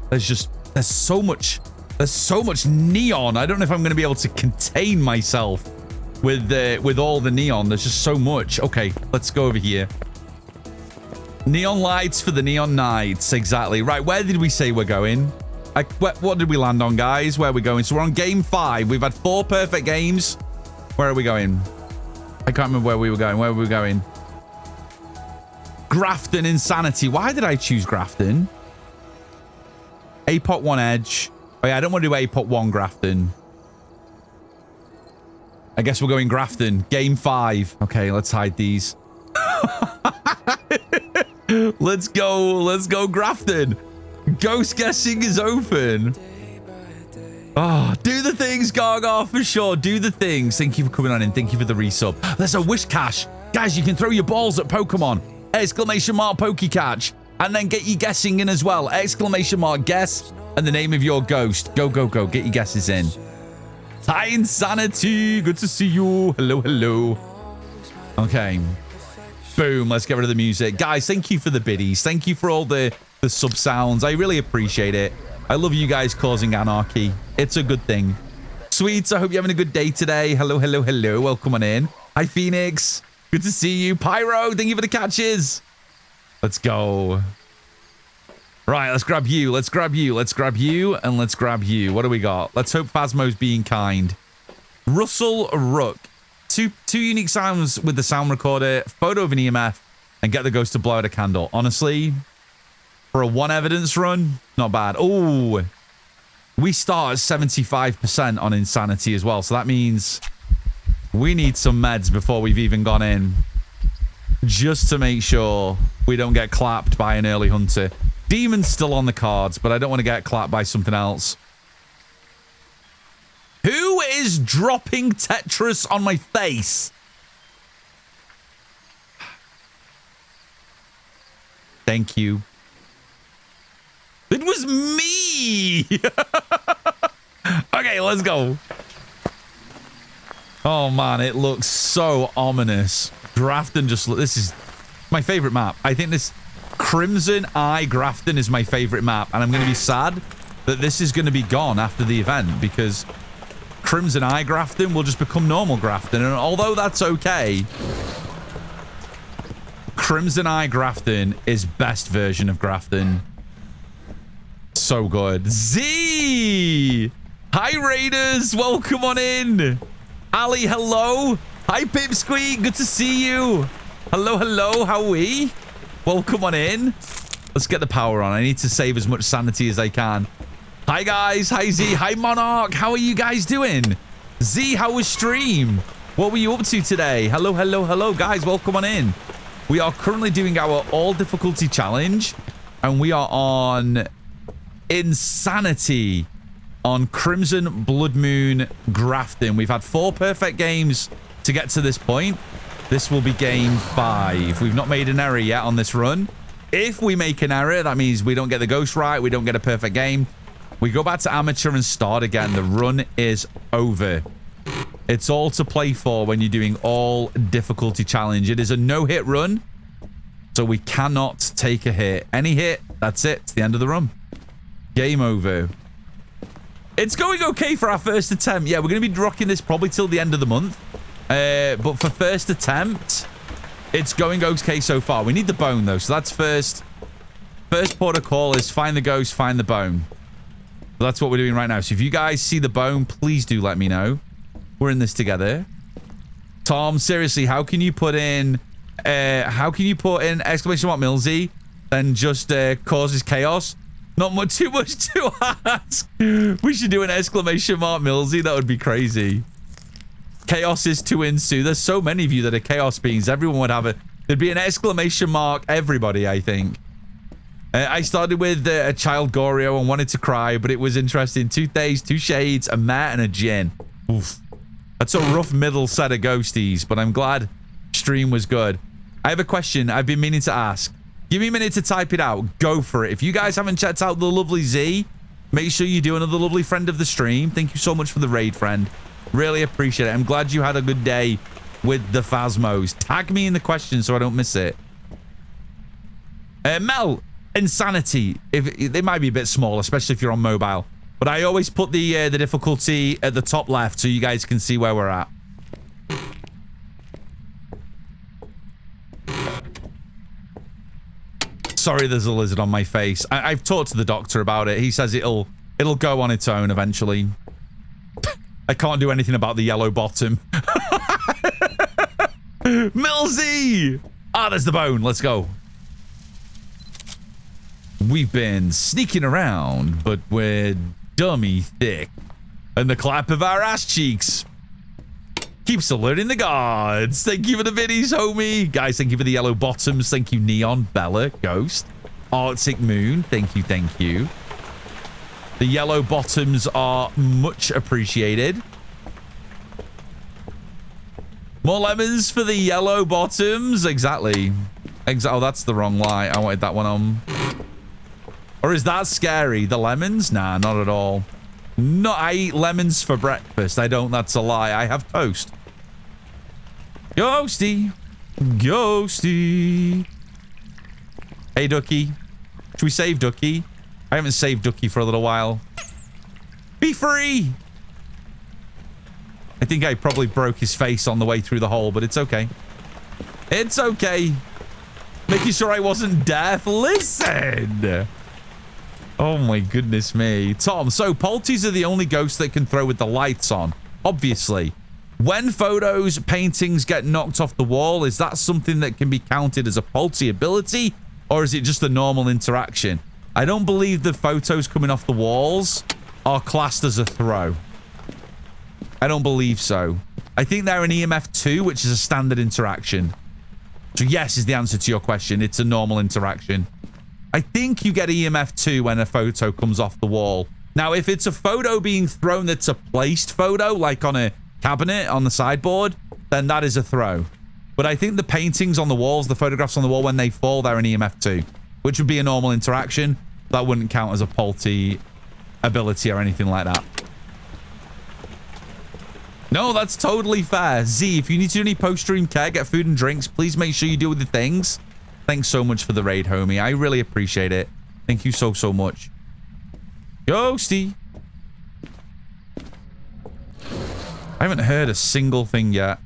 There's so much neon. I don't know if I'm gonna be able to contain myself with all the neon. There's just so much. Okay, let's go over here. Neon lights for the neon nights. Exactly. Right, where did we say we're going? What did we land on, guys? Where are we going? So we're on game 5. We've had 4 perfect games. Where are we going? I can't remember where we were going. Where were we going? Grafton Insanity. Why did I choose Grafton? APOT 1 Edge. Oh yeah, I don't want to do APOT 1 Grafton. I guess we're going Grafton. Game 5. Okay, let's hide these. Let's go Grafton. Ghost guessing is open. Oh, do the things, Gaga, for sure. Do the things. Thank you for coming on in. Thank you for the resub. There's a wish cache. Guys, you can throw your balls at Pokemon. Exclamation mark Pokecatch. And then get your guessing in as well. Exclamation mark guess and the name of your ghost. Go, go, go. Get your guesses in. Hi, Insanity. Good to see you. Hello, hello. Okay. Boom. Let's get rid of the music. Guys, thank you for the biddies. Thank you for all the sub sounds. I really appreciate it. I love you guys causing anarchy. It's a good thing. Sweets, I hope you're having a good day today. Hello, hello, hello. Welcome on in. Hi, Phoenix. Good to see you. Pyro, thank you for the catches. Let's go. Right, let's grab you. Let's grab you. Let's grab you. And let's grab you. What do we got? Let's hope Phasmo's being kind. Russell Rook. Two unique sounds with the sound recorder. Photo of an EMF. And get the ghost to blow out a candle. Honestly, for a 1 evidence run, not bad. Oh, we start at 75% on insanity as well. So that means we need some meds before we've even gone in. Just to make sure we don't get clapped by an early hunter. Demon's still on the cards, but I don't want to get clapped by something else. Who is dropping Tetris on my face? Thank you. It was me. Okay, let's go. Oh, man, it looks so ominous. Grafton just... This is my favorite map. I think this... Crimson Eye Grafton is my favorite map, and I'm going to be sad that this is going to be gone after the event because Crimson Eye Grafton will just become normal Grafton, and although that's okay, Crimson Eye Grafton is best version of Grafton. So good. Z! Hi, Raiders! Welcome on in! Ali, hello! Hi, Pipsqueak! Good to see you! Hello, hello, how are we? Welcome on in. Let's get the power on. I need to save as much sanity as I can. Hi, guys. Hi, Z. Hi, Monarch. How are you guys doing? Z, how was stream? What were you up to today? Hello, hello, hello. Guys, welcome on in. We are currently doing our all difficulty challenge. And we are on Insanity on Crimson Blood Moon Grafton. We've had 4 perfect games to get to this point. This will be game 5. We've not made an error yet on this run. If we make an error, that means we don't get the ghost right. We don't get a perfect game. We go back to amateur and start again. The run is over. It's all to play for when you're doing all difficulty challenge. It is a no-hit run, so we cannot take a hit. Any hit, that's it. It's the end of the run. Game over. It's going okay for our first attempt. Yeah, we're going to be rocking this probably till the end of the month. But for first attempt, it's going okay so far. We need the bone, though. So that's first. First port of call is find the ghost, find the bone. So that's what we're doing right now. So if you guys see the bone, please do let me know. We're in this together. Tom, seriously, how can you put in exclamation mark Millsy, then just causes chaos? Not much, too much to ask. We should do an exclamation mark Millsy. That would be crazy. Chaos is to ensue. There's so many of you that are chaos beings. Everyone would have it. There'd be an exclamation mark everybody, I think. I started with a child Goreo and wanted to cry, but it was interesting. 2 days, 2 shades, a mat, and a gin. Oof. That's a rough middle set of ghosties, but I'm glad stream was good. I have a question I've been meaning to ask. Give me a minute to type it out. Go for it. If you guys haven't checked out the lovely Z, make sure you do another lovely friend of the stream. Thank you so much for the raid, friend. Really appreciate it. I'm glad you had a good day with the Phasmos. Tag me in the question so I don't miss it. Mel, Insanity. They might be a bit small, especially if you're on mobile. But I always put the difficulty at the top left so you guys can see where we're at. Sorry, there's a lizard on my face. I've talked to the doctor about it. He says it'll go on its own eventually. I can't do anything about the yellow bottom. Millsy! Ah, there's the bone. Let's go. We've been sneaking around, but we're dummy thick. And the clap of our ass cheeks keeps alerting the gods. Thank you for the biddies, homie. Guys, thank you for the yellow bottoms. Thank you, Neon, Bella, Ghost, Arctic Moon. Thank you, thank you. The yellow bottoms are much appreciated. More lemons for the yellow bottoms. Exactly. Oh, that's the wrong lie. I wanted that one on. Or is that scary? The lemons? Nah, not at all. No, I eat lemons for breakfast. I don't. That's a lie. I have toast. Ghosty. Ghosty. Hey, Ducky. Should we save Ducky? I haven't saved Ducky for a little while. Be free. I think I probably broke his face on the way through the hole, but it's okay. It's okay. Making sure I wasn't deaf. Listen. Oh my goodness me. Tom, so Polties are the only ghosts that can throw with the lights on. Obviously. When photos, paintings get knocked off the wall, is that something that can be counted as a Polty ability? Or is it just a normal interaction? I don't believe the photos coming off the walls are classed as a throw. I don't believe so. I think they're an EMF 2, which is a standard interaction. So yes is the answer to your question. It's a normal interaction. I think you get EMF 2 when a photo comes off the wall. Now, if it's a photo being thrown that's a placed photo, like on a cabinet on the sideboard, then that is a throw. But I think the paintings on the walls, the photographs on the wall, when they fall, they're an EMF 2, which would be a normal interaction. That wouldn't count as a Polty ability or anything like that. No, that's totally fair. Z, if you need to do any post-stream care, get food and drinks, please make sure you do the things. Thanks so much for the raid, homie. I really appreciate it. Thank you so, so much. Ghosty. I haven't heard a single thing yet.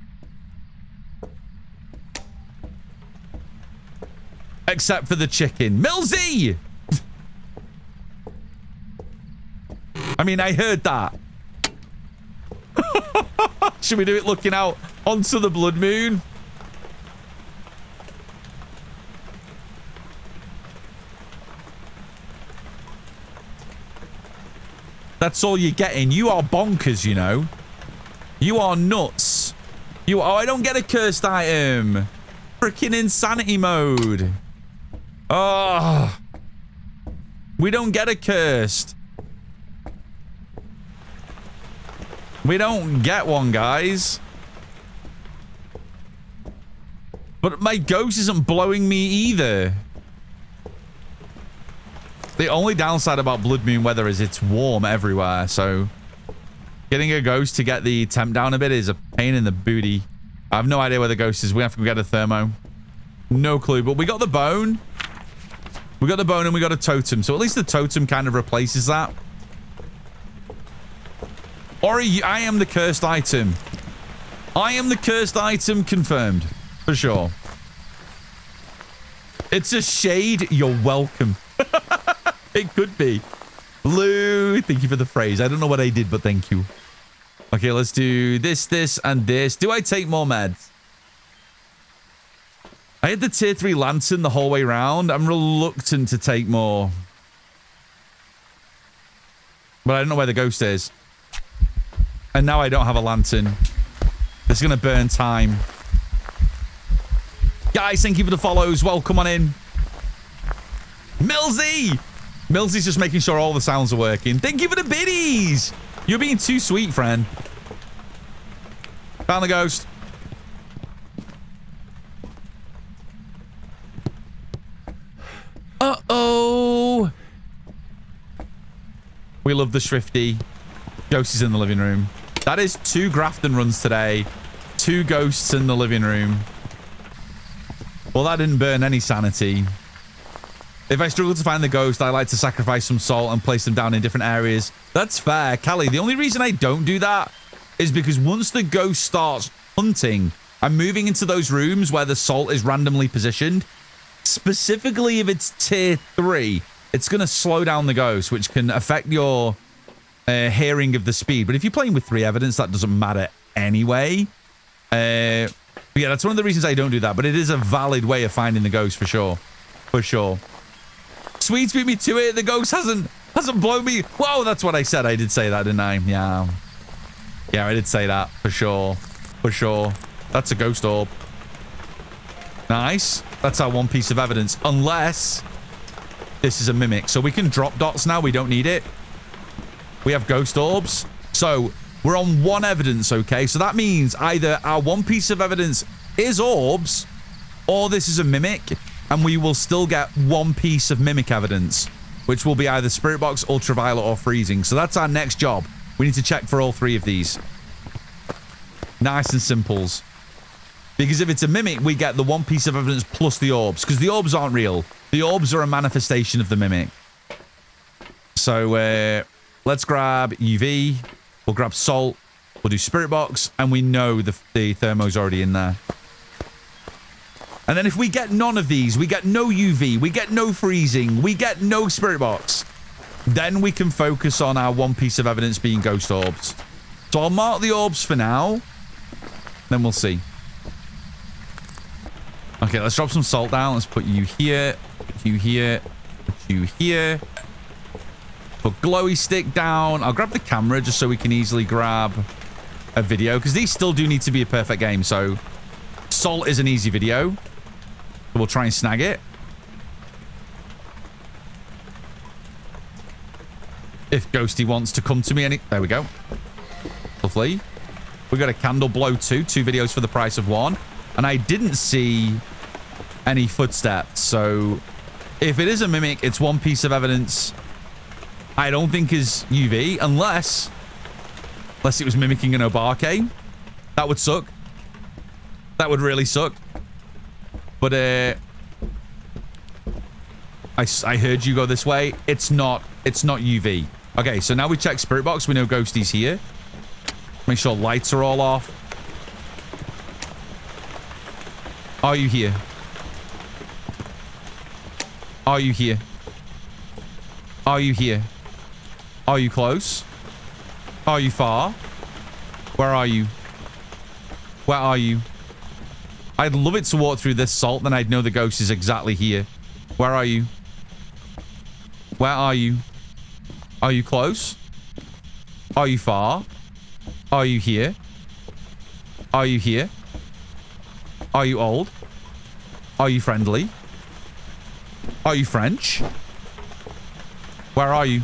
Except for the chicken. Millsy! I mean, I heard that. Should we do it looking out onto the blood moon? That's all you're getting. You are bonkers, you know. You are nuts. You are... Oh, I don't get a cursed item. Freaking insanity mode. Oh. We don't get a cursed. We don't get one, guys. But my ghost isn't blowing me either. The only downside about Blood Moon weather is it's warm everywhere, so getting a ghost to get the temp down a bit is a pain in the booty. I have no idea where the ghost is. We have to go get a thermo. No clue, but we got the bone. We got the bone and we got a totem, so at least the totem kind of replaces that. Or I am the cursed item. I am the cursed item confirmed. For sure. It's a shade. You're welcome. It could be. Blue. Thank you for the phrase. I don't know what I did, but thank you. Okay, let's do this, this, and this. Do I take more meds? I had the tier 3 lantern the whole way around. I'm reluctant to take more. But I don't know where the ghost is. And now I don't have a lantern. It's going to burn time. Guys, thank you for the follows. Welcome on in. Millsy! Millsy's just making sure all the sounds are working. Thank you for the biddies! You're being too sweet, friend. Found the ghost. Uh-oh. We love the Shrifty. Ghost is in the living room. That is 2 Grafton runs today. 2 ghosts in the living room. Well, that didn't burn any sanity. If I struggle to find the ghost, I like to sacrifice some salt and place them down in different areas. That's fair, Callie. The only reason I don't do that is because once the ghost starts hunting, I'm moving into those rooms where the salt is randomly positioned. Specifically, if it's tier 3, it's going to slow down the ghost, which can affect your hearing of the speed. But if you're playing with 3 evidence, that doesn't matter anyway. Yeah, that's one of the reasons I don't do that. But it is a valid way of finding the ghost for sure. For sure. Sweets beat me to it. The ghost hasn't blown me. Whoa, that's what I said. I did say that, didn't I? Yeah. Yeah, I did say that. For sure. For sure. That's a ghost orb. Nice. That's our one piece of evidence. Unless this is a mimic. So we can drop dots now. We don't need it. We have ghost orbs. So we're on 1 evidence, okay? So that means either our one piece of evidence is orbs or this is a mimic and we will still get 1 piece of mimic evidence. which will be either spirit box, ultraviolet, or freezing. So that's our next job. We need to check for all 3 of these. Nice and simples. Because if it's a mimic, we get the 1 piece of evidence plus the orbs. Because the orbs aren't real. The orbs are a manifestation of the mimic. So let's grab UV. We'll grab salt. We'll do spirit box. And we know the thermo's already in there. And then if we get none of these, we get no UV, we get no freezing, we get no spirit box, then we can focus on our 1 piece of evidence being ghost orbs. So I'll mark the orbs for now. Then we'll see. Okay, let's drop some salt down. Let's put you here, put you here, put you here. Put glowy stick down. I'll grab the camera just so we can easily grab a video. Because these still do need to be a perfect game. So salt is an easy video. So we'll try and snag it. If Ghosty wants to come to me. There we go. Lovely. We got a candle blow too. 2 videos for the price of 1. And I didn't see any footsteps. So if it is a mimic, it's 1 piece of evidence I don't think is UV. Unless it was mimicking an Obake. That would suck. That would really suck. But I heard you go this way. It's not UV. Okay, so now we check spirit box. We know Ghosty's here. Make sure lights are all off. Are you here? Are you here? Are you here? Are you close? Are you far? Where are you? Where are you? I'd love it to walk through this salt, then I'd know the ghost is exactly here. Where are you? Where are you? Are you close? Are you far? Are you here? Are you here? Are you old? Are you friendly? Are you French? Where are you?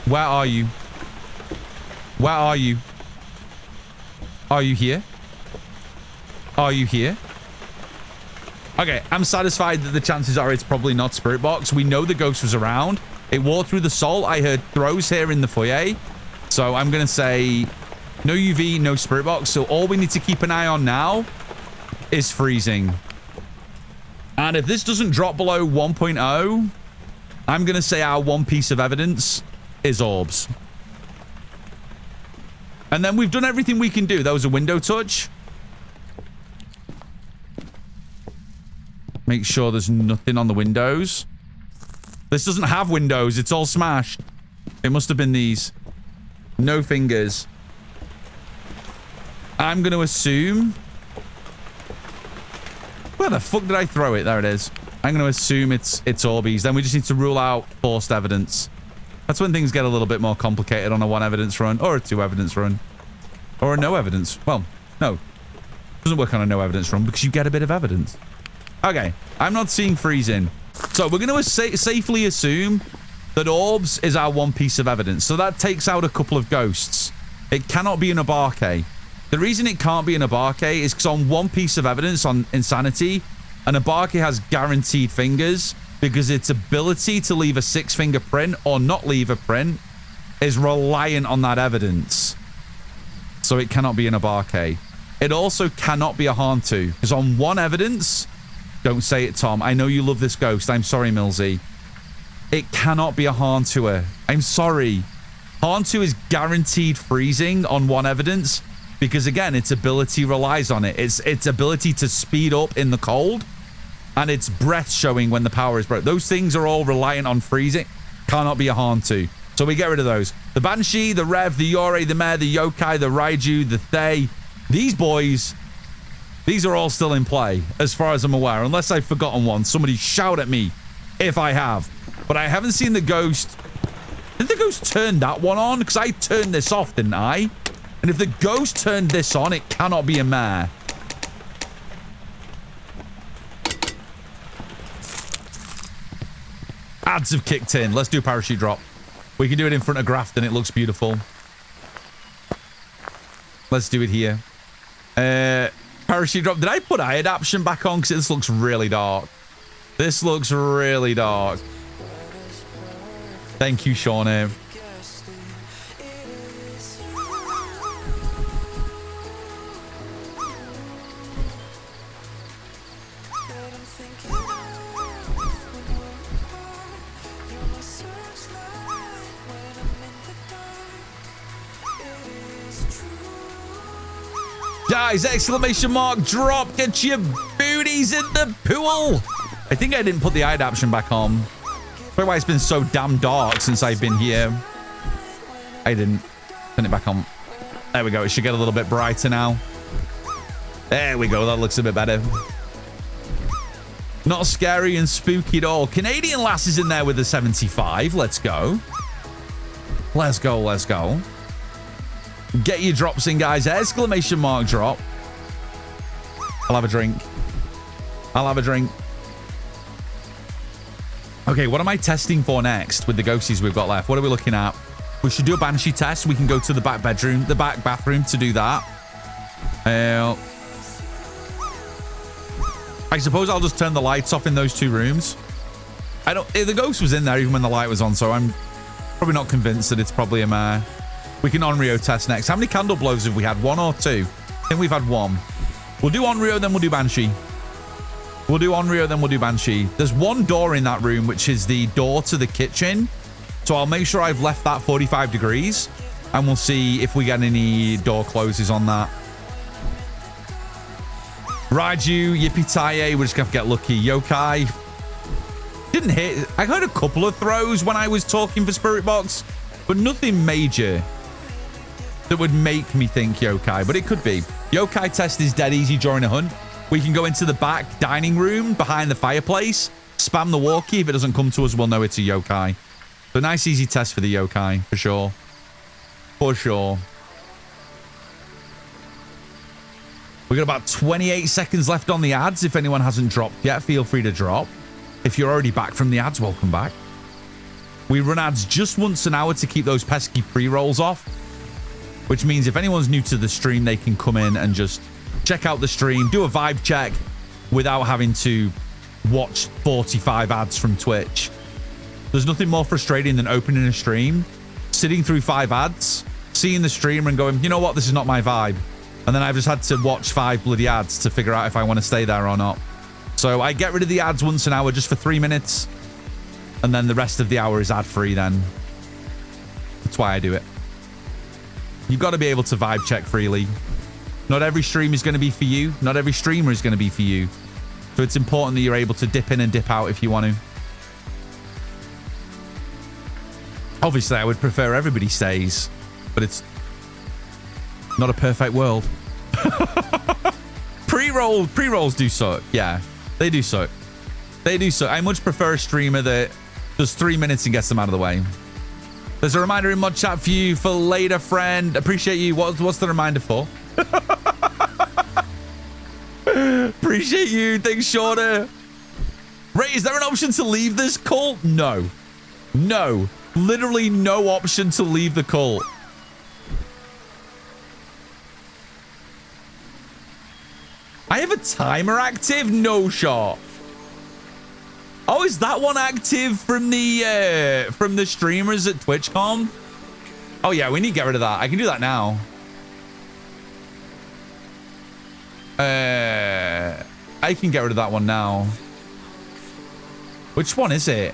Where are you? Where are you? Are you here? Are you here? Okay, I'm satisfied that the chances are it's probably not spirit box. We know the ghost was around. It walked through the salt. I heard throws here in the foyer. So I'm going to say no UV, no spirit box. So all we need to keep an eye on now is freezing. And if this doesn't drop below 1.0, I'm going to say our 1 piece of evidence is orbs. And then we've done everything we can do. That was a window touch. Make sure there's nothing on the windows. This doesn't have windows. It's all smashed. It must have been these. No fingers. I'm going to assume... Where the fuck did I throw it? There it is. I'm going to assume it's Orbeez. Then we just need to rule out forced evidence. That's when things get a little bit more complicated on a 1 evidence run. Or a 2 evidence run. Or a no evidence. Well, no. It doesn't work on a no evidence run because you get a bit of evidence. Okay. I'm not seeing freezing. So we're going to safely assume that orbs is our 1 piece of evidence. So that takes out a couple of ghosts. It cannot be an Obake. The reason it can't be an Obake is because on 1 piece of evidence on Insanity, an Obake has guaranteed fingers because its ability to leave a 6-finger print or not leave a print is reliant on that evidence. So it cannot be an Obake. It also cannot be a Hauntu because on 1 evidence... Don't say it, Tom. I know you love this ghost. I'm sorry, Millsy. It cannot be a Hauntuer. I'm sorry. Hauntu is guaranteed freezing on 1 evidence because, again, its ability relies on it. Its ability to speed up in the cold and its breath showing when the power is broke. Those things are all reliant on freezing. Cannot be a Hauntu. So we get rid of those. The Banshee, the Rev, the Yore, the Mare, the Yokai, the Raiju, the Thay. These boys... These are all still in play, as far as I'm aware. Unless I've forgotten one. Somebody shout at me if I have. But I haven't seen the ghost. Did the ghost turn that one on? Because I turned this off, didn't I? And if the ghost turned this on, it cannot be a mare. Ads have kicked in. Let's do parachute drop. We can do it in front of Grafton. It looks beautiful. Let's do it here. Parachute drop. Did I put eye adaptation back on? Because this looks really dark. This looks really dark. Thank you, Shauna. Guys, exclamation mark drop. Get your booties in the pool. I think I didn't put the eye adaptation back on. That's why it's been so damn dark since I've been here. I didn't turn it back on. There we go. It should get a little bit brighter now. There we go. That looks a bit better. Not scary and spooky at all. Canadian lass is in there with a 75. Let's go. Let's go. Let's go. Get your drops in, guys. Exclamation mark drop. I'll have a drink. I'll have a drink. Okay, what am I testing for next with the ghosties we've got left? What are we looking at? We should do a banshee test. We can go to the back bedroom, the back bathroom to do that. I suppose I'll just turn the lights off in those two rooms. The ghost was in there even when the light was on, so I'm probably not convinced that it's probably a mare. We can Onryo test next. How many candle blows have we had? 1 or 2? I think we've had 1. We'll do Onryo, then we'll do Banshee. We'll do Onryo, then we'll do Banshee. There's one door in that room, which is the door to the kitchen. So I'll make sure I've left that 45 degrees. And we'll see if we get any door closes on that. Raiju, Yippee-Taye, we're just going to get lucky. Yokai. Didn't hit. I heard a couple of throws when I was talking for Spirit Box, but nothing major that would make me think yokai, but it could be. Yokai test is dead easy during a hunt. We can go into the back dining room behind the fireplace, spam the walkie. If it doesn't come to us, we'll know it's a yokai. So nice easy test for the yokai, for sure. For sure. We got about 28 seconds left on the ads. If anyone hasn't dropped yet, feel free to drop. If you're already back from the ads, welcome back. We run ads just once an hour to keep those pesky pre-rolls off, which means if anyone's new to the stream, they can come in and just check out the stream, do a vibe check without having to watch 45 ads from Twitch. There's nothing more frustrating than opening a stream, sitting through 5 ads, seeing the streamer and going, you know what, this is not my vibe. And then I've just had to watch 5 bloody ads to figure out if I want to stay there or not. So I get rid of the ads once an hour just for 3 minutes. And then the rest of the hour is ad free then. That's why I do it. You've got to be able to vibe check freely. Not every stream is going to be for you. Not every streamer is going to be for you. So it's important that you're able to dip in and dip out if you want to. Obviously, I would prefer everybody stays, but it's not a perfect world. Pre-rolls do suck. Yeah, they do suck. They do suck. I much prefer a streamer that does 3 minutes and gets them out of the way. There's a reminder in mod chat for you for later, friend. Appreciate you. What's the reminder for? Appreciate you. Thanks, Shorter. Ray, is there an option to leave this cult? No. No. Literally no option to leave the cult. I have a timer active? No shot. Oh, is that one active from the streamers at TwitchCon? Oh yeah, we need to get rid of that. I can do that now. I can get rid of that one now. Which one is it?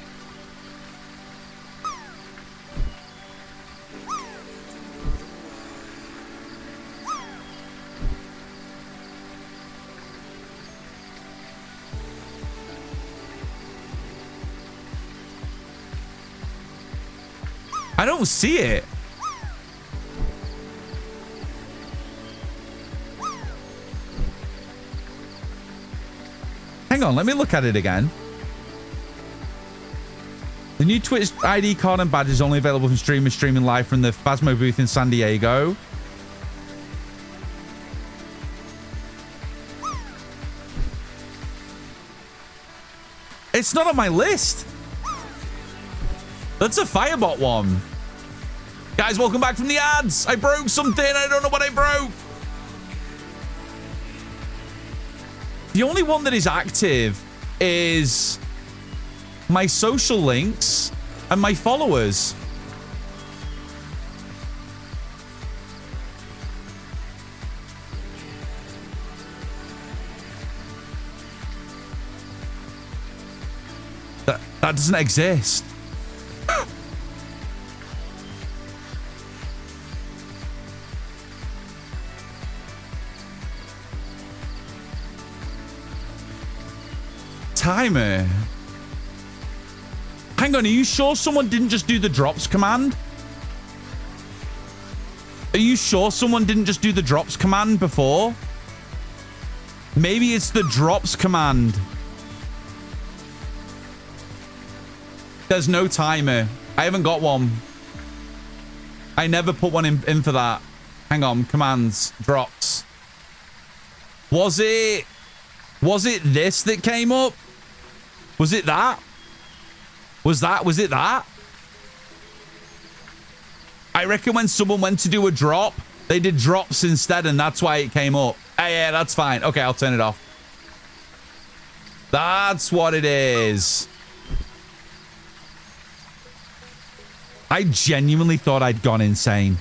I don't see it. Hang on, let me look at it again. The new Twitch ID card and badge is only available from streamers streaming live from the Phasmo booth in San Diego. It's not on my list. That's a Firebot one. Guys, welcome back from the ads. I broke something. I don't know what I broke. The only one that is active is my social links and my followers. That doesn't exist. Timer. Hang on, are you sure someone didn't just do the drops command? Are you sure someone didn't just do the drops command before? Maybe it's the drops command. There's no timer. I haven't got one. I never put one in for that. Hang on. Commands. Drops. Was it this that came up? Was it that? Was it that? I reckon when someone went to do a drop, they did drops instead, and that's why it came up. Yeah, that's fine. Okay, I'll turn it off. That's what it is. I genuinely thought I'd gone insane.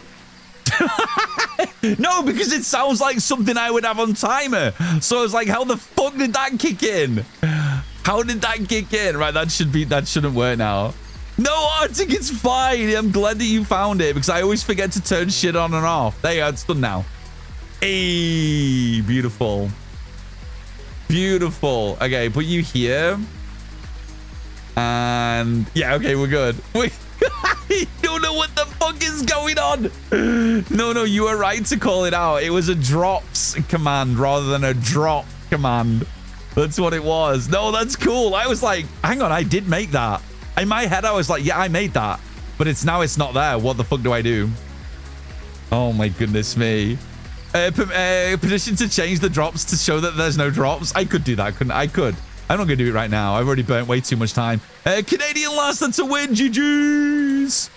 No, because it sounds like something I would have on timer. So I was like, how the fuck did that kick in? How did that kick in? Right, that shouldn't work now. No, Arctic, it's fine. I'm glad that you found it because I always forget to turn shit on and off. There you go, it's done now. Hey, beautiful. Beautiful. Okay, put you here. And yeah, okay, we're good. I don't know what the fuck is going on. No, you were right to call it out. It was a drops command rather than a drop command. That's what it was. No, that's cool. I was like, hang on, I did make that. In my head, I was like, yeah, I made that. But it's not there. What the fuck do I do? Oh my goodness me. Petition to change the drops to show that there's no drops. I could do that, couldn't I? I could. I'm not going to do it right now. I've already burnt way too much time. Canadian last, that's a win. GG's.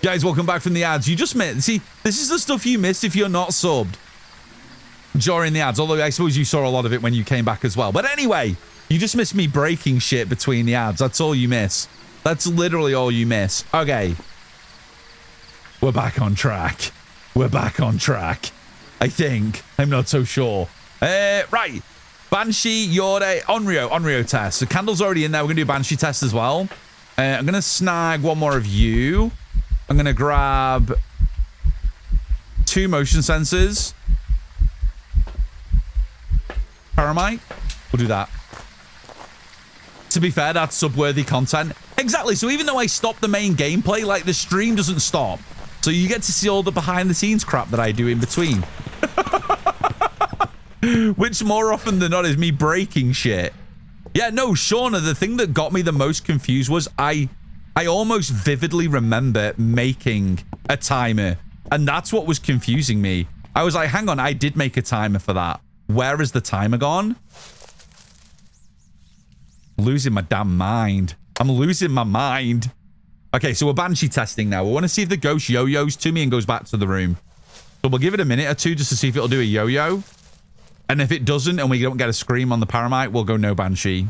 Guys, welcome back from the ads. You just missed. See, this is the stuff you miss if you're not subbed during the ads. Although I suppose you saw a lot of it when you came back as well. But anyway, you just missed me breaking shit between the ads. That's all you miss. That's literally all you miss. Okay. We're back on track. We're back on track. I think. I'm not so sure. Right. Banshee, Yore, Onryo test. So Candle's already in there. We're going to do a Banshee test as well. I'm going to snag one more of you. I'm going to grab 2 motion sensors. Paramite. We'll do that. To be fair, that's sub-worthy content. Exactly. So even though I stop the main gameplay, like the stream doesn't stop. So you get to see all the behind-the-scenes crap that I do in between. Which more often than not is me breaking shit. Yeah, no, Shauna, the thing that got me the most confused was I almost vividly remember making a timer. And that's what was confusing me. I was like, hang on, I did make a timer for that. Where is the timer gone? Losing my damn mind. I'm losing my mind. Okay, so we're Banshee testing now. We want to see if the ghost yo-yos to me and goes back to the room. So we'll give it a minute or two just to see if it'll do a yo-yo. And if it doesn't and we don't get a scream on the Paramite, we'll go no Banshee.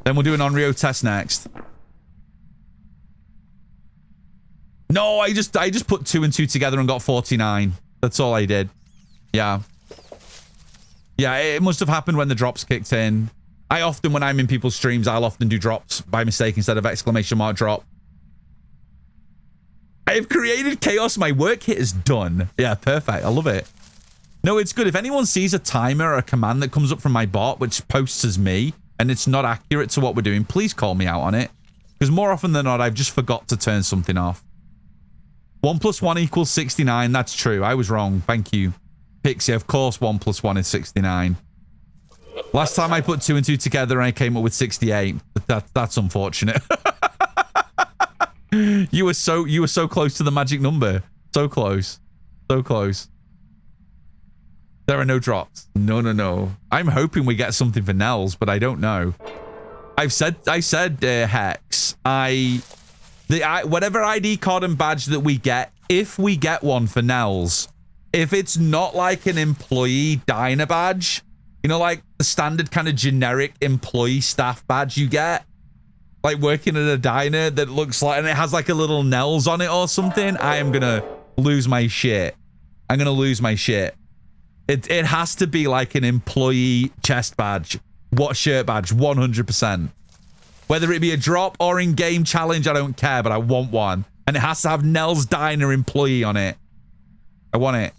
Then we'll do an Onryo test next. No, I just put 2 and 2 together and got 49. That's all I did. Yeah. Yeah, it must have happened when the drops kicked in. I often, when I'm in people's streams, I'll often do drops by mistake instead of exclamation mark drop. I have created chaos. My work hit is done. Yeah, perfect. I love it. No, it's good. If anyone sees a timer or a command that comes up from my bot, which posts as me, and it's not accurate to what we're doing, please call me out on it. Because more often than not, I've just forgot to turn something off. 1 + 1 = 69. That's true. I was wrong. Thank you. Pixie, of course 1 + 1 is 69. Last time I put 2 and 2 together and I came up with 68. That's unfortunate. You were so close to the magic number. So close. So close. There are no drops. No. I'm hoping we get something for Nels, but I don't know. I said Hex. Whatever ID card and badge that we get, if we get one for Nels, if it's not like an employee diner badge, you know, like the standard kind of generic employee staff badge you get, like working at a diner that looks like, and it has like a little Nels on it or something, I am gonna lose my shit. I'm gonna lose my shit. It has to be like an employee chest badge. What shirt badge? 100%. Whether it be a drop or in-game challenge, I don't care, but I want one. And it has to have Nels Diner employee on it. I want it.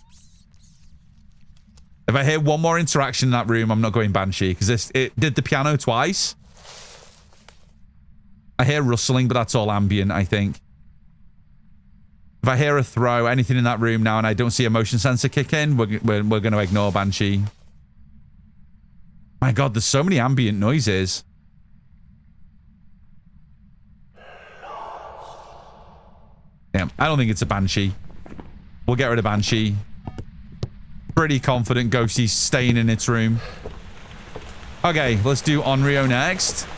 If I hear one more interaction in that room, I'm not going Banshee, because it did the piano twice. I hear rustling, but that's all ambient, I think. If I hear a throw, anything in that room now, and I don't see a motion sensor kick in, we're going to ignore Banshee. My God, there's so many ambient noises. Damn, I don't think it's a Banshee. We'll get rid of Banshee. Pretty confident Ghosty's staying in its room. Okay, let's do Onryo next.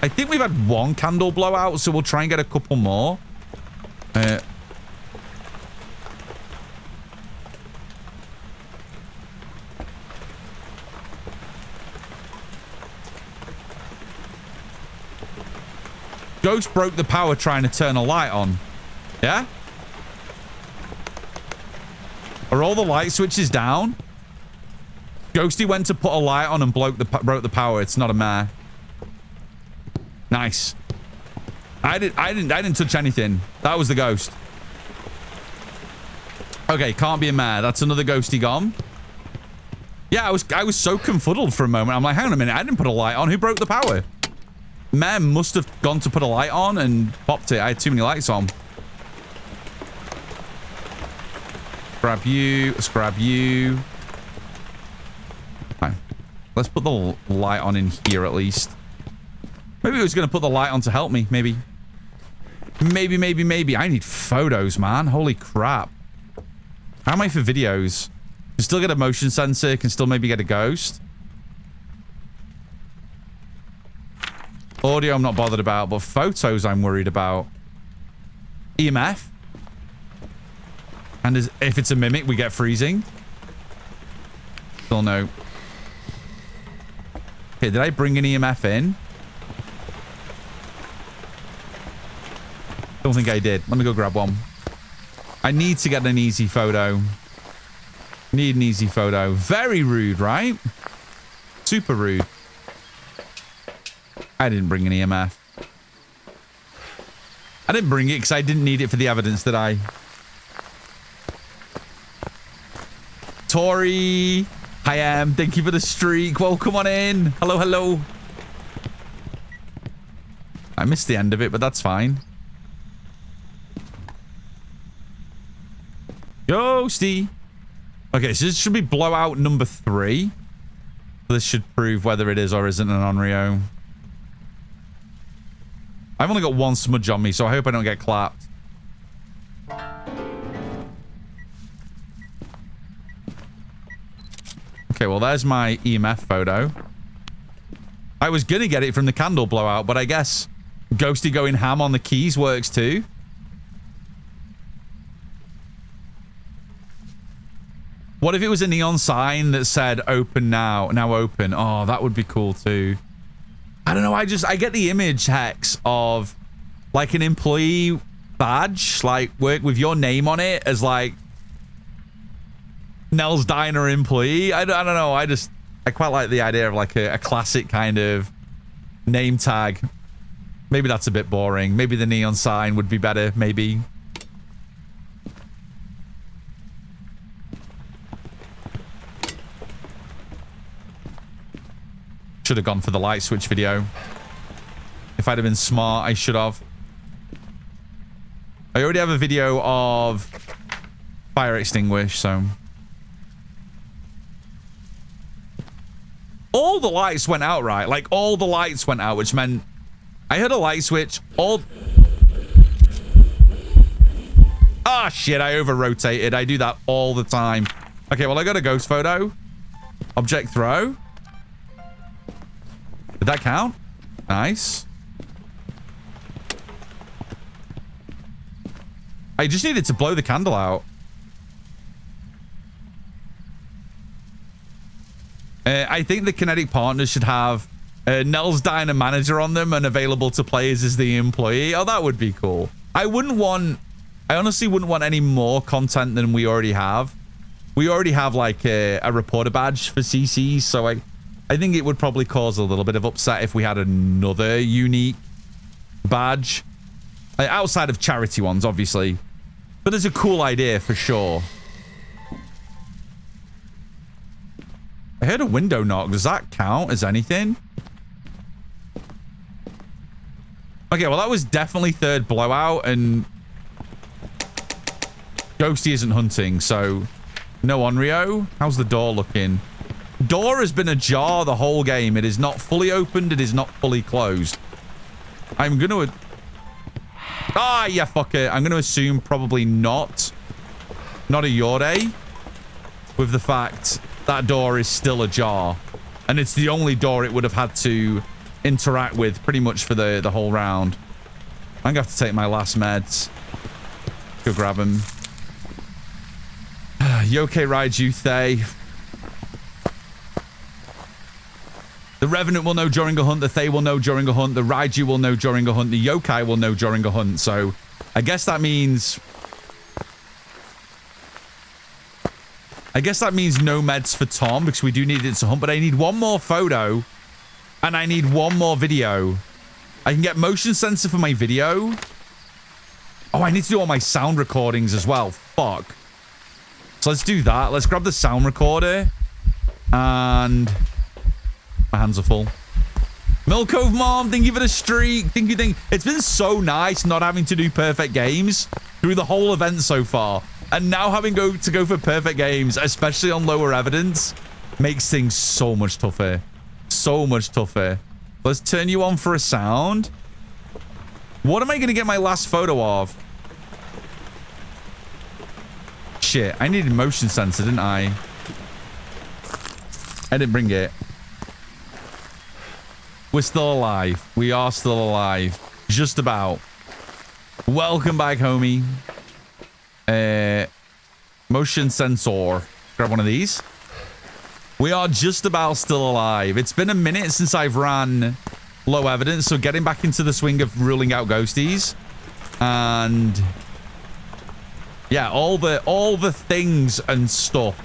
I think we've had one candle blowout, so we'll try and get a couple more. Ghost broke the power trying to turn a light on. Yeah? Are all the light switches down? Ghosty went to put a light on and broke the power. It's not a mare. Nice. I didn't touch anything. That was the ghost. Okay, can't be a mare. That's another ghosty gone. Yeah, I was so confuddled for a moment. I'm like, hang on a minute. I didn't put a light on. Who broke the power? Mare must have gone to put a light on and popped it. I had too many lights on. Grab you. Let's grab you. Fine. Let's put the light on in here at least. Maybe he was going to put the light on to help me. Maybe. Maybe. I need photos, man. Holy crap. How am I for videos? Can still get a motion sensor. Can still maybe get a ghost. Audio I'm not bothered about, but photos I'm worried about. EMF. And if it's a mimic, we get freezing. Still no. Okay, did I bring an EMF in? Don't think I did. Let me go grab one. I need to get an easy photo. Need an easy photo. Very rude, right? Super rude. I didn't bring an EMF. I didn't bring it because I didn't need it for the evidence, did I? Tori. Hi, thank you for the streak. Welcome on in. Hello, hello. I missed the end of it, but that's fine. Ghosty. Okay, so this should be blowout number 3. This should prove whether it is or isn't an Onryo. I've only got one smudge on me, so I hope I don't get clapped. Okay, well, there's my EMF photo. I was gonna get it from the candle blowout, but I guess Ghosty going ham on the keys works too. What if it was a neon sign that said open now, now open? Oh, that would be cool too. I don't know, I get the image, Hex, of like an employee badge, like work with your name on it as like Nels Diner employee. I don't know, I quite like the idea of like a classic kind of name tag. Maybe that's a bit boring. Maybe the neon sign would be better, maybe. Should have gone for the light switch video. If I'd have been smart, I should have. I already have a video of fire extinguish, so. All the lights went out, right? Like, all the lights went out, which meant I heard a light switch. Ah, shit, I over-rotated. I do that all the time. Okay, well, I got a ghost photo. Object throw. Did that count? Nice. I just needed to blow the candle out. I think the kinetic partners should have Nell's Diner manager on them and available to players as the employee. Oh, that would be cool. I honestly wouldn't want any more content than we already have. We already have like a reporter badge for CCs, so I think it would probably cause a little bit of upset if we had another unique badge. Outside of charity ones, obviously. But it's a cool idea for sure. I heard a window knock. Does that count as anything? Okay, well, that was definitely third blowout, and Ghosty isn't hunting, so no Onryo. How's the door looking? Door has been ajar the whole game. It is not fully opened. It is not fully closed. I'm going to... Ah, yeah, fuck it. I'm going to assume probably not. Not a Yorde. With the fact that door is still ajar. And it's the only door it would have had to interact with pretty much for the whole round. I'm going to have to take my last meds. Go grab them. Yoke Raiju Thay. The Revenant will know during a hunt. The Thay will know during a hunt. The Raiju will know during a hunt. The Yokai will know during a hunt. So I guess that means... no meds for Tom because we do need it to hunt. But I need one more photo. And I need one more video. I can get motion sensor for my video. Oh, I need to do all my sound recordings as well. Fuck. So let's do that. Let's grab the sound recorder. And... my hands are full. Milcove Mom, thank you for the streak. Thank you. It's been so nice not having to do perfect games through the whole event so far. And now having to go for perfect games, especially on lower evidence, makes things so much tougher. So much tougher. Let's turn you on for a sound. What am I going to get my last photo of? Shit, I needed motion sensor, didn't I? I didn't bring it. We're still alive. We are still alive. Just about. Welcome back, homie. Motion sensor. Grab one of these. We are just about still alive. It's been a minute since I've ran low evidence, so getting back into the swing of ruling out ghosties. And yeah, all the things and stuff.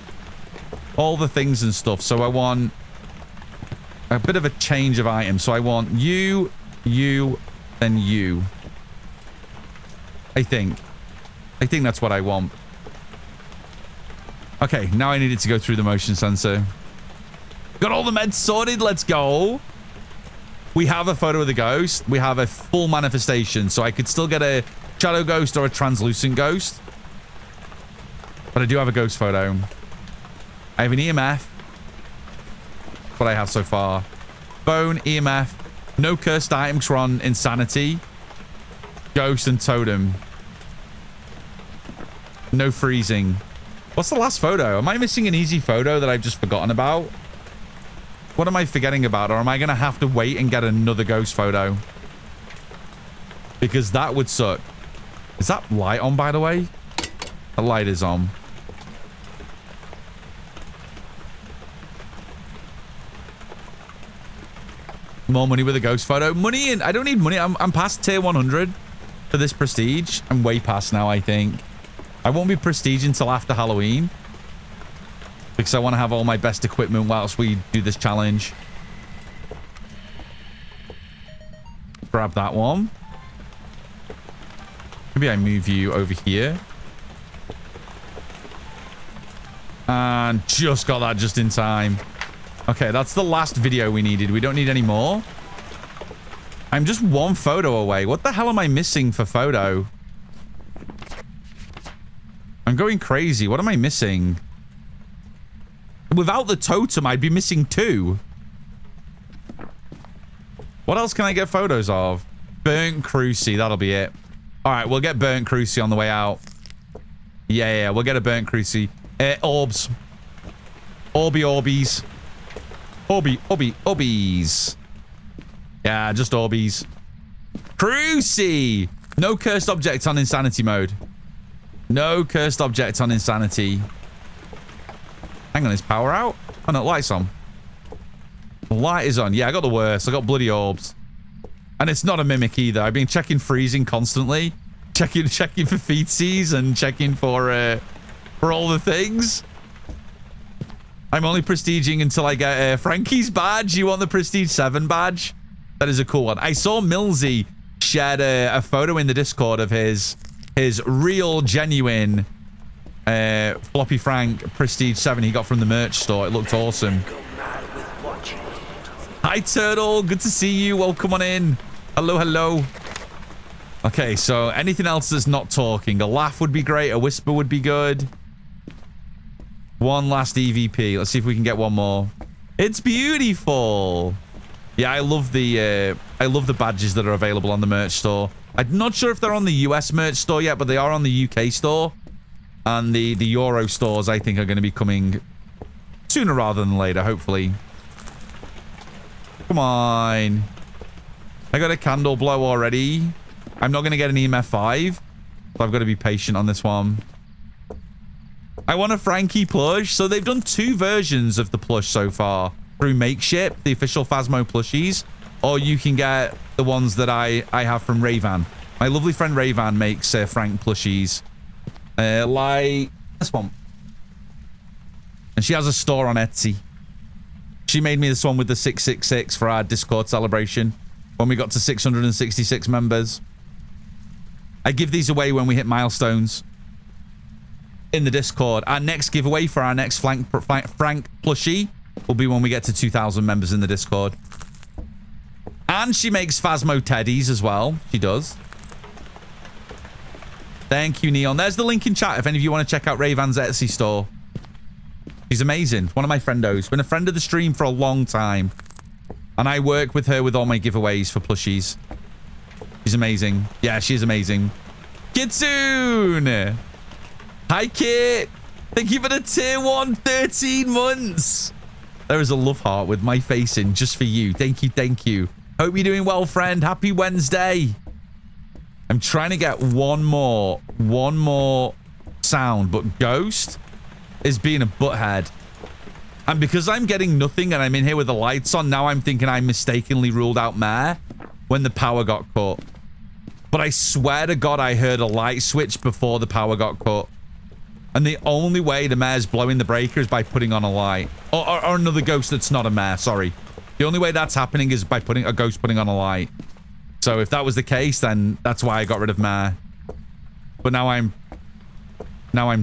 All the things and stuff. So I want a bit of a change of items. So I want you, then you. I think that's what I want. Okay, now I needed to go through the motion sensor. Got all the meds sorted. Let's go. We have a photo of the ghost. We have a full manifestation. So I could still get a shadow ghost or a translucent ghost. But I do have a ghost photo. I have an EMF. What I have so far. Bone, EMF. No cursed items. We're on insanity. Ghost and totem. No freezing. What's the last photo? Am I missing an easy photo that I've just forgotten about? What am I forgetting about? Or am I going to have to wait and get another ghost photo? Because that would suck. Is that light on, by the way? The light is on. More money with a ghost photo. Money in. I don't need money. I'm past tier 100 for this prestige. I'm way past now, I think. I won't be prestige until after Halloween. Because I want to have all my best equipment whilst we do this challenge. Grab that one. Maybe I move you over here. And just got that just in time. Okay, that's the last video we needed. We don't need any more. I'm just one photo away. What the hell am I missing for photo? I'm going crazy. What am I missing? Without the totem, I'd be missing 2. What else can I get photos of? Burnt Cruci. That'll be it. All right, we'll get Burnt Cruci on the way out. Yeah, we'll get a Burnt Cruci. Orbs. Orbies. Orbies. Yeah, just Orbies. Cruci. No cursed object on insanity mode. No cursed object on insanity. Hang on, is power out? Oh no, lights on. The light is on. Yeah, I got the worst. I got bloody orbs. And it's not a mimic either. I've been checking freezing constantly. Checking for feetsies and checking for all the things. I'm only prestiging until I get Frankie's badge. You want the Prestige 7 badge? That is a cool one. I saw Millsy shared a photo in the Discord of his real, genuine Floppy Frank Prestige 7 he got from the merch store. It looked awesome. Hi, Turtle. Good to see you. Welcome on in. Hello, hello. Okay, so anything else that's not talking? A laugh would be great. A whisper would be good. One last EVP. Let's see if we can get one more. It's beautiful. Yeah, I love the badges that are available on the merch store. I'm not sure if they're on the US merch store yet, but they are on the UK store. And the Euro stores, I think, are going to be coming sooner rather than later, hopefully. Come on. I got a candle blow already. I'm not going to get an EMF 5. So I've got to be patient on this one. I want a Frankie plush. So they've done 2 versions of the plush so far. Through Makeship, the official Phasmo plushies. Or you can get the ones that I have from Rayvan. My lovely friend Rayvan makes Frank plushies. Like this one. And she has a store on Etsy. She made me this one with the 666 for our Discord celebration. When we got to 666 members. I give these away when we hit milestones. In the Discord. Our next giveaway for our next Frank plushie will be when we get to 2,000 members in the Discord. And she makes Phasmo teddies as well. She does. Thank you, Neon. There's the link in chat if any of you want to check out Rayvan's Etsy store. She's amazing. One of my friendos. Been a friend of the stream for a long time. And I work with her with all my giveaways for plushies. She's amazing. Yeah, she's amazing. Kitsune! Hi, Kit! Thank you for the tier 1 13 months. There is a love heart with my face in just for you. Thank you, thank you. Hope you're doing well, friend. Happy Wednesday. I'm trying to get one more sound, but Ghost is being a butthead. And because I'm getting nothing and I'm in here with the lights on, now I'm thinking I mistakenly ruled out Mare when the power got cut. But I swear to God, I heard a light switch before the power got cut. And the only way the Mare's blowing the breaker is by putting on a light. Or another Ghost that's not a Mare, sorry. The only way that's happening is by a Ghost putting on a light. So if that was the case, then that's why I got rid of Mare. But now I'm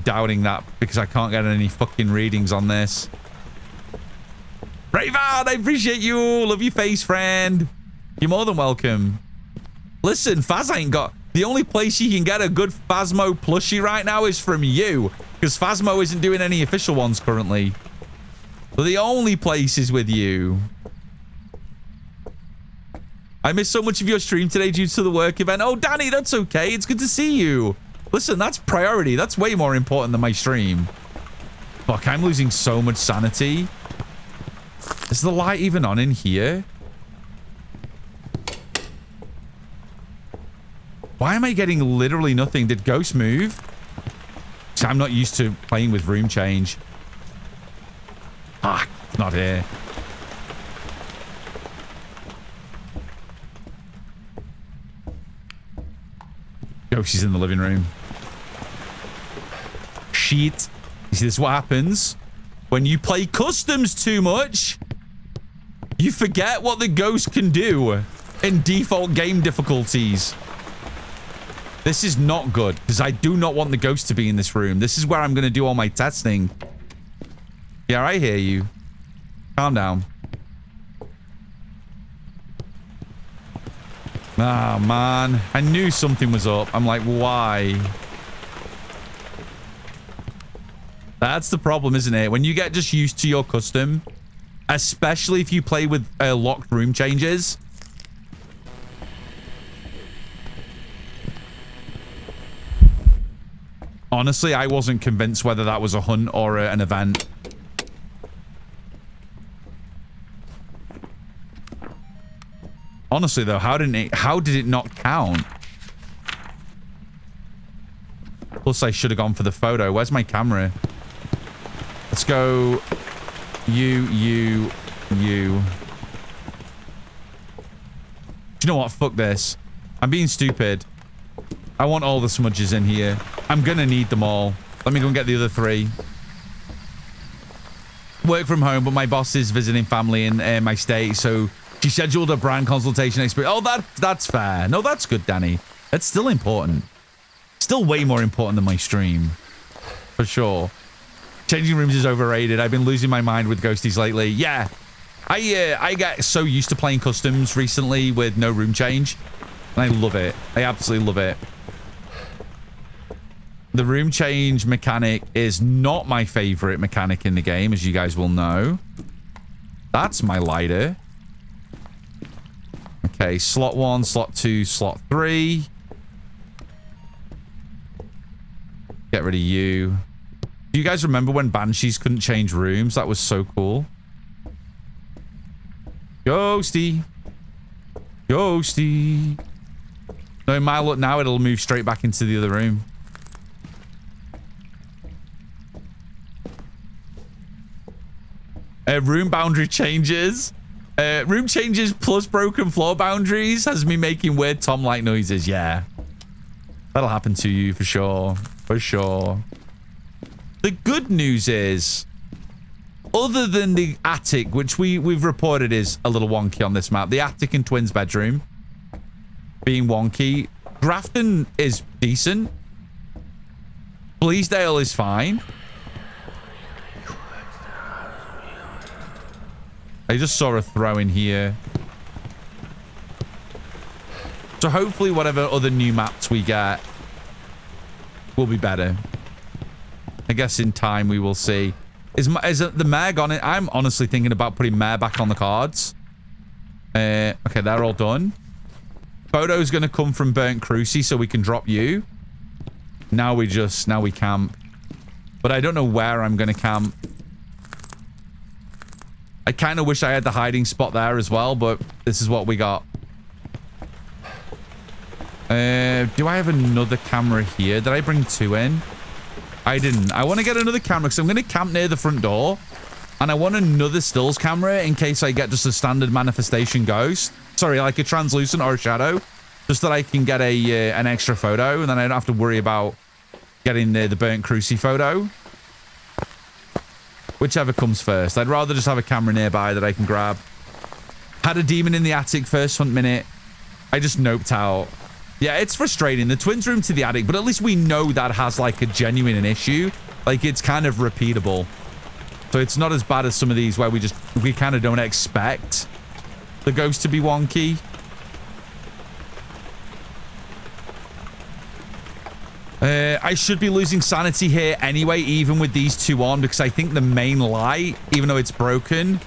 doubting that because I can't get any fucking readings on this. Rayvan, I appreciate you. Love your face, friend. You're more than welcome. Listen, Phaz ain't got... The only place you can get a good Phasmo plushie right now is from you. Because Phasmo isn't doing any official ones currently. So the only place is with you. I missed so much of your stream today due to the work event. Oh, Danny, that's okay. It's good to see you. Listen, that's priority. That's way more important than my stream. Fuck, I'm losing so much sanity. Is the light even on in here? Why am I getting literally nothing? Did Ghost move? See, I'm not used to playing with room change. Ah, it's not here. Ghost is in the living room. Shit. You see, this is what happens when you play customs too much. You forget what the Ghost can do in default game difficulties. This is not good because I do not want the Ghost to be in this room. This is where I'm going to do all my testing. Yeah, I hear you. Calm down. Ah, man. I knew something was up. I'm like, why? That's the problem, isn't it? When you get just used to your custom, especially if you play with locked room changes. Honestly, I wasn't convinced whether that was a hunt or an event. Honestly, though, how did it not count? Plus, I should have gone for the photo. Where's my camera? Let's go. You. you know what? Fuck this. I'm being stupid. I want all the smudges in here. I'm gonna need them all. Let me go and get the other 3. Work from home, but my boss is visiting family in my state, so she scheduled a brand consultation experience. Oh, that's fair. No, that's good, Danny. That's still important. Still way more important than my stream. For sure. Changing rooms is overrated. I've been losing my mind with ghosties lately. Yeah. I get so used to playing customs recently with no room change. And I love it. I absolutely love it. The room change mechanic is not my favorite mechanic in the game, as you guys will know. That's my lighter. Okay, slot 1, slot 2, slot 3. Get rid of you. Do you guys remember when Banshees couldn't change rooms? That was so cool. Ghosty. Ghosty. No, in my look now, it'll move straight back into the other room. Room boundary changes. Room changes plus broken floor boundaries has me making weird Tom-like noises. Yeah. That'll happen to you for sure. For sure. The good news is, other than the attic, which we've reported is a little wonky on this map, the attic and twins bedroom being wonky, Grafton is decent. Bleasdale is fine. I just saw a throw in here. So hopefully whatever other new maps we get will be better. I guess in time we will see. Is the Meg on it? I'm honestly thinking about putting Mare back on the cards. Okay, they're all done. Photo's going to come from Burnt Cruci, so we can drop you. Now we camp. But I don't know where I'm going to camp. I kind of wish I had the hiding spot there as well, but this is what we got. Do I have another camera here? Did I bring 2 in? I didn't. I want to get another camera because I'm going to camp near the front door. And I want another stills camera in case I get just a standard manifestation ghost. Sorry, like a translucent or a shadow. Just that I can get an extra photo. And then I don't have to worry about getting the Burnt Cruci photo. Whichever comes first. I'd rather just have a camera nearby that I can grab. Had a demon in the attic first hunt minute. I just noped out. Yeah, it's frustrating. The twins room to the attic, but at least we know that has like a genuine issue. Like it's kind of repeatable. So it's not as bad as some of these where we kind of don't expect the ghost to be wonky. I should be losing sanity here anyway, even with these 2 on, because I think the main light, even though it's broken,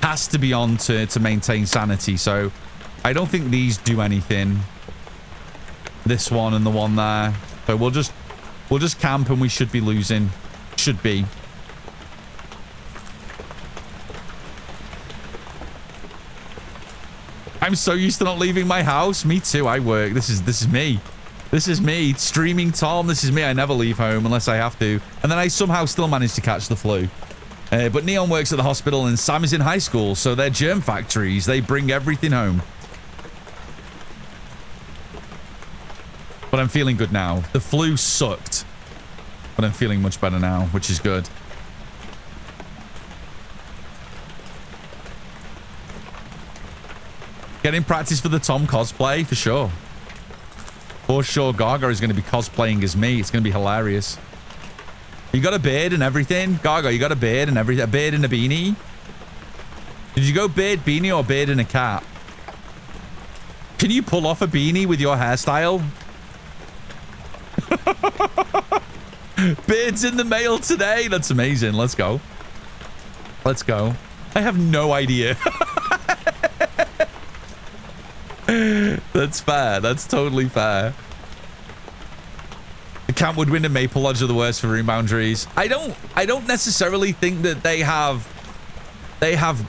has to be on to maintain sanity. So I don't think these do anything. This one and the one there. So we'll just camp and we should be losing. Should be. I'm so used to not leaving my house. Me too. I work. This is me. This is me. Streaming Tom. This is me. I never leave home unless I have to. And then I somehow still manage to catch the flu. But Neon works at the hospital and Sam is in high school. So they're germ factories. They bring everything home. But I'm feeling good now. The flu sucked. But I'm feeling much better now, which is good. Getting practice for the Tom cosplay, for sure. For sure, Gaga is going to be cosplaying as me. It's going to be hilarious. You got a beard and everything? Gaga, you got a beard and everything? A beard and a beanie? Did you go beard, beanie, or beard and a cap? Can you pull off a beanie with your hairstyle? Beards in the mail today. That's amazing. Let's go. Let's go. I have no idea. That's fair. That's totally fair. The Camp Woodwind and Maple Lodge are the worst for room boundaries. I don't necessarily think that they have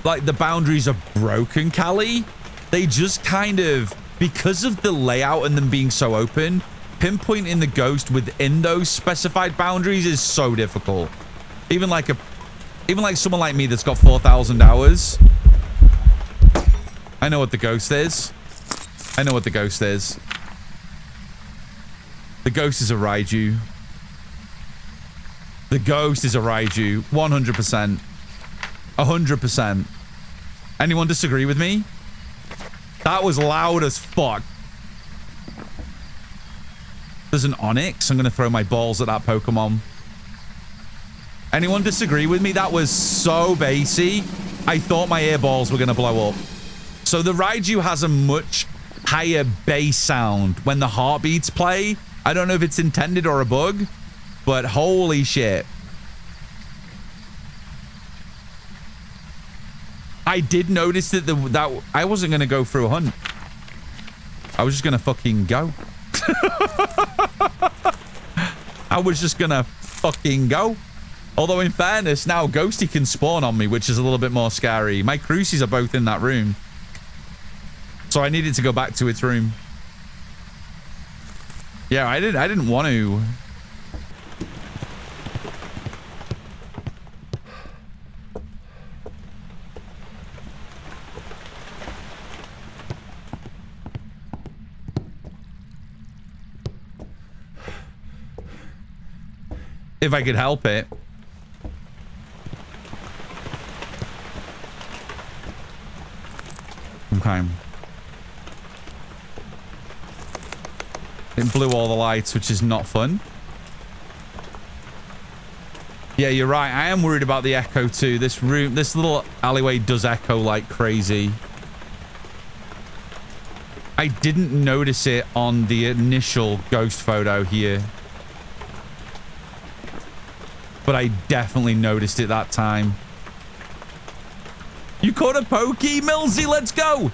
like the boundaries are broken, Callie. They just kind of, because of the layout and them being so open, pinpointing the ghost within those specified boundaries is so difficult. Even like someone like me that's got 4,000 hours. I know what the ghost is. I know what the ghost is. The ghost is a Raiju. The ghost is a Raiju. 100%. 100%. Anyone disagree with me? That was loud as fuck. There's an Onyx. I'm going to throw my balls at that Pokemon. Anyone disagree with me? That was so bassy. I thought my ear balls were going to blow up. So the Raiju has a much higher bass sound when the heartbeats play. I don't know if it's intended or a bug, but holy shit. I did notice that that I wasn't going to go through a hunt. I was just going to fucking go. I was just going to fucking go. Although in fairness, now Ghosty can spawn on me, which is a little bit more scary. My Crucies are both in that room. So I needed to go back to its room. Yeah, I didn't want to. If I could help it. Okay. It blew all the lights, which is not fun. Yeah, you're right. I am worried about the echo too. This room, this little alleyway does echo like crazy. I didn't notice it on the initial ghost photo here. But I definitely noticed it that time. You caught a pokey, Millsy. Let's go.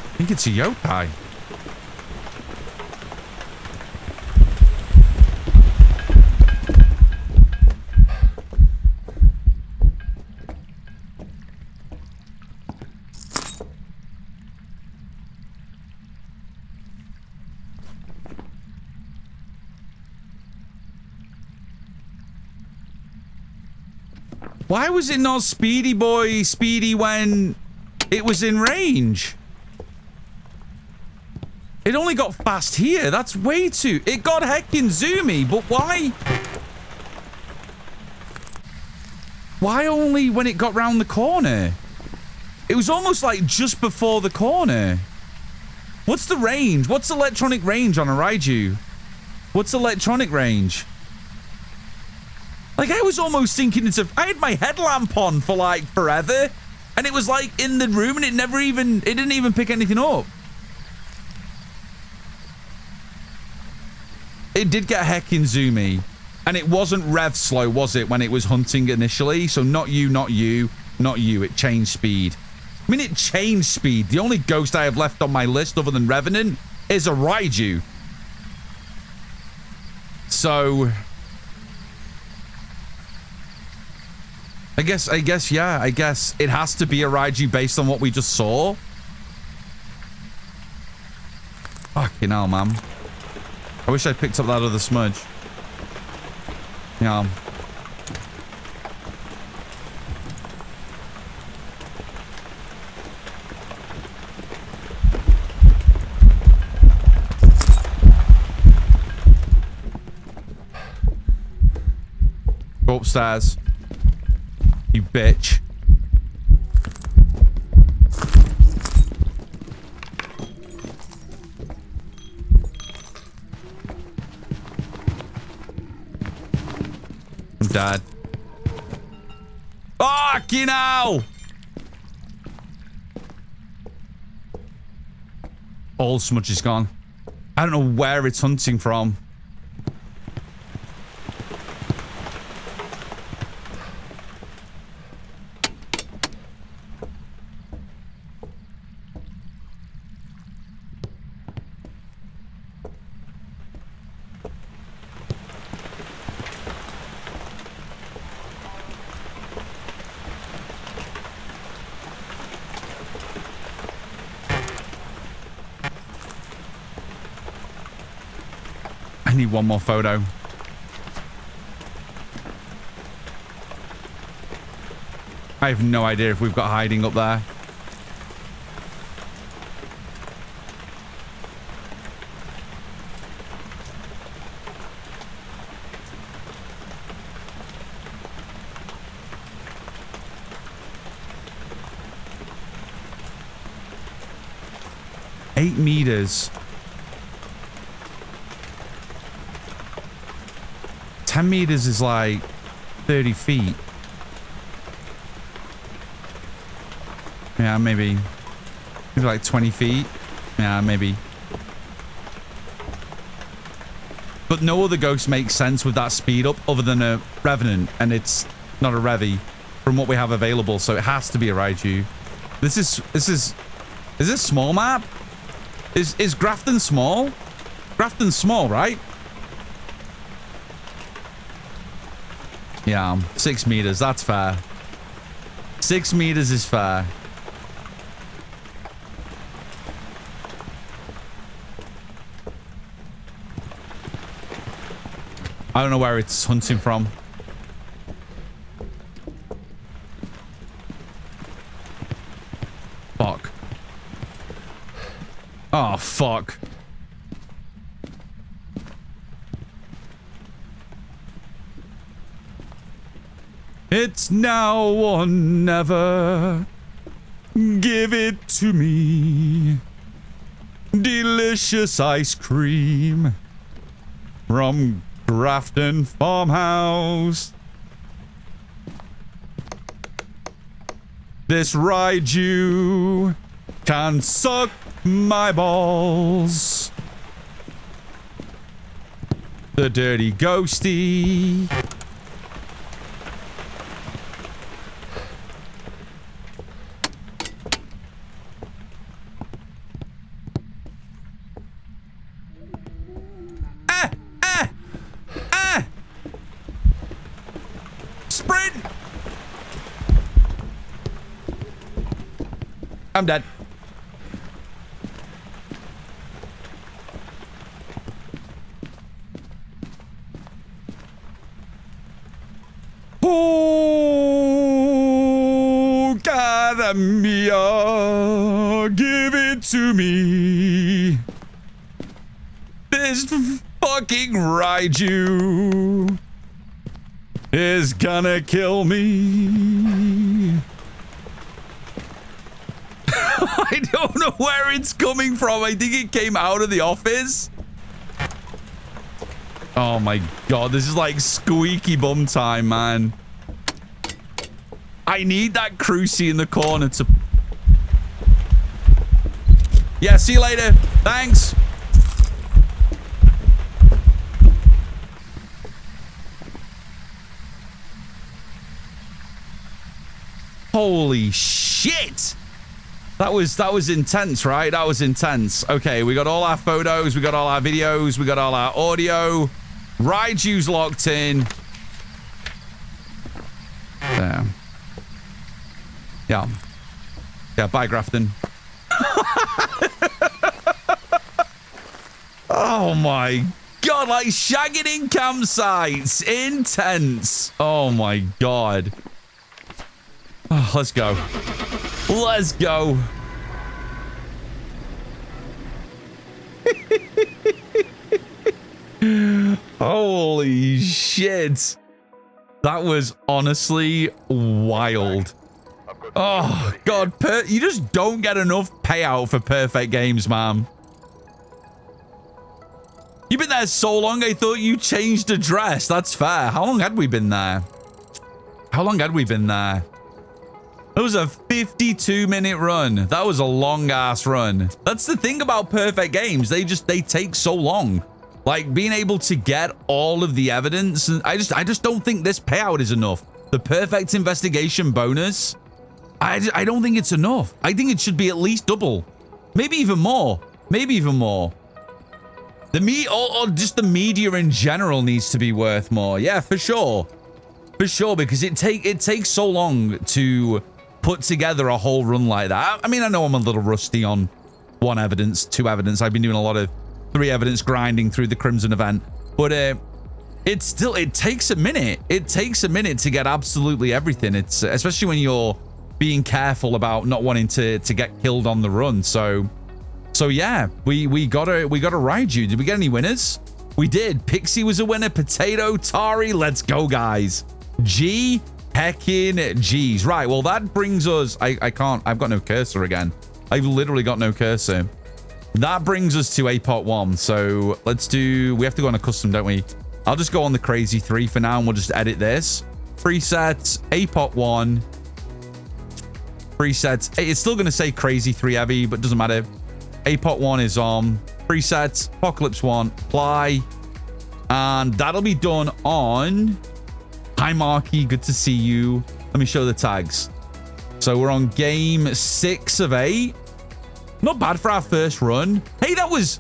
I think it's a yokai. Why was it not Speedy Boy Speedy when it was in range? It only got fast here. That's way too... It got heckin' zoomy, but why? Why only when it got round the corner? It was almost like just before the corner. What's the range? What's electronic range on a Raiju? What's electronic range? Like, I was almost thinking it's a... I had my headlamp on for, like, forever. And it was, like, in the room and it never even... It didn't even pick anything up. It did get heckin' zoomy. And it wasn't rev slow, was it, when it was hunting initially? So not you, not you, not you. It changed speed. I mean, it changed speed. The only ghost I have left on my list other than Revenant is a Raiju. So... I guess, yeah. I guess it has to be a Raiju based on what we just saw. Fucking hell, man. I wish I picked up that other smudge. Yeah. Go upstairs. You bitch. I'm dead. Fucking hell! All smudge is gone. I don't know where it's hunting from. I need one more photo. I have no idea if we've got hiding up there. Eight meters. 10 meters is like 30 feet. Yeah, maybe like 20 feet. Yeah, maybe. But no other ghost makes sense with that speed up other than a Revenant, and it's not a Revi from what we have available, so it has to be a Raiju. Is this small map? Is Grafton small? Grafton's small, right? Yeah, 6 meters, that's fair. 6 meters is fair. I don't know where it's hunting from. Fuck. Oh, fuck. It's now or never. Give it to me. Delicious ice cream from Grafton Farmhouse. This Raiju can suck my balls. The dirty ghosty. Sprint! I'm dead. Oh, cara mia, give it to me. This fucking Raiju is gonna kill me. I don't know where it's coming from. I think it came out of the office. Oh my god, this is like squeaky bum time, man. I need that Cruci in the corner to... Yeah, see you later. Thanks. Holy shit. That was intense, right? That was intense. Okay, we got all our photos, we got all our videos, we got all our audio. Raiju's locked in. There. Yeah. Yeah, bye, Grafton. Oh my god, like shagging in campsites. Intense. Oh my god. Oh, let's go. Let's go. Holy shit. That was honestly wild. Oh, God. You just don't get enough payout for perfect games, man. You've been there so long, I thought you changed address. That's fair. How long had we been there? How long had we been there? That was a 52-minute run. That was a long-ass run. That's the thing about perfect games. They take so long. Like, being able to get all of the evidence. And I just don't think this payout is enough. The perfect investigation bonus, I don't think it's enough. I think it should be at least double. Maybe even more. Maybe even more. Or just the media in general needs to be worth more. Yeah, for sure. For sure, because it takes so long to put together a whole run like that. I mean, I know I'm a little rusty on 1 evidence, 2 evidence. I've been doing a lot of 3 evidence grinding through the Crimson event. But it takes a minute. It takes a minute to get absolutely everything. It's especially when you're being careful about not wanting to get killed on the run. So yeah, we gotta ride you. Did we get any winners? We did. Pixie was a winner. Potato, Tari, let's go, guys. G heckin' G's. Right, well, that brings us... I can't... I've got no cursor again. I've literally got no cursor. That brings us to APOC 1. So let's do... We have to go on a custom, don't we? I'll just go on the Crazy 3 for now, and we'll just edit this. Presets, APOC 1. Presets. It's still going to say Crazy 3 heavy, but doesn't matter. APOC 1 is on. Presets, Apocalypse 1, apply. And that'll be done on... Hi, Marky. Good to see you. Let me show the tags. So we're on game 6 of 8. Not bad for our first run. Hey, that was...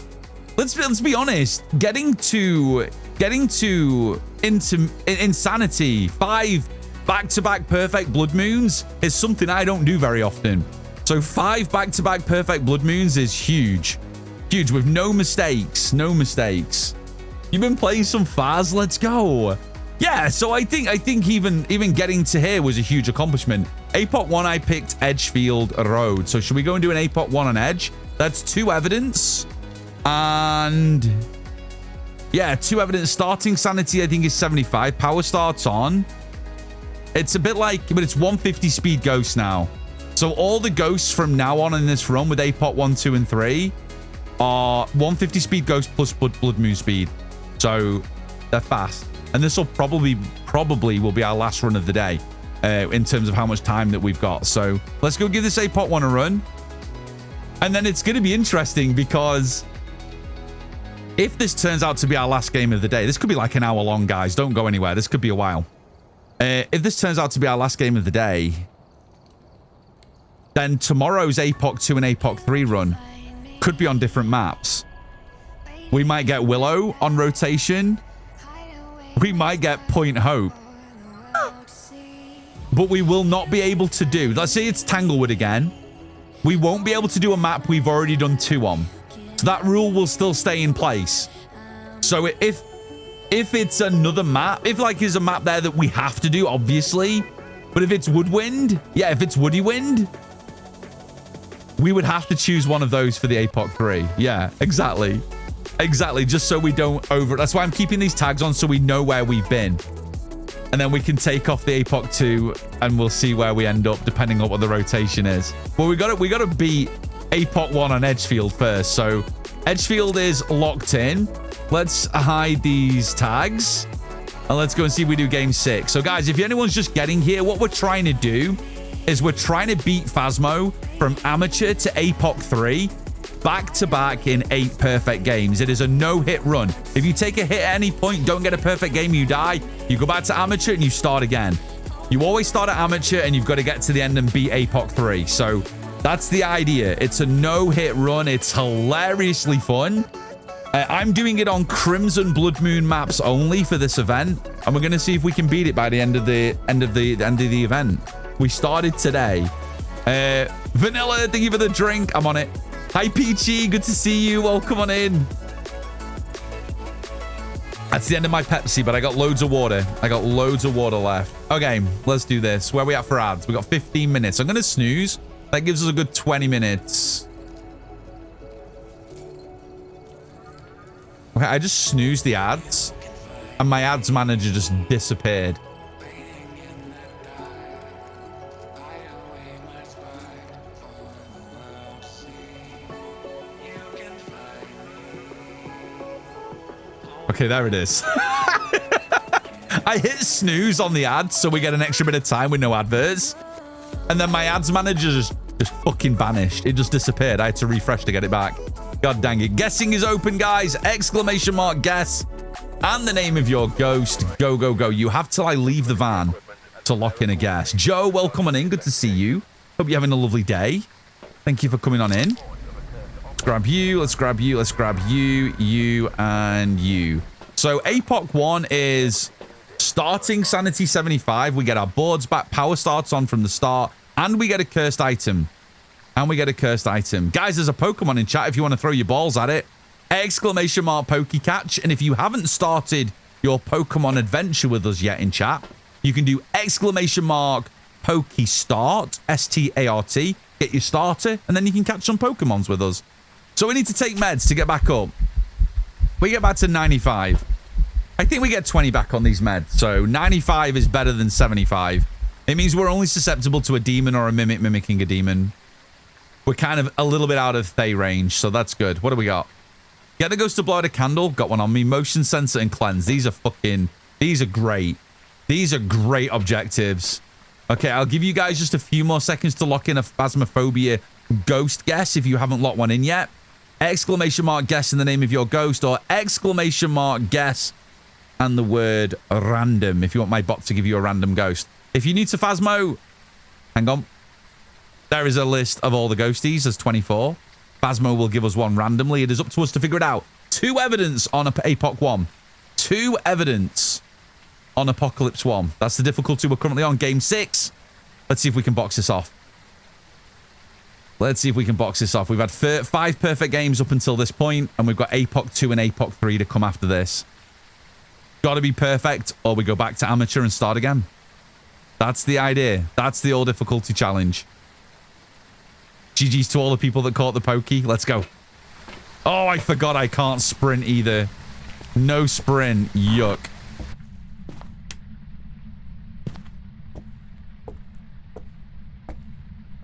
Let's be honest. Getting to Insanity, 5 back-to-back perfect blood moons is something I don't do very often. So 5 back-to-back perfect blood moons is huge. Huge, with no mistakes. No mistakes. You've been playing some Phas. Let's go. Yeah, so I think even getting to here was a huge accomplishment. APOC 1, I picked Edgefield Road. So should we go and do an APOC 1 on Edge? That's 2 evidence. And yeah, 2 evidence. Starting sanity, I think, is 75. Power starts on. It's a bit like, but it's 150 speed ghosts now. So all the ghosts from now on in this run with APOC 1, 2, and 3 are 150 speed ghost plus blood moon speed. So they're fast. And this will probably will be our last run of the day in terms of how much time that we've got. So let's go give this APOC 1 a run. And then it's going to be interesting because if this turns out to be our last game of the day, this could be like an hour long, guys. Don't go anywhere. This could be a while. If this turns out to be our last game of the day, then tomorrow's APOC 2 and APOC 3 run could be on different maps. We might get Willow on rotation. We might get Point Hope. But we will not be able to do... Let's say it's Tanglewood again. We won't be able to do a map we've already done 2 on. So that rule will still stay in place. So if it's another map... If like there's a map there that we have to do, obviously. But if it's Woodwind... Yeah, if it's Woody Wind... We would have to choose one of those for the APOC 3. Yeah, exactly. Exactly, just so we don't over... That's why I'm keeping these tags on so we know where we've been. And then we can take off the APOC 2 and we'll see where we end up depending on what the rotation is. But we got to beat APOC 1 on Edgefield first. So Edgefield is locked in. Let's hide these tags. And let's go and see if we do game 6. So guys, if anyone's just getting here, what we're trying to do is we're trying to beat Phasmo from amateur to APOC 3 back-to-back in 8 perfect games. It is a no-hit run. If you take a hit at any point, don't get a perfect game, you die. You go back to amateur and you start again. You always start at amateur and you've got to get to the end and beat APOC 3. So that's the idea. It's a no-hit run. It's hilariously fun. I'm doing it on Crimson Blood Moon maps only for this event, and we're going to see if we can beat it by the end of the event. We started today. Vanilla, thank you for the drink. I'm on it. Hi, Peachy. Good to see you. Welcome on in. That's the end of my Pepsi, but I got loads of water. I got loads of water left. Okay, let's do this. Where are we at for ads? We got 15 minutes. I'm going to snooze. That gives us a good 20 minutes. Okay, I just snoozed the ads, and my ads manager just disappeared. Okay, there it is. I hit snooze on the ads, so we get an extra bit of time with no adverts. And then my ads manager just fucking vanished. It just disappeared. I had to refresh to get it back. God dang it. Guessing is open, guys. Exclamation mark guess. And the name of your ghost. Go, go, go. You have till I leave the van to lock in a guess. Joe, welcome on in. Good to see you. Hope you're having a lovely day. Thank you for coming on in. Let's grab you. Let's grab you. Let's grab you, you, and you. So APOC 1 is starting sanity 75. We get our boards back. Power starts on from the start. And we get a cursed item. And we get a cursed item. Guys, there's a Pokemon in chat if you want to throw your balls at it. exclamation mark Pokecatch. And if you haven't started your Pokemon adventure with us yet in chat, you can do exclamation mark Pokestart, S-T-A-R-T, get your starter, and then you can catch some Pokemons with us. So we need to take meds to get back up. We get back to 95. I think we get 20 back on these meds. So 95 is better than 75. It means we're only susceptible to a demon or a mimic mimicking a demon. We're kind of a little bit out of Thay range, so that's good. What do we got? Get the ghost to blow out a candle. Got one on me. Motion sensor and cleanse. These are great. These are great objectives. Okay, I'll give you guys just a few more seconds to lock in a Phasmophobia ghost guess if you haven't locked one in yet. Exclamation mark guess in the name of your ghost, or exclamation mark guess and the word random if you want my bot to give you a random ghost. If you're new to Phasmo, hang on. There is a list of all the ghosties. There's 24. Phasmo will give us one randomly. It is up to us to figure it out. 2 evidence on Apoc 1. 2 evidence on Apocalypse 1. That's the difficulty we're currently on. Game 6. Let's see if we can box this off. Let's see if we can box this off. We've had 5 perfect games up until this point, and we've got Apoc 2 and Apoc 3 to come after this. Got to be perfect, or we go back to amateur and start again. That's the idea. That's the all difficulty challenge. GG's to all the people that caught the pokey. Let's go. Oh, I forgot I can't sprint either. No sprint. Yuck.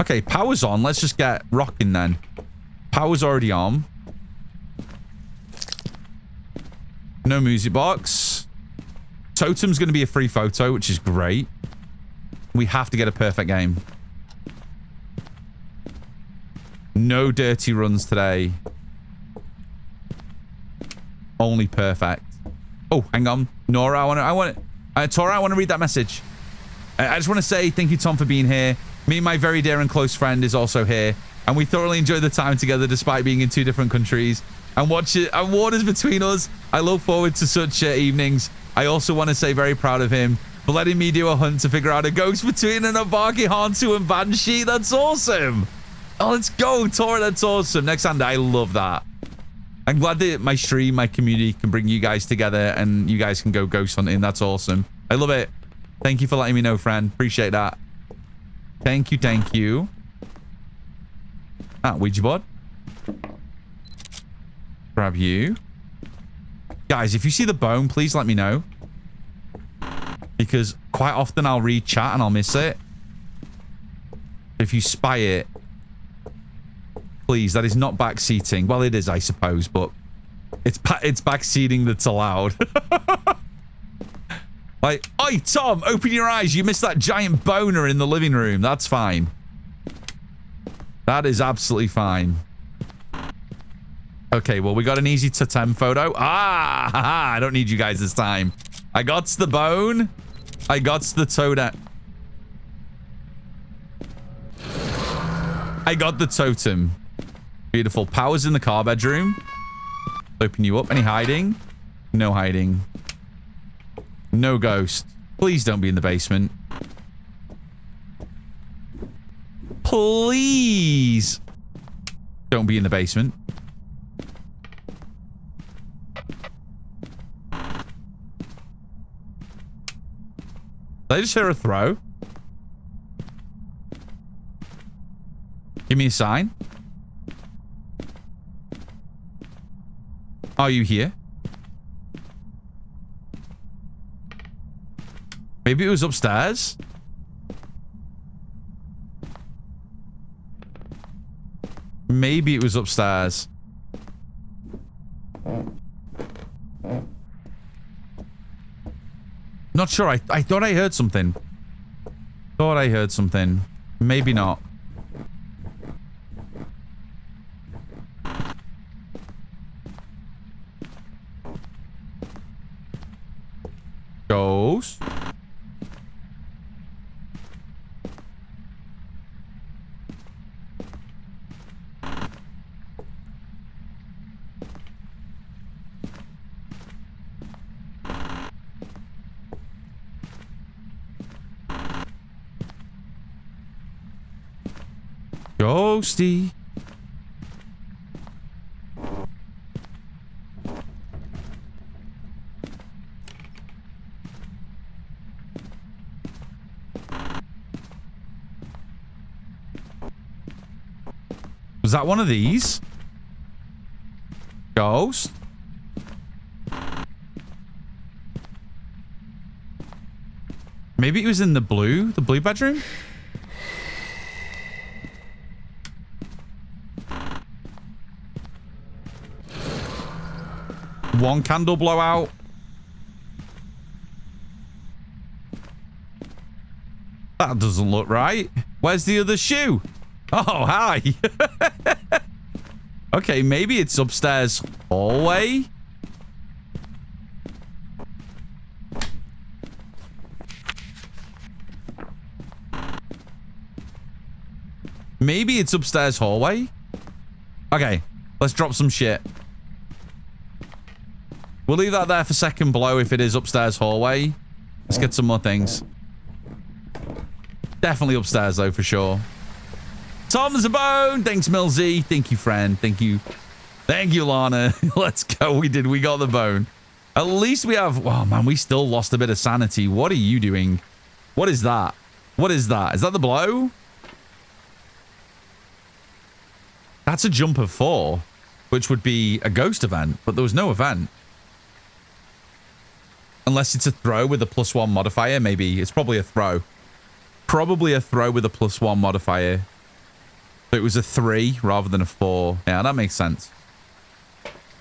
Okay, power's on. Let's just get rocking then. Power's already on. No music box. Totem's going to be a free photo, which is great. We have to get a perfect game. No dirty runs today. Only perfect. Oh, hang on. Nora, Tora, I want to read that message. I just want to say thank you, Tom, for being here. Me and my very dear and close friend is also here. And we thoroughly enjoy the time together despite being in 2 different countries. And waters between us. I look forward to such evenings. I also want to say very proud of him for letting me do a hunt to figure out a ghost between an Abaki, Hantu, and Banshee. That's awesome. Oh, let's go, Tora. That's awesome. Next hand, I love that. I'm glad that my stream, my community can bring you guys together and you guys can go ghost hunting. That's awesome. I love it. Thank you for letting me know, friend. Appreciate that. Thank you, thank you. Ah, Ouija board. Grab you. Guys, if you see the bone, please let me know. Because quite often I'll read chat and I'll miss it. If you spy it, please, that is not backseating. Well, it is, I suppose, but it's backseating that's allowed. Like, oi, Tom, open your eyes. You missed that giant boner in the living room. That's fine. That is absolutely fine. Okay, well, we got an easy totem photo. Ah, haha, I don't need you guys this time. I got the bone. I got the totem. I got the totem. Beautiful. Power's in the car bedroom. Open you up. Any hiding? No hiding. No ghost. Please don't be in the basement. Please don't be in the basement. Did I just hear a throw? Give me a sign. Are you here? Maybe it was upstairs. Maybe it was upstairs. Not sure. I thought I heard something. Thought I heard something. Maybe not. Ghost. Ghosty. Was that one of these? Ghost? Maybe it was in the blue bedroom? One candle blowout. That doesn't look right. Where's the other shoe? Oh, hi. Okay, maybe it's upstairs hallway. Maybe it's upstairs hallway. Okay, let's drop some shit. We'll leave that there for second blow if it is upstairs hallway. Let's get some more things. Definitely upstairs though, for sure. Tom's a bone. Thanks, Milzy. Thank you, friend. Thank you. Thank you, Lana. Let's go. We got the bone. At least we have... Oh, man, we still lost a bit of sanity. What are you doing? What is that? What is that? Is that the blow? That's a jump of 4, which would be a ghost event, but there was no event. Unless it's a throw with a +1 modifier, maybe. It's probably a throw. Probably a throw with a +1 modifier. So it was a 3 rather than a 4. Yeah, that makes sense.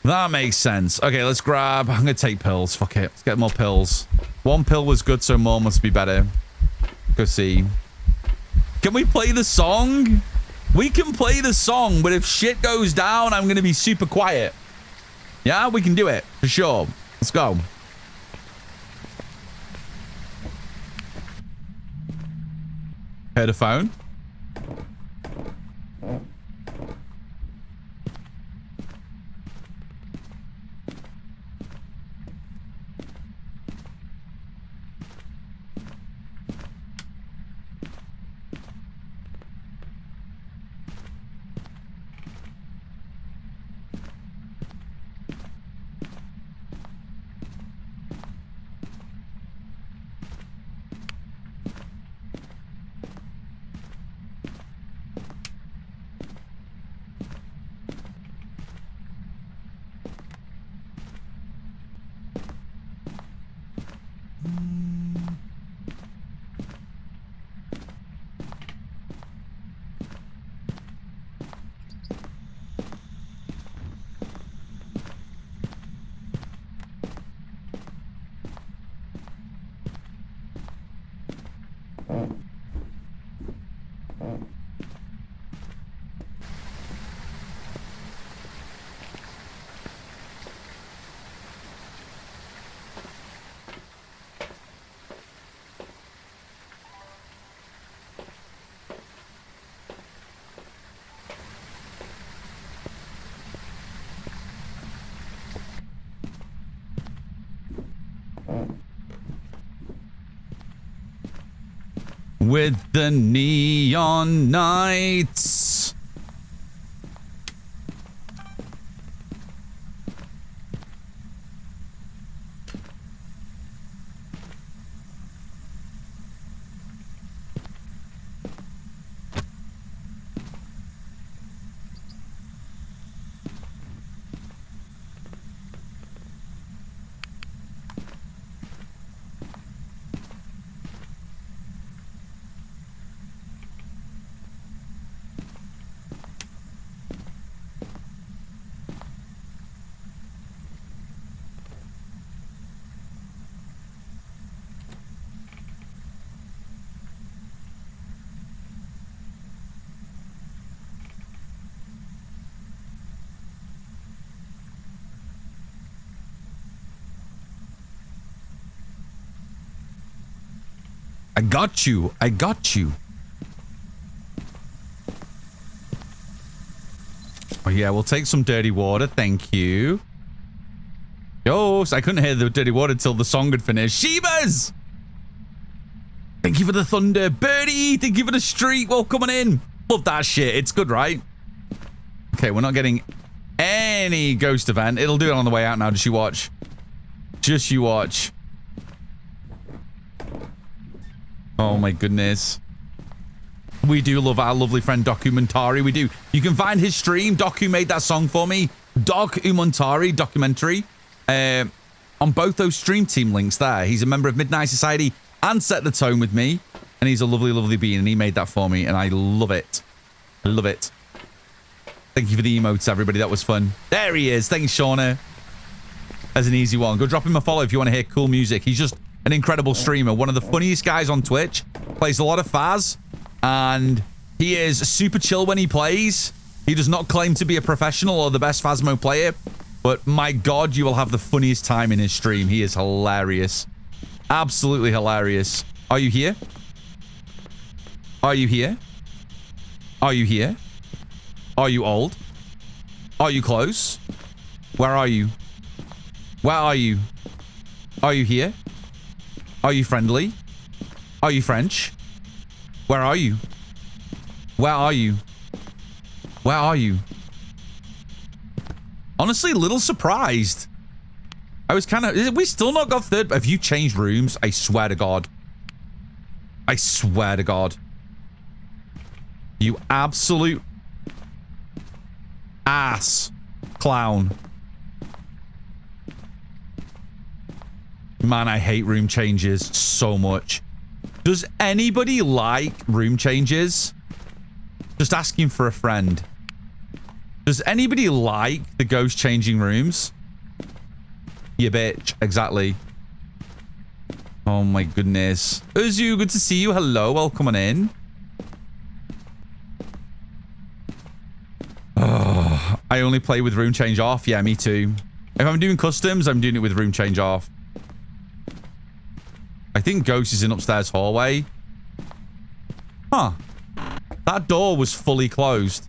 That makes sense. Okay, let's grab... I'm going to take pills. Fuck it. Let's get more pills. 1 pill was good, so more must be better. Go see. Can we play the song? We can play the song, but if shit goes down, I'm going to be super quiet. Yeah, we can do it. For sure. Let's go. Heard a phone. With the neon nights. I got you. I got you. Oh, yeah, we'll take some dirty water. Thank you. Yo, I couldn't hear the dirty water till the song had finished. Shebas! Thank you for the thunder. Birdie, thank you for the street. Welcome on in. Love that shit. It's good, right? Okay, we're not getting any ghost event. It'll do it on the way out now. Just you watch. Just you watch. Oh my goodness. We do love our lovely friend Documentary. We do. You can find his stream. Docu made that song for me. Documentary, documentary. On both those stream team links there. He's a member of Midnight Society and Set the Tone with me. And he's a lovely, lovely being. And he made that for me. And I love it. I love it. Thank you for the emotes, everybody. That was fun. There he is. Thanks, Shauna. As an easy one. Go drop him a follow if you want to hear cool music. He's just an incredible streamer. One of the funniest guys on Twitch. Plays a lot of Phas. And he is super chill when he plays. He does not claim to be a professional or the best Phasmo player. But my God, you will have the funniest time in his stream. He is hilarious. Absolutely hilarious. Are you here? Are you here? Are you here? Are you old? Are you close? Where are you? Where are you? Are you here? Are you friendly? Are you French? Where are you? Where are you? Where are you? Honestly, a little surprised. I was kind of... We still not got third... Have you changed rooms? I swear to God. I swear to God. You absolute... ass clown. Man, I hate room changes so much. Does anybody like room changes? Just asking for a friend. Does anybody like the ghost changing rooms? You bitch. Exactly. Oh my goodness. Uzu, good to see you. Hello, welcome on in. Oh, I only play with room change off. Yeah, me too. If I'm doing customs, I'm doing it with room change off. I think Ghost is in upstairs hallway. Huh. That door was fully closed.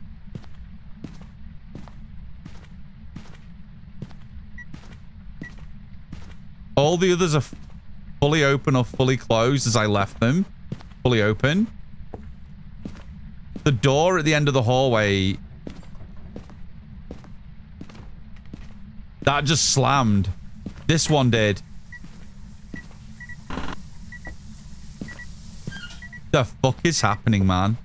All the others are fully open or fully closed as I left them. Fully open. The door at the end of the hallway... that just slammed. This one did. The fuck is happening, man?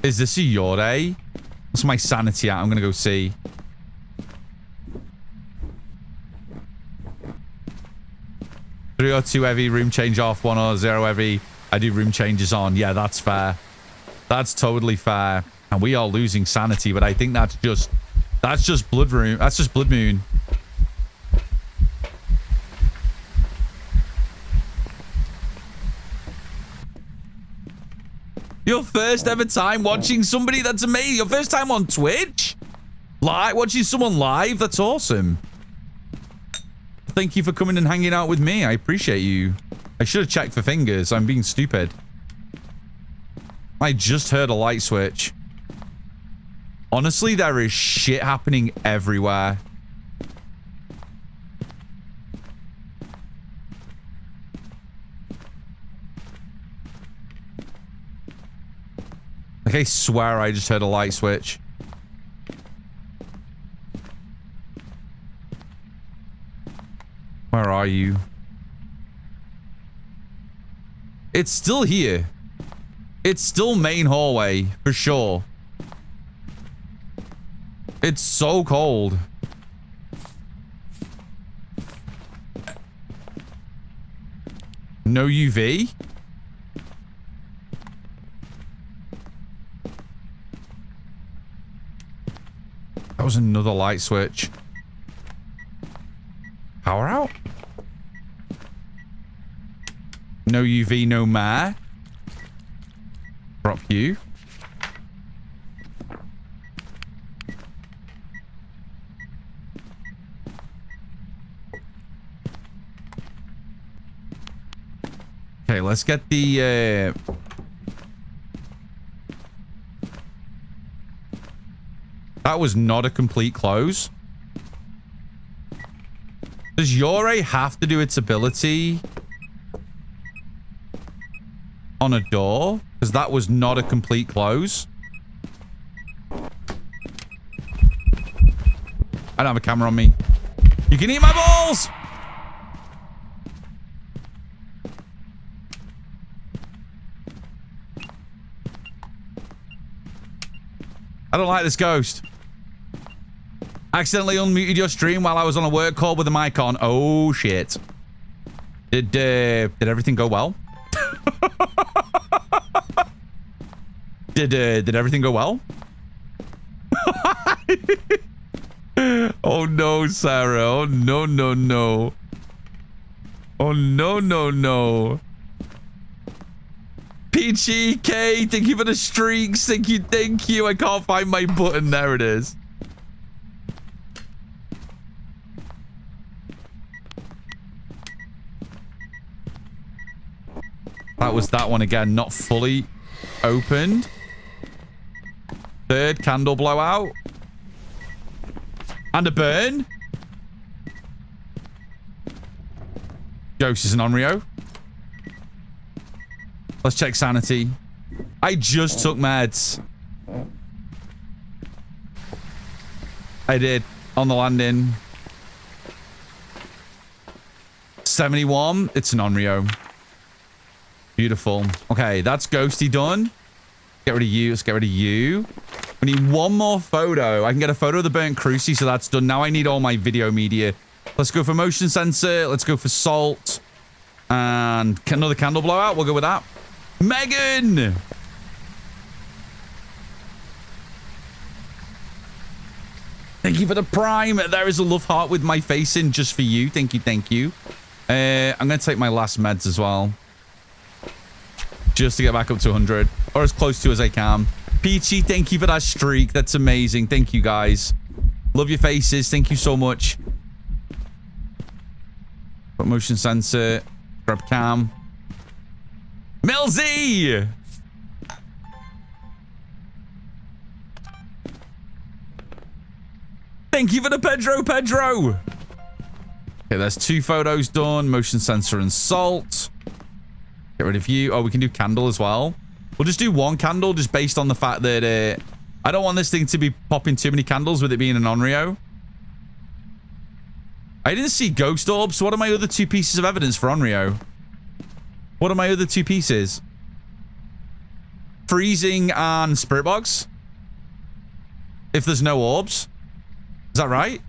Is this a Yore? What's my sanity at? I'm gonna go see. Three or two heavy, room change off. 1 or 0 heavy. I do room changes on. Yeah, that's fair. That's totally fair. And we are losing sanity, but I think that's just blood room. That's just blood moon. Your first ever time watching somebody? That's amazing. Your first time on Twitch? Like watching someone live? That's awesome. Thank you for coming and hanging out with me. I appreciate you. I should have checked for fingers. I'm being stupid. I just heard a light switch. Honestly, there is shit happening everywhere. Like, I swear I just heard a light switch. Where are you? It's still here. It's still main hallway, for sure. It's so cold. No UV? That was another light switch. Power out? No UV, no mare. Drop you. Okay, let's get the that was not a complete close. Does Yore have to do its ability on a door? Because that was not a complete close. I don't have a camera on me. You can eat my balls! I don't like this ghost. Accidentally unmuted your stream while I was on a work call with the mic on. Oh, shit. Did everything go well? Did everything go well? Oh, no, Sarah. Oh, no, no, no. Oh, no, no, no. Peachy K, thank you for the streaks. Thank you, thank you. I can't find my button. There it is. That was that one again, not fully opened. Third candle blowout. And a burn. Ghost is an Onryo. Let's check sanity. I just took meds. I did. On the landing. 71. It's an Onryo. Beautiful. Okay, that's ghosty done. Get rid of you. Let's get rid of you. We need one more photo. I can get a photo of the burnt cruci, so that's done. Now I need all my video media. Let's go for motion sensor. Let's go for salt. And another candle blowout. We'll go with that. Megan! Thank you for the prime. There is a love heart with my face in just for you. Thank you, thank you. I'm going to take my last meds as well. Just to get back up to 100. Or as close to as I can. Peachy, thank you for that streak. That's amazing. Thank you, guys. Love your faces. Thank you so much. Put motion sensor. Grab cam. Milzy! Thank you for the Pedro. Okay, there's 2 photos done. Motion sensor and salt. Get rid of you. Oh, we can do candle as well. We'll just do 1 candle just based on the fact that I don't want this thing to be popping too many candles with it being an Onryo. I didn't see ghost orbs. So what are my other 2 pieces of evidence for Onryo? What are my other 2 pieces? Freezing and spirit box. If there's no orbs. Is that right?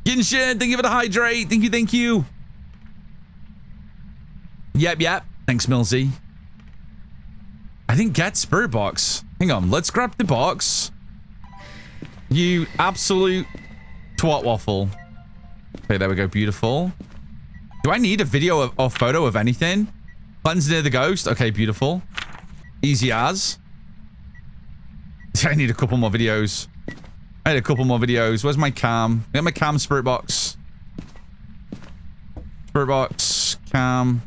Ginshin, thank you for the hydrate. Thank you, thank you. Yep. Thanks, Milzy. I think get spirit box. Hang on, let's grab the box. You absolute twat waffle. Okay, there we go. Beautiful. Do I need a video or photo of anything? Cleanse near the ghost. Okay, beautiful. Easy as. I need a couple more videos. Where's my cam? Get my cam spirit box. Spirit box. Cam.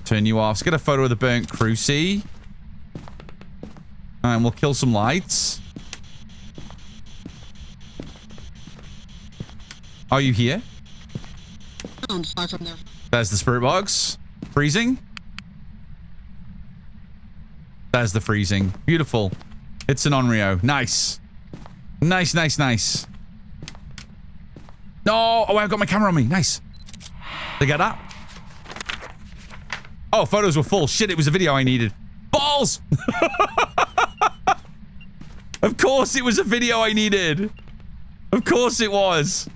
Turn you off. Let's get a photo of the burnt cruci. And we'll kill some lights. Are you here? I'm far from there. There's the spirit box. Freezing. There's the freezing. Beautiful. It's an Onryo. Nice. Nice. No. Oh, I've got my camera on me. Nice. They get that? Oh, photos were full. Shit, it was a video I needed. Balls! Of course it was a video I needed. Of course it was.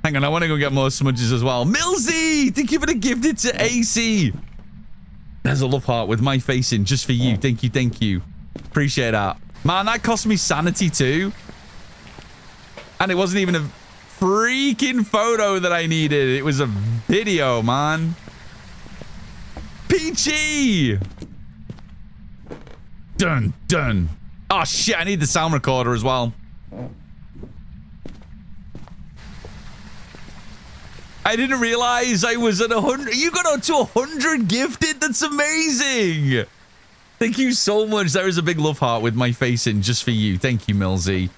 Hang on, I want to go get more smudges as well. Milzy! Thank you for the gifted to AC. There's a love heart with my face in just for you. Thank you. Appreciate that. Man, that cost me sanity too. And it wasn't even a freaking photo that I needed. It was a video, man. Peachy! Done. Oh, shit. I need the sound recorder as well. I didn't realize I was at 100. You got up to 100 gifted. That's amazing. Thank you so much. There is a big love heart with my face in just for you. Thank you, Milzy.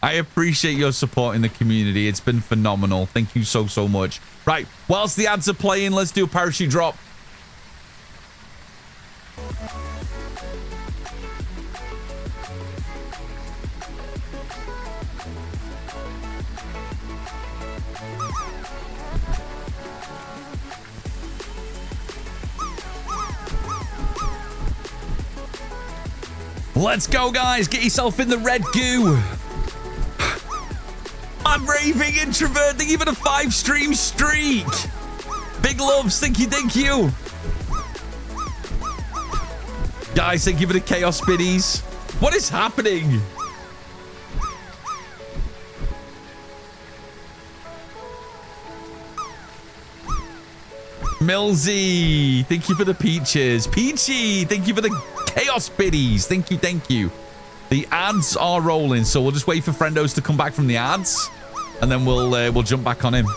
I appreciate your support in the community. It's been phenomenal. Thank you so much. Right. Whilst the ads are playing, let's do a parachute drop. Let's go, guys. Get yourself in the red goo. I'm raving introvert. Thank you for the 5-stream streak. Big loves. Thank you. Guys, thank you for the chaos biddies. What is happening? Millsy, thank you for the peaches. Peachy, thank you for the chaos biddies. Thank you. The ads are rolling, so we'll just wait for Friendos to come back from the ads, and then we'll jump back on him.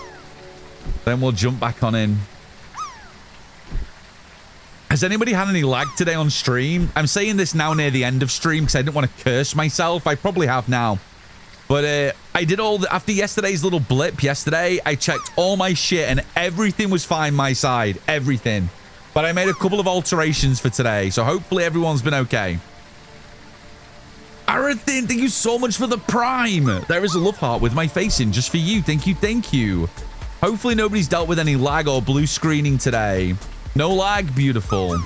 Has anybody had any lag today on stream? I'm saying this now near the end of stream because I didn't want to curse myself. I probably have now. But I did after yesterday's little blip yesterday, I checked all my shit and everything was fine my side. Everything. But I made a couple of alterations for today, so hopefully everyone's been okay. Arathin, thank you so much for the prime. There is a love heart with my face in just for you. Thank you. Hopefully nobody's dealt with any lag or blue screening today. No lag. Beautiful.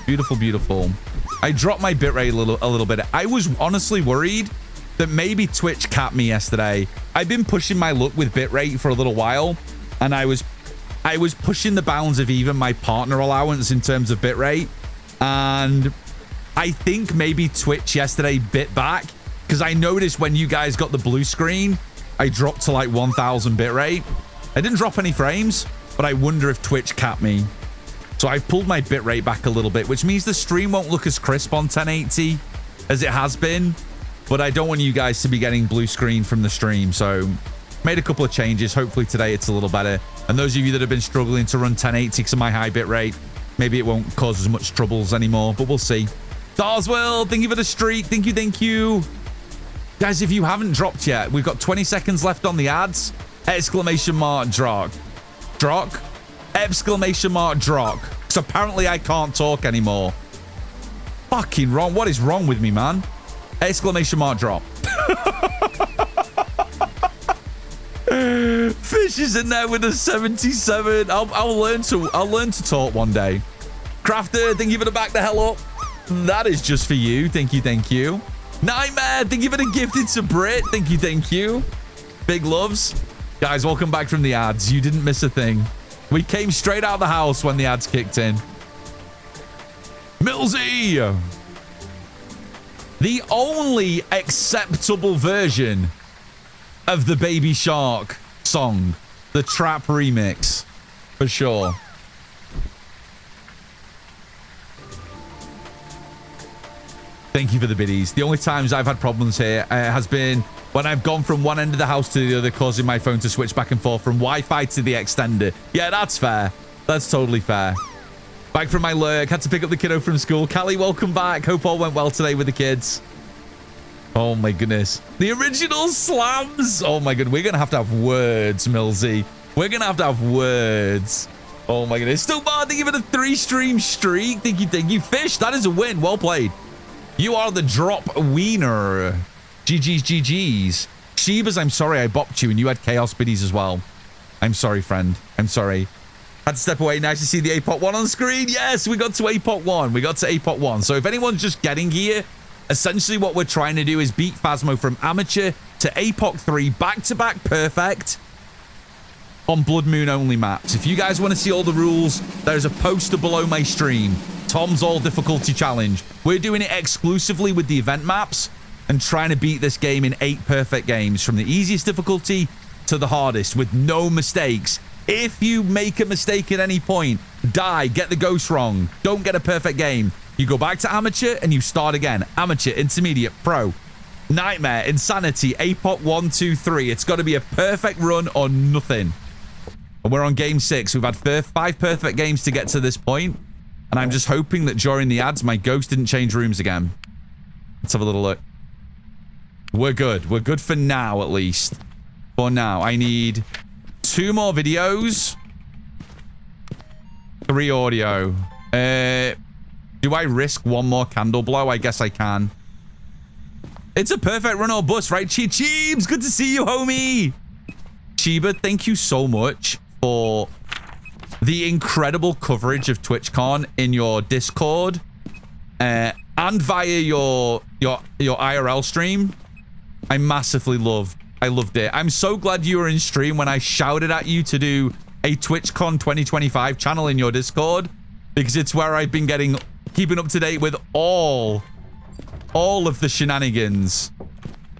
I dropped my bitrate a little bit. I was honestly worried that maybe Twitch capped me yesterday. I've been pushing my luck with bitrate for a little while, and I was pushing the bounds of even my partner allowance in terms of bitrate, and I think maybe Twitch yesterday bit back because I noticed when you guys got the blue screen, I dropped to like 1000 bitrate. I didn't drop any frames, but I wonder if Twitch capped me. So I've pulled my bitrate back a little bit, which means the stream won't look as crisp on 1080 as it has been. But I don't want you guys to be getting blue screen from the stream. So made a couple of changes. Hopefully today it's a little better. And those of you that have been struggling to run 1080 because of my high bitrate, maybe it won't cause as much troubles anymore, but we'll see. Darswell, thank you for the streak. Thank you. Guys, if you haven't dropped yet, we've got 20 seconds left on the ads. Exclamation mark Drock. Exclamation mark Drock. Because apparently I can't talk anymore. Fucking wrong. What is wrong with me, man? Exclamation mark drop. Fish is in there with a 77. I'll learn to talk one day. Crafter, thank you for the back the hell up. That is just for you. Thank you. Nightmare, thank you for the gifted to Brit. Thank you. Big loves. Guys, welcome back from the ads. You didn't miss a thing. We came straight out of the house when the ads kicked in. Millsy. The only acceptable version of the Baby Shark song. The Trap remix. For sure. Thank you for the biddies. The only times I've had problems here has been when I've gone from one end of the house to the other, causing my phone to switch back and forth from Wi-Fi to the extender. Yeah, that's fair. That's totally fair. Back from my lurk. Had to pick up the kiddo from school. Callie, welcome back. Hope all went well today with the kids. Oh, my goodness. The original slams. Oh, my goodness. We're going to have words, Millsy. We're going to have words. Oh, my goodness. Still bad. Thank you for the 3-stream streak. Thank you. Fish, that is a win. Well played. You are the drop wiener. GG's. Shebas, I'm sorry I bopped you and you had chaos biddies as well. I'm sorry, friend. I'm sorry. Had to step away. Nice to see the APOC 1 on screen. Yes, we got to APOC 1. So if anyone's just getting here, essentially what we're trying to do is beat Phasmo from amateur to APOC 3 back-to-back perfect on Blood Moon only maps. If you guys want to see all the rules, there's a poster below my stream. Tom's All Difficulty Challenge. We're doing it exclusively with the event maps and trying to beat this game in 8 perfect games from the easiest difficulty to the hardest with no mistakes. If you make a mistake at any point, die, get the ghost wrong, don't get a perfect game, you go back to amateur and you start again. Amateur, intermediate, pro, nightmare, insanity, APOC 1, 2, 3. It's got to be a perfect run or nothing. And we're on game 6. We've had 5 perfect games to get to this point. And I'm just hoping that during the ads, my ghost didn't change rooms again. Let's have a little look. We're good. We're good for now, at least. For now. I need 2 more videos. 3 audio. Do I risk 1 more candle blow? I guess I can. It's a perfect run or bust, right? Cheebs, good to see you, homie. Chiba, thank you so much for the incredible coverage of TwitchCon in your Discord. and via your IRL stream, I massively loved. I loved it. I'm so glad you were in stream when I shouted at you to do a TwitchCon 2025 channel in your Discord, because it's where I've been keeping up to date with all of the shenanigans.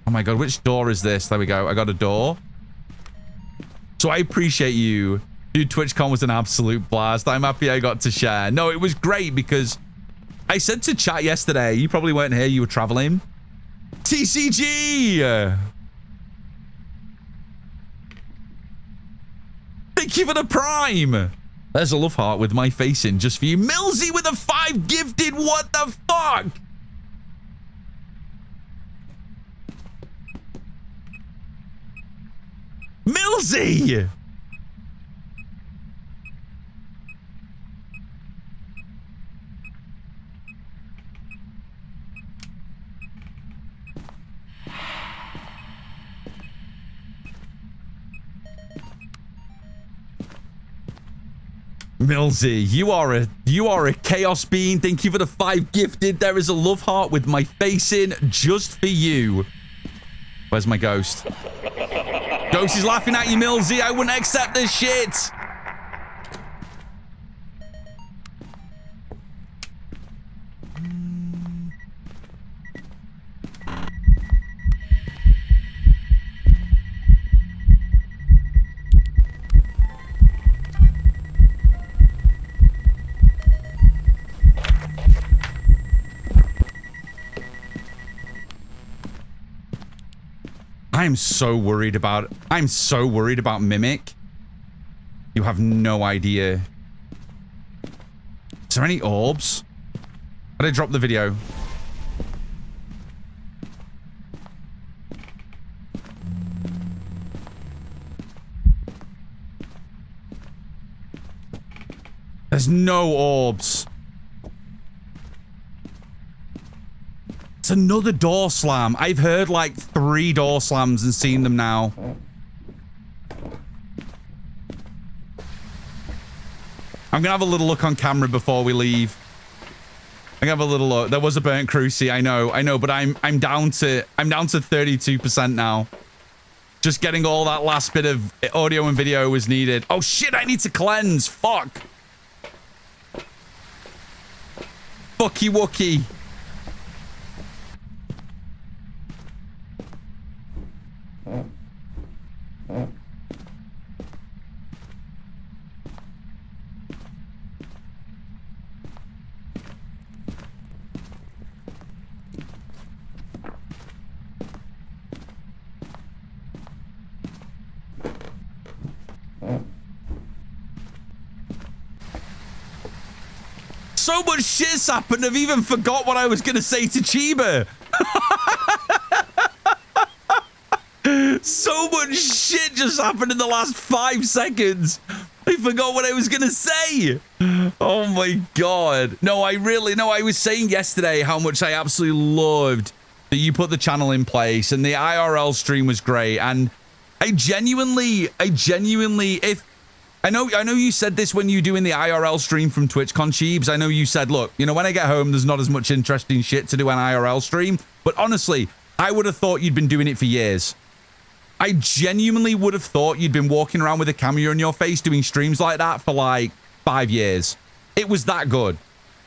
Oh my god, which door is this? There we go. I got a door. So I appreciate you. Dude, TwitchCon was an absolute blast. I'm happy I got to share. No, it was great because I said to chat yesterday, you probably weren't here, you were traveling. TCG! Thank you for the prime. There's a love heart with my face in just for you. Millsy with a 5 gifted. What the fuck? Millsy! Millsy, you are a chaos being. Thank you for the 5 gifted. There is a love heart with my face in just for you. Where's my ghost? Ghost is laughing at you, Millsy. I wouldn't accept this shit. I'm so worried about Mimic. You have no idea. Is there any orbs? How did I drop the video? There's no orbs. It's another door slam. I've heard like 3 door slams and seen them now. I'm gonna have a little look on camera before we leave. I'm gonna have a little look. There was a burnt cruci. I know, but I'm down to 32% now. Just getting all that last bit of audio and video was needed. Oh shit, I need to cleanse. Fuck. Fucky Wookie. So much shit's happened, I've even forgot what I was going to say to Chiba. So much shit just happened in the last 5 seconds. I forgot what I was going to say. Oh my god. No, I was saying yesterday how much I absolutely loved that you put the channel in place and the IRL stream was great. And I genuinely, I know you said this when you doing the IRL stream from TwitchCon, Cheebs. I know you said, look, you know, when I get home, there's not as much interesting shit to do on IRL stream. But honestly, I would have thought you'd been doing it for years. I genuinely would have thought you'd been walking around with a camera in your face doing streams like that for like 5 years. It was that good.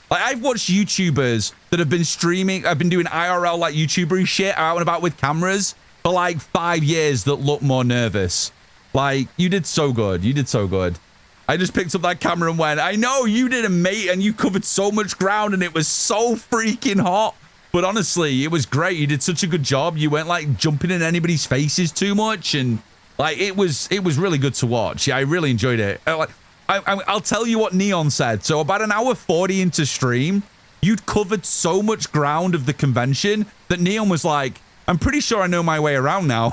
Like, I've watched YouTubers that have been streaming, I've been doing IRL like YouTuber shit out and about with cameras for like 5 years that look more nervous. Like, you did so good. You did so good. I just picked up that camera and went, I know you did a mate and you covered so much ground and it was so freaking hot. But honestly, it was great. You did such a good job. You weren't like jumping in anybody's faces too much. And like, it was really good to watch. Yeah, I really enjoyed it. I'll tell you what Neon said. So about an hour 40 into stream, you'd covered so much ground of the convention that Neon was like, I'm pretty sure I know my way around now.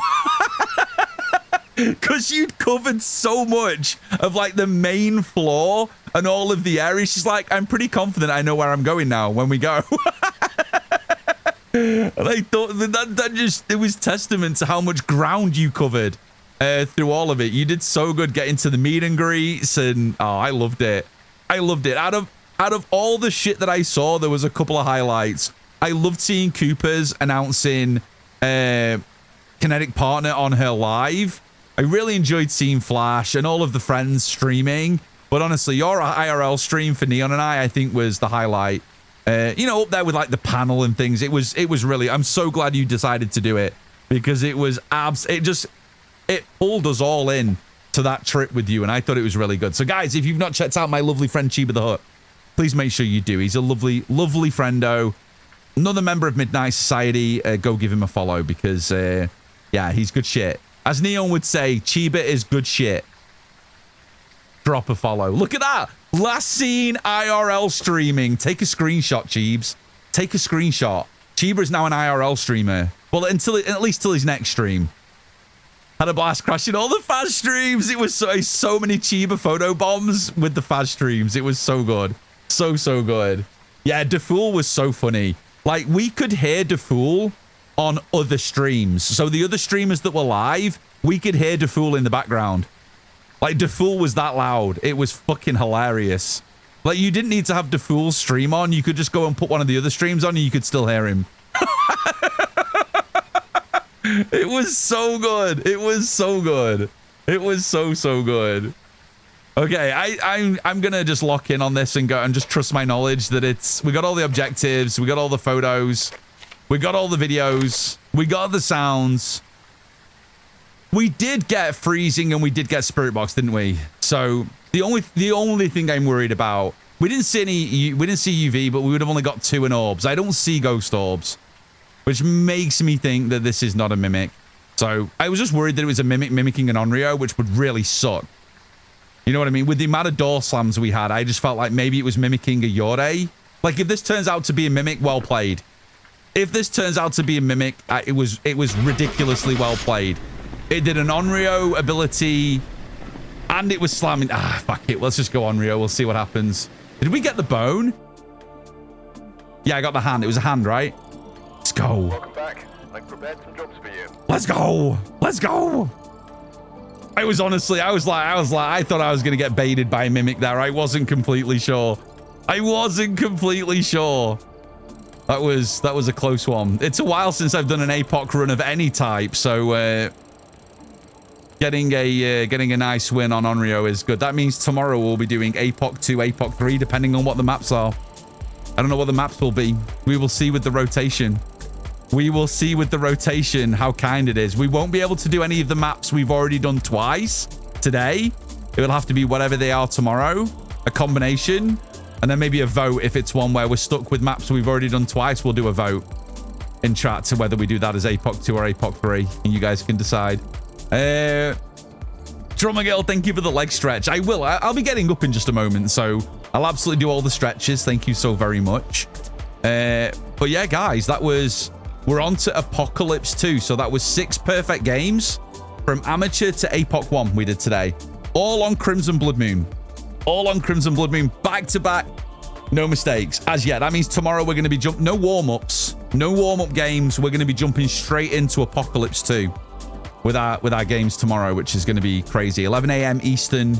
Because you'd covered so much of like the main floor and all of the areas. She's like, I'm pretty confident I know where I'm going now when we go. And I thought that just, it was testament to how much ground you covered through all of it. You did so good getting to the meet and greets, and oh, I loved it. I loved it. Out of all the shit that I saw, there was a couple of highlights. I loved seeing Cooper's announcing Kinetic Partner on her live. I really enjoyed seeing Flash and all of the friends streaming. But honestly, your IRL stream for Neon and I think was the highlight. You know, up there with like the panel and things. It was really, I'm so glad you decided to do it because it was it pulled us all in to that trip with you. And I thought it was really good. So guys, if you've not checked out my lovely friend Chiba the Hut, please make sure you do. He's a lovely, lovely friendo. Another member of Midnight Society. Go give him a follow because, yeah, he's good shit. As Neon would say, Chiba is good shit. Drop a follow. Look at that. Last seen IRL streaming. Take a screenshot, Cheebs. Take a screenshot. Chiba is now an IRL streamer. Well, at least till his next stream. Had a blast crashing all the Faz streams. It was so many Chiba photo bombs with the Faz streams. It was so good. So good. Yeah, DeFool was so funny. Like, we could hear DeFool on other streams. So the other streamers that were live, we could hear DeFool in the background. Like, DeFool was that loud. It was fucking hilarious. Like, you didn't need to have DeFool's stream on. You could just go and put one of the other streams on and you could still hear him. It was so good. It was so good. It was so good. Okay, I'm gonna just lock in on this and go and just trust my knowledge that we got all the objectives, we got all the photos, we got all the videos, we got the sounds. We did get freezing and we did get spirit box, didn't we? So the only thing I'm worried about, we didn't see UV, but we would have only got 2 in orbs. I don't see ghost orbs, which makes me think that this is not a mimic. So I was just worried that it was a mimic mimicking an Onryo, which would really suck. You know what I mean? With the amount of door slams we had, I just felt like maybe it was mimicking a Yore. Like, if this turns out to be a mimic, well played. If this turns out to be a mimic, it was ridiculously well played. It did an Onryo ability, and it was slamming. Ah, fuck it. Let's just go Onryo. We'll see what happens. Did we get the bone? Yeah, I got the hand. It was a hand, right? Let's go. Welcome back. I've prepared some jobs for you. Let's go. Let's go. I was honestly, I thought I was going to get baited by a mimic there. I wasn't completely sure. I wasn't completely sure. That was a close one. It's a while since I've done an APOC run of any type, so getting a nice win on Onryo is good. That means tomorrow we'll be doing APOC 2, APOC 3, depending on what the maps are. I don't know what the maps will be. We will see with the rotation. We will see with the rotation how kind it is. We won't be able to do any of the maps we've already done twice today. It will have to be whatever they are tomorrow, a combination, and then maybe a vote. If it's one where we're stuck with maps we've already done twice, we'll do a vote in chat to whether we do that as APOC 2 or APOC 3, and you guys can decide. Drummer Girl, thank you for the leg stretch. I will. I'll be getting up in just a moment, so I'll absolutely do all the stretches. Thank you so very much. But yeah, guys, we're on to Apocalypse 2. So that was 6 perfect games from amateur to APOC 1 we did today. All on Crimson Blood Moon. All on Crimson Blood Moon. Back to back. No mistakes. As yet. That means tomorrow we're going to be no warm-ups. No warm-up games. We're going to be jumping straight into Apocalypse 2 with our games tomorrow, which is going to be crazy. 11 a.m. Eastern,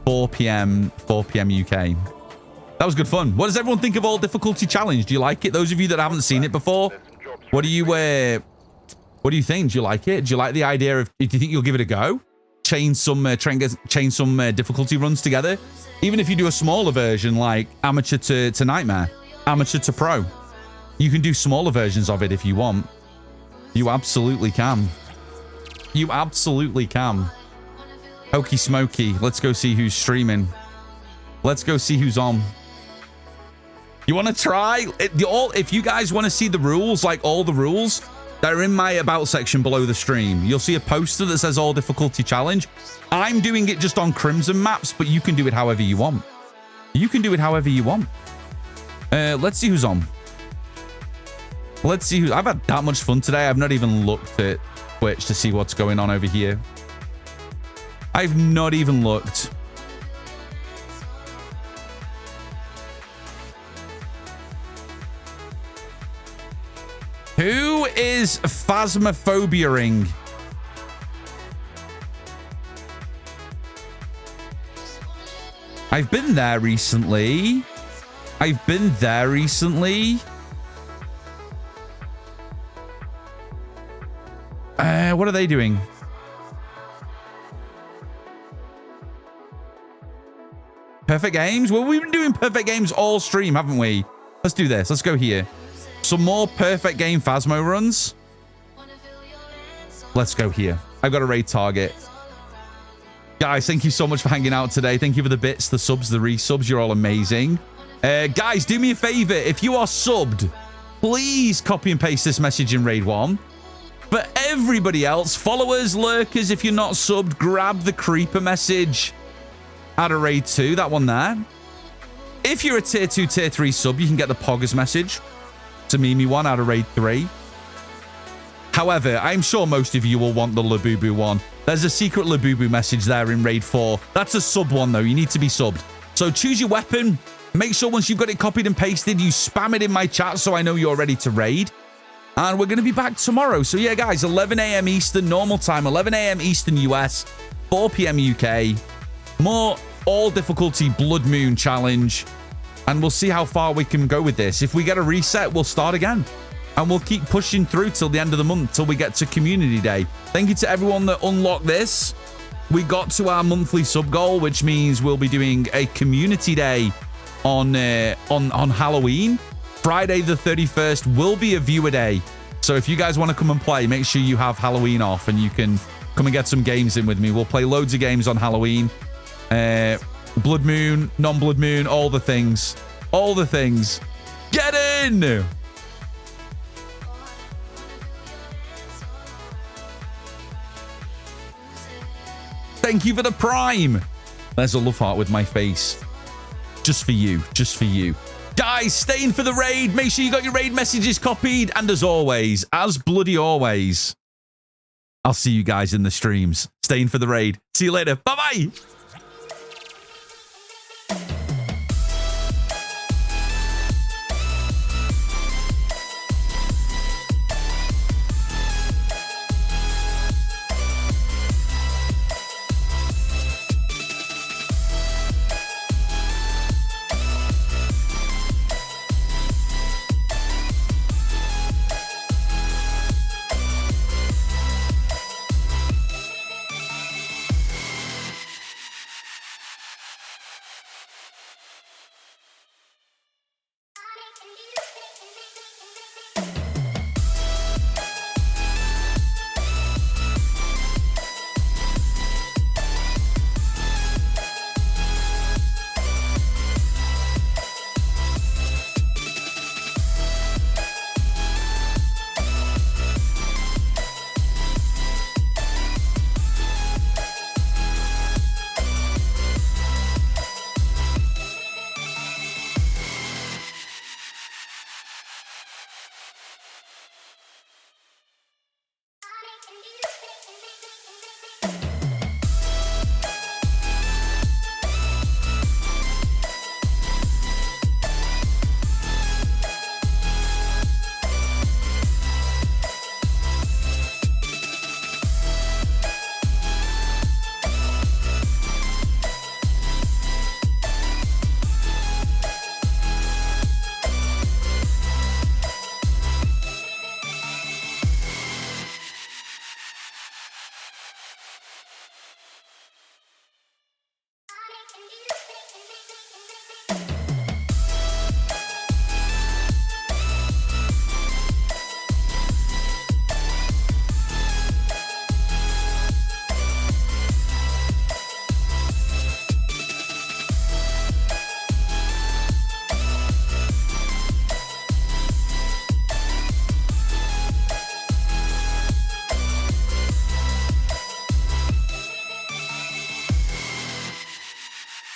4 p.m. UK. That was good fun. What does everyone think of All Difficulty Challenge? Do you like it? Those of you that haven't seen it before, what do you think? Do you like it? Do you like the idea of, do you think you'll give it a go? Try and chain some difficulty runs together? Even if you do a smaller version, like amateur to nightmare, amateur to pro, you can do smaller versions of it if you want. You absolutely can. You absolutely can. Hokey Smokey, let's go see who's streaming. Let's go see who's on. You want to try? If you guys want to see the rules, like all the rules, they're in my about section below the stream. You'll see a poster that says All Difficulty Challenge. I'm doing it just on Crimson maps, but you can do it however you want. You can do it however you want. Let's see who's on. Let's see who. I've had that much fun today. I've not even looked at Twitch to see what's going on over here. I've not even looked. Who is Phasmophobia-ing? I've been there recently. What are they doing? Perfect games? Well, we've been doing perfect games all stream, haven't we? Let's do this. Let's go here. Some more perfect game Phasmo runs. Let's go here. I've got a raid target. Guys, thank you so much for hanging out today. Thank you for the bits, the subs, the resubs. You're all amazing. Guys, do me a favor. If you are subbed, please copy and paste this message in raid 1. For everybody else, followers, lurkers, if you're not subbed, grab the creeper message out of raid 2. That one there. If you're a tier 2, tier 3 sub, you can get the poggers message to Mimi one out of raid 3. However, I'm sure most of you will want the Labubu one. There's a secret Labubu message there in raid 4. That's a sub one, though. You need to be subbed. So choose your weapon. Make sure once you've got it copied and pasted, you spam it in my chat so I know you're ready to raid. And we're going to be back tomorrow. So yeah, guys, 11 a.m. Eastern, normal time. 11 a.m. Eastern US, 4 p.m. UK. More all difficulty Blood Moon challenge. And we'll see how far we can go with this. If we get a reset, we'll start again. And we'll keep pushing through till the end of the month, till we get to Community Day. Thank you to everyone that unlocked this. We got to our monthly sub goal, which means we'll be doing a Community Day on Halloween. Friday the 31st will be a viewer day. So if you guys want to come and play, make sure you have Halloween off and you can come and get some games in with me. We'll play loads of games on Halloween. Blood Moon, non-Blood Moon, all the things. All the things. Get in! Thank you for the Prime. There's a love heart with my face. Just for you. Just for you. Guys, stay in for the raid. Make sure you got your raid messages copied. And as always, as bloody always, I'll see you guys in the streams. Stay in for the raid. See you later. Bye-bye.